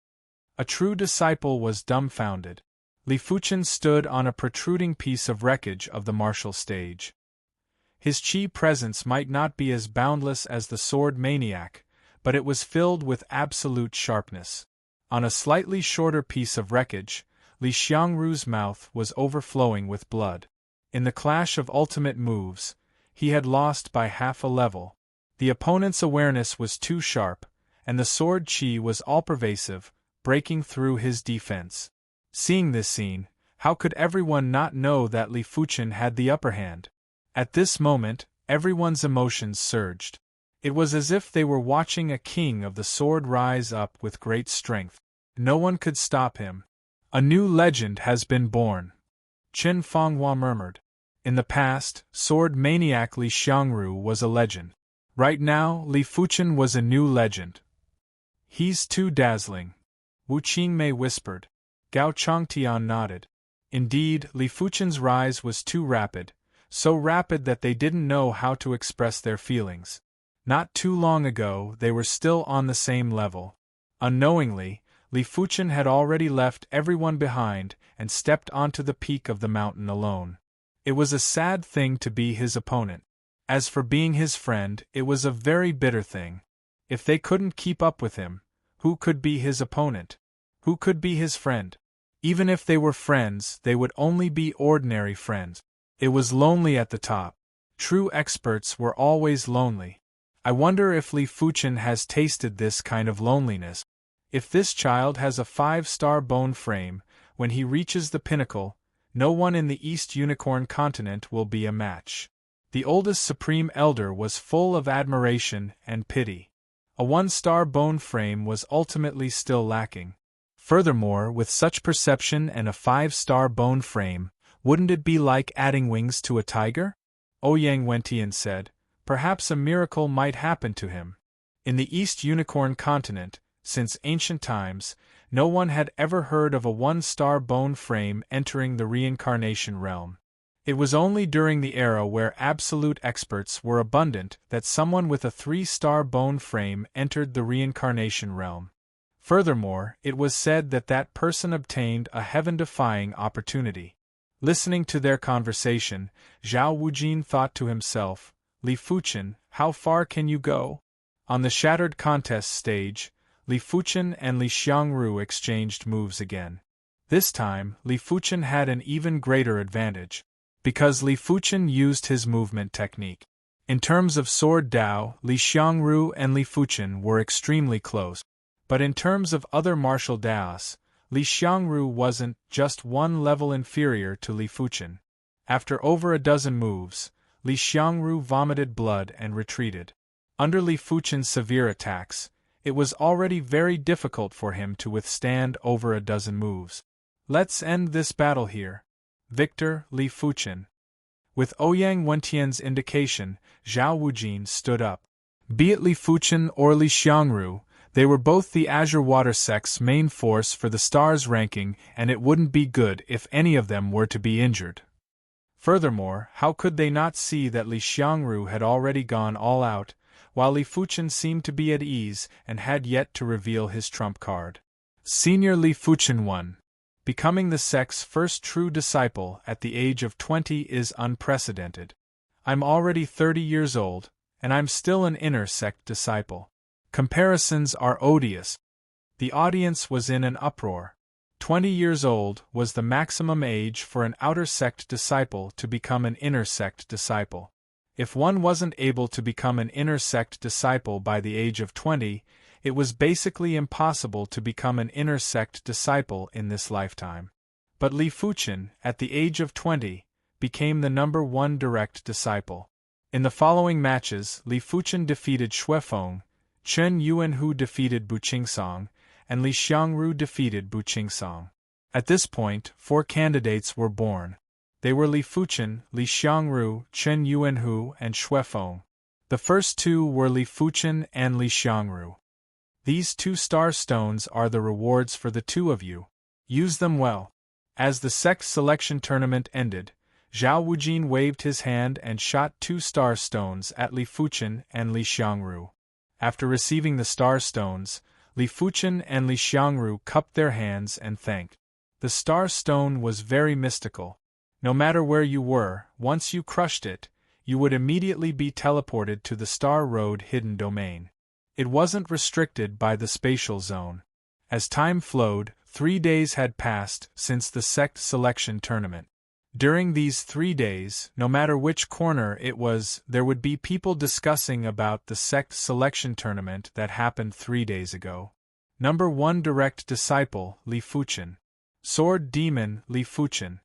A true disciple was dumbfounded. Li Fuchen stood on a protruding piece of wreckage of the martial stage. His chi presence might not be as boundless as the sword maniac, but it was filled with absolute sharpness. On a slightly shorter piece of wreckage, Li Xiangru's mouth was overflowing with blood. In the clash of ultimate moves, he had lost by half a level. The opponent's awareness was too sharp, and the sword chi was all-pervasive, breaking through his defense. Seeing this scene, how could everyone not know that Li Fuchen had the upper hand? At this moment, everyone's emotions surged. It was as if they were watching a king of the sword rise up with great strength. No one could stop him. A new legend has been born. Chen Fonghua murmured. In the past, sword maniac Li Xiangru was a legend. Right now, Li Fuchen was a new legend. He's too dazzling. Wu Qingmei whispered. Gao Changtian nodded. Indeed, Li Fuchen's rise was too rapid, so rapid that they didn't know how to express their feelings. Not too long ago, they were still on the same level. Unknowingly, Li Fuchen had already left everyone behind and stepped onto the peak of the mountain alone. It was a sad thing to be his opponent. As for being his friend, it was a very bitter thing. If they couldn't keep up with him, who could be his opponent? Who could be his friend? Even if they were friends, they would only be ordinary friends. It was lonely at the top. True experts were always lonely. I wonder if Li Fuchen has tasted this kind of loneliness. If this child has a 5-star bone frame, when he reaches the pinnacle, no one in the East Unicorn continent will be a match. The oldest Supreme Elder was full of admiration and pity. A 1-star bone frame was ultimately still lacking. Furthermore, with such perception and a 5-star bone frame, wouldn't it be like adding wings to a tiger? Ouyang Wentian said, perhaps a miracle might happen to him. In the East Unicorn continent, since ancient times, no one had ever heard of a 1-star bone frame entering the reincarnation realm. It was only during the era where absolute experts were abundant that someone with a 3-star bone frame entered the reincarnation realm. Furthermore, it was said that that person obtained a heaven-defying opportunity. Listening to their conversation, Zhao Wujin thought to himself, Li Fuchen, how far can you go? On the shattered contest stage, Li Fuchen and Li Xiangru exchanged moves again. This time, Li Fuchen had an even greater advantage, because Li Fuchen used his movement technique. In terms of sword Dao, Li Xiangru and Li Fuchen were extremely close. But in terms of other martial Daos, Li Xiangru wasn't just one level inferior to Li Fuchen. After over a dozen moves, Li Xiangru vomited blood and retreated. Under Li Fuchen's severe attacks, it was already very difficult for him to withstand over a dozen moves. Let's end this battle here. Victor, Li Fuchen. With Ouyang Wentian's indication, Zhao Wujin stood up. Be it Li Fuchen or Li Xiangru, they were both the Azure Water sect's main force for the stars ranking, and it wouldn't be good if any of them were to be injured. Furthermore, how could they not see that Li Xiangru had already gone all out, while Li Fuchen seemed to be at ease and had yet to reveal his trump card? Senior Li Fuchen 1. Becoming the sect's first true disciple at the age of 20 is unprecedented. I'm already 30 years old, and I'm still an inner sect disciple. Comparisons are odious. The audience was in an uproar. 20 years old was the maximum age for an outer sect disciple to become an inner sect disciple. If one wasn't able to become an inner sect disciple by the age of 20, it was basically impossible to become an inner sect disciple in this lifetime. But Li Fuchen, at the age of 20, became the #1 direct disciple. In the following matches, Li Fuchen defeated Xuefeng, Chen Yuanhu defeated Bu Qingsong, and Li Xiangru defeated Bu Qingsong. At this point, 4 candidates were born. They were Li Fuchen, Li Xiangru, Chen Yuanhu, and Xuefeng. The first 2 were Li Fuchen and Li Xiangru. These 2 star stones are the rewards for the 2 of you. Use them well. As the sect selection tournament ended, Zhao Wujin waved his hand and shot 2 star stones at Li Fuchen and Li Xiangru. After receiving the star stones, Li Fuchen and Li Xiangru cupped their hands and thanked. The star stone was very mystical. No matter where you were, once you crushed it, you would immediately be teleported to the Star Road hidden domain. It wasn't restricted by the spatial zone. As time flowed, 3 days had passed since the sect selection tournament. During these 3 days, no matter which corner it was, there would be people discussing about the sect selection tournament that happened 3 days ago. #1 Direct Disciple, Li Fuchen. Sword Demon, Li Fuchen.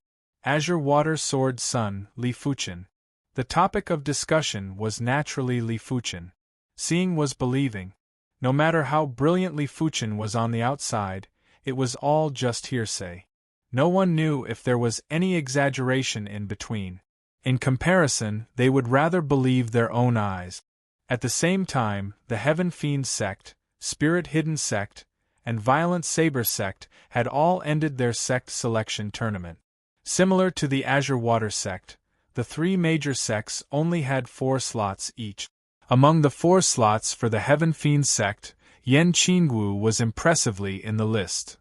Azure Water Sword Sun, Li Fuchen. The topic of discussion was naturally Li Fuchen. Seeing was believing. No matter how brilliant Li Fuchen was on the outside, it was all just hearsay. No one knew if there was any exaggeration in between. In comparison, they would rather believe their own eyes. At the same time, the Heaven Fiend sect, Spirit Hidden sect, and Violent Saber sect had all ended their sect selection tournament. Similar to the Azure Water sect, the 3 major sects only had 4 slots each. Among the 4 slots for the Heaven Fiend sect, Yan Qingwu was impressively in the list.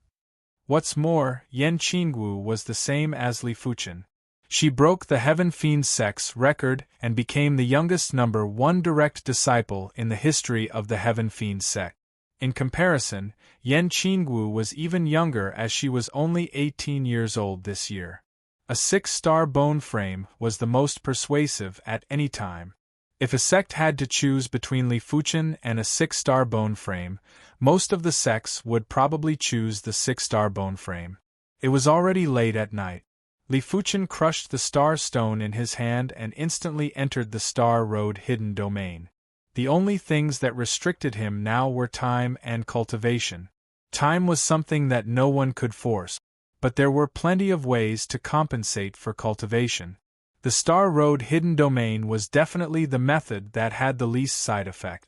What's more, Yan Qingwu was the same as Li Fuchen. She broke the Heaven Fiend sect's record and became the youngest #1 direct disciple in the history of the Heaven Fiend sect. In comparison, Yan Qingwu was even younger as she was only 18 years old this year. A 6-star bone frame was the most persuasive at any time. If a sect had to choose between Li Fuchen and a 6-star bone frame, most of the sects would probably choose the 6-star bone frame. It was already late at night. Li Fuchen crushed the star stone in his hand and instantly entered the Star Road hidden domain. The only things that restricted him now were time and cultivation. Time was something that no one could force, but there were plenty of ways to compensate for cultivation. The Star Road hidden domain was definitely the method that had the least side effect.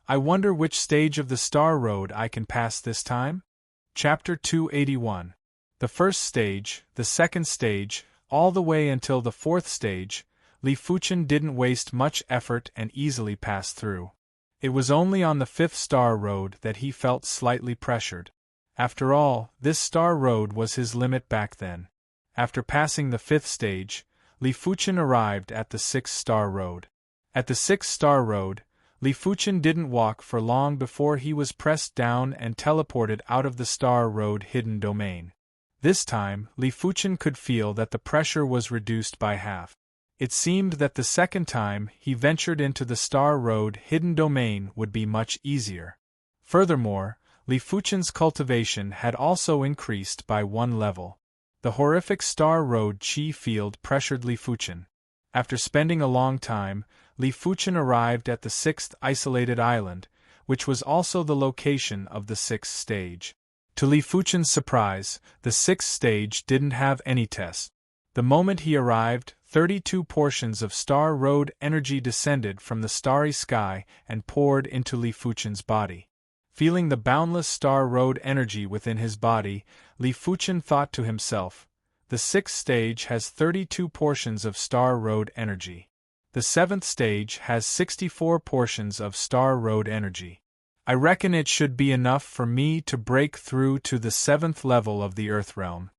I wonder which stage of the Star Road I can pass this time? Chapter 281. The first stage, the second stage, all the way until the 4th stage, Li Fuchen didn't waste much effort and easily passed through. It was only on the 5th Star Road that he felt slightly pressured. After all, this Star Road was his limit back then. After passing the 5th stage, Li Fuchen arrived at the 6th Star Road. At the 6th Star Road, Li Fuchen didn't walk for long before he was pressed down and teleported out of the Star Road hidden domain. This time, Li Fuchen could feel that the pressure was reduced by half. It seemed that the second time he ventured into the Star Road hidden domain would be much easier. Furthermore, Li Fuchen's cultivation had also increased by one level. The horrific Star Road Qi field pressured Li Fuchen. After spending a long time, Li Fuchen arrived at the sixth isolated island, which was also the location of the sixth stage. To Li Fuchen's surprise, the sixth stage didn't have any tests. The moment he arrived, 32 portions of Star Road energy descended from the starry sky and poured into Li Fuchen's body. Feeling the boundless Star Road energy within his body, Li Fuchen thought to himself, the sixth stage has 32 portions of Star Road energy. The seventh stage has 64 portions of Star Road energy. I reckon it should be enough for me to break through to the seventh level of the Earth realm.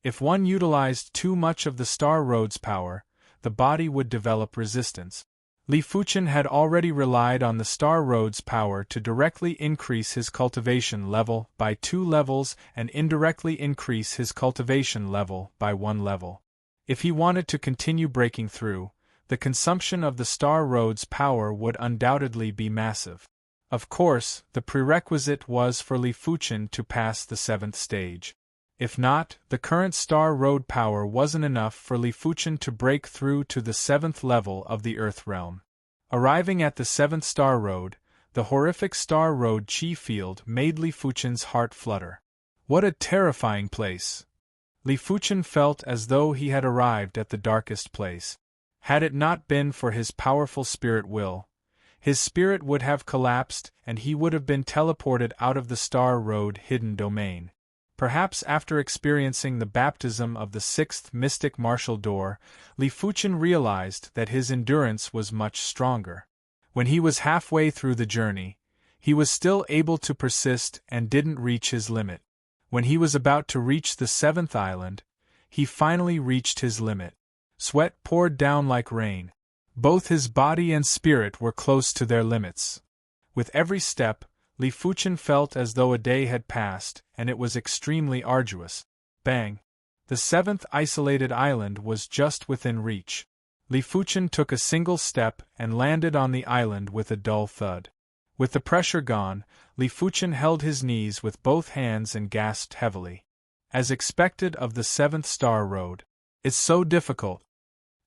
If one utilized too much of the Star Road's power, the body would develop resistance. Li Fuchen had already relied on the Star Road's power to directly increase his cultivation level by 2 levels and indirectly increase his cultivation level by 1 level. If he wanted to continue breaking through, the consumption of the Star Road's power would undoubtedly be massive. Of course, the prerequisite was for Li Fuchen to pass the seventh stage. If not, the current Star Road power wasn't enough for Li Fuchen to break through to the seventh level of the Earth realm. Arriving at the seventh Star Road, the horrific Star Road Qi field made Li Fuchen's heart flutter. What a terrifying place! Li Fuchen felt as though he had arrived at the darkest place. Had it not been for his powerful spirit will, his spirit would have collapsed and he would have been teleported out of the Star Road hidden domain. Perhaps after experiencing the baptism of the sixth mystic martial door, Li Fuchen realized that his endurance was much stronger. When he was halfway through the journey, he was still able to persist and didn't reach his limit. When he was about to reach the seventh island, he finally reached his limit. Sweat poured down like rain. Both his body and spirit were close to their limits. With every step, Li Fuchen felt as though a day had passed, and it was extremely arduous. Bang! The seventh isolated island was just within reach. Li Fuchen took a single step and landed on the island with a dull thud. With the pressure gone, Li Fuchen held his knees with both hands and gasped heavily. As expected of the seventh Star Road. It's so difficult.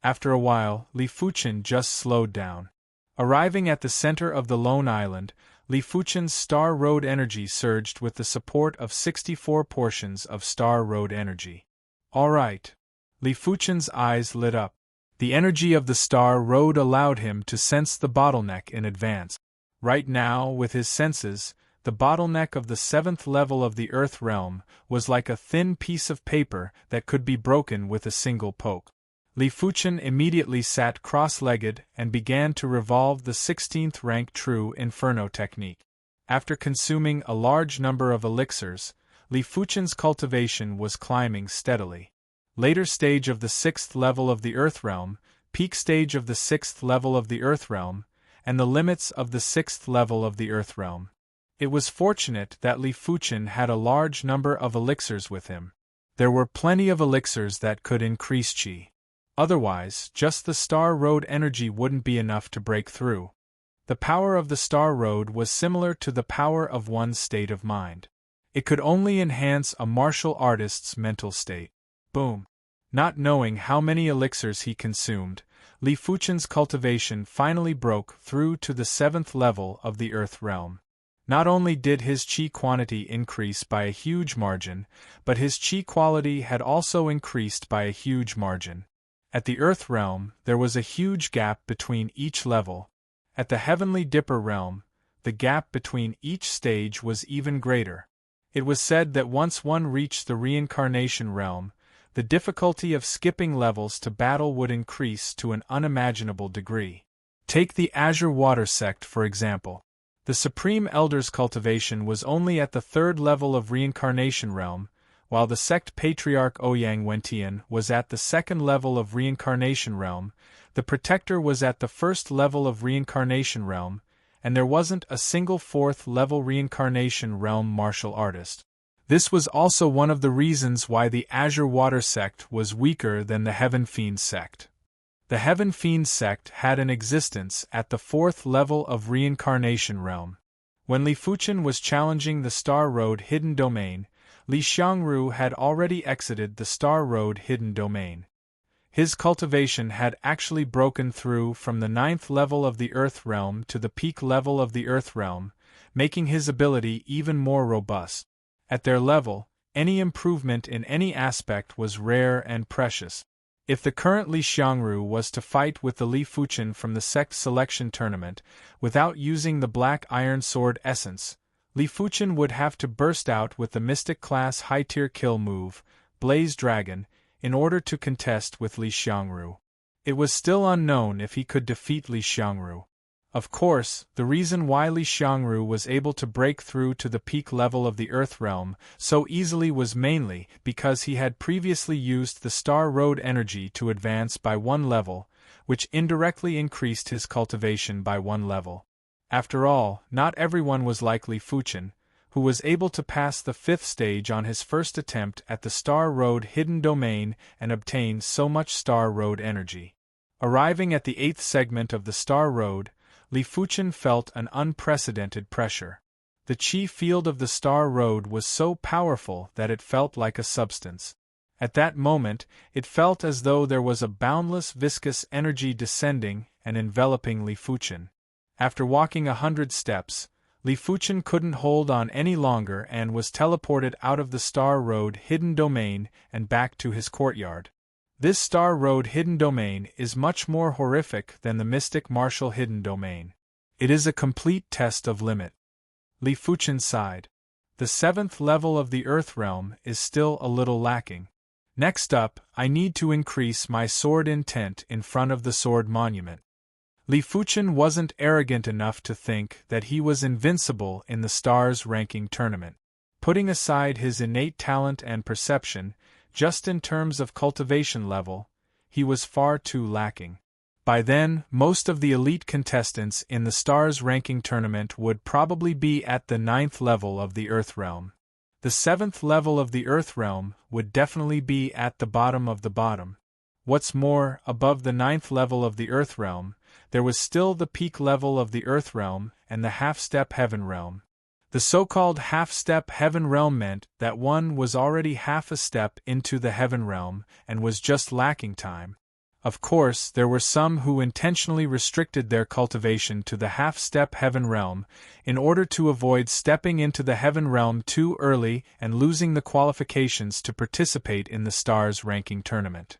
After a while, Li Fuchen just slowed down. Arriving at the center of the lone island, Li Fuchen's Star Road energy surged with the support of 64 portions of Star Road energy. All right. Li Fuchen's eyes lit up. The energy of the Star Road allowed him to sense the bottleneck in advance. Right now, with his senses, the bottleneck of the seventh level of the Earth realm was like a thin piece of paper that could be broken with a single poke. Li Fuchen immediately sat cross-legged and began to revolve the 16th rank True Inferno technique. After consuming a large number of elixirs, Li Fuchen's cultivation was climbing steadily. Later stage of the 6th level of the Earth realm, peak stage of the 6th level of the Earth realm, and the limits of the 6th level of the Earth realm. It was fortunate that Li Fuchen had a large number of elixirs with him. There were plenty of elixirs that could increase Qi. Otherwise, just the Star Road energy wouldn't be enough to break through. The power of the Star Road was similar to the power of one's state of mind. It could only enhance a martial artist's mental state. Boom! Not knowing how many elixirs he consumed, Li Fuchen's cultivation finally broke through to the 7th level of the Earth realm. Not only did his Qi quantity increase by a huge margin, but his Qi quality had also increased by a huge margin. At the Earth realm, there was a huge gap between each level. At the Heavenly Dipper realm, the gap between each stage was even greater. It was said that once one reached the reincarnation realm, the difficulty of skipping levels to battle would increase to an unimaginable degree. Take the Azure Water sect for example. The Supreme Elder's cultivation was only at the 3rd level of reincarnation realm, while the sect Patriarch Ouyang Wentian was at the 2nd level of reincarnation realm, the Protector was at the 1st level of reincarnation realm, and there wasn't a single 4th level reincarnation realm martial artist. This was also one of the reasons why the Azure Water sect was weaker than the Heaven Fiend sect. The Heaven Fiend sect had an existence at the 4th level of reincarnation realm. When Li Fuchen was challenging the Star Road Hidden Domain, Li Xiangru had already exited the Star Road Hidden Domain. His cultivation had actually broken through from the 9th level of the Earth Realm to the peak level of the Earth Realm, making his ability even more robust. At their level, any improvement in any aspect was rare and precious. If the current Li Xiangru was to fight with the Li Fuchen from the Sect Selection Tournament without using the Black Iron Sword Essence, Li Fuchen would have to burst out with the Mystic Class high-tier kill move, Blaze Dragon, in order to contest with Li Xiangru. It was still unknown if he could defeat Li Xiangru. Of course, the reason why Li Xiangru was able to break through to the peak level of the Earth Realm so easily was mainly because he had previously used the Star Road energy to advance by 1 level, which indirectly increased his cultivation by 1 level. After all, not everyone was like Li Fuchen, who was able to pass the 5th stage on his first attempt at the Star Road Hidden Domain and obtain so much Star Road energy. Arriving at the 8th segment of the Star Road, Li Fuchen felt an unprecedented pressure. The chi field of the Star Road was so powerful that it felt like a substance. At that moment, it felt as though there was a boundless viscous energy descending and enveloping Li Fuchen. After walking 100 steps, Li Fuchen couldn't hold on any longer and was teleported out of the Star Road Hidden Domain and back to his courtyard. This Star Road Hidden Domain is much more horrific than the Mystic Martial Hidden Domain. It is a complete test of limit. Li Fuchen sighed. The 7th level of the Earth Realm is still a little lacking. Next up, I need to increase my sword intent in front of the sword monument. Li Fuchen wasn't arrogant enough to think that he was invincible in the Stars ranking tournament. Putting aside his innate talent and perception, just in terms of cultivation level, he was far too lacking. By then, most of the elite contestants in the Stars ranking tournament would probably be at the 9th level of the Earth Realm. The 7th level of the Earth Realm would definitely be at the bottom of the bottom. What's more, above the 9th level of the Earth Realm, there was still the peak level of the Earth Realm and the half-step Heaven Realm. The so-called half-step Heaven Realm meant that one was already half a step into the Heaven Realm and was just lacking time. Of course, there were some who intentionally restricted their cultivation to the half-step Heaven Realm in order to avoid stepping into the Heaven Realm too early and losing the qualifications to participate in the Stars ranking tournament.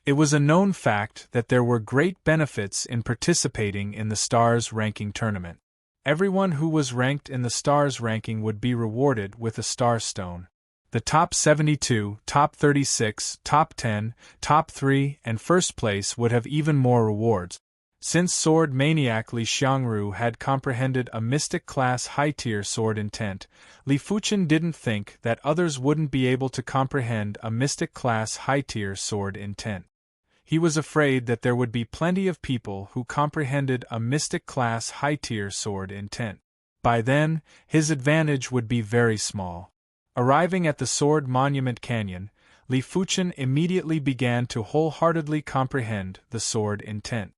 It was a known fact that there were great benefits in participating in the Stars ranking tournament. Everyone who was ranked in the Stars ranking would be rewarded with a Star Stone. The top 72, top 36, top 10, top 3, and first place would have even more rewards. Since Sword Maniac Li Xiangru had comprehended a Mystic Class high-tier sword intent, Li Fuchen didn't think that others wouldn't be able to comprehend a Mystic Class high-tier sword intent. He was afraid that there would be plenty of people who comprehended a Mystic Class high-tier sword intent. By then, his advantage would be very small. Arriving at the Sword Monument Canyon, Li Fuchen immediately began to wholeheartedly comprehend the sword intent.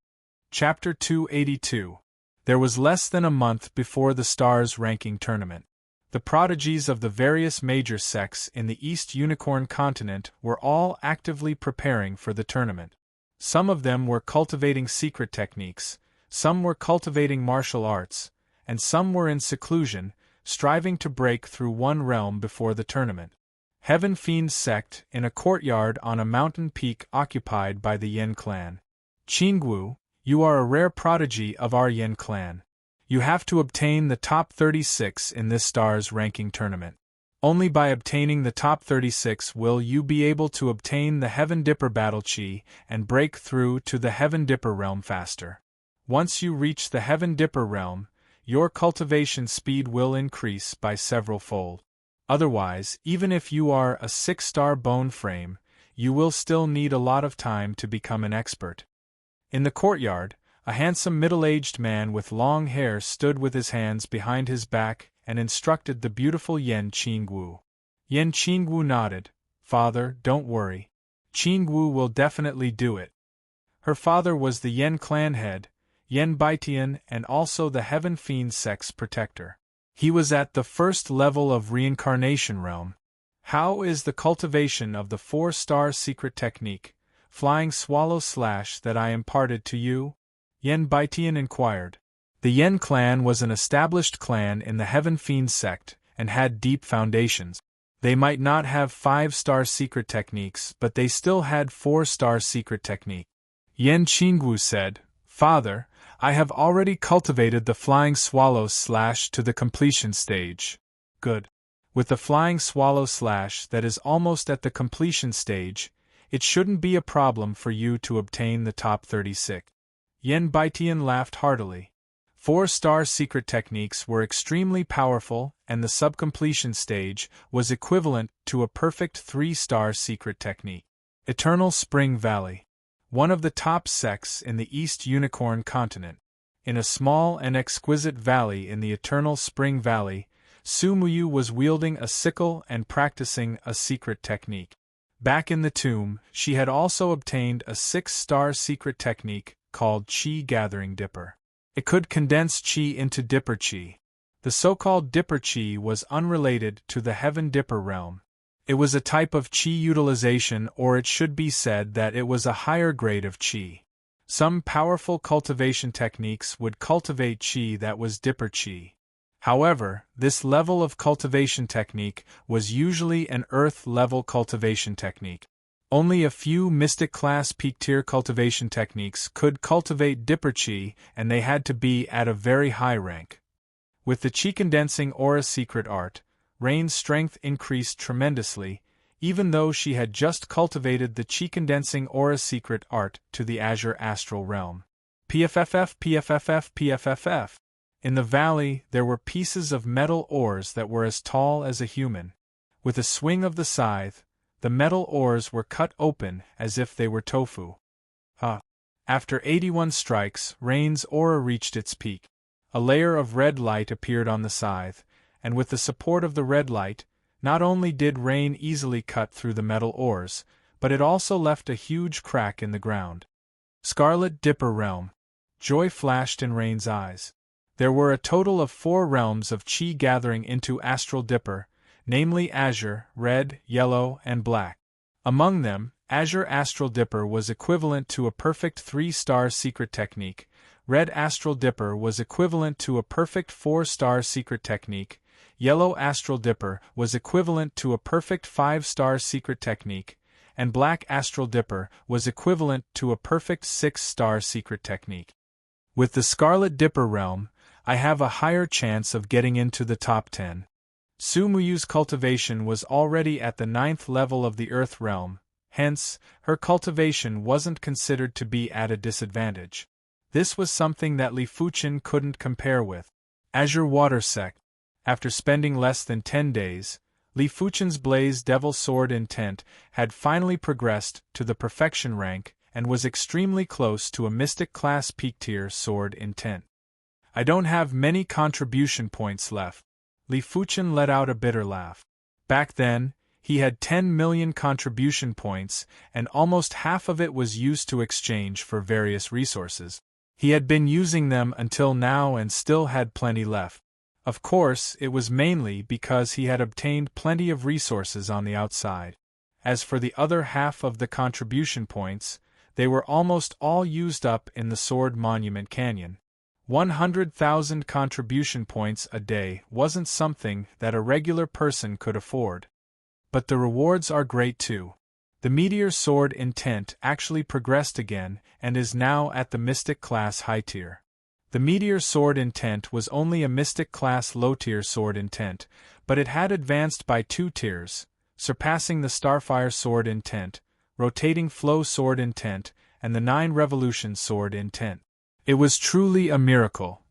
Chapter 282. There was less than a month before the Stars ranking tournament. The prodigies of the various major sects in the East Unicorn continent were all actively preparing for the tournament. Some of them were cultivating secret techniques, some were cultivating martial arts, and some were in seclusion, striving to break through one realm before the tournament. Heaven Fiend sect in a courtyard on a mountain peak occupied by the Yin clan. Qinggu, you are a rare prodigy of our Yin clan. You have to obtain the top 36 in this Stars ranking tournament. Only by obtaining the top 36 will you be able to obtain the Heaven Dipper Battle Chi and break through to the Heaven Dipper realm faster. Once you reach the Heaven Dipper realm, your cultivation speed will increase by several fold. Otherwise, even if you are a 6-star bone frame, you will still need a lot of time to become an expert. In the courtyard, a handsome middle-aged man with long hair stood with his hands behind his back and instructed the beautiful Yen Qingwu. Yen Qingwu nodded. Father, don't worry. Qingwu will definitely do it. Her father was the Yen clan head, Yen Baitian, and also the Heaven Fiend sect's protector. He was at the first level of reincarnation realm. How is the cultivation of the 4-star secret technique, flying swallow slash, that I imparted to you? Yen Baitian inquired. The Yen clan was an established clan in the Heaven Fiend sect, and had deep foundations. They might not have 5-star secret techniques, but they still had 4-star secret technique. Yen Qingwu said, Father, I have already cultivated the flying swallow slash to the completion stage. Good. With the flying swallow slash that is almost at the completion stage, it shouldn't be a problem for you to obtain the top 36. Yen Baitian laughed heartily. 4-star secret techniques were extremely powerful, and the subcompletion stage was equivalent to a perfect 3-star secret technique. Eternal Spring Valley. One of the top sects in the East Unicorn continent. In a small and exquisite valley in the Eternal Spring Valley, Su Muyu was wielding a sickle and practicing a secret technique. Back in the tomb, she had also obtained a 6-star secret technique called Qi Gathering Dipper. It could condense Qi into Dipper Qi. The so-called Dipper Qi was unrelated to the Heaven Dipper realm. It was a type of Qi utilization, or it should be said that it was a higher grade of Qi. Some powerful cultivation techniques would cultivate Qi that was Dipper Qi. However, this level of cultivation technique was usually an Earth-level cultivation technique. Only a few Mystic Class Peak-tier cultivation techniques could cultivate Dipper Qi, and they had to be at a very high rank. With the Qi-condensing aura secret art, Rain's strength increased tremendously, even though she had just cultivated the Qi-condensing aura secret art to the Azure Astral Realm. PFFF. In the valley, there were pieces of metal ores that were as tall as a human. With a swing of the scythe, the metal ores were cut open as if they were tofu. After 81 strikes, Rain's aura reached its peak. A layer of red light appeared on the scythe, and with the support of the red light, not only did Rain easily cut through the metal ores, but it also left a huge crack in the ground. Scarlet Dipper Realm. Joy flashed in Rain's eyes. There were a total of 4 realms of Qi gathering into Astral Dipper, namely Azure, Red, Yellow, and Black. Among them, Azure Astral Dipper was equivalent to a perfect 3-star secret technique, Red Astral Dipper was equivalent to a perfect 4-star secret technique, Yellow Astral Dipper was equivalent to a perfect 5-star secret technique, and Black Astral Dipper was equivalent to a perfect 6-star secret technique. With the Scarlet Dipper realm, I have a higher chance of getting into the top 10. Su Muyu's cultivation was already at the 9th level of the Earth realm, hence, her cultivation wasn't considered to be at a disadvantage. This was something that Li Fuchen couldn't compare with. Azure Water Sect. After spending less than 10 days, Li Fuchen's Blaze Devil Sword Intent had finally progressed to the perfection rank and was extremely close to a Mystic Class Peak-tier Sword Intent. I don't have many contribution points left. Li Fuchen let out a bitter laugh. Back then, he had 10 million contribution points, and almost half of it was used to exchange for various resources. He had been using them until now and still had plenty left. Of course, it was mainly because he had obtained plenty of resources on the outside. As for the other half of the contribution points, they were almost all used up in the Sword Monument Canyon. 100,000 contribution points a day wasn't something that a regular person could afford. But the rewards are great too. The Meteor Sword Intent actually progressed again and is now at the Mystic Class High Tier. The Meteor Sword Intent was only a Mystic Class Low Tier Sword Intent, but it had advanced by 2 tiers, surpassing the Starfire Sword Intent, Rotating Flow Sword Intent, and the 9 Revolution Sword Intent. It was truly a miracle.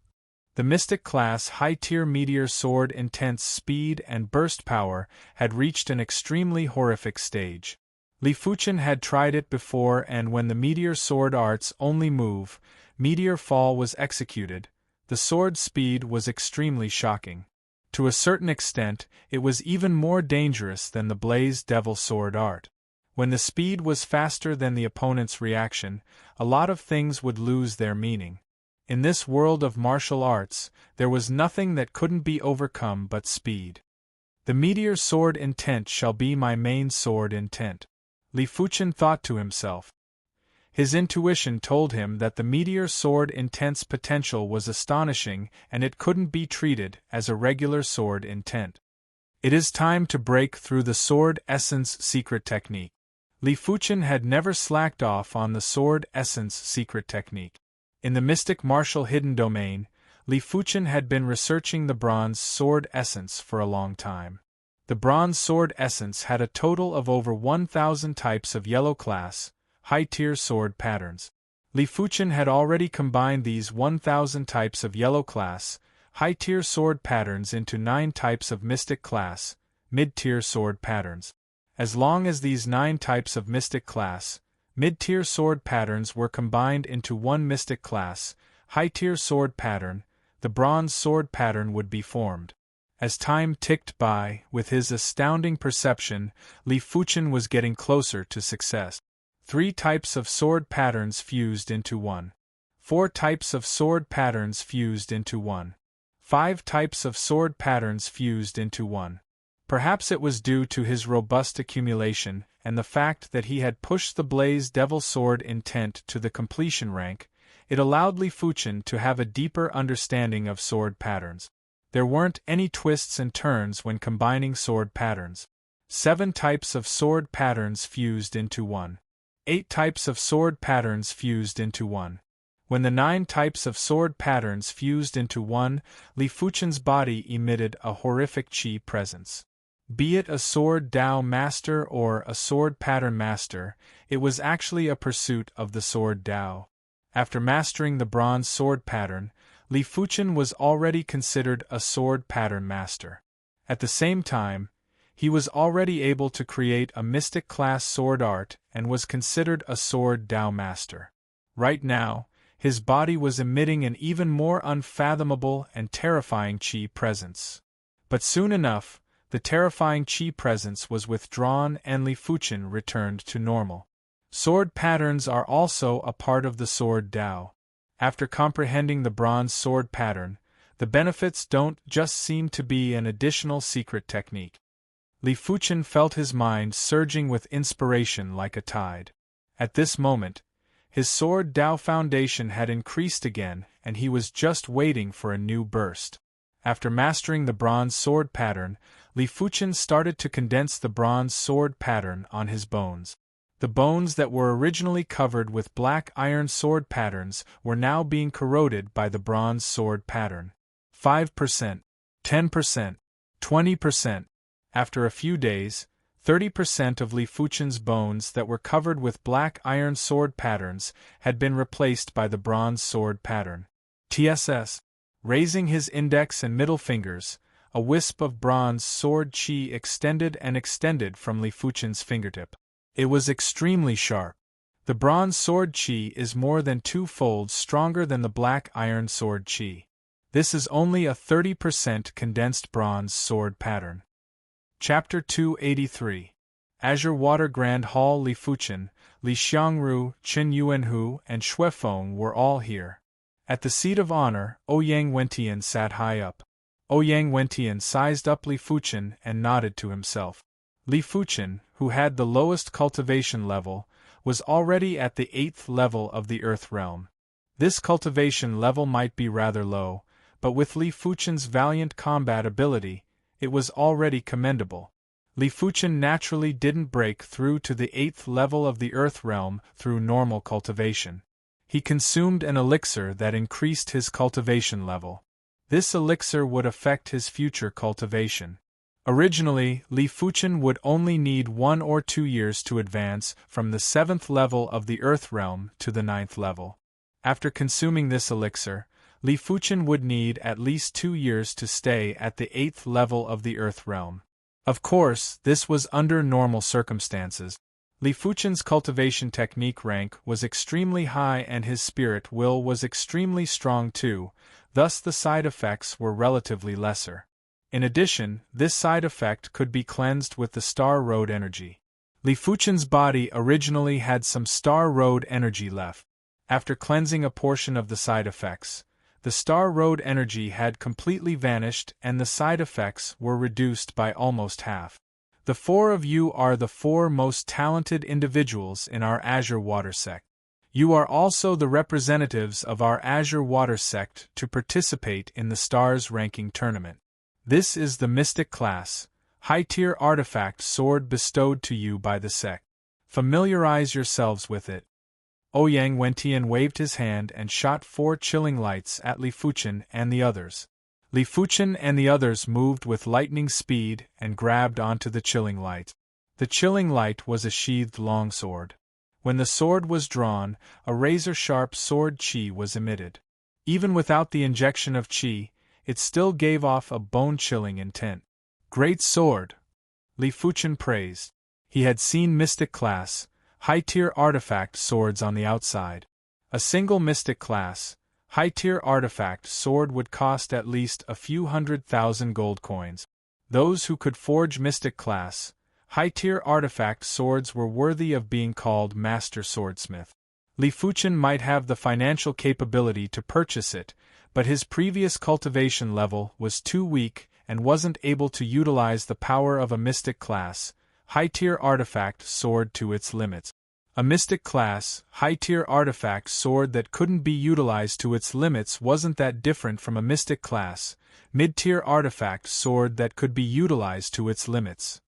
The Mystic Class High-Tier Meteor Sword Intent's speed and burst power had reached an extremely horrific stage. Li Fuchen had tried it before, and when the Meteor Sword Art's only move, Meteor Fall, was executed, the sword speed was extremely shocking. To a certain extent, it was even more dangerous than the Blaze Devil Sword Art. When the speed was faster than the opponent's reaction, a lot of things would lose their meaning. In this world of martial arts, there was nothing that couldn't be overcome but speed. The meteor sword intent shall be my main sword intent, Li Fuchen thought to himself. His intuition told him that the meteor sword intent's potential was astonishing and it couldn't be treated as a regular sword intent. It is time to break through the sword essence secret technique. Li Fuchen had never slacked off on the sword essence secret technique. In the mystic martial hidden domain, Li Fuchen had been researching the bronze sword essence for a long time. The bronze sword essence had a total of over 1,000 types of yellow class, high-tier sword patterns. Li Fuchen had already combined these 1,000 types of yellow class, high-tier sword patterns into 9 types of mystic class, mid-tier sword patterns. As long as these 9 types of mystic class, mid-tier sword patterns were combined into one mystic class, high-tier sword pattern, the bronze sword pattern would be formed. As time ticked by, with his astounding perception, Li Fuchen was getting closer to success. 3 types of sword patterns fused into one. 4 types of sword patterns fused into one. 5 types of sword patterns fused into one. Perhaps it was due to his robust accumulation and the fact that he had pushed the Blaze Devil Sword intent to the completion rank. It allowed Li Fuchen to have a deeper understanding of sword patterns. There weren't any twists and turns when combining sword patterns. 7 types of sword patterns fused into one. 8 types of sword patterns fused into one. When the 9 types of sword patterns fused into one, Li Fuchen's body emitted a horrific chi presence. Be it a sword Dao master or a sword pattern master, it was actually a pursuit of the sword Dao. After mastering the bronze sword pattern, Li Fuchen was already considered a sword pattern master. At the same time, he was already able to create a mystic class sword art and was considered a sword Dao master. Right now, his body was emitting an even more unfathomable and terrifying chi presence. But soon enough, the terrifying chi presence was withdrawn and Li Fuchen returned to normal. Sword patterns are also a part of the sword Dao. After comprehending the bronze sword pattern, the benefits don't just seem to be an additional secret technique. Li Fuchen felt his mind surging with inspiration like a tide. At this moment, his sword Dao foundation had increased again and he was just waiting for a new burst. After mastering the bronze sword pattern, Li Fuchen started to condense the bronze sword pattern on his bones. The bones that were originally covered with black iron sword patterns were now being corroded by the bronze sword pattern. 5%, 10%, 20%. After a few days, 30% of Li Fuchen's bones that were covered with black iron sword patterns had been replaced by the bronze sword pattern. TSS. Raising his index and middle fingers, a wisp of bronze sword chi extended and extended from Li Fuchen's fingertip. It was extremely sharp. The bronze sword chi is more than 2-fold stronger than the black iron sword chi. This is only a 30% condensed bronze sword pattern. Chapter 283. Azure Water Grand Hall. Li Fuchen, Li Xiangru, Qin Yuanhu, and Xuefeng were all here. At the seat of honor, Ouyang Wentian sat high up. Ouyang Wentian sized up Li Fuchen and nodded to himself. Li Fuchen, who had the lowest cultivation level, was already at the 8th level of the Earth realm. This cultivation level might be rather low, but with Li Fuchen's valiant combat ability, it was already commendable. Li Fuchen naturally didn't break through to the 8th level of the Earth realm through normal cultivation. He consumed an elixir that increased his cultivation level. This elixir would affect his future cultivation. Originally, Li Fuchen would only need 1 or 2 years to advance from the 7th level of the Earth realm to the 9th level. After consuming this elixir, Li Fuchen would need at least 2 years to stay at the 8th level of the Earth realm. Of course, this was under normal circumstances. Li Fuchen's cultivation technique rank was extremely high and his spirit will was extremely strong too, thus the side effects were relatively lesser. In addition, this side effect could be cleansed with the Star Road energy. Li Fuchen's body originally had some Star Road energy left. After cleansing a portion of the side effects, the Star Road energy had completely vanished and the side effects were reduced by almost half. The four of you are the four most talented individuals in our Azure Water sect. You are also the representatives of our Azure Water sect to participate in the Stars ranking tournament. This is the Mystic class, high-tier artifact sword bestowed to you by the sect. Familiarize yourselves with it. Ouyang Wentian waved his hand and shot 4 chilling lights at Li Fuchen and the others. Li Fuchen and the others moved with lightning speed and grabbed onto the chilling light. The chilling light was a sheathed longsword. When the sword was drawn, a razor-sharp sword chi was emitted. Even without the injection of chi, it still gave off a bone-chilling intent. Great sword! Li Fuchen praised. He had seen Mystic class, high-tier artifact swords on the outside. A single Mystic class, high-tier artifact sword would cost at least a few 100,000 gold coins. Those who could forge Mystic class, high-tier artifact swords were worthy of being called Master Swordsmith. Li Fuchen might have the financial capability to purchase it, but his previous cultivation level was too weak and wasn't able to utilize the power of a Mystic class, high-tier artifact sword to its limits. A Mystic class, high-tier artifact sword that couldn't be utilized to its limits wasn't that different from a Mystic class, mid-tier artifact sword that could be utilized to its limits.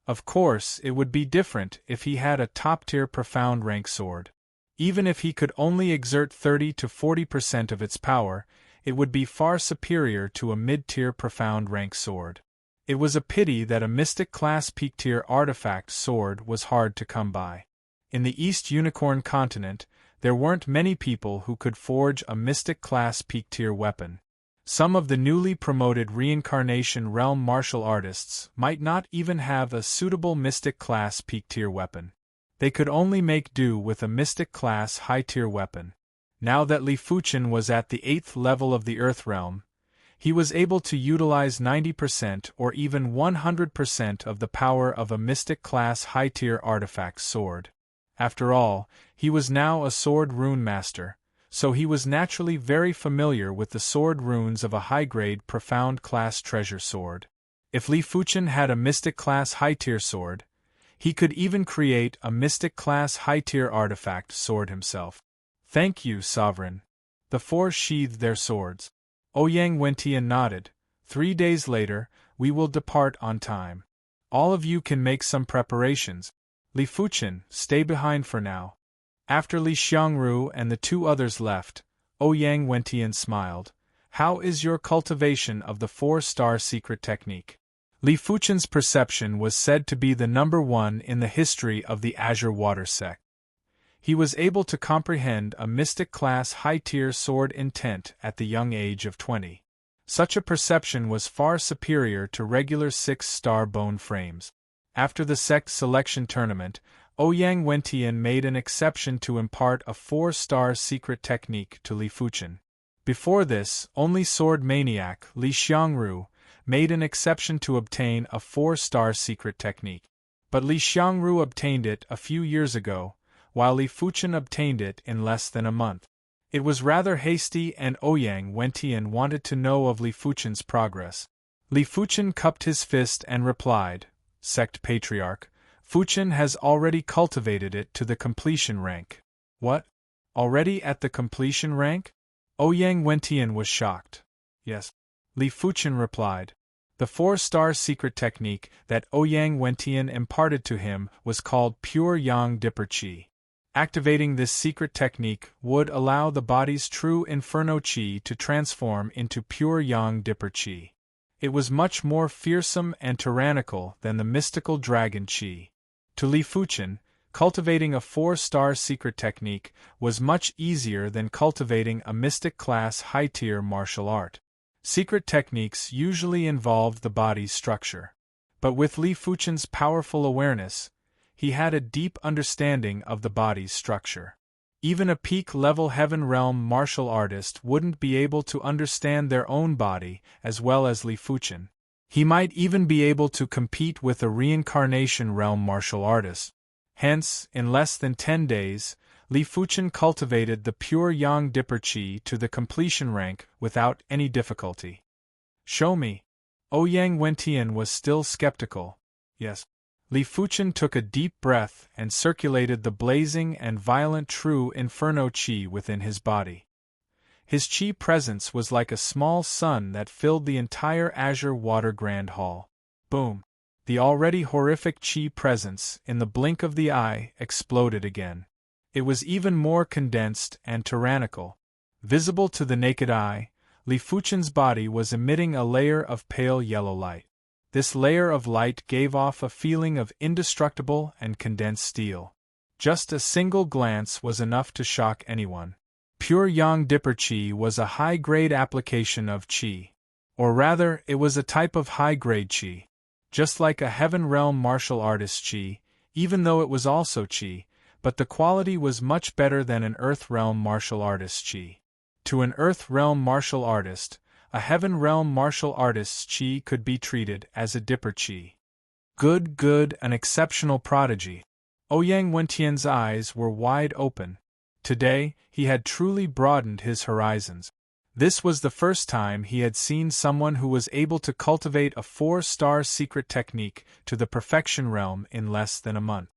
Of course, it would be different if he had a top-tier profound rank sword. Even if he could only exert 30 to 40% of its power, it would be far superior to a mid-tier profound rank sword. It was a pity that a Mystic class peak-tier artifact sword was hard to come by. In the East Unicorn continent, there weren't many people who could forge a Mystic class peak-tier weapon. Some of the newly promoted Reincarnation Realm martial artists might not even have a suitable Mystic class peak-tier weapon. They could only make do with a Mystic class high-tier weapon. Now that Li Fuchen was at the 8th level of the Earth Realm, he was able to utilize 90% or even 100% of the power of a Mystic class high-tier artifact sword. After all, he was now a sword rune master, so he was naturally very familiar with the sword runes of a high-grade profound class treasure sword. If Li Fuchen had a Mystic class high-tier sword, he could even create a Mystic class high-tier artifact sword himself. Thank you, Sovereign. The four sheathed their swords. Ouyang Wentian nodded. 3 days later, we will depart on time. All of you can make some preparations. Li Fuchen, stay behind for now. After Li Xiangru and the 2 others left, Ouyang Wentian smiled. How is your cultivation of the 4-star secret technique? Li Fuchen's perception was said to be the number 1 in the history of the Azure Water sect. He was able to comprehend a Mystic class high-tier sword intent at the young age of 20. Such a perception was far superior to regular 6-star bone frames. After the sect selection tournament, Ouyang Wentian made an exception to impart a 4-star secret technique to Li Fuchen. Before this, only sword maniac Li Xiangru made an exception to obtain a 4-star secret technique. But Li Xiangru obtained it a few years ago, while Li Fuchen obtained it in less than a month. It was rather hasty and Ouyang Wentian wanted to know of Li Fuchen's progress. Li Fuchen cupped his fist and replied, Sect Patriarch, Fuchen has already cultivated it to the completion rank. What? Already at the completion rank? Ouyang Wentian was shocked. Yes. Li Fuchen replied. The 4-star secret technique that Ouyang Wentian imparted to him was called Pure Yang Dipper Chi. Activating this secret technique would allow the body's true Inferno Chi to transform into pure Yang Dipper Chi. It was much more fearsome and tyrannical than the mystical Dragon Chi. To Li Fuchen, cultivating a 4-star secret technique was much easier than cultivating a Mystic class high-tier martial art. Secret techniques usually involved the body's structure. But with Li Fuchen's powerful awareness, he had a deep understanding of the body's structure. Even a peak-level Heaven Realm martial artist wouldn't be able to understand their own body as well as Li Fuchen. He might even be able to compete with a Reincarnation Realm martial artist. Hence, in less than 10 days, Li Fuchen cultivated the pure Yang Dipper Qi to the completion rank without any difficulty. Show me. Ouyang Wentian was still skeptical. Yes. Li Fuchen took a deep breath and circulated the blazing and violent true Inferno Qi within his body. His Qi presence was like a small sun that filled the entire Azure Water Grand Hall. Boom! The already horrific Qi presence, in the blink of the eye, exploded again. It was even more condensed and tyrannical. Visible to the naked eye, Li Fuchen's body was emitting a layer of pale yellow light. This layer of light gave off a feeling of indestructible and condensed steel. Just a single glance was enough to shock anyone. Pure Yang Dipper Qi was a high-grade application of Qi. Or rather, it was a type of high-grade Qi. Just like a Heaven Realm martial artist's Qi, even though it was also Qi, but the quality was much better than an Earth Realm martial artist's Qi. To an Earth Realm martial artist, a Heaven Realm martial artist's Qi could be treated as a Dipper Qi. Good, an exceptional prodigy. Ouyang Wentian's eyes were wide open. Today, he had truly broadened his horizons. This was the first time he had seen someone who was able to cultivate a 4-star secret technique to the perfection realm in less than a month.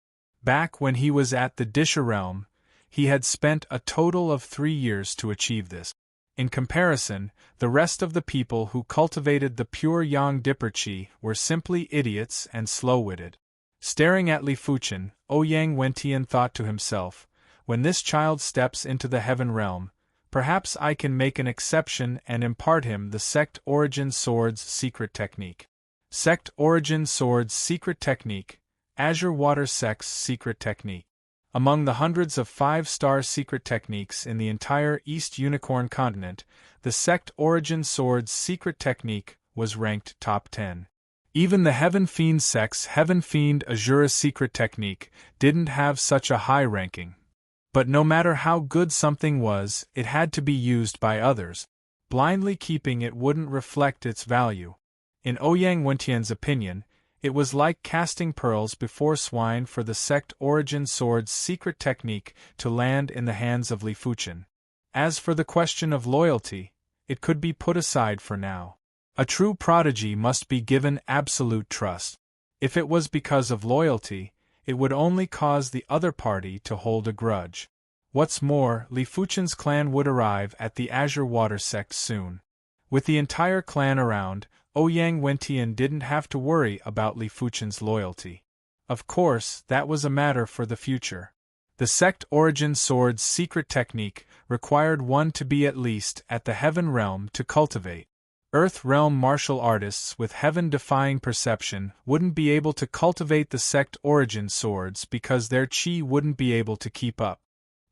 Back when he was at the Disha realm, he had spent a total of 3 years to achieve this. In comparison, the rest of the people who cultivated the pure Yang Dipper Qi were simply idiots and slow-witted. Staring at Li Fuchen, Ouyang Wentian thought to himself, when this child steps into the Heaven Realm, perhaps I can make an exception and impart him the Sect Origin Sword's secret technique. Sect Origin Sword's secret technique, Azure Water Sect's secret technique. Among the hundreds of 5-star secret techniques in the entire East Unicorn continent, the Sect Origin Sword's secret technique was ranked top 10. Even the Heaven Fiend sect's Heaven Fiend Azura secret technique didn't have such a high ranking. But no matter how good something was, it had to be used by others. Blindly keeping it wouldn't reflect its value. In Ouyang Wentian's opinion, it was like casting pearls before swine for the Sect Origin Sword's secret technique to land in the hands of Li Fuchen. As for the question of loyalty, it could be put aside for now. A true prodigy must be given absolute trust. If it was because of loyalty, it would only cause the other party to hold a grudge. What's more, Li Fuchen's clan would arrive at the Azure Water Sect soon. With the entire clan around, Ouyang Wentian didn't have to worry about Li Fuchen's loyalty. Of course, that was a matter for the future. The Sect Origin Sword's secret technique required one to be at least at the Heaven Realm to cultivate. Earth Realm martial artists with heaven-defying perception wouldn't be able to cultivate the Sect Origin Swords because their Qi wouldn't be able to keep up.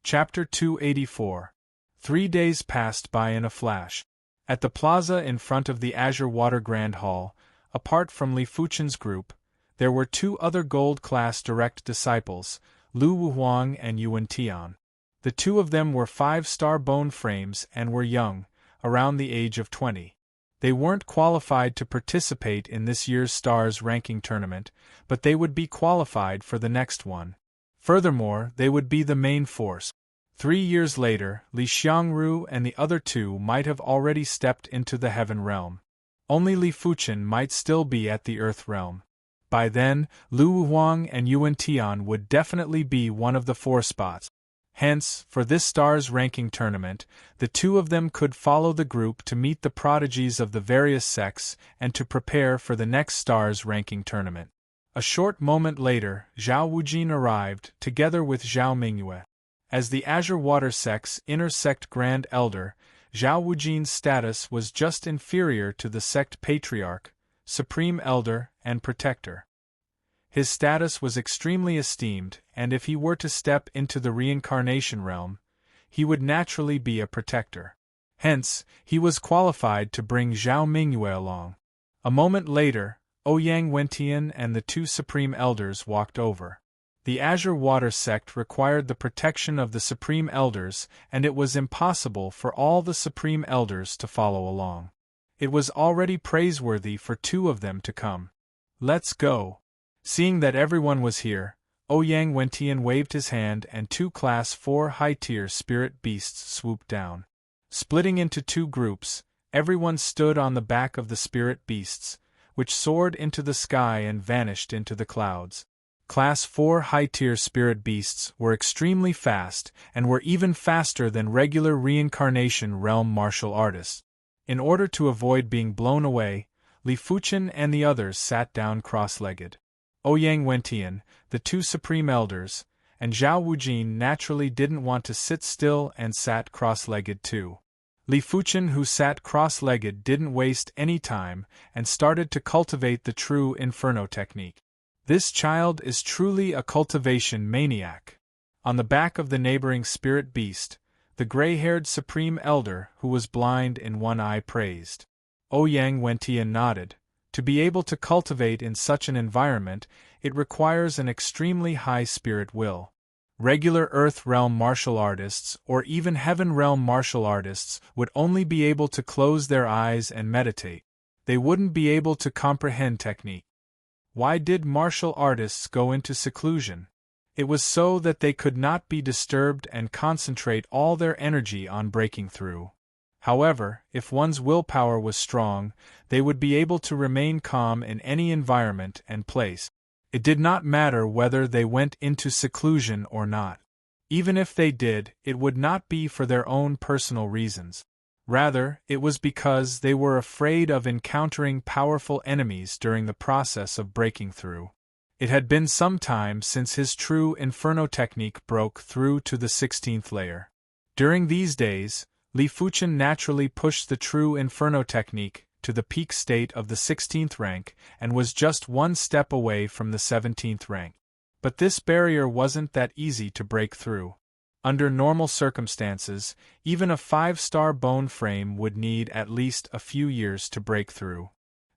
Chapter 284. 3 days passed by in a flash. At the plaza in front of the Azure Water Grand Hall, apart from Li Fuchen's group, there were 2 other gold-class direct disciples, Lu Wuhuang and Yuan Tian. The 2 of them were 5-star bone frames and were young, around the age of 20. They weren't qualified to participate in this year's Stars ranking tournament, but they would be qualified for the next one. Furthermore, they would be the main force. 3 years later, Li Xiangru and the other 2 might have already stepped into the Heaven Realm. Only Li Fuchen might still be at the Earth Realm. By then, Lu Wuhuang and Yuan Tian would definitely be one of the 4 spots. Hence, for this Stars ranking tournament, the 2 of them could follow the group to meet the prodigies of the various sects and to prepare for the next Stars ranking tournament. A short moment later, Zhao Wujin arrived, together with Zhao Mingyue. As the Azure Water Sect's inner sect Grand Elder, Zhao Wujin's status was just inferior to the sect Patriarch, Supreme Elder, and Protector. His status was extremely esteemed, and if he were to step into the reincarnation realm, he would naturally be a protector. Hence, he was qualified to bring Zhao Mingyue along. A moment later, Ouyang Wentian and the 2 Supreme Elders walked over. The Azure Water Sect required the protection of the Supreme Elders, and it was impossible for all the Supreme Elders to follow along. It was already praiseworthy for 2 of them to come. Let's go. Seeing that everyone was here, Ouyang Wentian waved his hand and 2 Class 4 high-tier spirit beasts swooped down. Splitting into 2 groups, everyone stood on the back of the spirit beasts, which soared into the sky and vanished into the clouds. Class 4 high-tier spirit beasts were extremely fast and were even faster than regular reincarnation realm martial artists. In order to avoid being blown away, Li Fuchen and the others sat down cross-legged. Ouyang Wentian, the 2 supreme elders, and Zhao Wujin naturally didn't want to sit still and sat cross-legged too. Li Fuchen, who sat cross-legged, didn't waste any time and started to cultivate the true Inferno technique. This child is truly a cultivation maniac. On the back of the neighboring spirit beast, the gray-haired supreme elder who was blind in one eye praised. Ouyang Wentian nodded. To be able to cultivate in such an environment, it requires an extremely high spirit will. Regular Earth Realm martial artists or even Heaven Realm martial artists would only be able to close their eyes and meditate. They wouldn't be able to comprehend technique. Why did martial artists go into seclusion? It was so that they could not be disturbed and concentrate all their energy on breaking through. However, if one's willpower was strong, they would be able to remain calm in any environment and place. It did not matter whether they went into seclusion or not. Even if they did, it would not be for their own personal reasons. Rather, it was because they were afraid of encountering powerful enemies during the process of breaking through. It had been some time since his true Inferno technique broke through to the 16th layer. During these days, Li Fuchen naturally pushed the true Inferno technique to the peak state of the 16th rank and was just 1 step away from the 17th rank. But this barrier wasn't that easy to break through. Under normal circumstances, even a 5-star bone frame would need at least a few years to break through.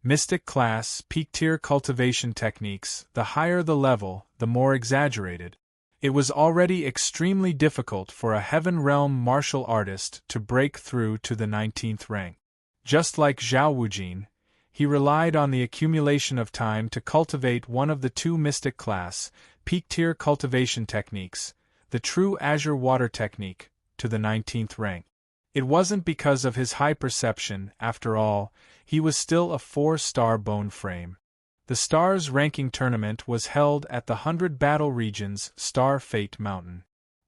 Mystic class, peak tier cultivation techniques, the higher the level, the more exaggerated. It was already extremely difficult for a Heaven Realm martial artist to break through to the 19th rank. Just like Zhao Wujin, he relied on the accumulation of time to cultivate one of the 2 mystic class, peak tier cultivation techniques, the true Azure Water technique, to the 19th rank. It wasn't because of his high perception, after all, he was still a 4-star bone frame. The Stars ranking tournament was held at the 100 Battle Region's Star Fate Mountain.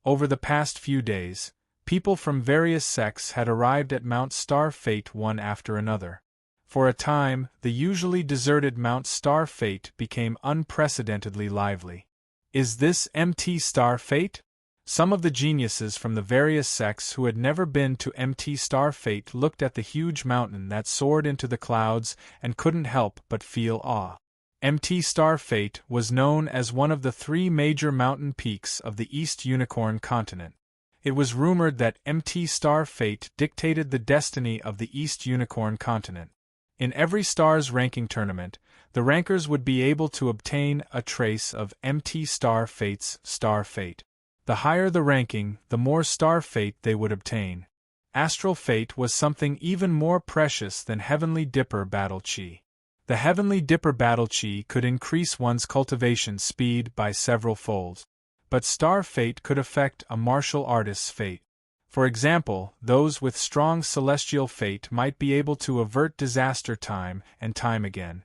Over the past few days, people from various sects had arrived at Mount Star Fate one after another. For a time, the usually deserted Mount Star Fate became unprecedentedly lively. Is this MT Star Fate? Some of the geniuses from the various sects who had never been to MT Star Fate looked at the huge mountain that soared into the clouds and couldn't help but feel awe. MT Star Fate was known as one of the 3 major mountain peaks of the East Unicorn continent. It was rumored that MT Star Fate dictated the destiny of the East Unicorn continent. In every Stars ranking tournament, the rankers would be able to obtain a trace of MT Star Fate's Star Fate. The higher the ranking, the more Star Fate they would obtain. Astral Fate was something even more precious than Heavenly Dipper Battle Chi. The Heavenly Dipper Battle Chi could increase one's cultivation speed by several folds. But Star Fate could affect a martial artist's fate. For example, those with strong celestial fate might be able to avert disaster time and time again.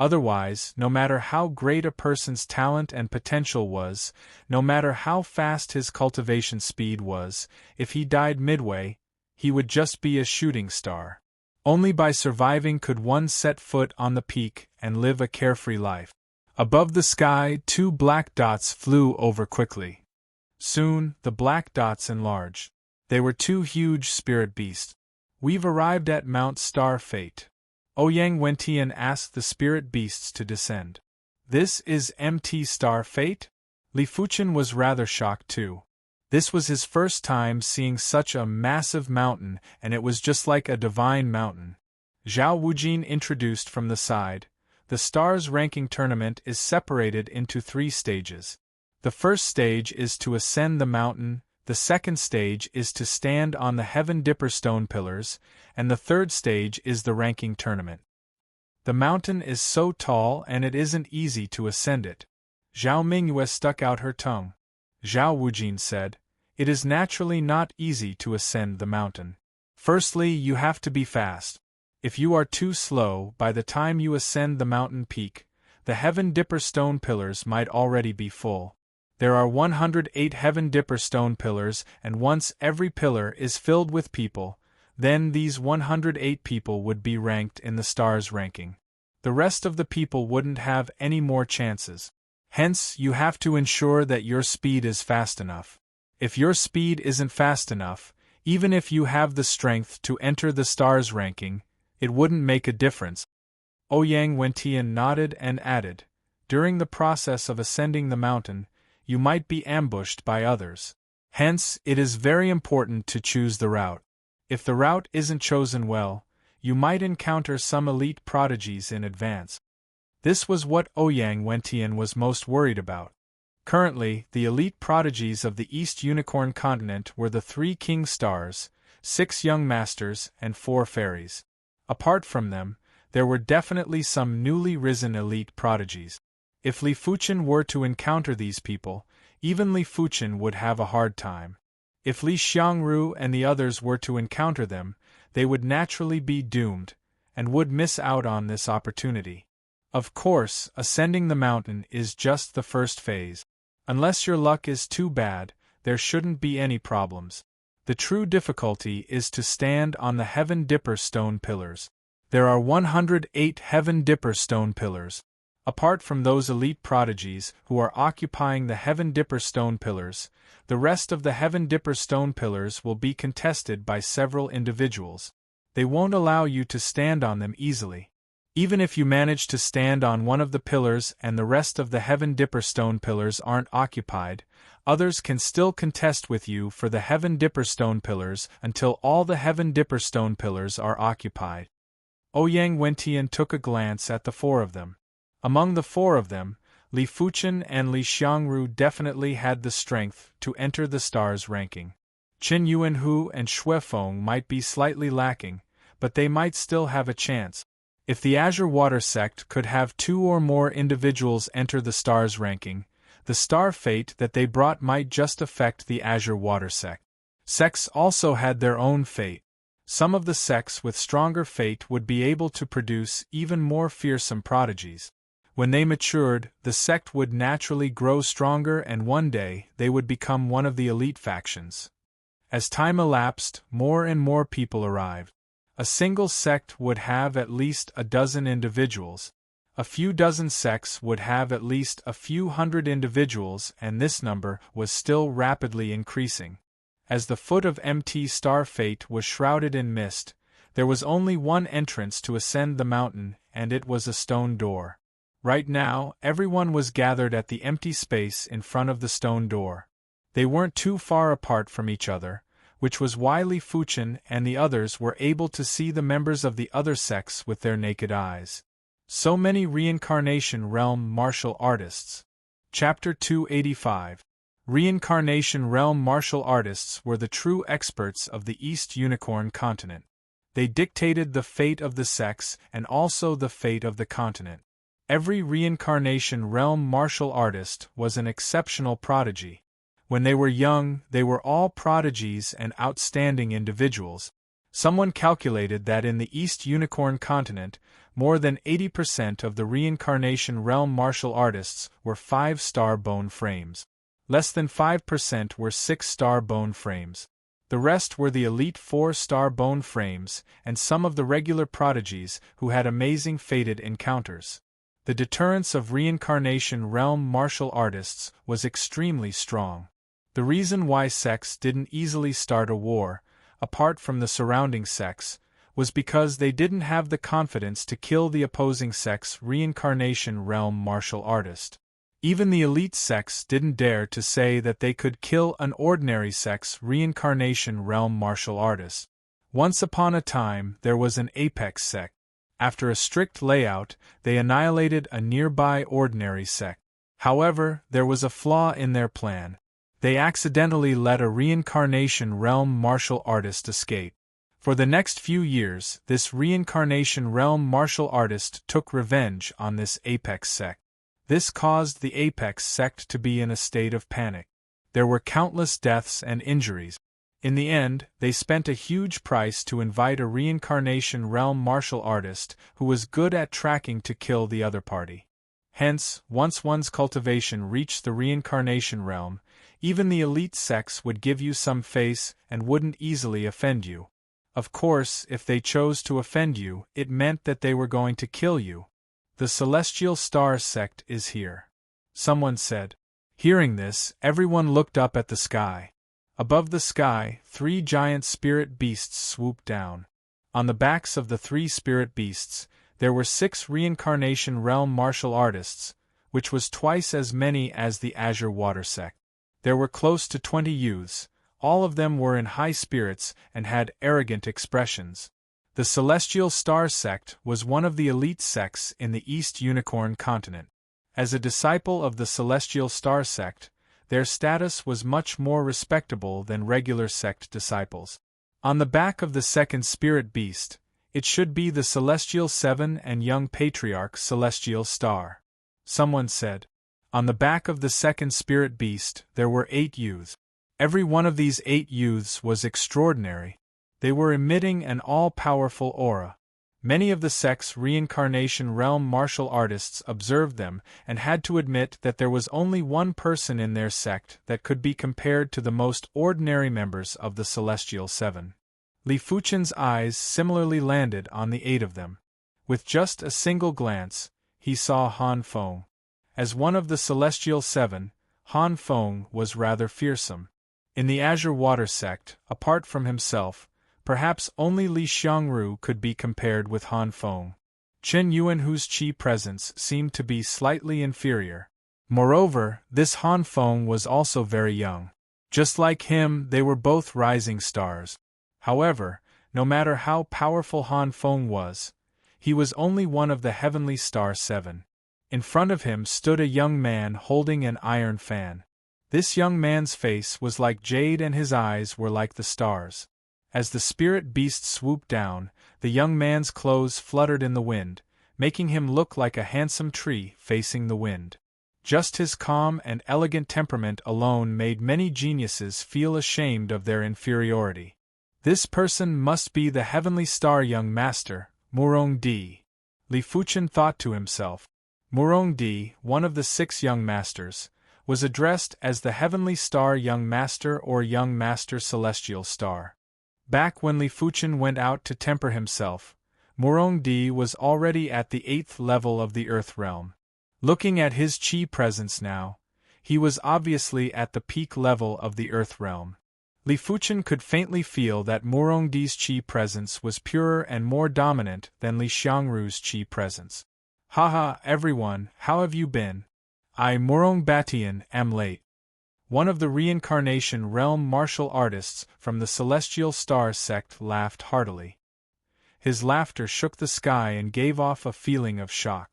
Otherwise, no matter how great a person's talent and potential was, no matter how fast his cultivation speed was, if he died midway, he would just be a shooting star. Only by surviving could one set foot on the peak and live a carefree life. Above the sky, 2 black dots flew over quickly. Soon, the black dots enlarged. They were 2 huge spirit beasts. We've arrived at Mount Star Fate. Ouyang Wentian asked the spirit beasts to descend. This is MT Star Fate? Li Fuchen was rather shocked too. This was his first time seeing such a massive mountain, and it was just like a divine mountain. Zhao Wujin introduced from the side. The Stars ranking tournament is separated into 3 stages. The first stage is to ascend the mountain, the second stage is to stand on the Heaven Dipper stone pillars, and the third stage is the ranking tournament. The mountain is so tall and it isn't easy to ascend it. Zhao Mingyue stuck out her tongue. Zhao Wujin said, "It is naturally not easy to ascend the mountain. Firstly, you have to be fast. If you are too slow, by the time you ascend the mountain peak, the Heaven Dipper stone pillars might already be full. There are 108 Heaven Dipper stone pillars, and once every pillar is filled with people, then these 108 people would be ranked in the stars ranking. The rest of the people wouldn't have any more chances. Hence, you have to ensure that your speed is fast enough. If your speed isn't fast enough, even if you have the strength to enter the stars ranking, it wouldn't make a difference." Ouyang Wentian nodded and added, "During the process of ascending the mountain, you might be ambushed by others. Hence, it is very important to choose the route. If the route isn't chosen well, you might encounter some elite prodigies in advance." This was what Ouyang Wentian was most worried about. Currently, the elite prodigies of the East Unicorn continent were the 3 king stars, 6 young masters, and 4 fairies. Apart from them, there were definitely some newly risen elite prodigies. If Li Fuchen were to encounter these people, even Li Fuchen would have a hard time. If Li Xiangru and the others were to encounter them, they would naturally be doomed, and would miss out on this opportunity. Of course, ascending the mountain is just the first phase. Unless your luck is too bad, there shouldn't be any problems. The true difficulty is to stand on the Heaven Dipper stone pillars. There are 108 Heaven Dipper stone pillars. Apart from those elite prodigies who are occupying the Heaven Dipper stone pillars, the rest of the Heaven Dipper stone pillars will be contested by several individuals. They won't allow you to stand on them easily. Even if you manage to stand on one of the pillars and the rest of the Heaven Dipper stone pillars aren't occupied, others can still contest with you for the Heaven Dipper stone pillars until all the Heaven Dipper stone pillars are occupied. Ouyang Wentian took a glance at the 4 of them. Among the 4 of them, Li Fuchen and Li Xiangru definitely had the strength to enter the stars ranking. Qin Yuanhu and Xuefeng might be slightly lacking, but they might still have a chance. If the Azure Water sect could have 2 or more individuals enter the stars ranking, the star fate that they brought might just affect the Azure Water sect. Sects also had their own fate. Some of the sects with stronger fate would be able to produce even more fearsome prodigies. When they matured, the sect would naturally grow stronger and one day they would become one of the elite factions. As time elapsed, more and more people arrived. A single sect would have at least a dozen individuals. A few dozen sects would have at least a few hundred individuals, and this number was still rapidly increasing. As the foot of MT Star Fate was shrouded in mist, there was only one entrance to ascend the mountain, and it was a stone door. Right now, everyone was gathered at the empty space in front of the stone door. They weren't too far apart from each other, which was why Li Fuchen and the others were able to see the members of the other sects with their naked eyes. So many Reincarnation Realm martial artists. Chapter 285. Reincarnation Realm martial artists were the true experts of the East Unicorn continent. They dictated the fate of the sects and also the fate of the continent. Every Reincarnation Realm martial artist was an exceptional prodigy. When they were young, they were all prodigies and outstanding individuals. Someone calculated that in the East Unicorn continent, more than 80% of the Reincarnation Realm martial artists were 5-star bone frames. Less than 5% were 6-star bone frames. The rest were the elite 4-star bone frames and some of the regular prodigies who had amazing fated encounters. The deterrence of Reincarnation Realm martial artists was extremely strong. The reason why sects didn't easily start a war, apart from the surrounding sects, was because they didn't have the confidence to kill the opposing sect's Reincarnation Realm martial artist. Even the elite sects didn't dare to say that they could kill an ordinary sect's Reincarnation Realm martial artist. Once upon a time, there was an apex sect. After a strict layout, they annihilated a nearby ordinary sect. However, there was a flaw in their plan. They accidentally let a Reincarnation Realm martial artist escape. For the next few years, this Reincarnation Realm martial artist took revenge on this apex sect. This caused the Apex sect to be in a state of panic. There were countless deaths and injuries. In the end, they spent a huge price to invite a reincarnation realm martial artist who was good at tracking to kill the other party. Hence, once one's cultivation reached the reincarnation realm, even the elite sects would give you some face and wouldn't easily offend you. Of course, if they chose to offend you, it meant that they were going to kill you. The Celestial Star sect is here, someone said. Hearing this, everyone looked up at the sky. Above the sky, 3 giant spirit beasts swooped down. On the backs of the 3 spirit beasts, there were 6 reincarnation realm martial artists, which was twice as many as the Azure Water sect. There were close to 20 youths. All of them were in high spirits and had arrogant expressions. The Celestial Star sect was one of the elite sects in the East Unicorn continent. As a disciple of the Celestial Star sect, their status was much more respectable than regular sect disciples. On the back of the second spirit beast, it should be the Celestial Seven and young patriarch Celestial Star. Someone said. On the back of the second spirit beast there were 8 youths. Every one of these 8 youths was extraordinary. They were emitting an all-powerful aura. Many of the sect's reincarnation realm martial artists observed them and had to admit that there was only one person in their sect that could be compared to the most ordinary members of the Celestial Seven. Li Fuchen's eyes similarly landed on the 8 of them. With just a single glance, he saw Han Feng. As one of the Celestial Seven, Han Feng was rather fearsome. In the Azure Water sect, apart from himself, perhaps only Li Xiangru could be compared with Han Feng. Chen Yuan, whose qi presence seemed to be slightly inferior. Moreover, this Han Feng was also very young. Just like him, they were both rising stars. However, no matter how powerful Han Feng was, he was only one of the Heavenly Star Seven. In front of him stood a young man holding an iron fan. This young man's face was like jade and his eyes were like the stars. As the spirit beast swooped down, the young man's clothes fluttered in the wind, making him look like a handsome tree facing the wind. Just his calm and elegant temperament alone made many geniuses feel ashamed of their inferiority. This person must be the Heavenly Star young master, Murong Di. Li Fuchen thought to himself. Murong Di, one of the 6 young masters, was addressed as the Heavenly Star young master or young master Celestial Star. Back when Li Fuchen went out to temper himself, Murong Di was already at the 8th level of the Earth realm. Looking at his qi presence now, he was obviously at the peak level of the Earth realm. Li Fuchen could faintly feel that Murong Di's qi presence was purer and more dominant than Li Xiangru's qi presence. Haha, everyone, how have you been? I, Murong Batian, am late. One of the reincarnation realm martial artists from the Celestial Star sect laughed heartily. His laughter shook the sky and gave off a feeling of shock.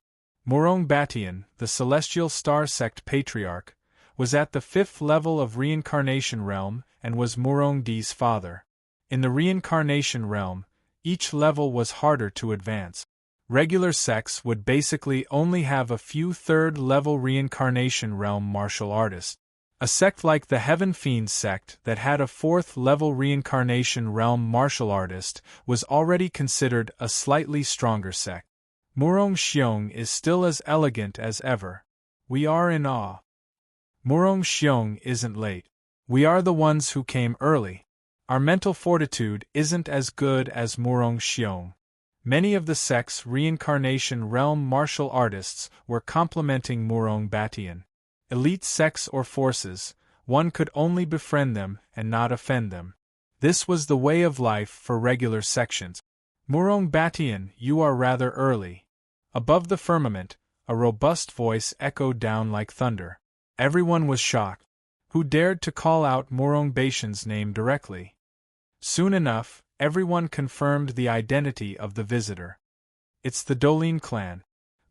Murong Batian, the Celestial Star sect patriarch, was at the 5th level of reincarnation realm and was Murong Di's father. In the reincarnation realm, each level was harder to advance. Regular sects would basically only have a few 3rd level reincarnation realm martial artists. A sect like the Heaven Fiends sect that had a 4th level reincarnation realm martial artist was already considered a slightly stronger sect. Murong Xiong is still as elegant as ever. We are in awe. Murong Xiong isn't late. We are the ones who came early. Our mental fortitude isn't as good as Murong Xiong. Many of the sect's reincarnation realm martial artists were complimenting Murong Batian. Elite sects or forces, one could only befriend them and not offend them. This was the way of life for regular sections. Murong Batian, you are rather early. Above the firmament, a robust voice echoed down like thunder. Everyone was shocked. Who dared to call out Murong Batian's name directly? Soon enough, everyone confirmed the identity of the visitor. It's the Dolin clan.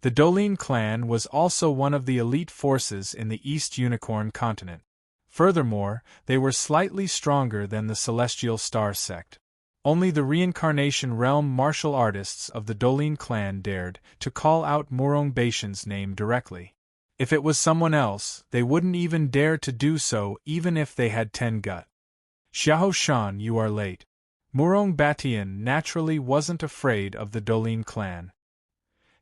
The Dolin clan was also one of the elite forces in the East Unicorn continent. Furthermore, they were slightly stronger than the Celestial Star sect. Only the reincarnation realm martial artists of the Dolin clan dared to call out Murong Batian's name directly. If it was someone else, they wouldn't even dare to do so even if they had 10 gut. Xiahou Shan, you are late. Murong Batian naturally wasn't afraid of the Dolin clan.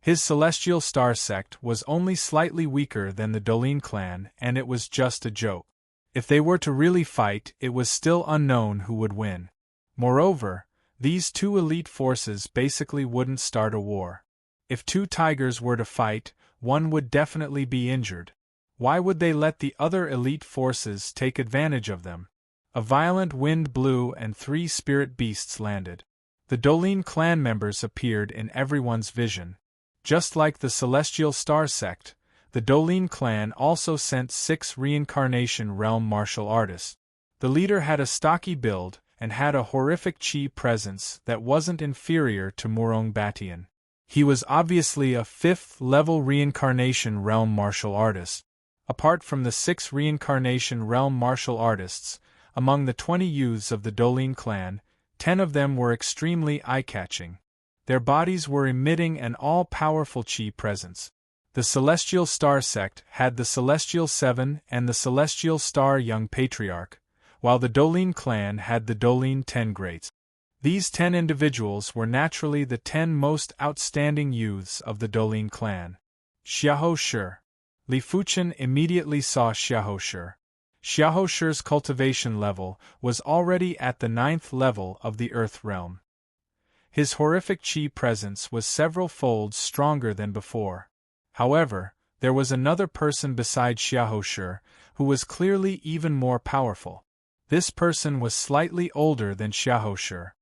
His celestial star sect was only slightly weaker than the Dolin clan, and it was just a joke. If they were to really fight, it was still unknown who would win. Moreover, these two elite forces basically wouldn't start a war. If two tigers were to fight, one would definitely be injured. Why would they let the other elite forces take advantage of them? A violent wind blew and 3 spirit beasts landed. The Dolin clan members appeared in everyone's vision. Just like the Celestial Star Sect, the Dolin clan also sent 6 reincarnation realm martial artists. The leader had a stocky build and had a horrific chi presence that wasn't inferior to Murong Batian. He was obviously a 5th-level reincarnation realm martial artist. Apart from the 6 reincarnation realm martial artists, among the 20 youths of the Dolin clan, 10 of them were extremely eye-catching. Their bodies were emitting an all-powerful chi presence. The Celestial Star Sect had the Celestial 7 and the Celestial Star Young Patriarch, while the Dolin clan had the Dolin 10 Greats. These 10 individuals were naturally the 10 most outstanding youths of the Dolin clan. Xiahou Shi. Li Fuchen immediately saw Xiahou Shi. Xiahou Shi's cultivation level was already at the 9th level of the Earth realm. His horrific chi presence was several folds stronger than before. However, there was another person beside Xiahou Shi, who was clearly even more powerful. This person was slightly older than Xiahou Shi.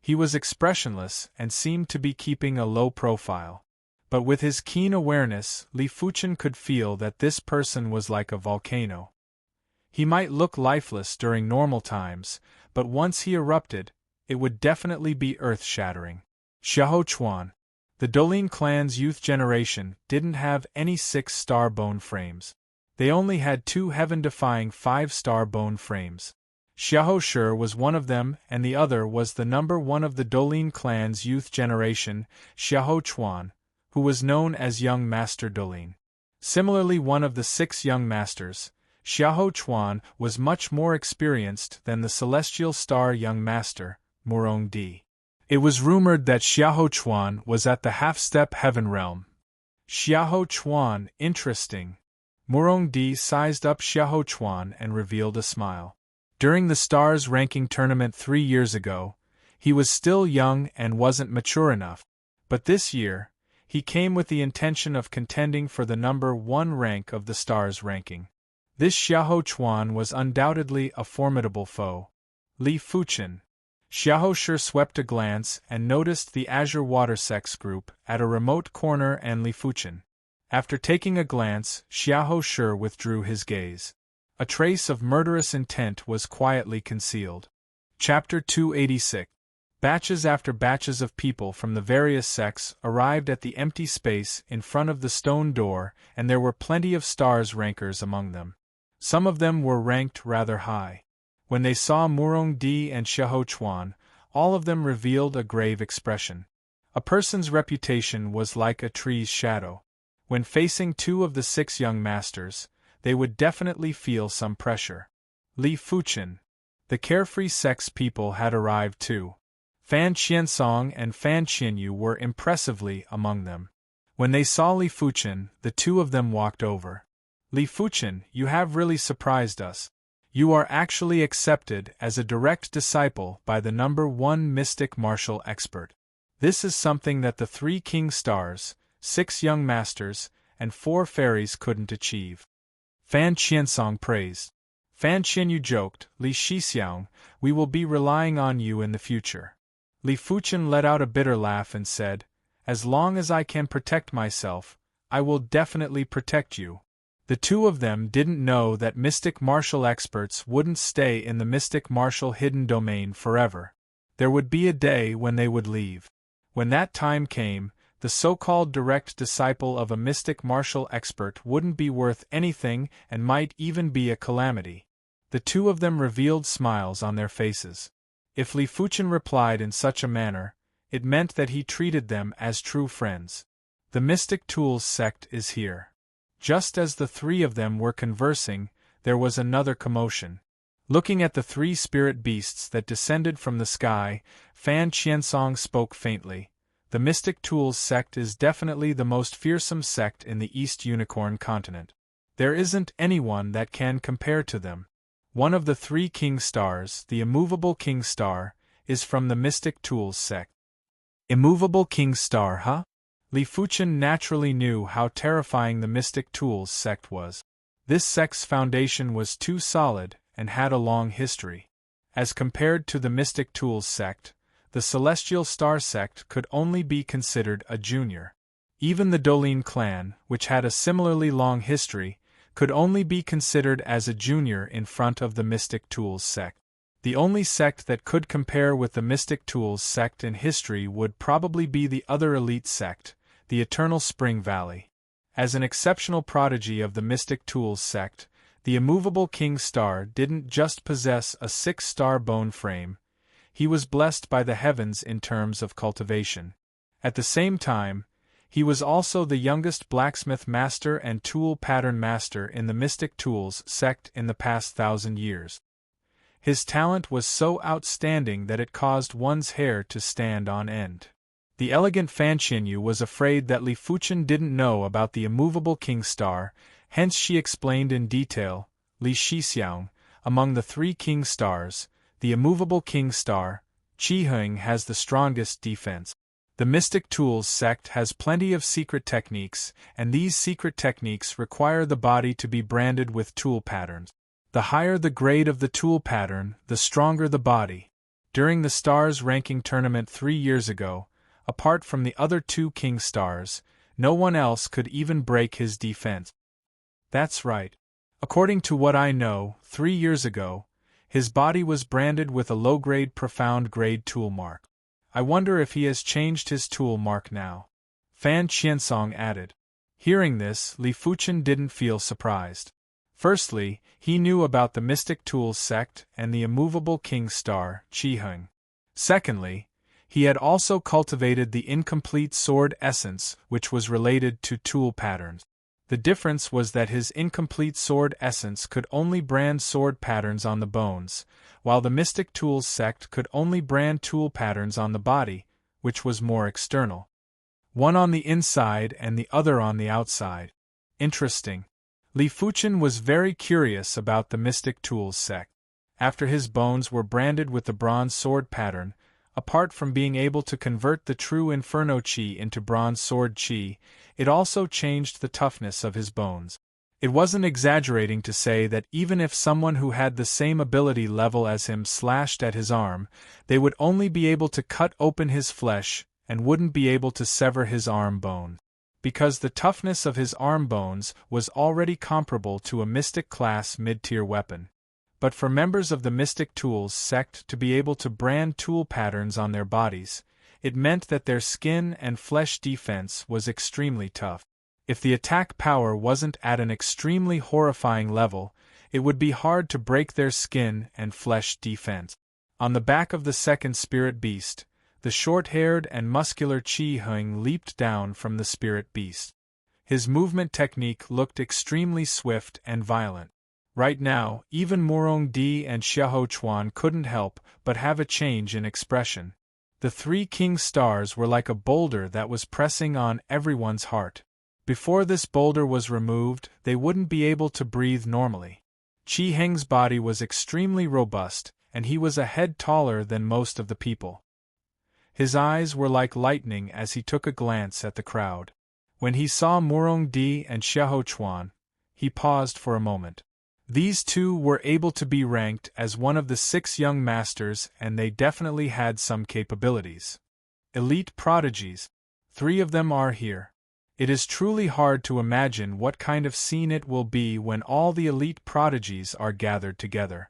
He was expressionless and seemed to be keeping a low profile. But with his keen awareness, Li Fuchen could feel that this person was like a volcano. He might look lifeless during normal times, but once he erupted, it would definitely be earth-shattering. Xiahou Chuan. The Dolin clan's youth generation didn't have any 6-star bone frames. They only had 2 heaven-defying 5-star bone frames. Xiahou Shi was one of them, and the other was the number 1 of the Dolin clan's youth generation, Xiahou Chuan, who was known as Young Master Dolin. Similarly, one of the 6 young masters, Xiahou Chuan was much more experienced than the Celestial Star Young Master, Murong Di. It was rumored that Xiahou Chuan was at the half-step heaven realm. Xiahou Chuan, interesting. Murong Di sized up Xiahou Chuan and revealed a smile. During the Stars ranking tournament 3 years ago, he was still young and wasn't mature enough. But this year, he came with the intention of contending for the number 1 rank of the Stars ranking. This Xiahou Chuan was undoubtedly a formidable foe. Li Fuchen. Xiahou Shi swept a glance and noticed the Azure Water Sex group at a remote corner and Li Fuchen. After taking a glance, Xiahou Shi withdrew his gaze. A trace of murderous intent was quietly concealed. Chapter 286. Batches after batches of people from the various sects arrived at the empty space in front of the stone door, and there were plenty of Stars rankers among them. Some of them were ranked rather high. When they saw Murong Di and Xiahou Chuan, all of them revealed a grave expression. A person's reputation was like a tree's shadow. When facing 2 of the 6 young masters, they would definitely feel some pressure. Li Fuchen. The carefree sex people had arrived too. Fan Qiansong and Fan Qianyu were impressively among them. When they saw Li Fuchen, the 2 of them walked over. Li Fuchen, you have really surprised us. You are actually accepted as a direct disciple by the number 1 mystic martial expert. This is something that the 3 king stars, 6 young masters, and 4 fairies couldn't achieve. Fan Qiansong praised. Fan Qianyu joked, Li Shixiang, we will be relying on you in the future. Li Fuchen let out a bitter laugh and said, as long as I can protect myself, I will definitely protect you. The 2 of them didn't know that mystic martial experts wouldn't stay in the mystic martial hidden domain forever. There would be a day when they would leave. When that time came, the so-called direct disciple of a mystic martial expert wouldn't be worth anything and might even be a calamity. The 2 of them revealed smiles on their faces. If Li Fuchen replied in such a manner, it meant that he treated them as true friends. The Mystic Tools sect is here. Just as the three of them were conversing, there was another commotion. Looking at the three spirit beasts that descended from the sky, Fan Qiansong spoke faintly. The Mystic Tools sect is definitely the most fearsome sect in the East Unicorn continent. There isn't anyone that can compare to them. One of the three king stars, the immovable king star, is from the Mystic Tools sect. Immovable king star, huh? Li Fuchen naturally knew how terrifying the Mystic Tools sect was. This sect's foundation was too solid and had a long history. As compared to the Mystic Tools sect, the Celestial Star sect could only be considered a junior. Even the Dolin clan, which had a similarly long history, could only be considered as a junior in front of the Mystic Tools sect. The only sect that could compare with the Mystic Tools sect in history would probably be the other elite sect, the Eternal Spring Valley. As an exceptional prodigy of the Mystic Tools sect, the immovable King Star didn't just possess a 6-star bone frame, he was blessed by the heavens in terms of cultivation. At the same time, he was also the youngest blacksmith master and tool pattern master in the Mystic Tools sect in the past 1,000 years. His talent was so outstanding that it caused one's hair to stand on end. The elegant Fan Xinyu was afraid that Li Fuchen didn't know about the immovable King Star, hence she explained in detail, Li Shixiang, among the three King Stars, the immovable King Star, Qi Heng has the strongest defense. The Mystic Tools sect has plenty of secret techniques, and these secret techniques require the body to be branded with tool patterns. The higher the grade of the tool pattern, the stronger the body. During the Stars ranking tournament 3 years ago, apart from the other two King Stars, no one else could even break his defense. That's right. According to what I know, 3 years ago, his body was branded with a low-grade profound grade tool mark. I wonder if he has changed his tool mark now. Fan Qiansong added. Hearing this, Li Fuchen didn't feel surprised. Firstly, he knew about the Mystic Tools sect and the immovable King Star, Qi Heng. Secondly, he had also cultivated the incomplete sword essence, which was related to tool patterns. The difference was that his incomplete sword essence could only brand sword patterns on the bones, while the Mystic Tools sect could only brand tool patterns on the body, which was more external. One on the inside and the other on the outside. Interesting. Li Fuchen was very curious about the Mystic Tools sect. After his bones were branded with the bronze sword pattern, apart from being able to convert the true Inferno Qi into bronze sword Qi, it also changed the toughness of his bones. It wasn't exaggerating to say that even if someone who had the same ability level as him slashed at his arm, they would only be able to cut open his flesh and wouldn't be able to sever his arm bone. Because the toughness of his arm bones was already comparable to a Mystic class mid-tier weapon. But for members of the Mystic Tools sect to be able to brand tool patterns on their bodies, it meant that their skin and flesh defense was extremely tough. If the attack power wasn't at an extremely horrifying level, it would be hard to break their skin and flesh defense. On the back of the second spirit beast, the short-haired and muscular Qi Heng leaped down from the spirit beast. His movement technique looked extremely swift and violent. Right now, even Murong Di and Xiahou Chuan couldn't help but have a change in expression. The three King Stars were like a boulder that was pressing on everyone's heart. Before this boulder was removed, they wouldn't be able to breathe normally. Qi Heng's body was extremely robust, and he was a head taller than most of the people. His eyes were like lightning as he took a glance at the crowd. When he saw Murong Di and Xiahou Chuan, he paused for a moment. These two were able to be ranked as one of the 6 young masters, and they definitely had some capabilities. Elite prodigies. 3 of them are here. It is truly hard to imagine what kind of scene it will be when all the elite prodigies are gathered together.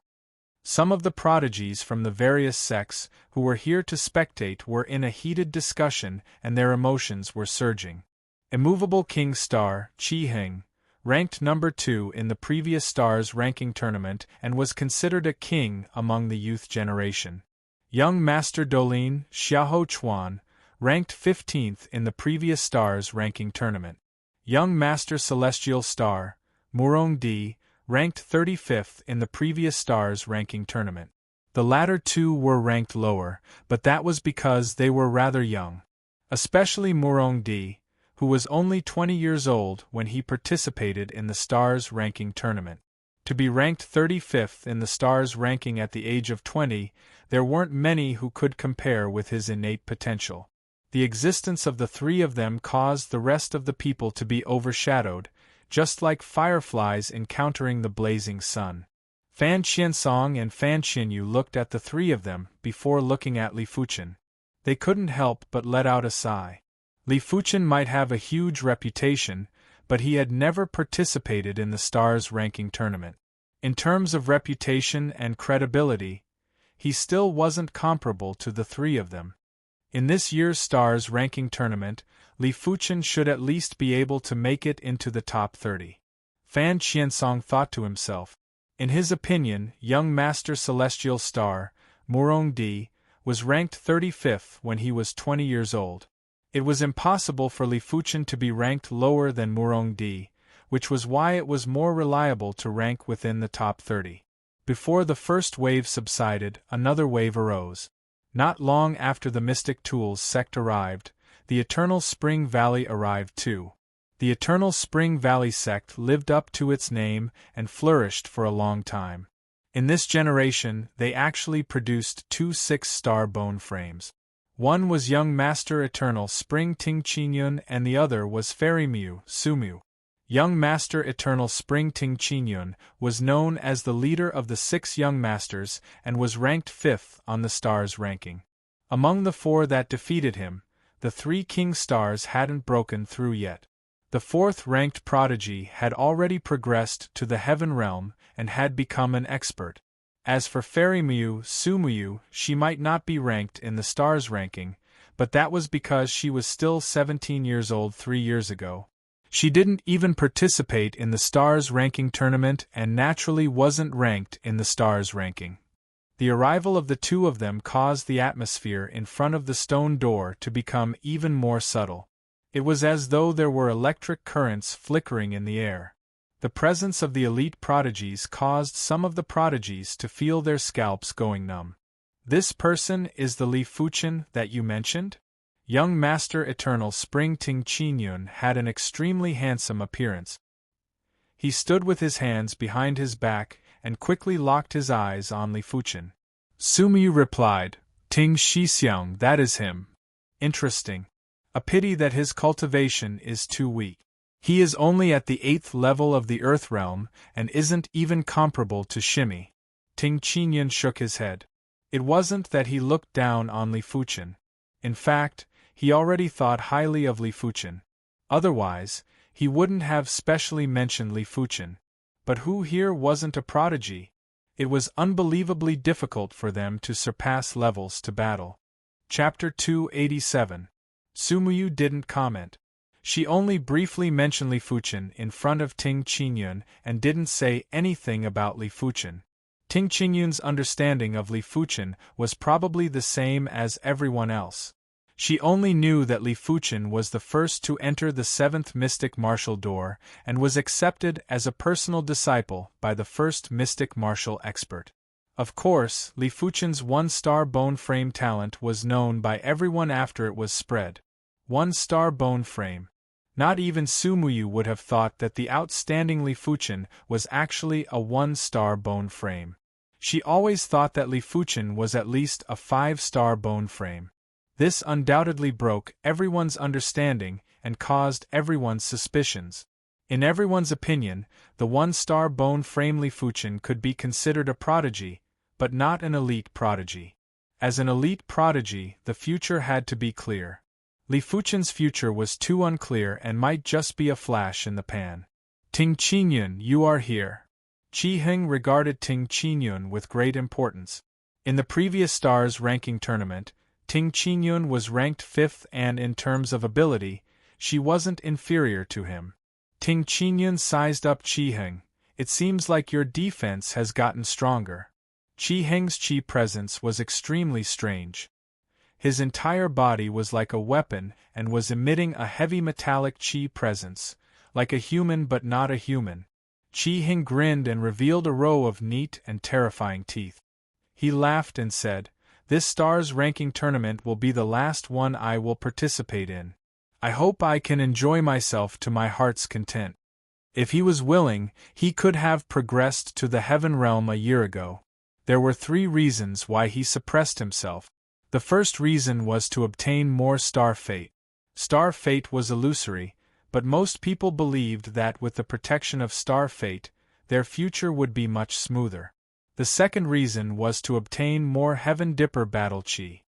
Some of the prodigies from the various sects who were here to spectate were in a heated discussion and their emotions were surging. Immovable King Star, Qi Heng, ranked number 2 in the previous Stars ranking tournament and was considered a king among the youth generation. Young Master Dolin, Xiahou Chuan, ranked 15th in the previous Stars ranking tournament. Young Master Celestial Star, Murong Di, ranked 35th in the previous stars ranking tournament. The latter two were ranked lower, but that was because they were rather young. Especially Murong Di, who was only 20 years old when he participated in the stars ranking tournament. To be ranked 35th in the stars ranking at the age of 20, there weren't many who could compare with his innate potential. The existence of the three of them caused the rest of the people to be overshadowed, just like fireflies encountering the blazing sun. Fan Qiansong and Fan Xinyu looked at the three of them before looking at Li Fuchen. They couldn't help but let out a sigh. Li Fuchen might have a huge reputation, but he had never participated in the stars ranking tournament. In terms of reputation and credibility, he still wasn't comparable to the three of them. In this year's stars ranking tournament, Li Fuchen should at least be able to make it into the top 30. Fan Qiansong thought to himself. In his opinion, young Master Celestial Star, Murong Di, was ranked 35th when he was 20 years old. It was impossible for Li Fuchen to be ranked lower than Murong Di, which was why it was more reliable to rank within the top 30. Before the first wave subsided, another wave arose. Not long after the Mystic Tools sect arrived, the Eternal Spring Valley arrived too. The Eternal Spring Valley sect lived up to its name and flourished for a long time. In this generation, they actually produced 2 6-star bone frames. One was young Master Eternal Spring Ting Qinyun and the other was Fairy Mu, Sumu. Young Master Eternal Spring Ting Qinyun was known as the leader of the 6 young masters and was ranked 5th on the stars ranking. Among the 4 that defeated him, the 3 king stars hadn't broken through yet. The 4th-ranked prodigy had already progressed to the heaven realm and had become an expert. As for Fairy Mu, Sumuyu, she might not be ranked in the stars ranking, but that was because she was still 17 years old 3 years ago. She didn't even participate in the stars ranking tournament and naturally wasn't ranked in the stars ranking. The arrival of the two of them caused the atmosphere in front of the stone door to become even more subtle. It was as though there were electric currents flickering in the air. The presence of the elite prodigies caused some of the prodigies to feel their scalps going numb. This person is the Li Fuchen that you mentioned? Young Master Eternal Spring Ting Qinyun had an extremely handsome appearance. He stood with his hands behind his back and quickly locked his eyes on Li Fuchen. Sumiyu replied, Ting Shixiang, that is him. Interesting. A pity that his cultivation is too weak. He is only at the 8th level of the Earth Realm and isn't even comparable to Shimi. Ting Qinyun shook his head. It wasn't that he looked down on Li Fuchen. In fact, he already thought highly of Li Fuchen. Otherwise, he wouldn't have specially mentioned Li Fuchen. But who here wasn't a prodigy? It was unbelievably difficult for them to surpass levels to battle. Chapter 287. Sumuyu didn't comment. She only briefly mentioned Li Fuchen in front of Ting Qinyun and didn't say anything about Li Fuchen. Ting Qinyun's understanding of Li Fuchen was probably the same as everyone else. She only knew that Li Fuchen was the first to enter the 7th mystic martial door and was accepted as a personal disciple by the first mystic martial expert. Of course, Li Fuchen's 1-star bone frame talent was known by everyone after it was spread. 1-star bone frame. Not even Sumuyu would have thought that the outstanding Li Fuchen was actually a 1-star bone frame. She always thought that Li Fuchen was at least a 5-star bone frame. This undoubtedly broke everyone's understanding and caused everyone's suspicions. In everyone's opinion, the 1-star bone frame Li Fuchen could be considered a prodigy, but not an elite prodigy. As an elite prodigy, the future had to be clear. Li Fuchen's future was too unclear and might just be a flash in the pan. Ting Qinyun, you are here. Qi Heng regarded Ting Qinyun with great importance. In the previous stars ranking tournament, Ting Qinyun was ranked 5th and in terms of ability, she wasn't inferior to him. Ting Qinyun sized up Qi Heng. It seems like your defense has gotten stronger. Qi Heng's qi presence was extremely strange. His entire body was like a weapon and was emitting a heavy metallic qi presence, like a human but not a human. Qi Hing grinned and revealed a row of neat and terrifying teeth. He laughed and said, "This stars ranking tournament will be the last one I will participate in. I hope I can enjoy myself to my heart's content." If he was willing, he could have progressed to the heaven realm a year ago. There were 3 reasons why he suppressed himself. The first reason was to obtain more star fate. Star fate was illusory, but most people believed that with the protection of star fate, their future would be much smoother. The second reason was to obtain more Heaven Dipper battle chi.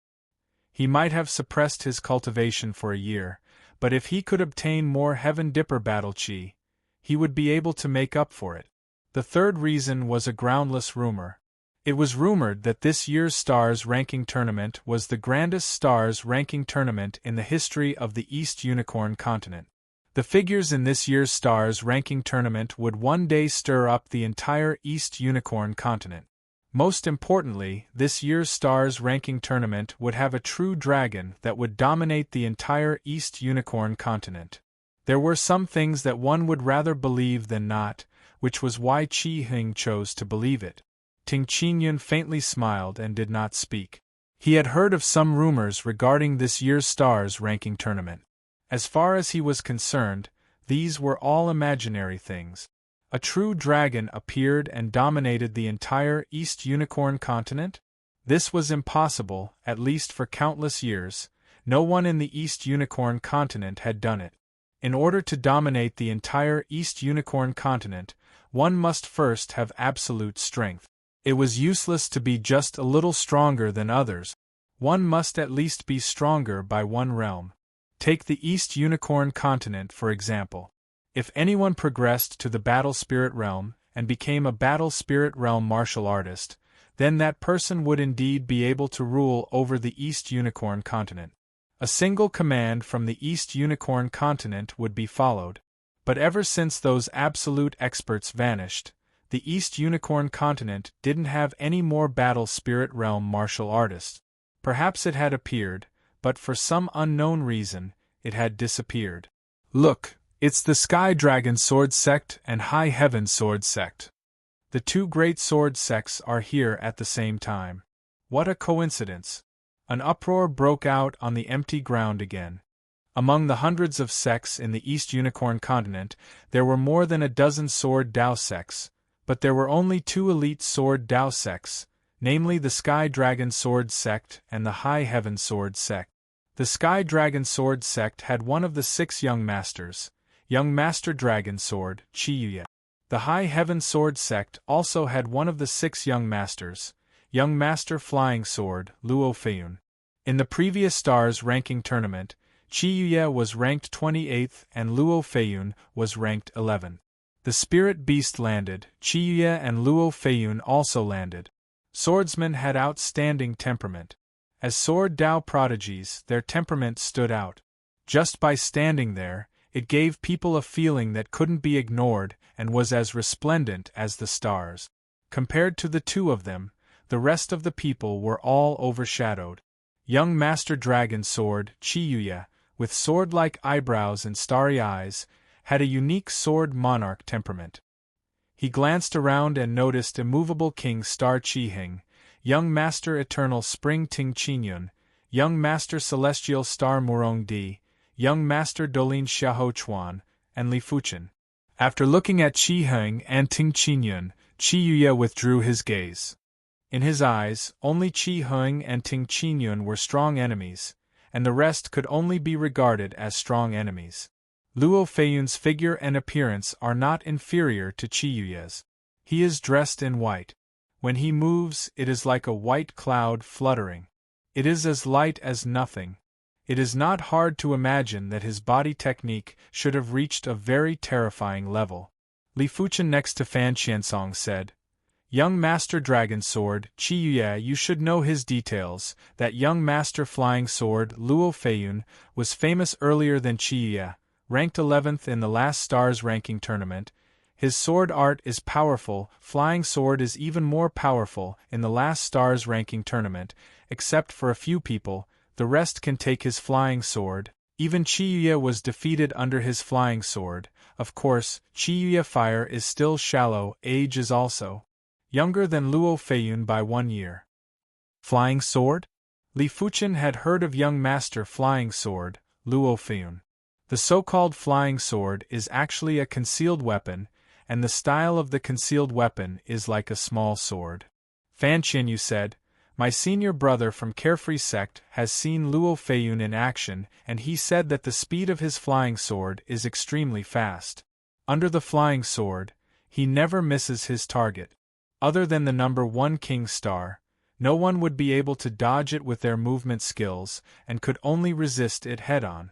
He might have suppressed his cultivation for a year, but if he could obtain more Heaven Dipper battle chi, he would be able to make up for it. The third reason was a groundless rumor. It was rumored that this year's Stars Ranking Tournament was the grandest Stars Ranking Tournament in the history of the East Unicorn continent. The figures in this year's Stars Ranking Tournament would one day stir up the entire East Unicorn continent. Most importantly, this year's Stars Ranking Tournament would have a true dragon that would dominate the entire East Unicorn continent. There were some things that one would rather believe than not, which was why Qi Hing chose to believe it. Ting Qingyun faintly smiled and did not speak. He had heard of some rumors regarding this year's Stars Ranking Tournament. As far as he was concerned, these were all imaginary things. A true dragon appeared and dominated the entire East Unicorn continent? This was impossible, at least for countless years. No one in the East Unicorn continent had done it. In order to dominate the entire East Unicorn continent, one must first have absolute strength. It was useless to be just a little stronger than others. One must at least be stronger by one realm. Take the East Unicorn continent for example. If anyone progressed to the Battle Spirit realm and became a Battle Spirit realm martial artist, then that person would indeed be able to rule over the East Unicorn continent. A single command from the East Unicorn continent would be followed. But ever since those absolute experts vanished, the East Unicorn continent didn't have any more Battle Spirit realm martial artists. Perhaps it had appeared, but for some unknown reason, it had disappeared. Look, it's the Sky Dragon Sword Sect and High Heaven Sword Sect. The 2 great sword sects are here at the same time. What a coincidence! An uproar broke out on the empty ground again. Among the hundreds of sects in the East Unicorn continent, there were more than a dozen Sword Dao sects, but there were only 2 elite Sword Dao sects, namely the Sky Dragon Sword Sect and the High Heaven Sword Sect. The Sky Dragon Sword Sect had one of the 6 young masters, Young Master Dragon Sword, Qiyuya. The High Heaven Sword Sect also had one of the 6 young masters, Young Master Flying Sword, Luo Feiyun. In the previous Stars Ranking Tournament, Qiyuya was ranked 28th and Luo Feiyun was ranked 11th. The Spirit Beast landed, Qiyuya and Luo Feiyun also landed. Swordsmen had outstanding temperament. As Sword Dao prodigies, their temperament stood out. Just by standing there, it gave people a feeling that couldn't be ignored and was as resplendent as the stars. Compared to the 2 of them, the rest of the people were all overshadowed. Young Master Dragon Sword, Qiyuya, with sword-like eyebrows and starry eyes, had a unique Sword Monarch temperament. He glanced around and noticed immovable King Star Qi Hing, Young Master Eternal Spring Ting Qingyun, Young Master Celestial Star Murong Di, Young Master Dolin Xiahou Chuan, and Li Fuchen. After looking at Qi Hing and Ting Qingyun, Qiyuya withdrew his gaze. In his eyes, only Qi Hing and Ting Qingyun were strong enemies, and the rest could only be regarded as strong enemies. Luo Feiyun's figure and appearance are not inferior to Qiyuya's. He is dressed in white. When he moves, it is like a white cloud fluttering. It is as light as nothing. It is not hard to imagine that his body technique should have reached a very terrifying level. Li Fuchen next to Fan Qiansong said, Young Master Dragon Sword, Qiyuya, you should know his details. That Young Master Flying Sword, Luo Feiyun, was famous earlier than Qiyuya, ranked 11th in the last Stars Ranking Tournament. His sword art is powerful, Flying Sword is even more powerful in the last Stars Ranking Tournament, except for a few people, the rest can take his Flying Sword. Even Qiyuya was defeated under his Flying Sword. of course, Qiyue fire is still shallow, age is also younger than Luo Feiyun by 1 year. Flying sword? Li Fuchen had heard of young master flying sword, Luo Feiyun. The so-called flying sword is actually a concealed weapon, and the style of the concealed weapon is like a small sword. Fan Qianyu said, "My senior brother from Carefree Sect has seen Luo Feiyun in action, and he said that the speed of his flying sword is extremely fast. Under the flying sword, he never misses his target. Other than the number 1 King Star, no one would be able to dodge it with their movement skills and could only resist it head-on."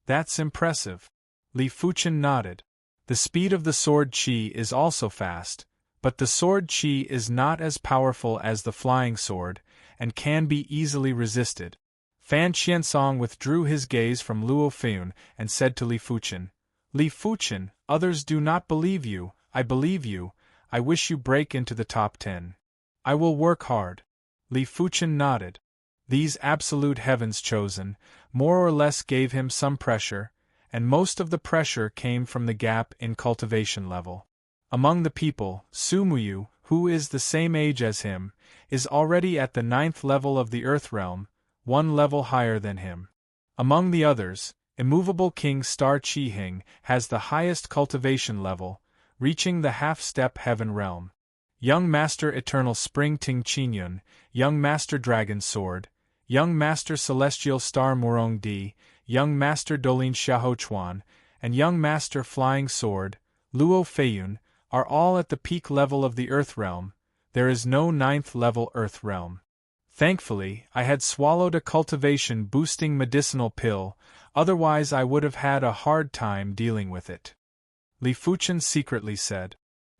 That's impressive. Li Fuchen nodded. The speed of the sword qi is also fast, but the sword qi is not as powerful as the flying sword, and can be easily resisted. Fan Qiansong withdrew his gaze from Luo Feiyun and said to Li Fuchen, "Li Fuchen, others do not believe you, I believe you, I wish you break into the top 10. I will work hard." Li Fuchen nodded. These absolute heavens chosen, more or less gave him some pressure, and most of the pressure came from the gap in cultivation level. Among the people, Su Muyu, who is the same age as him, is already at the 9th level of the Earth Realm, 1 level higher than him. Among the others, immovable King Star Qihing has the highest cultivation level, reaching the half-step Heaven Realm. Young Master Eternal Spring Ting Qinyun, Young Master Dragon Sword, Young Master Celestial Star Murong Di, Young Master Dolin Xiaochuan, and Young Master Flying Sword, Luo Feiyun, are all at the peak level of the Earth Realm. There is no 9th level Earth Realm. Thankfully, I had swallowed a cultivation-boosting medicinal pill, otherwise I would have had a hard time dealing with it. Li Fuchen secretly said.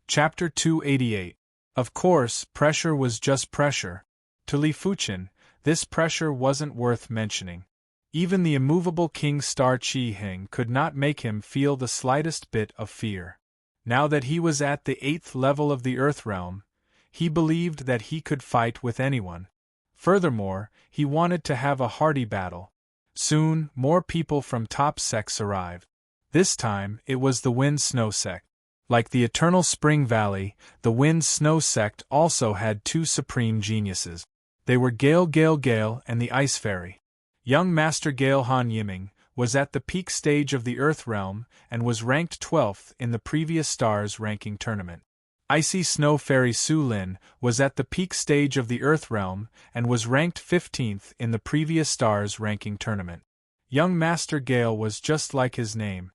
Chapter 288. Of course, pressure was just pressure. To Li Fuchen, this pressure wasn't worth mentioning. Even the immovable King Star Qihing could not make him feel the slightest bit of fear. Now that he was at the 8th level of the Earth Realm, he believed that he could fight with anyone. Furthermore, he wanted to have a hearty battle. Soon, more people from top sects arrived. This time, it was the Wind-Snow sect. Like the Eternal Spring Valley, the Wind-Snow sect also had 2 supreme geniuses. They were Gale and the Ice Fairy. Young Master Gale Han Yiming was at the peak stage of the Earth Realm and was ranked 12th in the previous Stars ranking tournament. Icy Snow Fairy Su Lin was at the peak stage of the Earth Realm and was ranked 15th in the previous Stars ranking tournament. Young Master Gale was just like his name.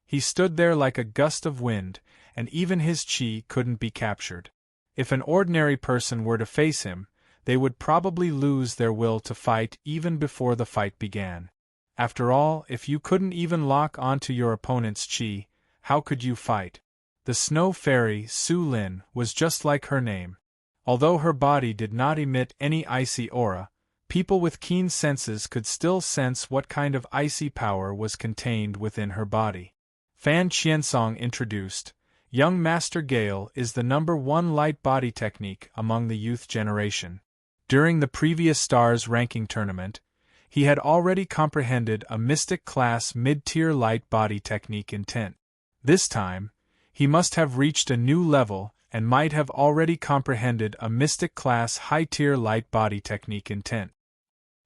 He stood there like a gust of wind, and even his chi couldn't be captured. If an ordinary person were to face him, they would probably lose their will to fight even before the fight began. After all, if you couldn't even lock onto your opponent's chi, how could you fight? The Snow Fairy, Su Lin, was just like her name. Although her body did not emit any icy aura, people with keen senses could still sense what kind of icy power was contained within her body. Fan Qiansong introduced, Young Master Gale is the number 1 light body technique among the youth generation. During the previous Stars ranking tournament, he had already comprehended a mystic class mid-tier light body technique intent. This time, he must have reached a new level and might have already comprehended a mystic class high-tier light body technique intent.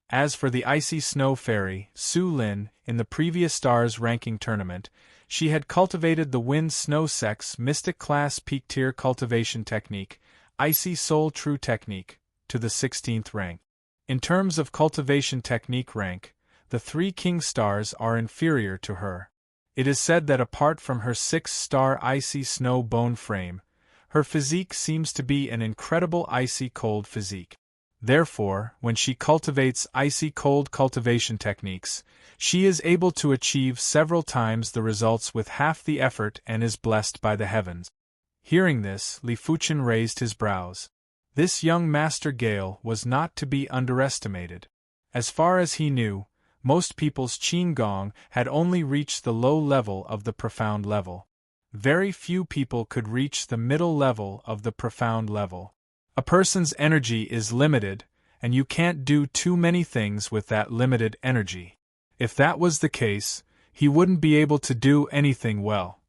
As for the Icy Snow Fairy, Su Lin, in the previous Stars ranking tournament, she had cultivated the Wind-Snow sect's mystic class peak-tier cultivation technique, Icy Soul True Technique, to the 16th rank. In terms of cultivation technique rank, the 3 King Stars are inferior to her. It is said that apart from her 6-star Icy Snow Bone frame, her physique seems to be an incredible icy cold physique. Therefore, when she cultivates icy cold cultivation techniques, she is able to achieve several times the results with half the effort and is blessed by the heavens. Hearing this, Li Fuchen raised his brows. This young Master Gale was not to be underestimated. As far as he knew, most people's Qin Gong had only reached the low level of the profound level. Very few people could reach the middle level of the profound level. A person's energy is limited, and you can't do too many things with that limited energy. If that was the case, he wouldn't be able to do anything well.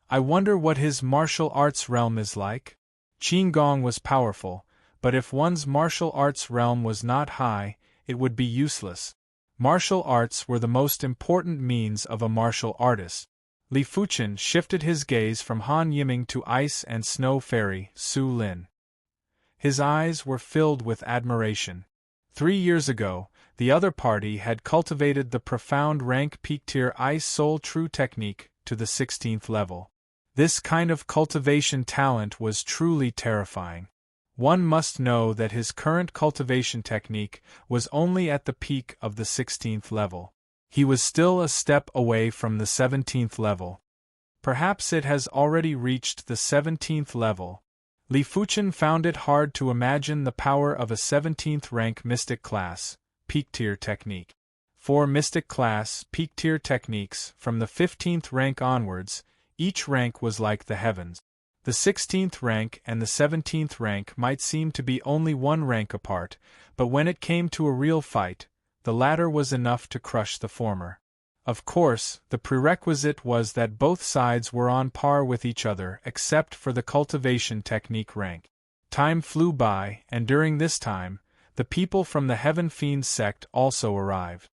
I wonder what his martial arts realm is like? Qin Gong was powerful, but if one's martial arts realm was not high, it would be useless. Martial arts were the most important means of a martial artist. Li Fuchen shifted his gaze from Han Yiming to Ice and Snow Fairy, Su Lin. His eyes were filled with admiration. 3 years ago, the other party had cultivated the profound rank peak tier Ice Soul True technique to the 16th level. This kind of cultivation talent was truly terrifying. One must know that his current cultivation technique was only at the peak of the 16th level. He was still a step away from the 17th level. Perhaps it has already reached the 17th level. Li Fuchen found it hard to imagine the power of a 17th rank mystic class, peak tier technique. 4 mystic class, peak tier techniques, from the 15th rank onwards, each rank was like the heavens. The 16th rank and the 17th rank might seem to be only 1 rank apart, but when it came to a real fight, the latter was enough to crush the former. Of course, the prerequisite was that both sides were on par with each other except for the cultivation technique rank. Time flew by, and during this time, the people from the Heaven Fiend sect also arrived.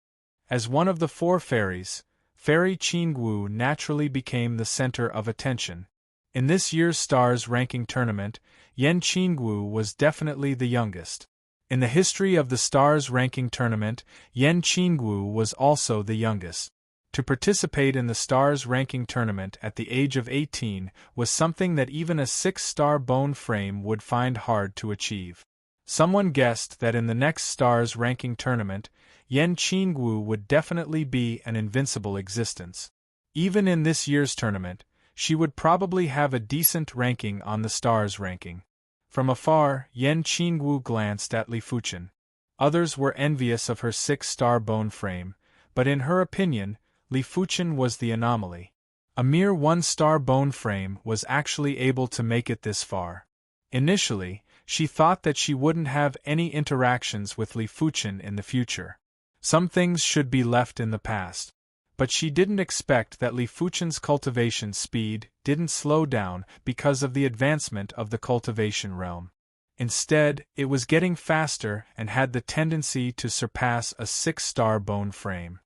As one of the 4 fairies, Fairy Qingwu naturally became the center of attention. In this year's Stars ranking tournament, Yan Qingwu was definitely the youngest. In the history of the Stars ranking tournament, Yan Qingwu was also the youngest. To participate in the Stars ranking tournament at the age of 18 was something that even a 6-star bone frame would find hard to achieve. Someone guessed that in the next Stars ranking tournament, Yan Qingwu would definitely be an invincible existence. Even in this year's tournament, she would probably have a decent ranking on the Stars ranking. From afar, Yan Qingwu glanced at Li Fuchen. Others were envious of her 6-star bone frame, but in her opinion, Li Fuchen was the anomaly. A mere 1-star bone frame was actually able to make it this far. Initially, she thought that she wouldn't have any interactions with Li Fuchen in the future. Some things should be left in the past. But she didn't expect that Li Fuchen's cultivation speed didn't slow down because of the advancement of the cultivation realm. Instead, it was getting faster and had the tendency to surpass a 6-star bone frame.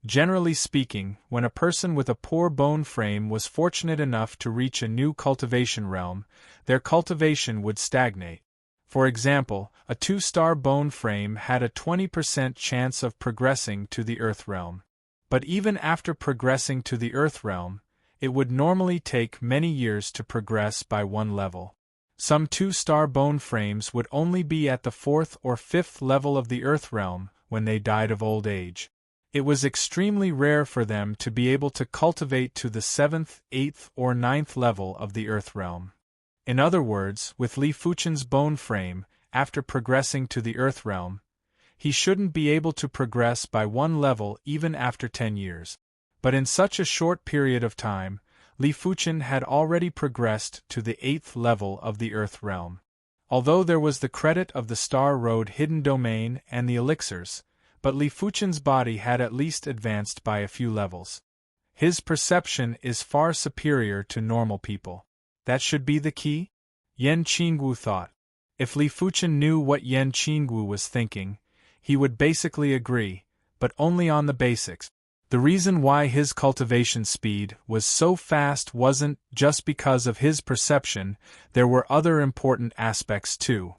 Generally speaking, when a person with a poor bone frame was fortunate enough to reach a new cultivation realm, their cultivation would stagnate. For example, a 2-star bone frame had a 20% chance of progressing to the Earth realm. But even after progressing to the Earth realm, it would normally take many years to progress by 1 level. Some 2-star bone frames would only be at the 4th or 5th level of the Earth realm when they died of old age. It was extremely rare for them to be able to cultivate to the 7th, 8th, or 9th level of the Earth realm. In other words, with Li Fuchen's bone frame, after progressing to the Earth realm, he shouldn't be able to progress by 1 level even after 10 years. But in such a short period of time, Li Fuchen had already progressed to the 8th level of the Earth realm. Although there was the credit of the Star Road hidden domain and the elixirs, but Li Fuchen's body had at least advanced by a few levels. His perception is far superior to normal people. That should be the key? Yan Qingwu thought. If Li Fuchen knew what Yan Qingwu was thinking, he would basically agree, but only on the basics. The reason why his cultivation speed was so fast wasn't just because of his perception, there were other important aspects too.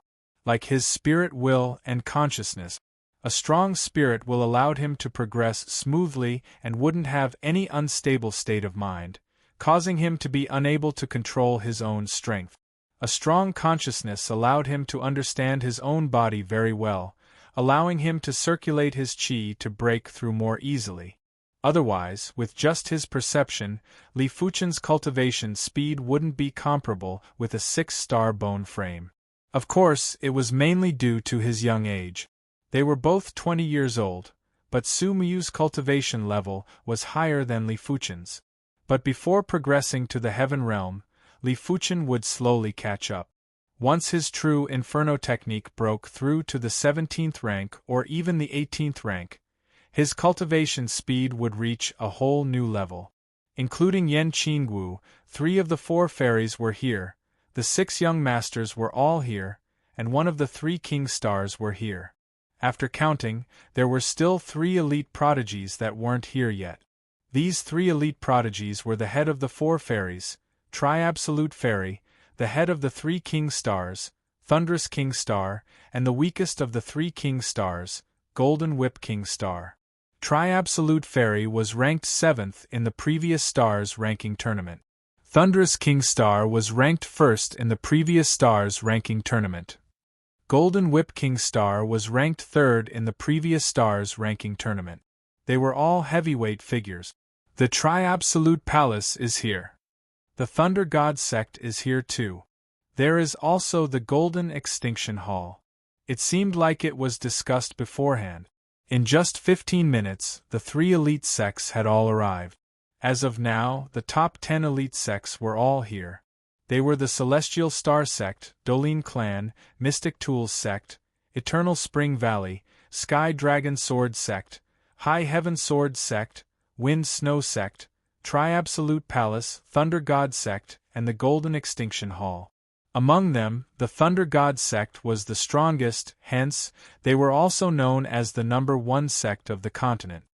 Like his spirit will and consciousness. A strong spirit will allow him to progress smoothly and wouldn't have any unstable state of mind, causing him to be unable to control his own strength. A strong consciousness allowed him to understand his own body very well, allowing him to circulate his qi to break through more easily. Otherwise, with just his perception, Li Fuchen's cultivation speed wouldn't be comparable with a 6-star bone frame. Of course, it was mainly due to his young age. They were both 20 years old, but Su Miyu's cultivation level was higher than Li Fuchen's. But before progressing to the Heaven Realm, Li Fuchen would slowly catch up. Once his true Inferno technique broke through to the 17th rank or even the 18th rank, His cultivation speed would reach a whole new level. Including Yen Qingwu, 3 of the 4 fairies were here, the 6 young masters were all here, and 1 of the 3 king stars were here. After counting, there were still 3 elite prodigies that weren't here yet. These 3 elite prodigies were the head of the 4 fairies, Tri-Absolute Fairy, the head of the 3 king stars, Thunderous King Star, and the weakest of the 3 king stars, Golden Whip King Star. Tri-Absolute Fairy was ranked 7th in the previous stars ranking tournament. Thunderous King Star was ranked 1st in the previous stars ranking tournament. Golden Whip King Star was ranked 3rd in the previous stars ranking tournament. They were all heavyweight figures. The Tri-Absolute Palace is here. The Thunder God Sect is here too. There is also the Golden Extinction Hall. It seemed like it was discussed beforehand. In just 15 minutes, the 3 elite sects had all arrived. As of now, the top 10 elite sects were all here. They were the Celestial Star Sect, Dolin Clan, Mystic Tools Sect, Eternal Spring Valley, Sky Dragon Sword Sect, High Heaven Sword Sect, Wind Snow Sect, Tri-Absolute Palace, Thunder God Sect, and the Golden Extinction Hall. Among them, the Thunder God Sect was the strongest, hence, they were also known as the number 1 sect of the continent.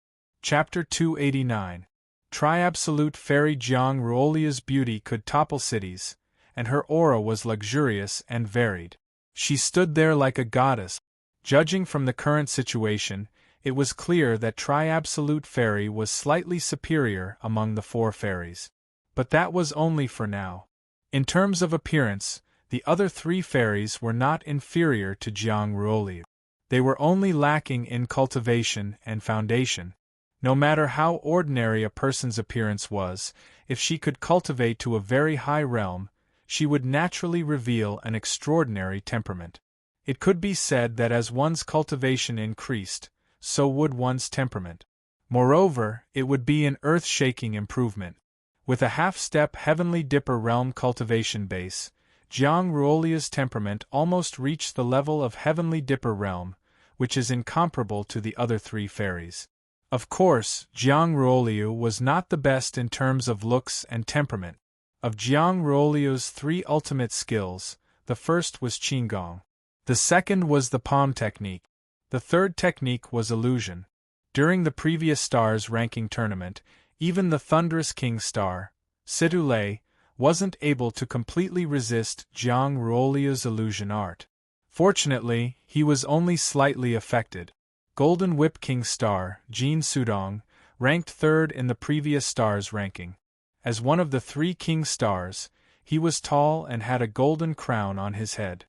Chapter 289. Tri-Absolute Fairy Jiang Ruolia's beauty could topple cities, and her aura was luxurious and varied. She stood there like a goddess. Judging from the current situation, it was clear that Tri-Absolute Fairy was slightly superior among the 4 fairies. But that was only for now. In terms of appearance, the other 3 fairies were not inferior to Jiang Ruolia. They were only lacking in cultivation and foundation. No matter how ordinary a person's appearance was, if she could cultivate to a very high realm, she would naturally reveal an extraordinary temperament. It could be said that as one's cultivation increased, so would one's temperament. Moreover, it would be an earth-shaking improvement. With a half-step Heavenly Dipper realm cultivation base, Jiang Ruolia's temperament almost reached the level of Heavenly Dipper realm, which is incomparable to the other 3 fairies. Of course, Jiang Ruolia was not the best in terms of looks and temperament. Of Jiang Ruolia's 3 ultimate skills, the first was Qigong. The second was the palm technique. The third technique was illusion. During the previous stars ranking tournament, even the Thunderous King Star, Situlei, wasn't able to completely resist Jiang Ruolia's illusion art. Fortunately, he was only slightly affected. Golden Whip King Star, Jin Sudong, ranked 3rd in the previous stars ranking. As one of the 3 king stars, he was tall and had a golden crown on his head.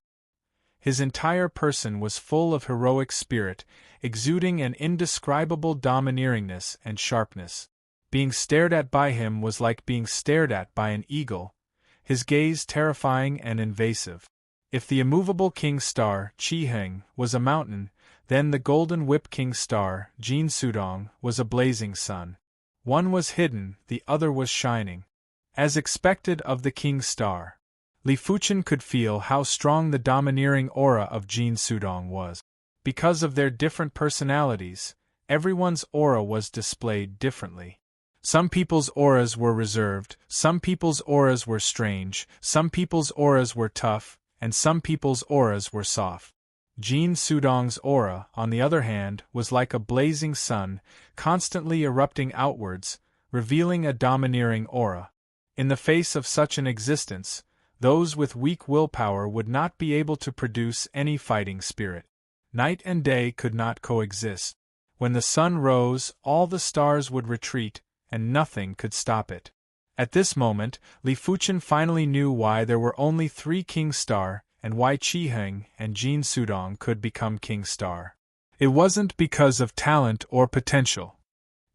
His entire person was full of heroic spirit, exuding an indescribable domineeringness and sharpness. Being stared at by him was like being stared at by an eagle, his gaze terrifying and invasive. If the immovable king star, Qiheng, was a mountain, then the Golden Whip King Star, Jin Sudong, was a blazing sun. One was hidden, the other was shining. As expected of the King Star, Li Fuchen could feel how strong the domineering aura of Jin Sudong was. Because of their different personalities, everyone's aura was displayed differently. Some people's auras were reserved, some people's auras were strange, some people's auras were tough, and some people's auras were soft. Jin Sudong's aura, on the other hand, was like a blazing sun, constantly erupting outwards, revealing a domineering aura. In the face of such an existence, those with weak willpower would not be able to produce any fighting spirit. Night and day could not coexist. When the sun rose, all the stars would retreat, and nothing could stop it. At this moment, Li Fuchen finally knew why there were only 3 King Star, and why Qiheng and Jin Sudong could become King Star. It wasn't because of talent or potential.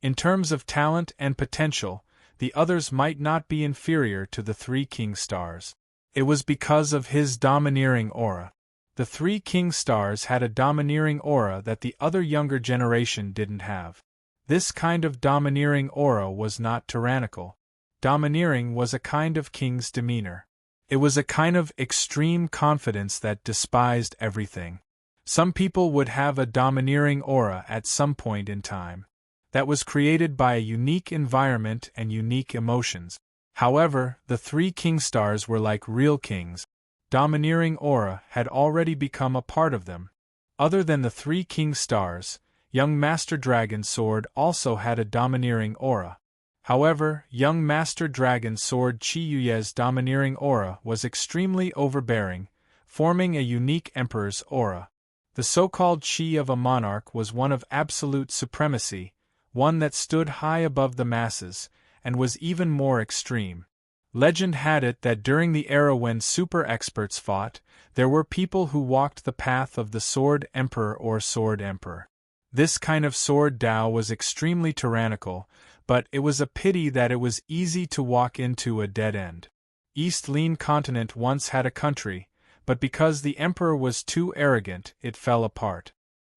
In terms of talent and potential, the others might not be inferior to the 3 King Stars. It was because of his domineering aura. The 3 King Stars had a domineering aura that the other younger generation didn't have. This kind of domineering aura was not tyrannical. Domineering was a kind of king's demeanor. It was a kind of extreme confidence that despised everything. Some people would have a domineering aura at some point in time. that was created by a unique environment and unique emotions. However, the three king stars were like real kings. Domineering aura had already become a part of them. Other than the three king stars, young Master Dragon Sword also had a domineering aura. However, young Master Dragon Sword Chiyuye's domineering aura was extremely overbearing, forming a unique emperor's aura. The so-called chi of a monarch was one of absolute supremacy, one that stood high above the masses, and was even more extreme. Legend had it that during the era when super experts fought, there were people who walked the path of the Sword Emperor or Sword Emperor. This kind of sword Dao was extremely tyrannical, but it was a pity that it was easy to walk into a dead end. East Lin continent once had a country, but because the emperor was too arrogant, it fell apart.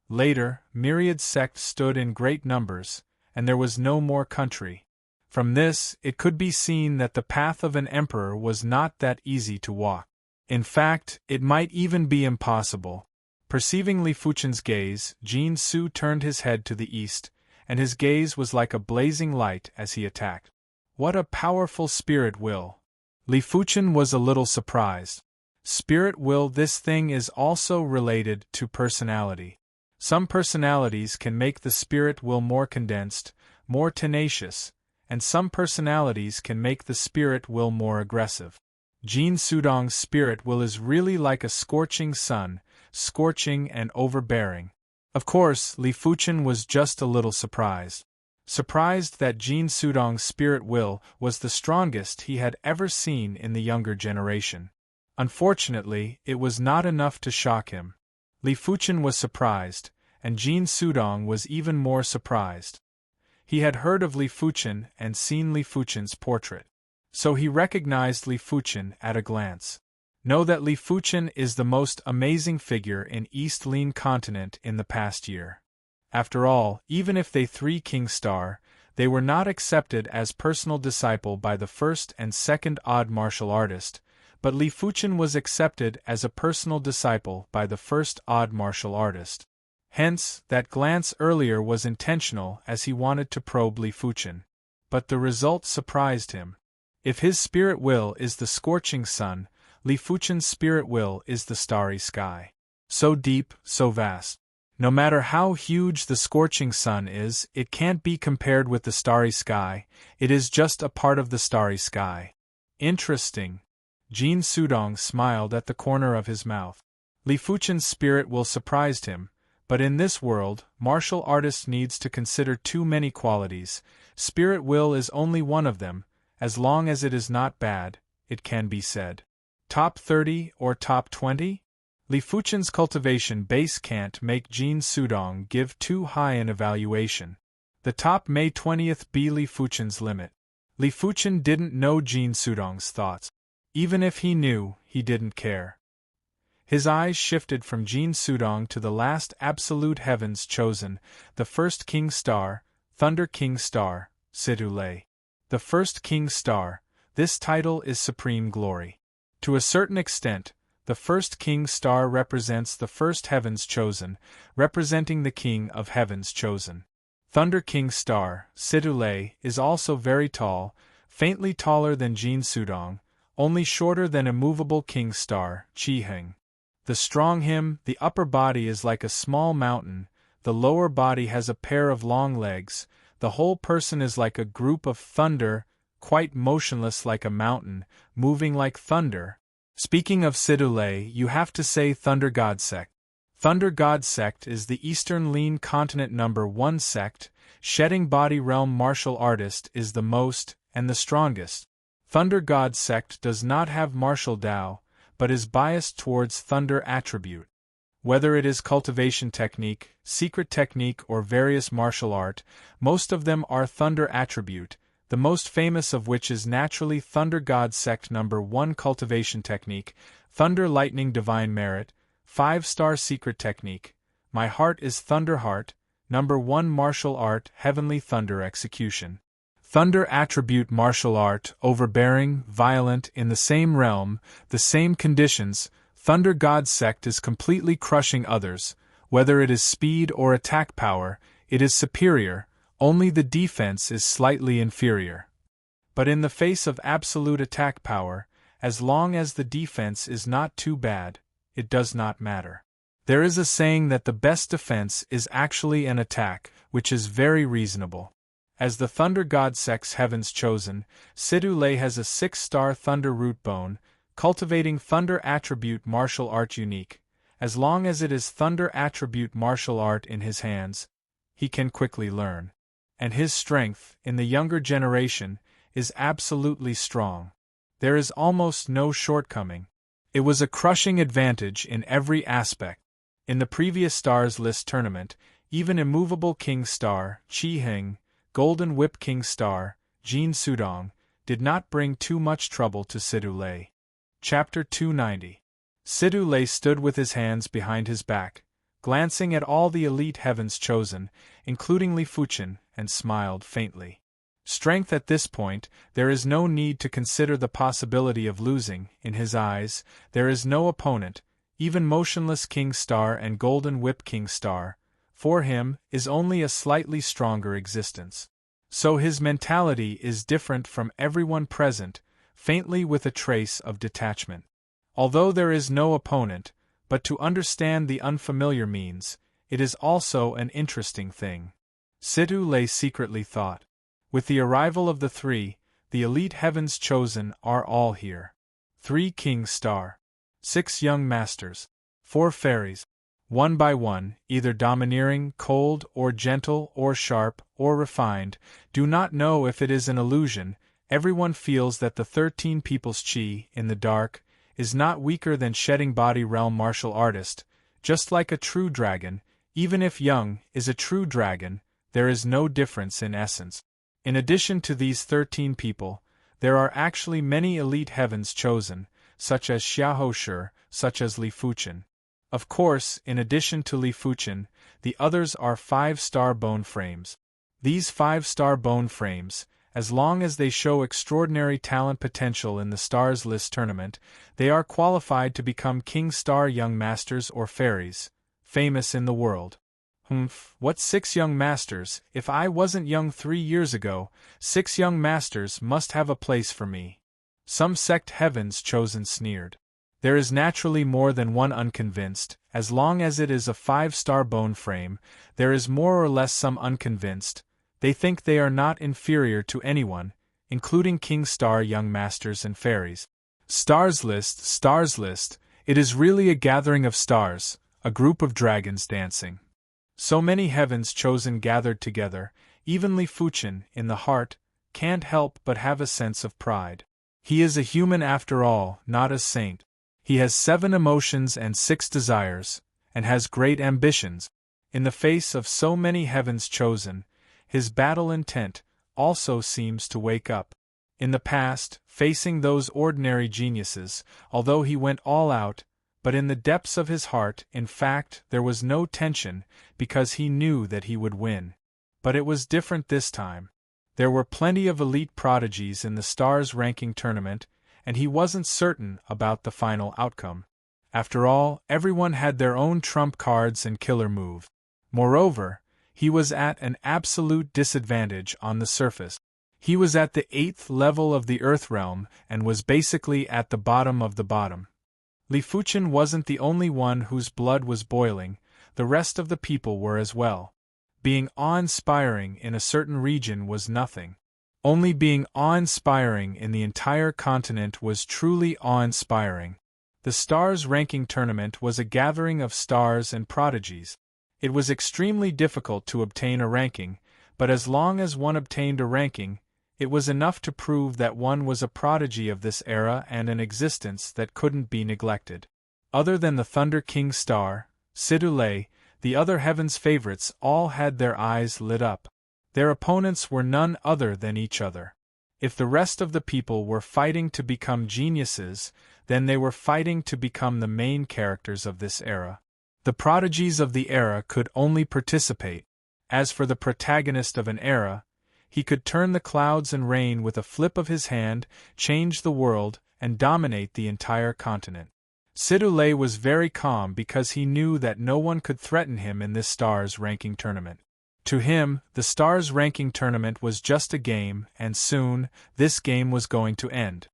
Later, myriad sects stood in great numbers, and there was no more country. From this, it could be seen that the path of an emperor was not that easy to walk. In fact, it might even be impossible. Perceiving Li Fuchen's gaze, Jin Su turned his head to the east, and his gaze was like a blazing light as he attacked. What a powerful spirit will! Li Fuchen was a little surprised. Spirit will, this thing is also related to personality. Some personalities can make the spirit will more condensed, more tenacious, and some personalities can make the spirit will more aggressive. Jin Sudong's spirit will is really like a scorching sun, scorching and overbearing. Of course, Li Fuchen was just a little surprised. Surprised that Jin Sudong's spirit will was the strongest he had ever seen in the younger generation. Unfortunately, it was not enough to shock him. Li Fuchen was surprised, and Jin Sudong was even more surprised. He had heard of Li Fuchen and seen Li Fuchen's portrait. So he recognized Li Fuchen at a glance. Know that Li Fuchen is the most amazing figure in East Lin continent in the past year. After all, even if they three king star, they were not accepted as personal disciple by the first and second odd martial artist, but Li Fuchen was accepted as a personal disciple by the first odd martial artist. Hence, that glance earlier was intentional as he wanted to probe Li Fuchen. But the result surprised him. If his spirit will is the scorching sun, Li Fuchen's spirit will is the starry sky. So deep, so vast. No matter how huge the scorching sun is, it can't be compared with the starry sky, it is just a part of the starry sky. Interesting. Jin Sudong smiled at the corner of his mouth. Li Fuchen's spirit will surprised him, but in this world, martial artists needs to consider too many qualities. Spirit will is only one of them, as long as it is not bad, it can be said. Top 30 or top 20? Li Fuchen's cultivation base can't make Jin Sudong give too high an evaluation. The top may 20th be Li Fuchen's limit. Li Fuchen didn't know Jin Sudong's thoughts. Even if he knew, he didn't care. His eyes shifted from Jin Sudong to the last absolute heavens chosen, the first king star, Thunder King Star, Sidule. The first king star, this title is supreme glory. To a certain extent, the first king star represents the first heavens chosen, representing the king of heavens chosen. Thunder King Star, Sidule, is also very tall, faintly taller than Jin Sudong, only shorter than immovable king star, Qiheng. The strong him, the upper body is like a small mountain, the lower body has a pair of long legs, the whole person is like a group of thunder, quite motionless like a mountain, moving like thunder. Speaking of Sidule, you have to say Thunder God Sect. Thunder God Sect is the Eastern Lin continent number 1 sect, shedding body realm martial artist is the most, and the strongest. Thunder God Sect does not have martial Dao, but is biased towards thunder attribute. Whether it is cultivation technique, secret technique or various martial art, most of them are thunder attribute, the most famous of which is naturally Thunder God Sect number 1 cultivation technique, Thunder Lightning Divine Merit, 5-star secret technique, My Heart is Thunder Heart, number 1 martial art Heavenly Thunder Execution. Thunder attribute martial art, overbearing, violent, in the same realm, the same conditions, Thunder God Sect is completely crushing others, whether it is speed or attack power, it is superior, Only the defense is slightly inferior. But in the face of absolute attack power, as long as the defense is not too bad, it does not matter. There is a saying that the best defense is actually an attack, which is very reasonable. As the thunder god Sex Heaven's Chosen, Sidhu has a 6-star thunder root bone, cultivating thunder attribute martial art unique. As long as it is thunder attribute martial art in his hands, he can quickly learn. And his strength, in the younger generation, is absolutely strong. There is almost no shortcoming. It was a crushing advantage in every aspect. In the previous Stars List tournament, even immovable King Star, Chi Hing, Golden Whip King Star, Jin Sudong, did not bring too much trouble to Sidhu. Chapter 290. Sidhu stood with his hands behind his back, glancing at all the elite Heavens Chosen, including Li Fuchen, and smiled faintly. Strength at this point, there is no need to consider the possibility of losing. In his eyes, there is no opponent, even motionless King Star and Golden Whip King Star, for him, is only a slightly stronger existence. So his mentality is different from everyone present, faintly with a trace of detachment. Although there is no opponent, but to understand the unfamiliar means, it is also an interesting thing. Sidhu secretly thought. With the arrival of the 3, the elite Heavens Chosen are all here. 3 King Star. 6 young masters. 4 fairies. One by one, either domineering, cold, or gentle, or sharp, or refined, do not know if it is an illusion. Everyone feels that the 13 people's chi, in the dark, is not weaker than shedding body realm martial artist, just like a true dragon. Even if young is a true dragon, there is no difference in essence. In addition to these 13 people, there are actually many elite Heavens Chosen, such as Xiaohoshi, such as Li Fuchen. Of course, in addition to Li Fuchen, the others are 5-star bone frames. These 5-star bone frames, as long as they show extraordinary talent potential in the Stars List tournament, they are qualified to become King Star Young Masters or Fairies, famous in the world. What 6 young masters? If I wasn't young 3 years ago, 6 young masters must have a place for me. Some sect Heavens Chosen sneered. There is naturally more than one unconvinced. As long as it is a 5-star bone frame, there is more or less some unconvinced. They think they are not inferior to anyone, including King Star Young Masters and Fairies. Stars List, it is really a gathering of stars, a group of dragons dancing. So many Heavens Chosen gathered together, even Li Fuchen, in the heart, can't help but have a sense of pride. He is a human after all, not a saint. He has 7 emotions and 6 desires, and has great ambitions. In the face of so many Heavens Chosen, his battle intent also seems to wake up. In the past, facing those ordinary geniuses, although he went all out, but in the depths of his heart, in fact, there was no tension, because he knew that he would win. But it was different this time. There were plenty of elite prodigies in the Stars ranking tournament, and he wasn't certain about the final outcome. After all, everyone had their own trump cards and killer move. Moreover, he was at an absolute disadvantage on the surface. He was at the 8th level of the Earth realm and was basically at the bottom of the bottom. Li Fuchen wasn't the only one whose blood was boiling, the rest of the people were as well. Being awe-inspiring in a certain region was nothing. Only being awe-inspiring in the entire continent was truly awe-inspiring. The Stars ranking tournament was a gathering of stars and prodigies. It was extremely difficult to obtain a ranking, but as long as one obtained a ranking, it was enough to prove that one was a prodigy of this era and an existence that couldn't be neglected. Other than the Thunder King Star, Sidhu, the other Heavens favorites all had their eyes lit up. Their opponents were none other than each other. If the rest of the people were fighting to become geniuses, then they were fighting to become the main characters of this era. The prodigies of the era could only participate. As for the protagonist of an era, he could turn the clouds and rain with a flip of his hand, change the world, and dominate the entire continent. Sidhu was very calm because he knew that no one could threaten him in this Stars ranking tournament. To him, the Stars ranking tournament was just a game, and soon, this game was going to end.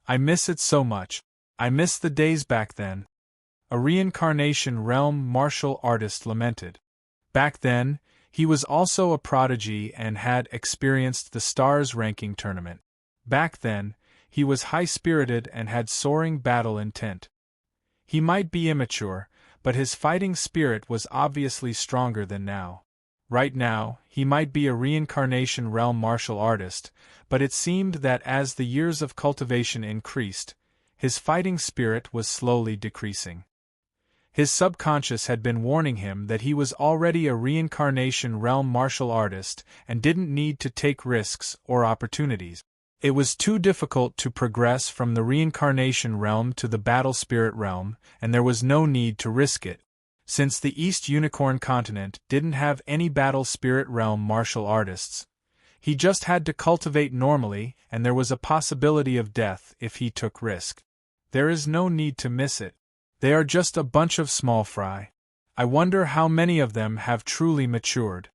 I miss it so much. I miss the days back then. A reincarnation realm martial artist lamented. Back then, he was also a prodigy and had experienced the Stars ranking tournament. Back then, he was high-spirited and had soaring battle intent. He might be immature, but his fighting spirit was obviously stronger than now. Right now, he might be a reincarnation realm martial artist, but it seemed that as the years of cultivation increased, his fighting spirit was slowly decreasing. His subconscious had been warning him that he was already a reincarnation realm martial artist and didn't need to take risks or opportunities. It was too difficult to progress from the reincarnation realm to the battle spirit realm, and there was no need to risk it. Since the East Unicorn continent didn't have any battle spirit realm martial artists, he just had to cultivate normally, and there was a possibility of death if he took risk. There is no need to miss it. They are just a bunch of small fry. I wonder how many of them have truly matured.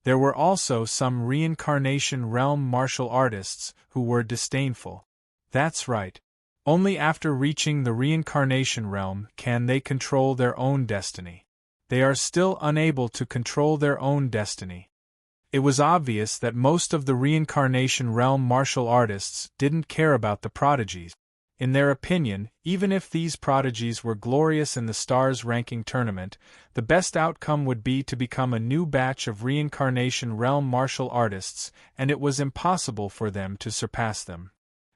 There were also some reincarnation realm martial artists who were disdainful. That's right. Only after reaching the reincarnation realm can they control their own destiny. They are still unable to control their own destiny. It was obvious that most of the reincarnation realm martial artists didn't care about the prodigies. In their opinion, even if these prodigies were glorious in the Stars ranking tournament, the best outcome would be to become a new batch of reincarnation realm martial artists, and it was impossible for them to surpass them.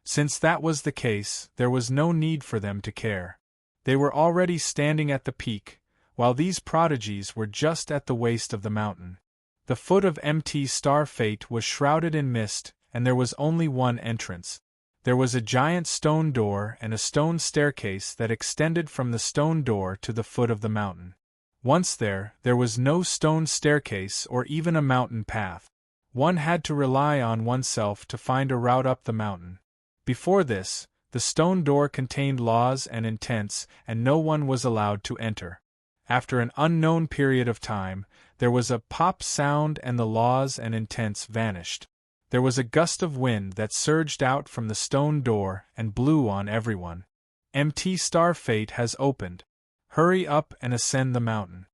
Since that was the case, there was no need for them to care. They were already standing at the peak, while these prodigies were just at the waist of the mountain. The foot of MT Star Fate was shrouded in mist, and there was only one entrance. There was a giant stone door and a stone staircase that extended from the stone door to the foot of the mountain. Once there was no stone staircase or even a mountain path. One had to rely on oneself to find a route up the mountain. Before this, the stone door contained laws and intents, and no one was allowed to enter. After an unknown period of time, there was a pop sound and the laws and intents vanished. There was a gust of wind that surged out from the stone door and blew on everyone. MT Star Fate has opened. Hurry up and ascend the mountain.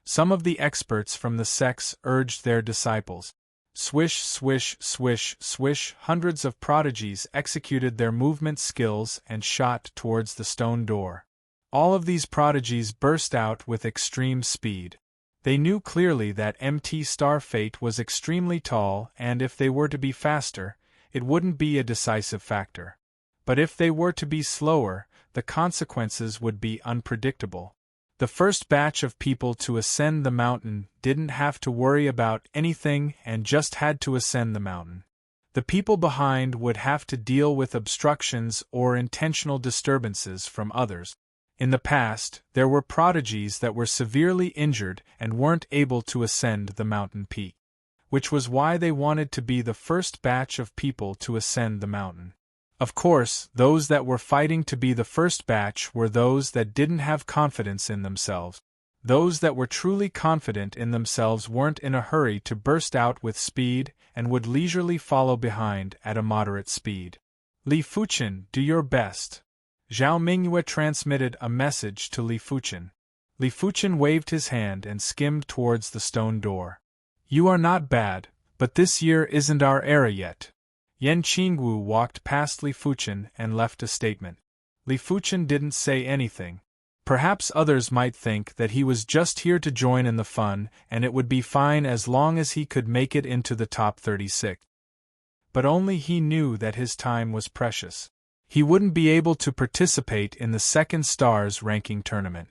Some of the experts from the sects urged their disciples. Swish, swish, swish, swish. Hundreds of prodigies executed their movement skills and shot towards the stone door. All of these prodigies burst out with extreme speed. They knew clearly that MT Star Fate was extremely tall, and if they were to be faster, it wouldn't be a decisive factor. But if they were to be slower, the consequences would be unpredictable. The first batch of people to ascend the mountain didn't have to worry about anything and just had to ascend the mountain. The people behind would have to deal with obstructions or intentional disturbances from others. In the past, there were prodigies that were severely injured and weren't able to ascend the mountain peak, which was why they wanted to be the first batch of people to ascend the mountain. Of course, those that were fighting to be the first batch were those that didn't have confidence in themselves. Those that were truly confident in themselves weren't in a hurry to burst out with speed and would leisurely follow behind at a moderate speed. Li Fuchen, do your best. Zhao Mingyue transmitted a message to Li Fuchen. Li Fuchen waved his hand and skimmed towards the stone door. You are not bad, but this year isn't our era yet. Yan Qingwu walked past Li Fuchen and left a statement. Li Fuchen didn't say anything. Perhaps others might think that he was just here to join in the fun and it would be fine as long as he could make it into the top 36. But only he knew that his time was precious. He wouldn't be able to participate in the second Stars ranking tournament,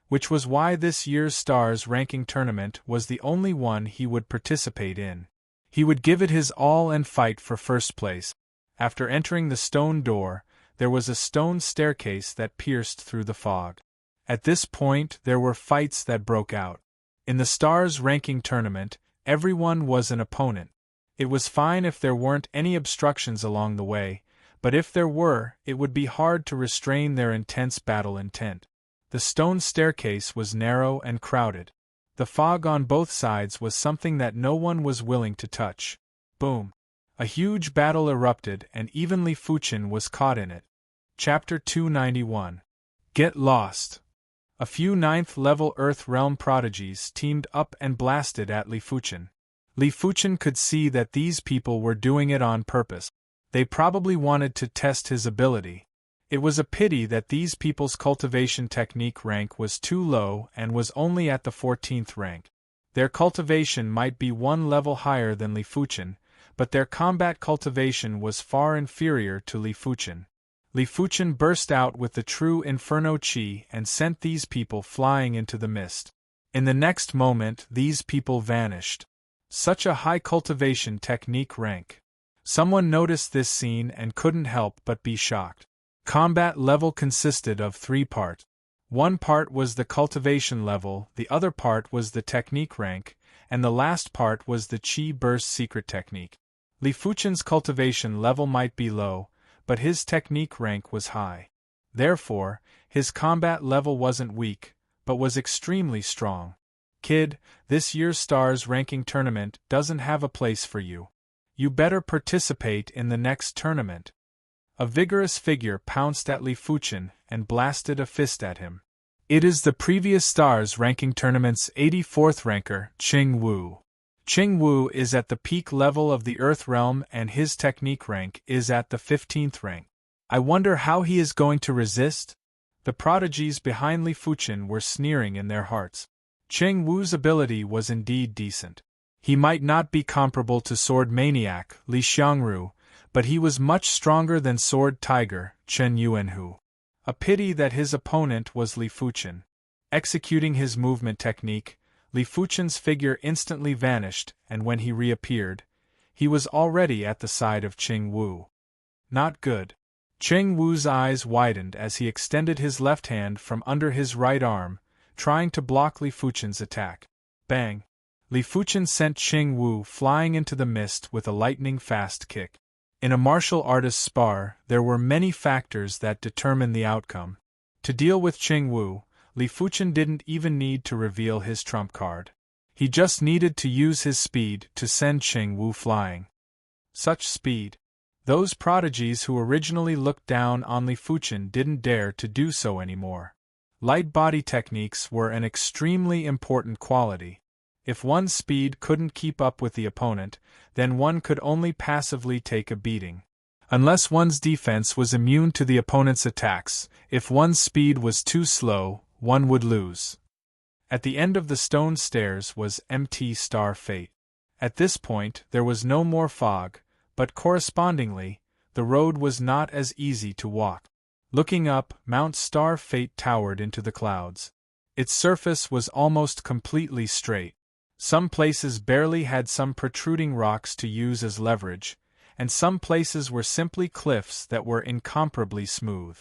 which was why this year's Stars ranking tournament was the only one he would participate in. He would give it his all and fight for first place. After entering the stone door, there was a stone staircase that pierced through the fog. At this point, there were fights that broke out. In the Stars ranking tournament, everyone was an opponent. It was fine if there weren't any obstructions along the way, but if there were, it would be hard to restrain their intense battle intent. The stone staircase was narrow and crowded. The fog on both sides was something that no one was willing to touch. Boom! A huge battle erupted and even Li Fuchen was caught in it. Chapter 291. Get Lost. A few 9th-level Earth Realm prodigies teamed up and blasted at Li Fuchen. Li Fuchen could see that these people were doing it on purpose. They probably wanted to test his ability. It was a pity that these people's cultivation technique rank was too low and was only at the 14th rank. Their cultivation might be one level higher than Li Fuchen, but their combat cultivation was far inferior to Li Fuchen. Li Fuchen burst out with the true Inferno Chi and sent these people flying into the mist. In the next moment, these people vanished. Such a high cultivation technique rank. Someone noticed this scene and couldn't help but be shocked. Combat level consisted of 3 parts. One part was the cultivation level, the other part was the technique rank, and the last part was the Chi Burst secret technique. Li Fuchen's cultivation level might be low, but his technique rank was high. Therefore, his combat level wasn't weak, but was extremely strong. Kid, this year's Stars ranking tournament doesn't have a place for you. You better participate in the next tournament. A vigorous figure pounced at Li Fuchen and blasted a fist at him. It is the previous Stars ranking tournament's 84th ranker, Qing Wu. Qing Wu is at the peak level of the Earth Realm and his technique rank is at the 15th rank. I wonder how he is going to resist? The prodigies behind Li Fuchen were sneering in their hearts. Qing Wu's ability was indeed decent. He might not be comparable to Sword Maniac, Li Xiangru, but he was much stronger than Sword Tiger, Chen Yuanhu. A pity that his opponent was Li Fuchen. Executing his movement technique, Li Fuchen's figure instantly vanished, and when he reappeared, he was already at the side of Qing Wu. Not good. Qing Wu's eyes widened as he extended his left hand from under his right arm, trying to block Li Fuchen's attack. Bang! Li Fuchen sent Qing Wu flying into the mist with a lightning-fast kick. In a martial artist's spar, there were many factors that determine the outcome. To deal with Qing Wu, Li Fuchen didn't even need to reveal his trump card. He just needed to use his speed to send Qing Wu flying. Such speed! Those prodigies who originally looked down on Li Fuchen didn't dare to do so anymore. Light body techniques were an extremely important quality. If one's speed couldn't keep up with the opponent, then one could only passively take a beating. Unless one's defense was immune to the opponent's attacks, if one's speed was too slow, one would lose. At the end of the stone stairs was MT Star Fate. At this point, there was no more fog, but correspondingly, the road was not as easy to walk. Looking up, Mount Star Fate towered into the clouds. Its surface was almost completely straight. Some places barely had some protruding rocks to use as leverage, and some places were simply cliffs that were incomparably smooth.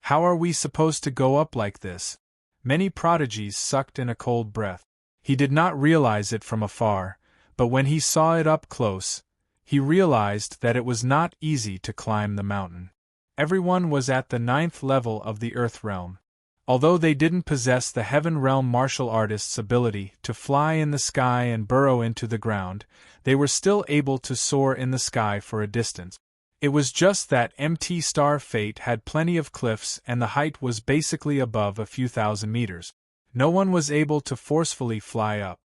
How are we supposed to go up like this? Many prodigies sucked in a cold breath. He did not realize it from afar, but when he saw it up close, he realized that it was not easy to climb the mountain. Everyone was at the 9th level of the Earth Realm. Although they didn't possess the Heaven Realm martial artist's ability to fly in the sky and burrow into the ground, they were still able to soar in the sky for a distance. It was just that MT Star Fate had plenty of cliffs and the height was basically above a few thousand meters. No one was able to forcefully fly up.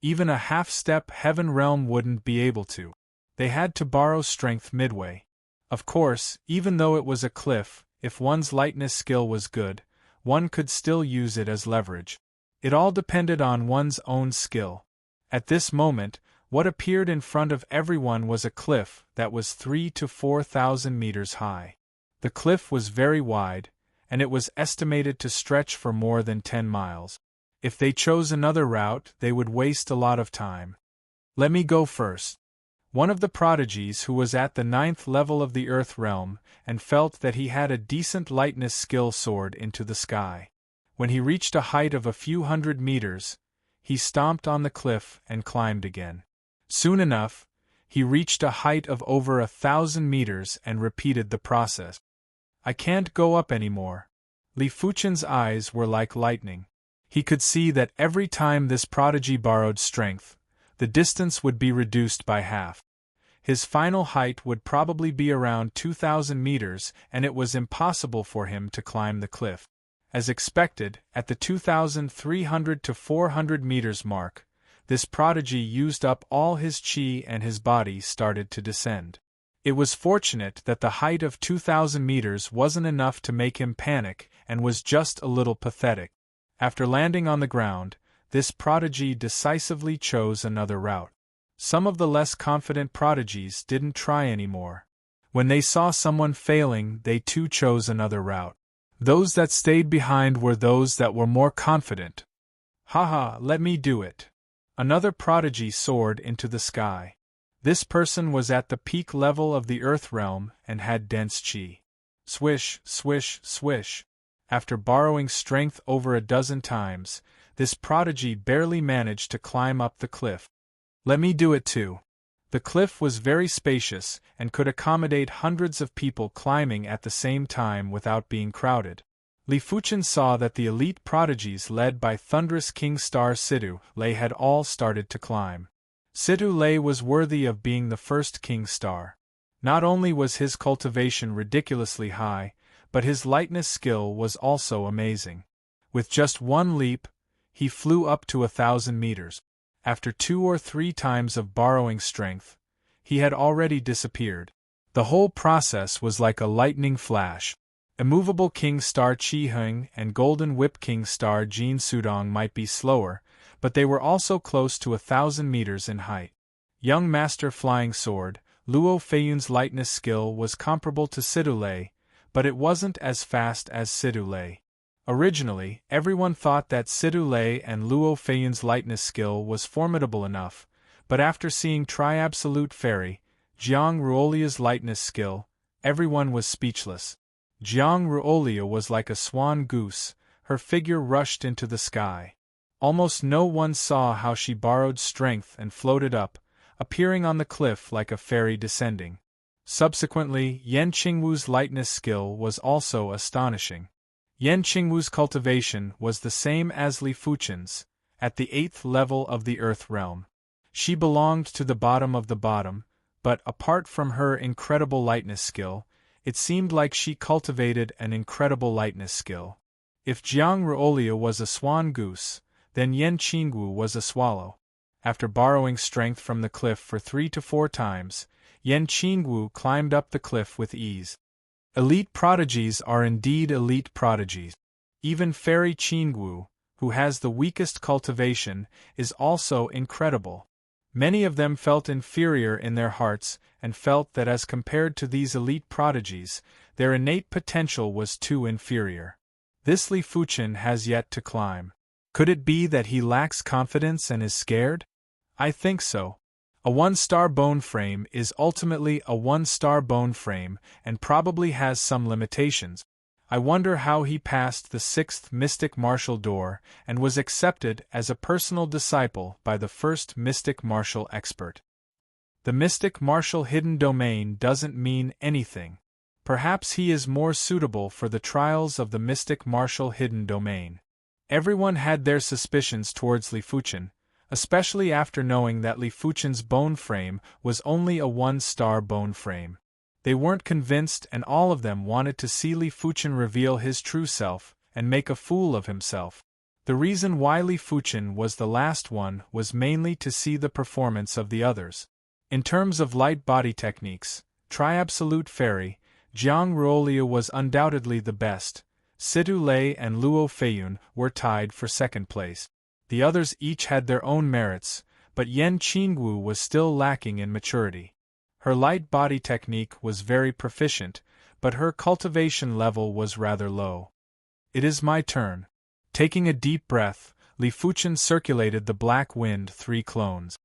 Even a half-step Heaven Realm wouldn't be able to. They had to borrow strength midway. Of course, even though it was a cliff, if one's lightness skill was good, one could still use it as leverage. It all depended on one's own skill. At this moment, what appeared in front of everyone was a cliff that was 3,000 to 4,000 meters high. The cliff was very wide, and it was estimated to stretch for more than 10 miles. If they chose another route, they would waste a lot of time. Let me go first. One of the prodigies who was at the 9th level of the Earth Realm and felt that he had a decent lightness skill soared into the sky. When he reached a height of a few hundred meters, he stomped on the cliff and climbed again. Soon enough, he reached a height of over 1,000 meters and repeated the process. I can't go up anymore. Li Fuchen's eyes were like lightning. He could see that every time this prodigy borrowed strength, the distance would be reduced by half. His final height would probably be around 2,000 meters, and it was impossible for him to climb the cliff. As expected, at the 2,300 to 400 meters mark, this prodigy used up all his chi and his body started to descend. It was fortunate that the height of 2,000 meters wasn't enough to make him panic and was just a little pathetic. After landing on the ground, this prodigy decisively chose another route. Some of the less confident prodigies didn't try anymore. When they saw someone failing, they too chose another route. Those that stayed behind were those that were more confident. "Haha, let me do it." Another prodigy soared into the sky. This person was at the peak level of the Earth realm and had dense chi. Swish, swish, swish. After borrowing strength over a dozen times, this prodigy barely managed to climb up the cliff. "Let me do it too." The cliff was very spacious and could accommodate hundreds of people climbing at the same time without being crowded. Li Fuchen saw that the elite prodigies led by thunderous King Star Sidu Lei had all started to climb. Sidu Lei was worthy of being the first King Star. Not only was his cultivation ridiculously high, but his lightness skill was also amazing. With just one leap, he flew up to 1,000 meters. After 2 or 3 times of borrowing strength, he had already disappeared. The whole process was like a lightning flash. Immovable King Star Chi Hung and Golden Whip King Star Jin Sudong might be slower, but they were also close to 1,000 meters in height. Young Master Flying Sword, Luo Feiyun's lightness skill was comparable to Sidu Lei, but it wasn't as fast as Sidu Lei. Originally, everyone thought that Sidu Lei and Luo Feiyun's lightness skill was formidable enough, but after seeing Tri-Absolute Fairy, Jiang Ruolia's lightness skill, everyone was speechless. Jiang Ruolia was like a swan goose, her figure rushed into the sky. Almost no one saw how she borrowed strength and floated up, appearing on the cliff like a fairy descending. Subsequently, Yan Qingwu's lightness skill was also astonishing. Yan Qingwu's cultivation was the same as Li Fuchen's, at the 8th level of the Earth realm. She belonged to the bottom of the bottom, but apart from her incredible lightness skill, it seemed like she cultivated an incredible lightness skill. If Jiang Ruolia was a swan goose, then Yan Qingwu was a swallow. After borrowing strength from the cliff for 3 to 4 times, Yan Qingwu climbed up the cliff with ease. Elite prodigies are indeed elite prodigies. Even Fairy Qingwu, who has the weakest cultivation, is also incredible. Many of them felt inferior in their hearts and felt that as compared to these elite prodigies, their innate potential was too inferior. This Li Fuchen has yet to climb. Could it be that he lacks confidence and is scared? I think so. A 1-star bone frame is ultimately a 1-star bone frame and probably has some limitations. I wonder how he passed the 6th mystic martial door and was accepted as a personal disciple by the first mystic martial expert. The mystic martial hidden domain doesn't mean anything. Perhaps he is more suitable for the trials of the mystic martial hidden domain. Everyone had their suspicions towards Li Fuchen, especially after knowing that Li Fuchen's bone frame was only a 1-star bone frame. They weren't convinced and all of them wanted to see Li Fuchen reveal his true self and make a fool of himself. The reason why Li Fuchen was the last one was mainly to see the performance of the others. In terms of light body techniques, Tri-Absolute Fairy, Jiang Ruolia was undoubtedly the best. Sidu Lei and Luo Feiyun were tied for second place. The others each had their own merits, but Yan Qingwu was still lacking in maturity. Her light body technique was very proficient, but her cultivation level was rather low. It is my turn. Taking a deep breath, Li Fuchen circulated the black wind 3 clones.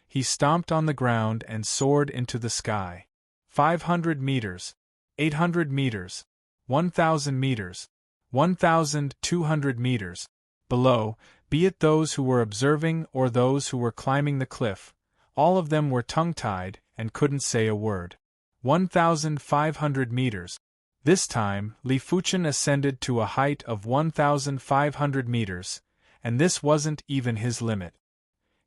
He stomped on the ground and soared into the sky. 500 meters, 800 meters, 1,000 meters, 1,200 meters. Below, be it those who were observing or those who were climbing the cliff, all of them were tongue-tied and couldn't say a word. 1,500 meters. This time, Li Fuchen ascended to a height of 1,500 meters, and this wasn't even his limit.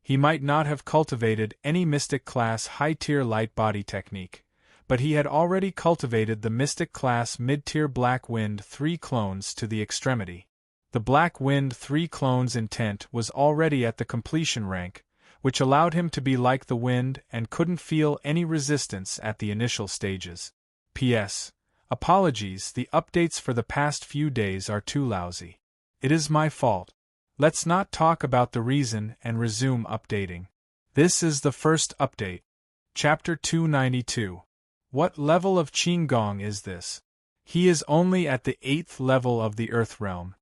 He might not have cultivated any Mystic-class high-tier light body technique, but he had already cultivated the Mystic-class mid-tier Black Wind 3 clones to the extremity. The Black Wind 3 clone's intent was already at the completion rank, which allowed him to be like the wind and couldn't feel any resistance at the initial stages. P.S. Apologies, the updates for the past few days are too lousy. It is my fault. Let's not talk about the reason and resume updating. This is the first update. Chapter 292. What level of Qinggong is this? He is only at the 8th level of the Earth Realm.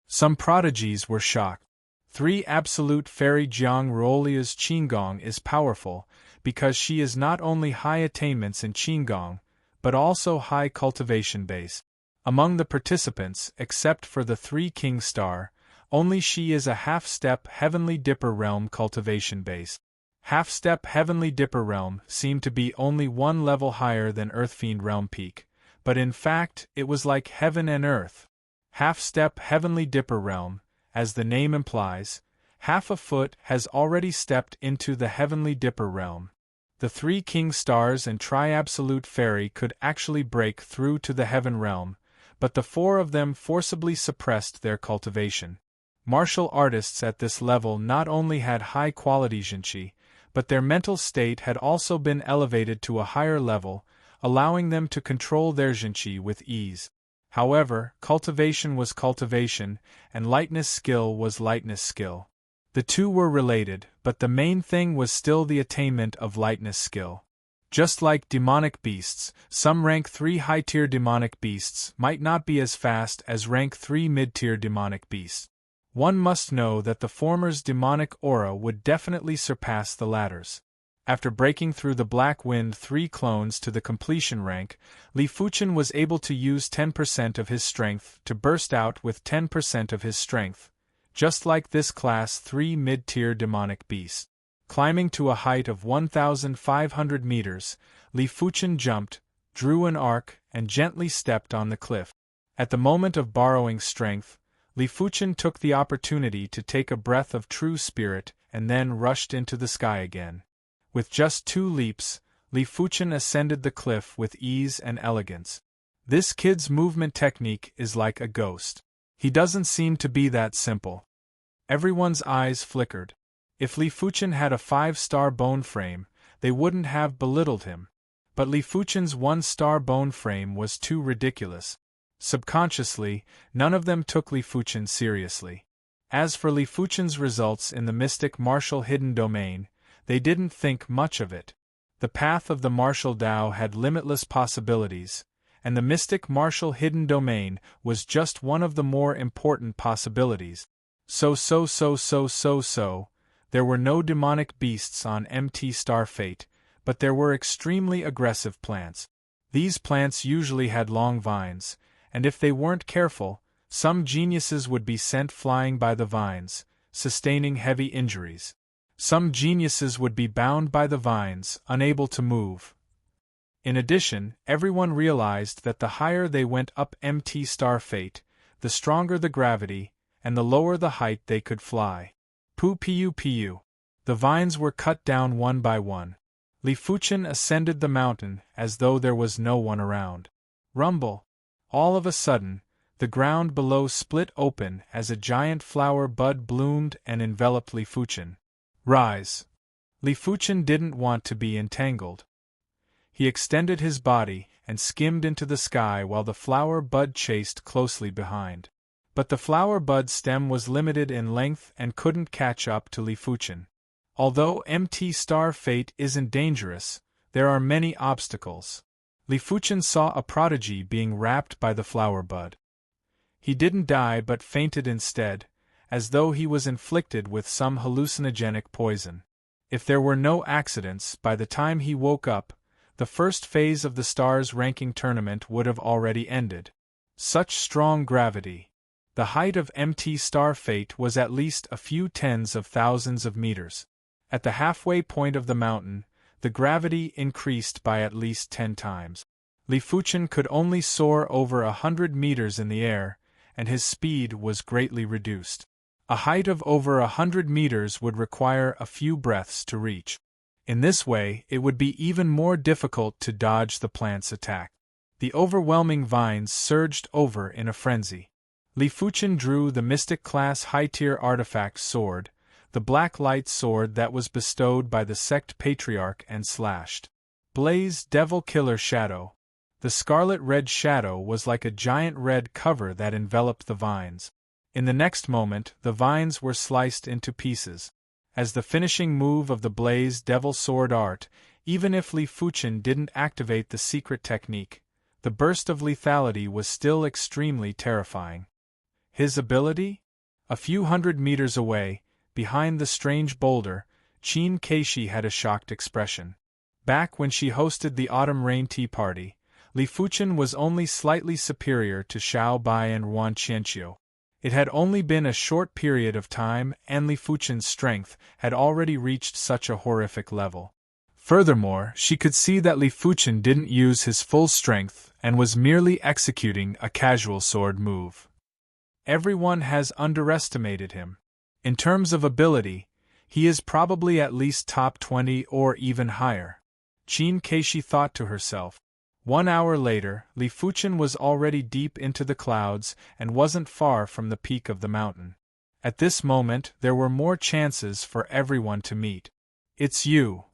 Some prodigies were shocked. 3 Absolute Fairy Jiang Ruolia's Qinggong is powerful, because she is not only high attainments in Qinggong, but also high cultivation base. Among the participants, except for the 3 King Star, only she is a half-step Heavenly Dipper Realm cultivation base. Half-step Heavenly Dipper Realm seemed to be only 1 level higher than Earthfiend Realm Peak, but in fact it was like heaven and earth. Half-step Heavenly Dipper Realm, as the name implies, half a foot has already stepped into the Heavenly Dipper Realm. The 3 King Stars and Tri-Absolute Fairy could actually break through to the Heaven Realm, but the 4 of them forcibly suppressed their cultivation. Martial artists at this level not only had high-quality Zhenqi, but their mental state had also been elevated to a higher level, allowing them to control their Zhenqi with ease. However, cultivation was cultivation, and lightness skill was lightness skill. The two were related, but the main thing was still the attainment of lightness skill. Just like demonic beasts, some rank 3 high-tier demonic beasts might not be as fast as rank 3 mid-tier demonic beasts. One must know that the former's demonic aura would definitely surpass the latter's. After breaking through the Black Wind 3 clones to the completion rank, Li Fuchen was able to use 10% of his strength to burst out with 10% of his strength, just like this class 3 mid-tier demonic beast. Climbing to a height of 1,500 meters, Li Fuchen jumped, drew an arc, and gently stepped on the cliff. At the moment of borrowing strength, Li Fuchen took the opportunity to take a breath of true spirit and then rushed into the sky again. With just 2 leaps, Li Fuchen ascended the cliff with ease and elegance. This kid's movement technique is like a ghost. He doesn't seem to be that simple. Everyone's eyes flickered. If Li Fuchen had a 5-star bone frame, they wouldn't have belittled him. But Li Fuchen's 1-star bone frame was too ridiculous. Subconsciously, none of them took Li Fuchen seriously. As for Li Fuchen's results in the mystic martial hidden domain, they didn't think much of it. The path of the martial Tao had limitless possibilities, and the mystic martial hidden domain was just one of the more important possibilities. So, there were no demonic beasts on MT Star Fate, but there were extremely aggressive plants. These plants usually had long vines, and if they weren't careful, some geniuses would be sent flying by the vines, sustaining heavy injuries. Some geniuses would be bound by the vines, unable to move. In addition, everyone realized that the higher they went up MT Star Fate, the stronger the gravity, and the lower the height they could fly. Pu. The vines were cut down one by one. Li Fuchen ascended the mountain as though there was no one around. Rumble! All of a sudden, the ground below split open as a giant flower bud bloomed and enveloped Li Fuchen. Rise! Li Fuchen didn't want to be entangled. He extended his body and skimmed into the sky while the flower bud chased closely behind. But the flower bud stem was limited in length and couldn't catch up to Li Fuchen. Although MT Star Fate isn't dangerous, there are many obstacles. Li Fuchen saw a prodigy being wrapped by the flower bud. He didn't die but fainted instead, as though he was inflicted with some hallucinogenic poison. If there were no accidents, by the time he woke up, the first phase of the stars ranking tournament would have already ended. Such strong gravity. The height of MT Star Fate was at least a few tens of thousands of meters. At the halfway point of the mountain, the gravity increased by at least 10 times. Li Fuchen could only soar over 100 meters in the air, and his speed was greatly reduced. A height of over 100 meters would require a few breaths to reach. In this way, it would be even more difficult to dodge the plant's attack. The overwhelming vines surged over in a frenzy. Li Fuchen drew the Mystic-class high-tier artifact sword, the black light sword that was bestowed by the sect patriarch, and slashed. Blaze Devil Killer Shadow. The scarlet-red shadow was like a giant red cover that enveloped the vines. In the next moment, the vines were sliced into pieces. As the finishing move of the Blaze Devil Sword art, even if Li Fuchen didn't activate the secret technique, the burst of lethality was still extremely terrifying. His ability? A few 100 meters away, behind the strange boulder, Qin Keishi had a shocked expression. Back when she hosted the Autumn Rain Tea Party, Li Fuchen was only slightly superior to Xiao Bai and Ruan Qianqiu. It had only been a short period of time, and Li Fuchen's strength had already reached such a horrific level. Furthermore, she could see that Li Fuchen didn't use his full strength and was merely executing a casual sword move. Everyone has underestimated him. In terms of ability, he is probably at least top 20 or even higher. Qin Keishi thought to herself. 1 hour later, Li Fuchen was already deep into the clouds and wasn't far from the peak of the mountain. At this moment, there were more chances for everyone to meet. It's you.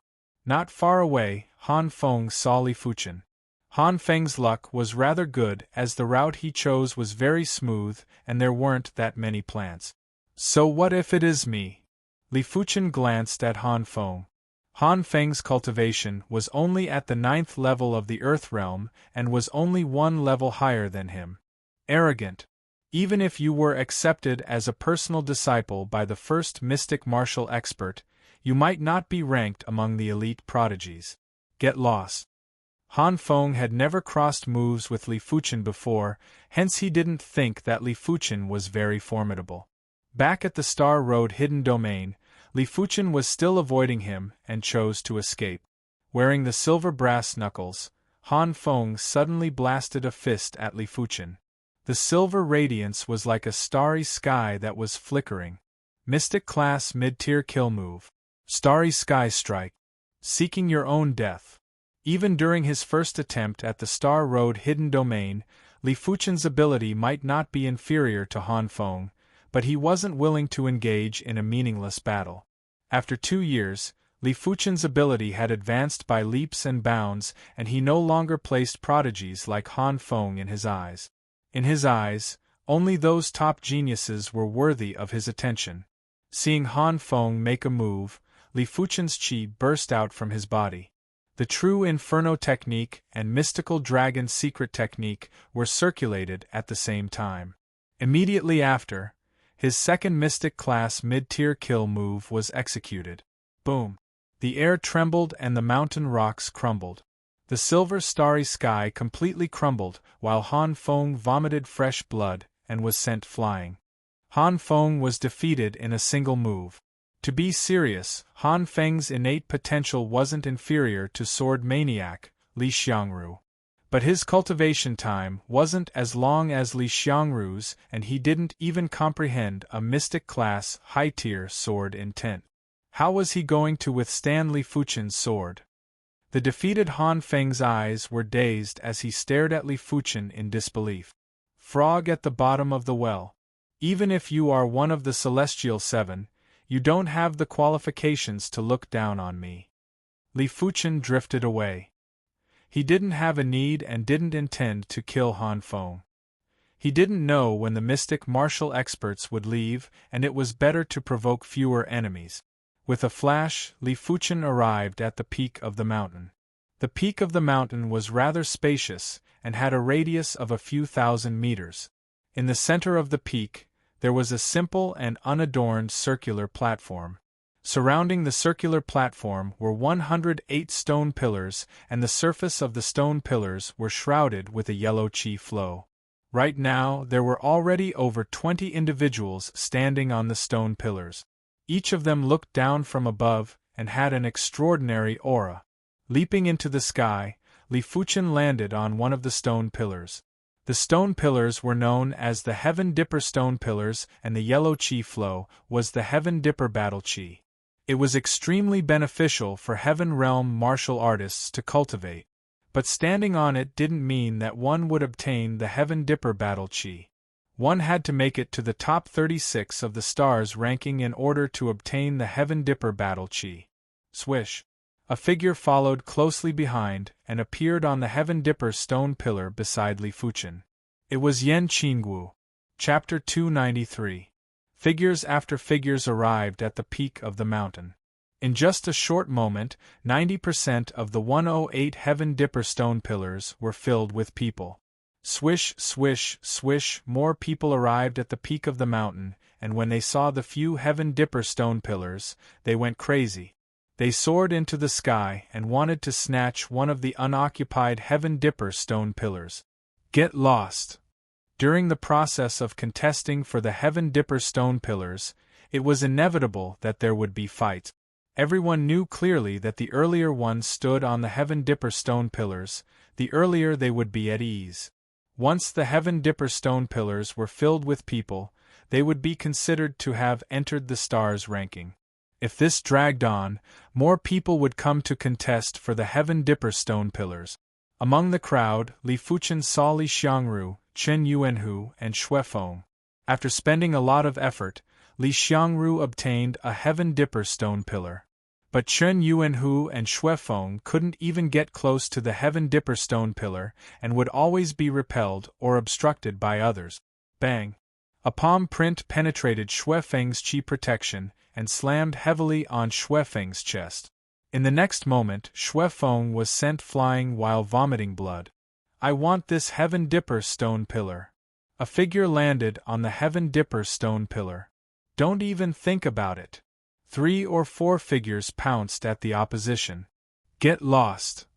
Not far away, Han Feng saw Li Fuchen. Han Feng's luck was rather good as the route he chose was very smooth and there weren't that many plants. So what if it is me? Li Fuchen glanced at Han Feng. Han Feng's cultivation was only at the 9th level of the Earth Realm and was only 1 level higher than him. Arrogant. Even if you were accepted as a personal disciple by the first mystic martial expert, you might not be ranked among the elite prodigies. Get lost. Han Feng had never crossed moves with Li Fuchen before, hence he didn't think that Li Fuchen was very formidable. Back at the Star Road Hidden Domain, Li Fuchen was still avoiding him and chose to escape. Wearing the silver brass knuckles, Han Feng suddenly blasted a fist at Li Fuchen. The silver radiance was like a starry sky that was flickering. Mystic class mid-tier kill move. Starry Sky Strike. Seeking your own death. Even during his first attempt at the Star Road Hidden Domain, Li Fuchen's ability might not be inferior to Han Feng, but he wasn't willing to engage in a meaningless battle. After 2 years, Li Fuchen's ability had advanced by leaps and bounds, and he no longer placed prodigies like Han Feng in his eyes. In his eyes, only those top geniuses were worthy of his attention. Seeing Han Feng make a move, Li Fuchen's qi burst out from his body. The true Inferno technique and mystical dragon secret technique were circulated at the same time. Immediately after, his second mystic class mid-tier kill move was executed. Boom! The air trembled and the mountain rocks crumbled. The silver starry sky completely crumbled while Han Feng vomited fresh blood and was sent flying. Han Feng was defeated in a single move. To be serious, Han Feng's innate potential wasn't inferior to sword maniac Li Xiangru. But his cultivation time wasn't as long as Li Xiangru's, and he didn't even comprehend a mystic class high-tier sword intent. How was he going to withstand Li Fuchen's sword? The defeated Han Feng's eyes were dazed as he stared at Li Fuchen in disbelief. Frog at the bottom of the well. Even if you are one of the Celestial Seven, you don't have the qualifications to look down on me. Li Fuchen drifted away. He didn't have a need and didn't intend to kill Han Feng. He didn't know when the mystic martial experts would leave, and it was better to provoke fewer enemies. With a flash, Li Fuchen arrived at the peak of the mountain. The peak of the mountain was rather spacious and had a radius of a few thousand meters. In the center of the peak, there was a simple and unadorned circular platform. Surrounding the circular platform were 108 stone pillars, and the surface of the stone pillars were shrouded with a yellow qi flow. Right now, there were already over 20 individuals standing on the stone pillars. Each of them looked down from above and had an extraordinary aura. Leaping into the sky, Li Fuchen landed on one of the stone pillars. The stone pillars were known as the Heaven Dipper Stone Pillars, and the yellow chi flow was the Heaven Dipper Battle Chi. It was extremely beneficial for Heaven Realm martial artists to cultivate. But standing on it didn't mean that one would obtain the Heaven Dipper Battle Chi. One had to make it to the top 36 of the stars ranking in order to obtain the Heaven Dipper Battle Chi. Swish! A figure followed closely behind and appeared on the Heaven Dipper stone pillar beside Li Fuchen. It was Yan Qingwu. Chapter 293. Figures after figures arrived at the peak of the mountain. In just a short moment, 90% of the 108 Heaven Dipper stone pillars were filled with people. Swish, swish, swish, more people arrived at the peak of the mountain, and when they saw the few Heaven Dipper stone pillars, they went crazy. They soared into the sky and wanted to snatch one of the unoccupied Heaven Dipper stone pillars. Get lost! During the process of contesting for the Heaven Dipper stone pillars, it was inevitable that there would be fights. Everyone knew clearly that the earlier one stood on the Heaven Dipper stone pillars, the earlier they would be at ease. Once the Heaven Dipper stone pillars were filled with people, they would be considered to have entered the stars ranking. If this dragged on, more people would come to contest for the Heaven Dipper stone pillars. Among the crowd, Li Fuchen saw Li Xiangru, Chen Yuanhu, and Xuefeng. After spending a lot of effort, Li Xiangru obtained a Heaven Dipper stone pillar. But Chen Yuanhu and Xuefeng couldn't even get close to the Heaven Dipper stone pillar and would always be repelled or obstructed by others. Bang! A palm print penetrated Xuefeng's chi protection and slammed heavily on Xuefeng's chest. In the next moment, Xuefeng was sent flying while vomiting blood. I want this Heaven Dipper stone pillar. A figure landed on the Heaven Dipper stone pillar. Don't even think about it. 3 or 4 figures pounced at the opposition. Get lost!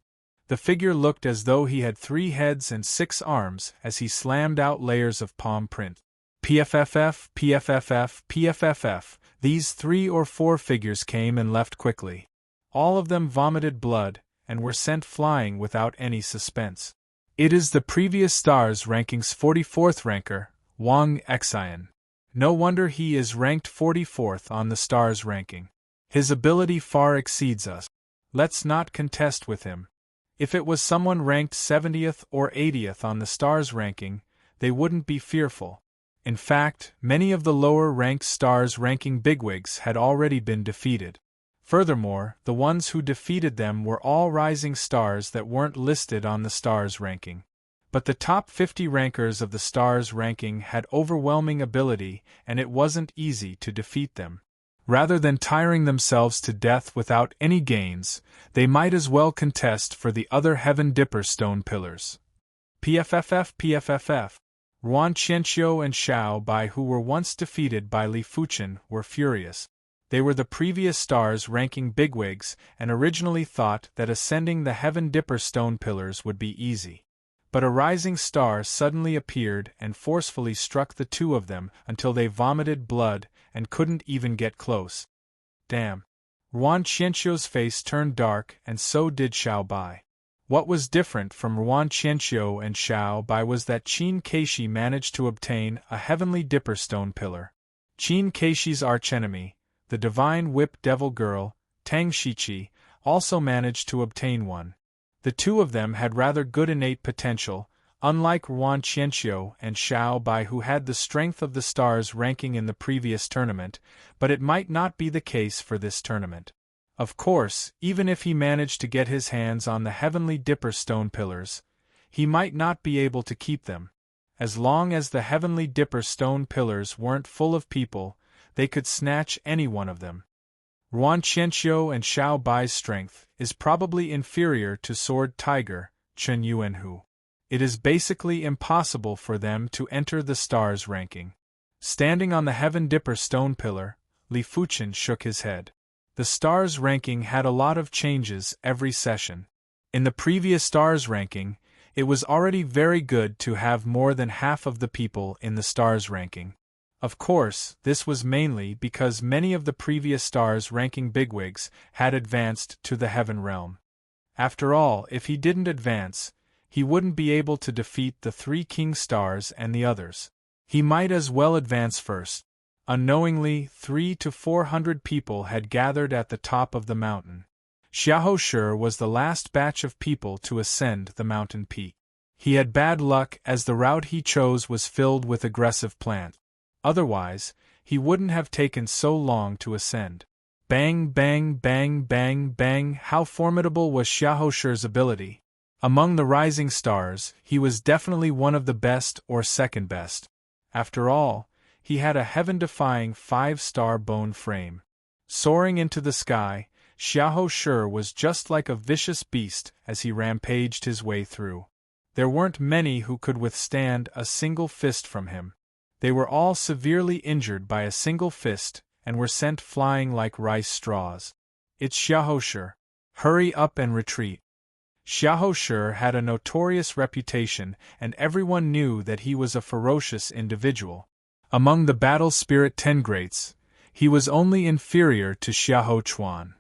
The figure looked as though he had 3 heads and 6 arms as he slammed out layers of palm print. PFFF, PFFF, PFFF. These 3 or 4 figures came and left quickly. All of them vomited blood and were sent flying without any suspense. It is the previous stars ranking's 44th ranker, Wang Xian. No wonder he is ranked 44th on the stars ranking. His ability far exceeds us. Let's not contest with him. If it was someone ranked 70th or 80th on the stars ranking, they wouldn't be fearful. In fact, many of the lower-ranked stars ranking bigwigs had already been defeated. Furthermore, the ones who defeated them were all rising stars that weren't listed on the stars ranking. But the top 50 rankers of the stars ranking had overwhelming ability, and it wasn't easy to defeat them. Rather than tiring themselves to death without any gains, they might as well contest for the other Heaven Dipper stone pillars. PFFF, PFFF. Ruan Qianxiu and Xiao Bai, who were once defeated by Li Fuchen, were furious. They were the previous stars ranking bigwigs and originally thought that ascending the Heaven Dipper stone pillars would be easy. But a rising star suddenly appeared and forcefully struck the 2 of them until they vomited blood and couldn't even get close. Damn! Ruan Qianxiu's face turned dark, and so did Xiao Bai. What was different from Ruan Qianxiu and Xiao Bai was that Qin Keishi managed to obtain a Heavenly Dipper stone pillar. Qin Keishi's archenemy, the Divine Whip Devil Girl, Tang Shiqi, also managed to obtain one. The 2 of them had rather good innate potential, unlike Ruan Qianxiu and Xiao Bai, who had the strength of the stars ranking in the previous tournament, but it might not be the case for this tournament. Of course, even if he managed to get his hands on the Heavenly Dipper stone pillars, he might not be able to keep them. As long as the Heavenly Dipper stone pillars weren't full of people, they could snatch any one of them. Ruan Qianxiu and Xiao Bai's strength is probably inferior to Sword Tiger, Chen Yuanhu. It is basically impossible for them to enter the stars ranking. Standing on the Heaven Dipper stone pillar, Li Fuchen shook his head. The stars ranking had a lot of changes every session. In the previous stars ranking, it was already very good to have more than half of the people in the stars ranking. Of course, this was mainly because many of the previous stars ranking bigwigs had advanced to the Heaven Realm. After all, if he didn't advance, he wouldn't be able to defeat the 3 king stars and the others. He might as well advance first. Unknowingly, 300 to 400 people had gathered at the top of the mountain. Xiaohou was the last batch of people to ascend the mountain peak. He had bad luck as the route he chose was filled with aggressive plants. Otherwise, he wouldn't have taken so long to ascend. Bang, bang, bang, bang, bang. How formidable was Xiaohou's ability! Among the rising stars, he was definitely one of the best or second best. After all, he had a heaven-defying 5-star bone frame. Soaring into the sky, Xiaohou was just like a vicious beast as he rampaged his way through. There weren't many who could withstand a single fist from him. They were all severely injured by a single fist and were sent flying like rice straws. It's Xiaohou. Hurry up and retreat. Xiaohou had a notorious reputation, and everyone knew that he was a ferocious individual. Among the battle spirit 10 greats, he was only inferior to Xiahou.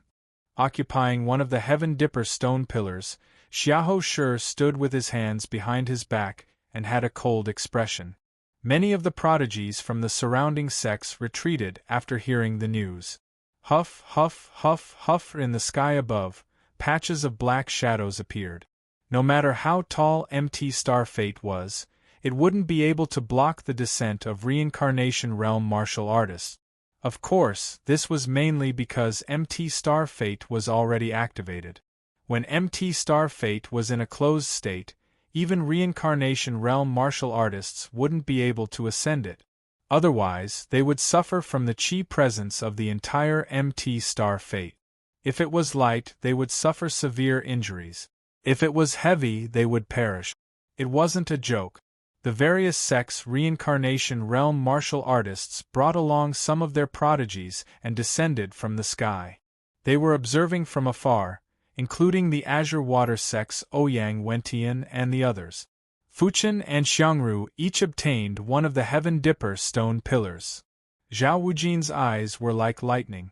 Occupying one of the Heaven Dipper stone pillars, Xiaohou stood with his hands behind his back and had a cold expression. Many of the prodigies from the surrounding sects retreated after hearing the news. Huff, huff, huff, huff. In the sky above, patches of black shadows appeared. No matter how tall MT Star Fate was, it wouldn't be able to block the descent of Reincarnation Realm martial artists. Of course, this was mainly because MT Star Fate was already activated. When MT Star Fate was in a closed state, even Reincarnation Realm martial artists wouldn't be able to ascend it. Otherwise, they would suffer from the chi presence of the entire MT Star Fate. If it was light, they would suffer severe injuries. If it was heavy, they would perish. It wasn't a joke. The various sects Reincarnation Realm martial artists brought along some of their prodigies and descended from the sky. They were observing from afar, including the Azure Water sects Ouyang Wentian and the others. Fuchen and Xiangru each obtained one of the Heaven Dipper stone pillars. Zhao Wujin's eyes were like lightning.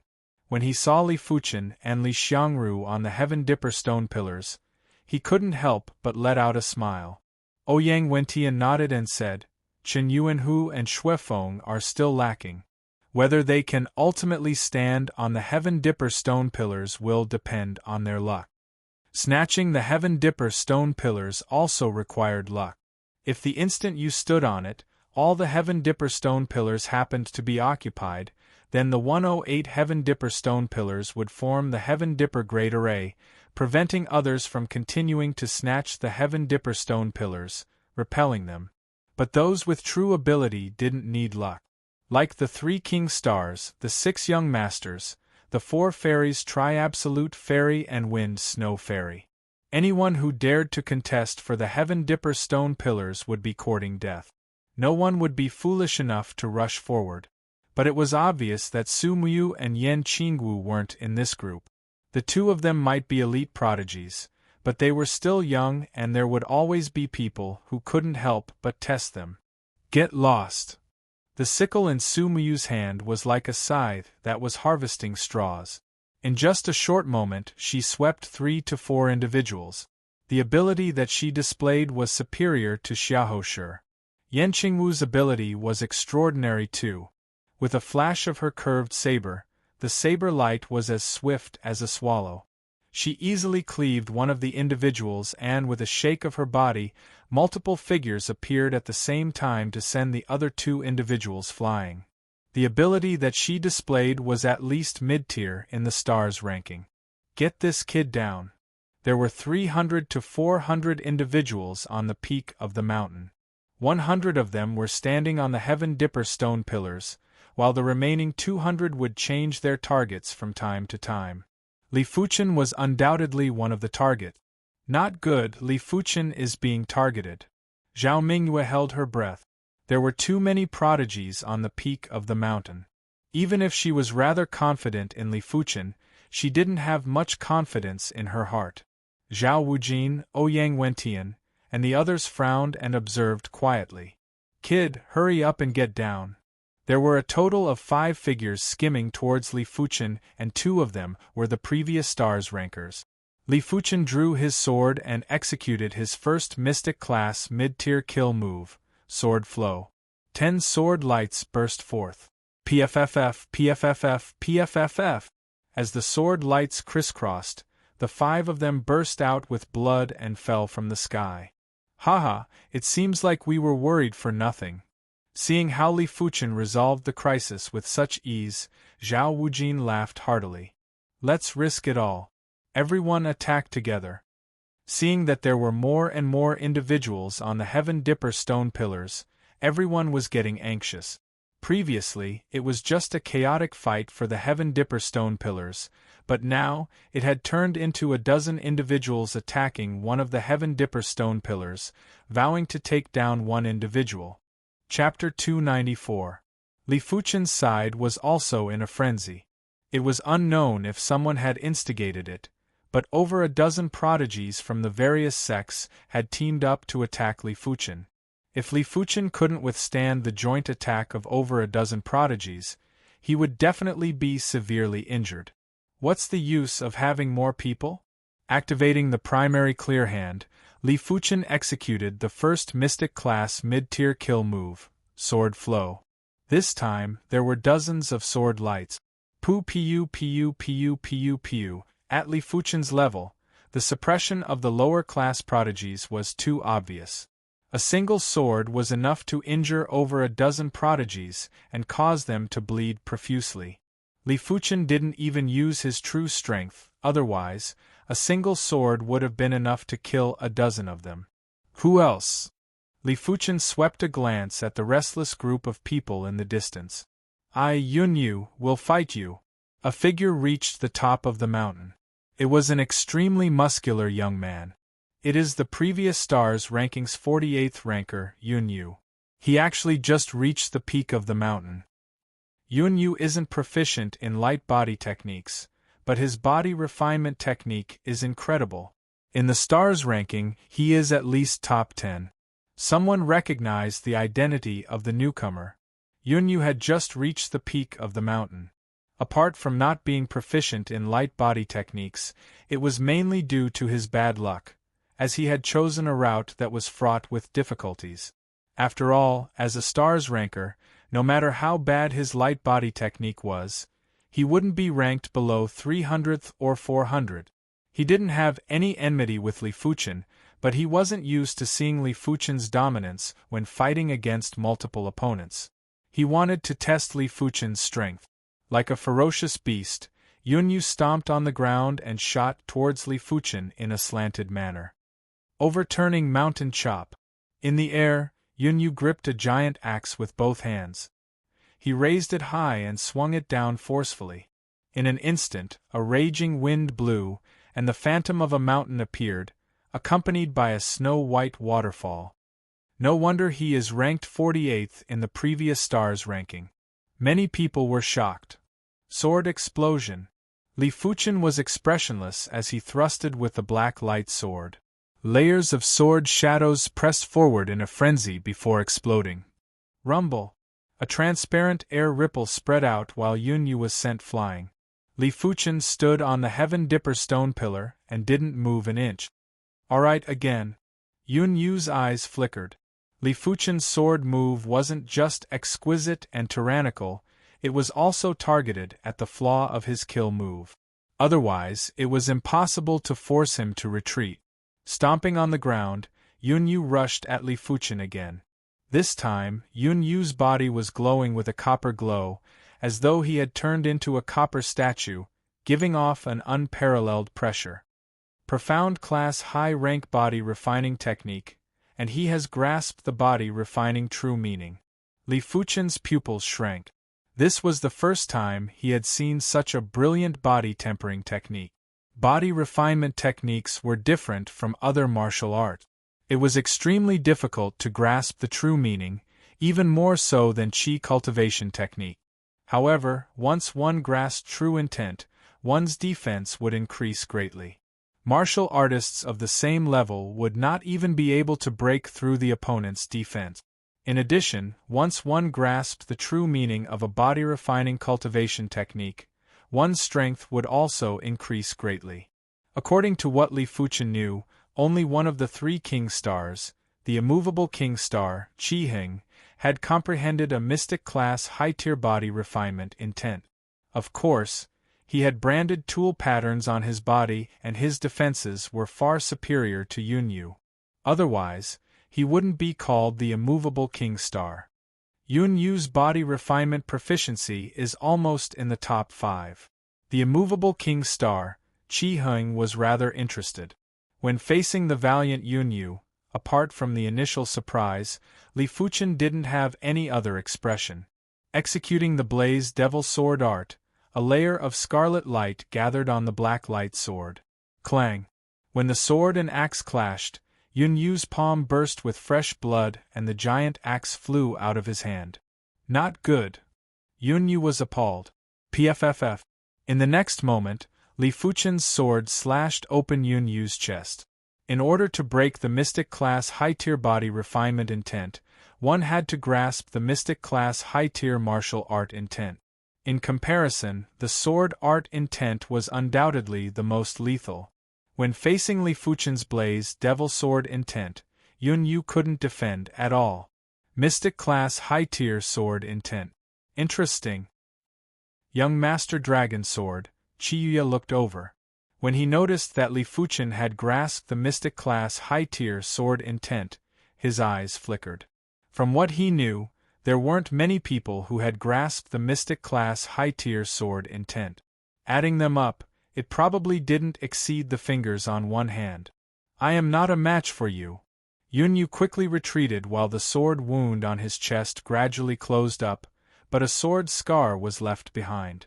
When he saw Li Fuchen and Li Xiangru on the Heaven Dipper stone pillars, he couldn't help but let out a smile. Ouyang Wentian nodded and said, Chen Yuanhu and Shuefeng are still lacking. Whether they can ultimately stand on the Heaven Dipper stone pillars will depend on their luck. Snatching the Heaven Dipper stone pillars also required luck. If the instant you stood on it, all the Heaven Dipper stone pillars happened to be occupied, then the 108 Heaven Dipper stone pillars would form the Heaven Dipper Great Array, preventing others from continuing to snatch the Heaven Dipper stone pillars, repelling them. But those with true ability didn't need luck. Like the 3 king stars, the 6 young masters, the 4 fairies Tri-Absolute Fairy and Wind Snow Fairy. Anyone who dared to contest for the Heaven Dipper stone pillars would be courting death. No one would be foolish enough to rush forward. But it was obvious that Su Muyu and Yan Qingwu weren't in this group. The two of them might be elite prodigies, but they were still young and there would always be people who couldn't help but test them. Get lost! The sickle in Su Muyu's hand was like a scythe that was harvesting straws. In just a short moment she swept 3 to 4 individuals. The ability that she displayed was superior to Xiaohou. Yan Qingwu's ability was extraordinary too. With a flash of her curved saber, the saber light was as swift as a swallow. She easily cleaved one of the individuals and with a shake of her body, multiple figures appeared at the same time to send the other 2 individuals flying. The ability that she displayed was at least mid-tier in the stars ranking. Get this kid down. There were 300 to 400 individuals on the peak of the mountain. 100 of them were standing on the Heaven Dipper stone pillars, while the remaining 200 would change their targets from time to time. Li Fuchen was undoubtedly one of the targets. Not good, Li Fuchen is being targeted. Zhao Mingyue held her breath. There were too many prodigies on the peak of the mountain. Even if she was rather confident in Li Fuchen, she didn't have much confidence in her heart. Zhao Wujin, Ouyang Wentian, and the others frowned and observed quietly. Kid, hurry up and get down. There were a total of 5 figures skimming towards Li Fuchen and 2 of them were the previous stars rankers. Li Fuchen drew his sword and executed his first Mystic Class mid-tier kill move, Sword Flow. 10 sword lights burst forth. PFFF, PFFF, PFFF. As the sword lights crisscrossed, the 5 of them burst out with blood and fell from the sky. Haha, it seems like we were worried for nothing. Seeing how Li Fuchen resolved the crisis with such ease, Zhao Wujin laughed heartily. Let's risk it all. Everyone attacked together. Seeing that there were more and more individuals on the Heaven Dipper stone pillars, everyone was getting anxious. Previously, it was just a chaotic fight for the Heaven Dipper stone pillars, but now, it had turned into a dozen individuals attacking one of the Heaven Dipper stone pillars, vowing to take down one individual. Chapter 294. Li Fuchen's side was also in a frenzy. It was unknown if someone had instigated it, but over a dozen prodigies from the various sects had teamed up to attack Li Fuchen. If Li Fuchen couldn't withstand the joint attack of over a dozen prodigies, he would definitely be severely injured. What's the use of having more people? Activating the primary clear hand, Li Fuchen executed the first Mystic Class mid-tier kill move, Sword Flow. This time, there were dozens of sword lights. Pu pu pu pu pu pu. At Li Fuchen's level, the suppression of the lower class prodigies was too obvious. A single sword was enough to injure over a dozen prodigies and cause them to bleed profusely. Li Fuchen didn't even use his true strength, otherwise, a single sword would have been enough to kill a dozen of them. Who else? Li Fuchen swept a glance at the restless group of people in the distance. Yunyu will fight you. A figure reached the top of the mountain. It was an extremely muscular young man. It is the previous star's ranking's 48th ranker, Yunyu. He actually just reached the peak of the mountain. Yunyu isn't proficient in light body techniques, but his body refinement technique is incredible. In the star's ranking, he is at least top 10. Someone recognized the identity of the newcomer. Yunyu had just reached the peak of the mountain. Apart from not being proficient in light body techniques, it was mainly due to his bad luck, as he had chosen a route that was fraught with difficulties. After all, as a star's ranker, no matter how bad his light body technique was, he wouldn't be ranked below 300th or 400. He didn't have any enmity with Li Fuchen, but he wasn't used to seeing Li Fuchen's dominance when fighting against multiple opponents. He wanted to test Li Fuchen's strength. Like a ferocious beast, Yunyu stomped on the ground and shot towards Li Fuchen in a slanted manner. Overturning Mountain Chop. In the air, Yunyu gripped a giant axe with both hands. He raised it high and swung it down forcefully. In an instant, a raging wind blew, and the phantom of a mountain appeared, accompanied by a snow-white waterfall. No wonder he is ranked 48th in the previous star's ranking. Many people were shocked. Sword explosion. Li Fuchen was expressionless as he thrusted with the black light sword. Layers of sword shadows pressed forward in a frenzy before exploding. Rumble. A transparent air ripple spread out while Yunyu was sent flying. Li Fuchen stood on the Heaven Dipper stone pillar and didn't move an inch. Alright again. Yunyu's eyes flickered. Li Fuchen's sword move wasn't just exquisite and tyrannical, it was also targeted at the flaw of his kill move. Otherwise, it was impossible to force him to retreat. Stomping on the ground, Yunyu rushed at Li Fuchen again. This time, Yunyu's body was glowing with a copper glow, as though he had turned into a copper statue, giving off an unparalleled pressure. Profound class high-rank body refining technique, and he has grasped the body refining true meaning. Li Fuchen's pupils shrank. This was the first time he had seen such a brilliant body tempering technique. Body refinement techniques were different from other martial arts. It was extremely difficult to grasp the true meaning, even more so than chi cultivation technique. However, once one grasped true intent, one's defense would increase greatly. Martial artists of the same level would not even be able to break through the opponent's defense. In addition, once one grasped the true meaning of a body-refining cultivation technique, one's strength would also increase greatly. According to what Li Fuchen knew, only one of the three king stars, the immovable king star, Qi Heng, had comprehended a mystic class high-tier body refinement intent. Of course, he had branded tool patterns on his body and his defenses were far superior to Yunyu. Otherwise, he wouldn't be called the immovable king star. Yunyu's body refinement proficiency is almost in the top 5. The immovable king star, Qi Heng, was rather interested. When facing the valiant Yunyu, apart from the initial surprise, Li Fuchen didn't have any other expression. Executing the blaze devil sword art, a layer of scarlet light gathered on the black light sword. Clang! When the sword and axe clashed, Yunyu's palm burst with fresh blood and the giant axe flew out of his hand. Not good. Yunyu was appalled. Pfff. In the next moment, Li Fuchen's sword slashed open Yunyu's chest. In order to break the mystic class high-tier body refinement intent, one had to grasp the mystic class high-tier martial art intent. In comparison, the sword art intent was undoubtedly the most lethal. When facing Li Fuchen's blaze devil sword intent, Yunyu couldn't defend at all. Mystic class high-tier sword intent. Interesting. Young Master Dragon Sword, Chiyuya looked over. When he noticed that Li Fuchen had grasped the mystic class high-tier sword intent, his eyes flickered. From what he knew, there weren't many people who had grasped the mystic class high-tier sword intent. Adding them up, it probably didn't exceed the fingers on one hand. I am not a match for you. Yunyu quickly retreated while the sword wound on his chest gradually closed up, but a sword scar was left behind.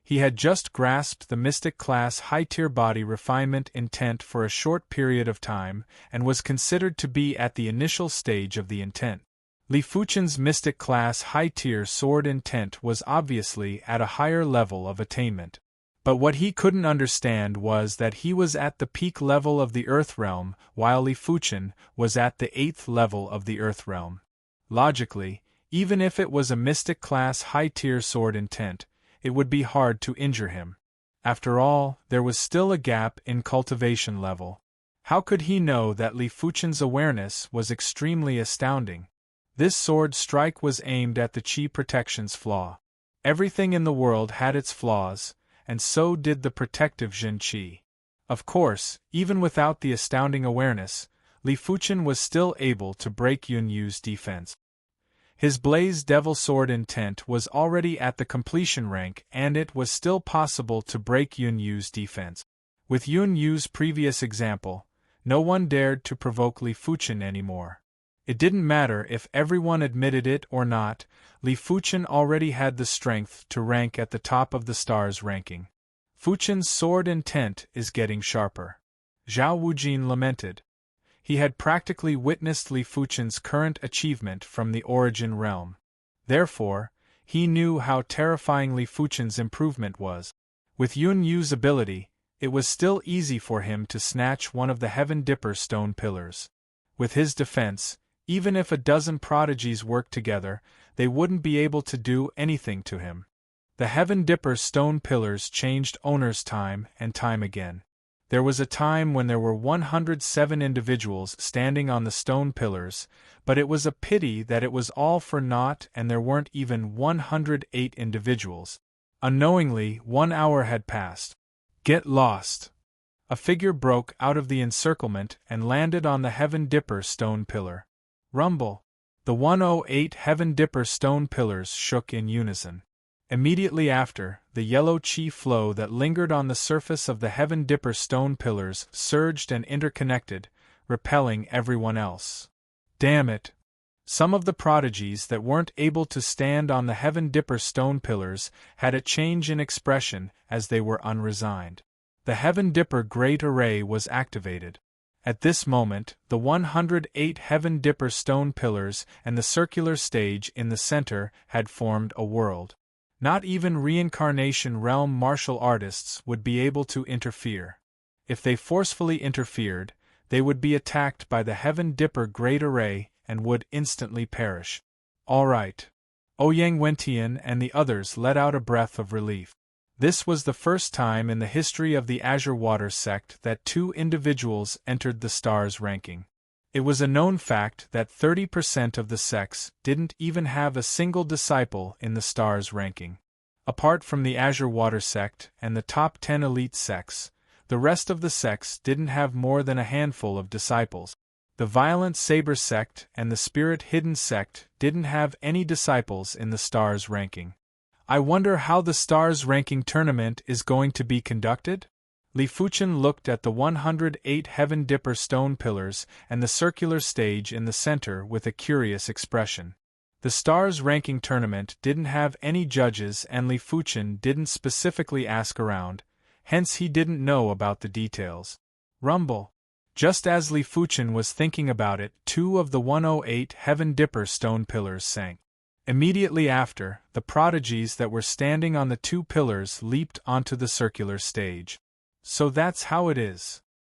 He had just grasped the mystic class high-tier body refinement intent for a short period of time and was considered to be at the initial stage of the intent. Li Fuchen's mystic class high-tier sword intent was obviously at a higher level of attainment. But what he couldn't understand was that he was at the peak level of the Earth Realm while Li Fuchen was at the 8th level of the Earth Realm. Logically, even if it was a mystic class high-tier sword intent, it would be hard to injure him. After all, there was still a gap in cultivation level. How could he know that Li Fuchen's awareness was extremely astounding? This sword strike was aimed at the Qi protection's flaw. Everything in the world had its flaws, and so did the protective Jin Qi. Of course, even without the astounding awareness, Li Fuchen was still able to break Yunyu's defense. His blaze devil sword intent was already at the completion rank and it was still possible to break Yunyu's defense. With Yunyu's previous example, no one dared to provoke Li Fuchen anymore. It didn't matter if everyone admitted it or not, Li Fuchen already had the strength to rank at the top of the stars ranking. Fuchen's sword intent is getting sharper. Zhao Wujin lamented. He had practically witnessed Li Fuchen's current achievement from the origin realm. Therefore, he knew how terrifying Li Fuchen's improvement was. With Yunyu's ability, it was still easy for him to snatch one of the Heaven Dipper stone pillars. With his defense, even if a dozen prodigies worked together, they wouldn't be able to do anything to him. The Heaven Dipper stone pillars changed owners time and time again. There was a time when there were 107 individuals standing on the stone pillars, but it was a pity that it was all for naught and there weren't even 108 individuals. Unknowingly, 1 hour had passed. Get lost! A figure broke out of the encirclement and landed on the Heaven Dipper stone pillar. Rumble! The 108 Heaven Dipper stone pillars shook in unison. Immediately after, the yellow Qi flow that lingered on the surface of the Heaven Dipper stone pillars surged and interconnected, repelling everyone else. Damn it! Some of the prodigies that weren't able to stand on the Heaven Dipper stone pillars had a change in expression as they were unresigned. The Heaven Dipper Great Array was activated. At this moment, the 108 Heaven Dipper stone pillars and the circular stage in the center had formed a world. Not even reincarnation realm martial artists would be able to interfere. If they forcefully interfered, they would be attacked by the Heaven Dipper Great Array and would instantly perish. All right. Ouyang Wentian and the others let out a breath of relief. This was the first time in the history of the Azure Water sect that 2 individuals entered the stars ranking. It was a known fact that 30% of the sects didn't even have a single disciple in the stars ranking. Apart from the Azure Water sect and the top 10 elite sects, the rest of the sects didn't have more than a handful of disciples. The Violent Saber sect and the Spirit Hidden sect didn't have any disciples in the stars ranking. I wonder how the stars ranking tournament is going to be conducted? Li Fuchen looked at the 108 Heaven Dipper stone pillars and the circular stage in the center with a curious expression. The stars ranking tournament didn't have any judges and Li Fuchen didn't specifically ask around, hence he didn't know about the details. Rumble. Just as Li Fuchen was thinking about it, 2 of the 108 Heaven Dipper stone pillars sank. Immediately after, the prodigies that were standing on the 2 pillars leaped onto the circular stage. So that's how it is.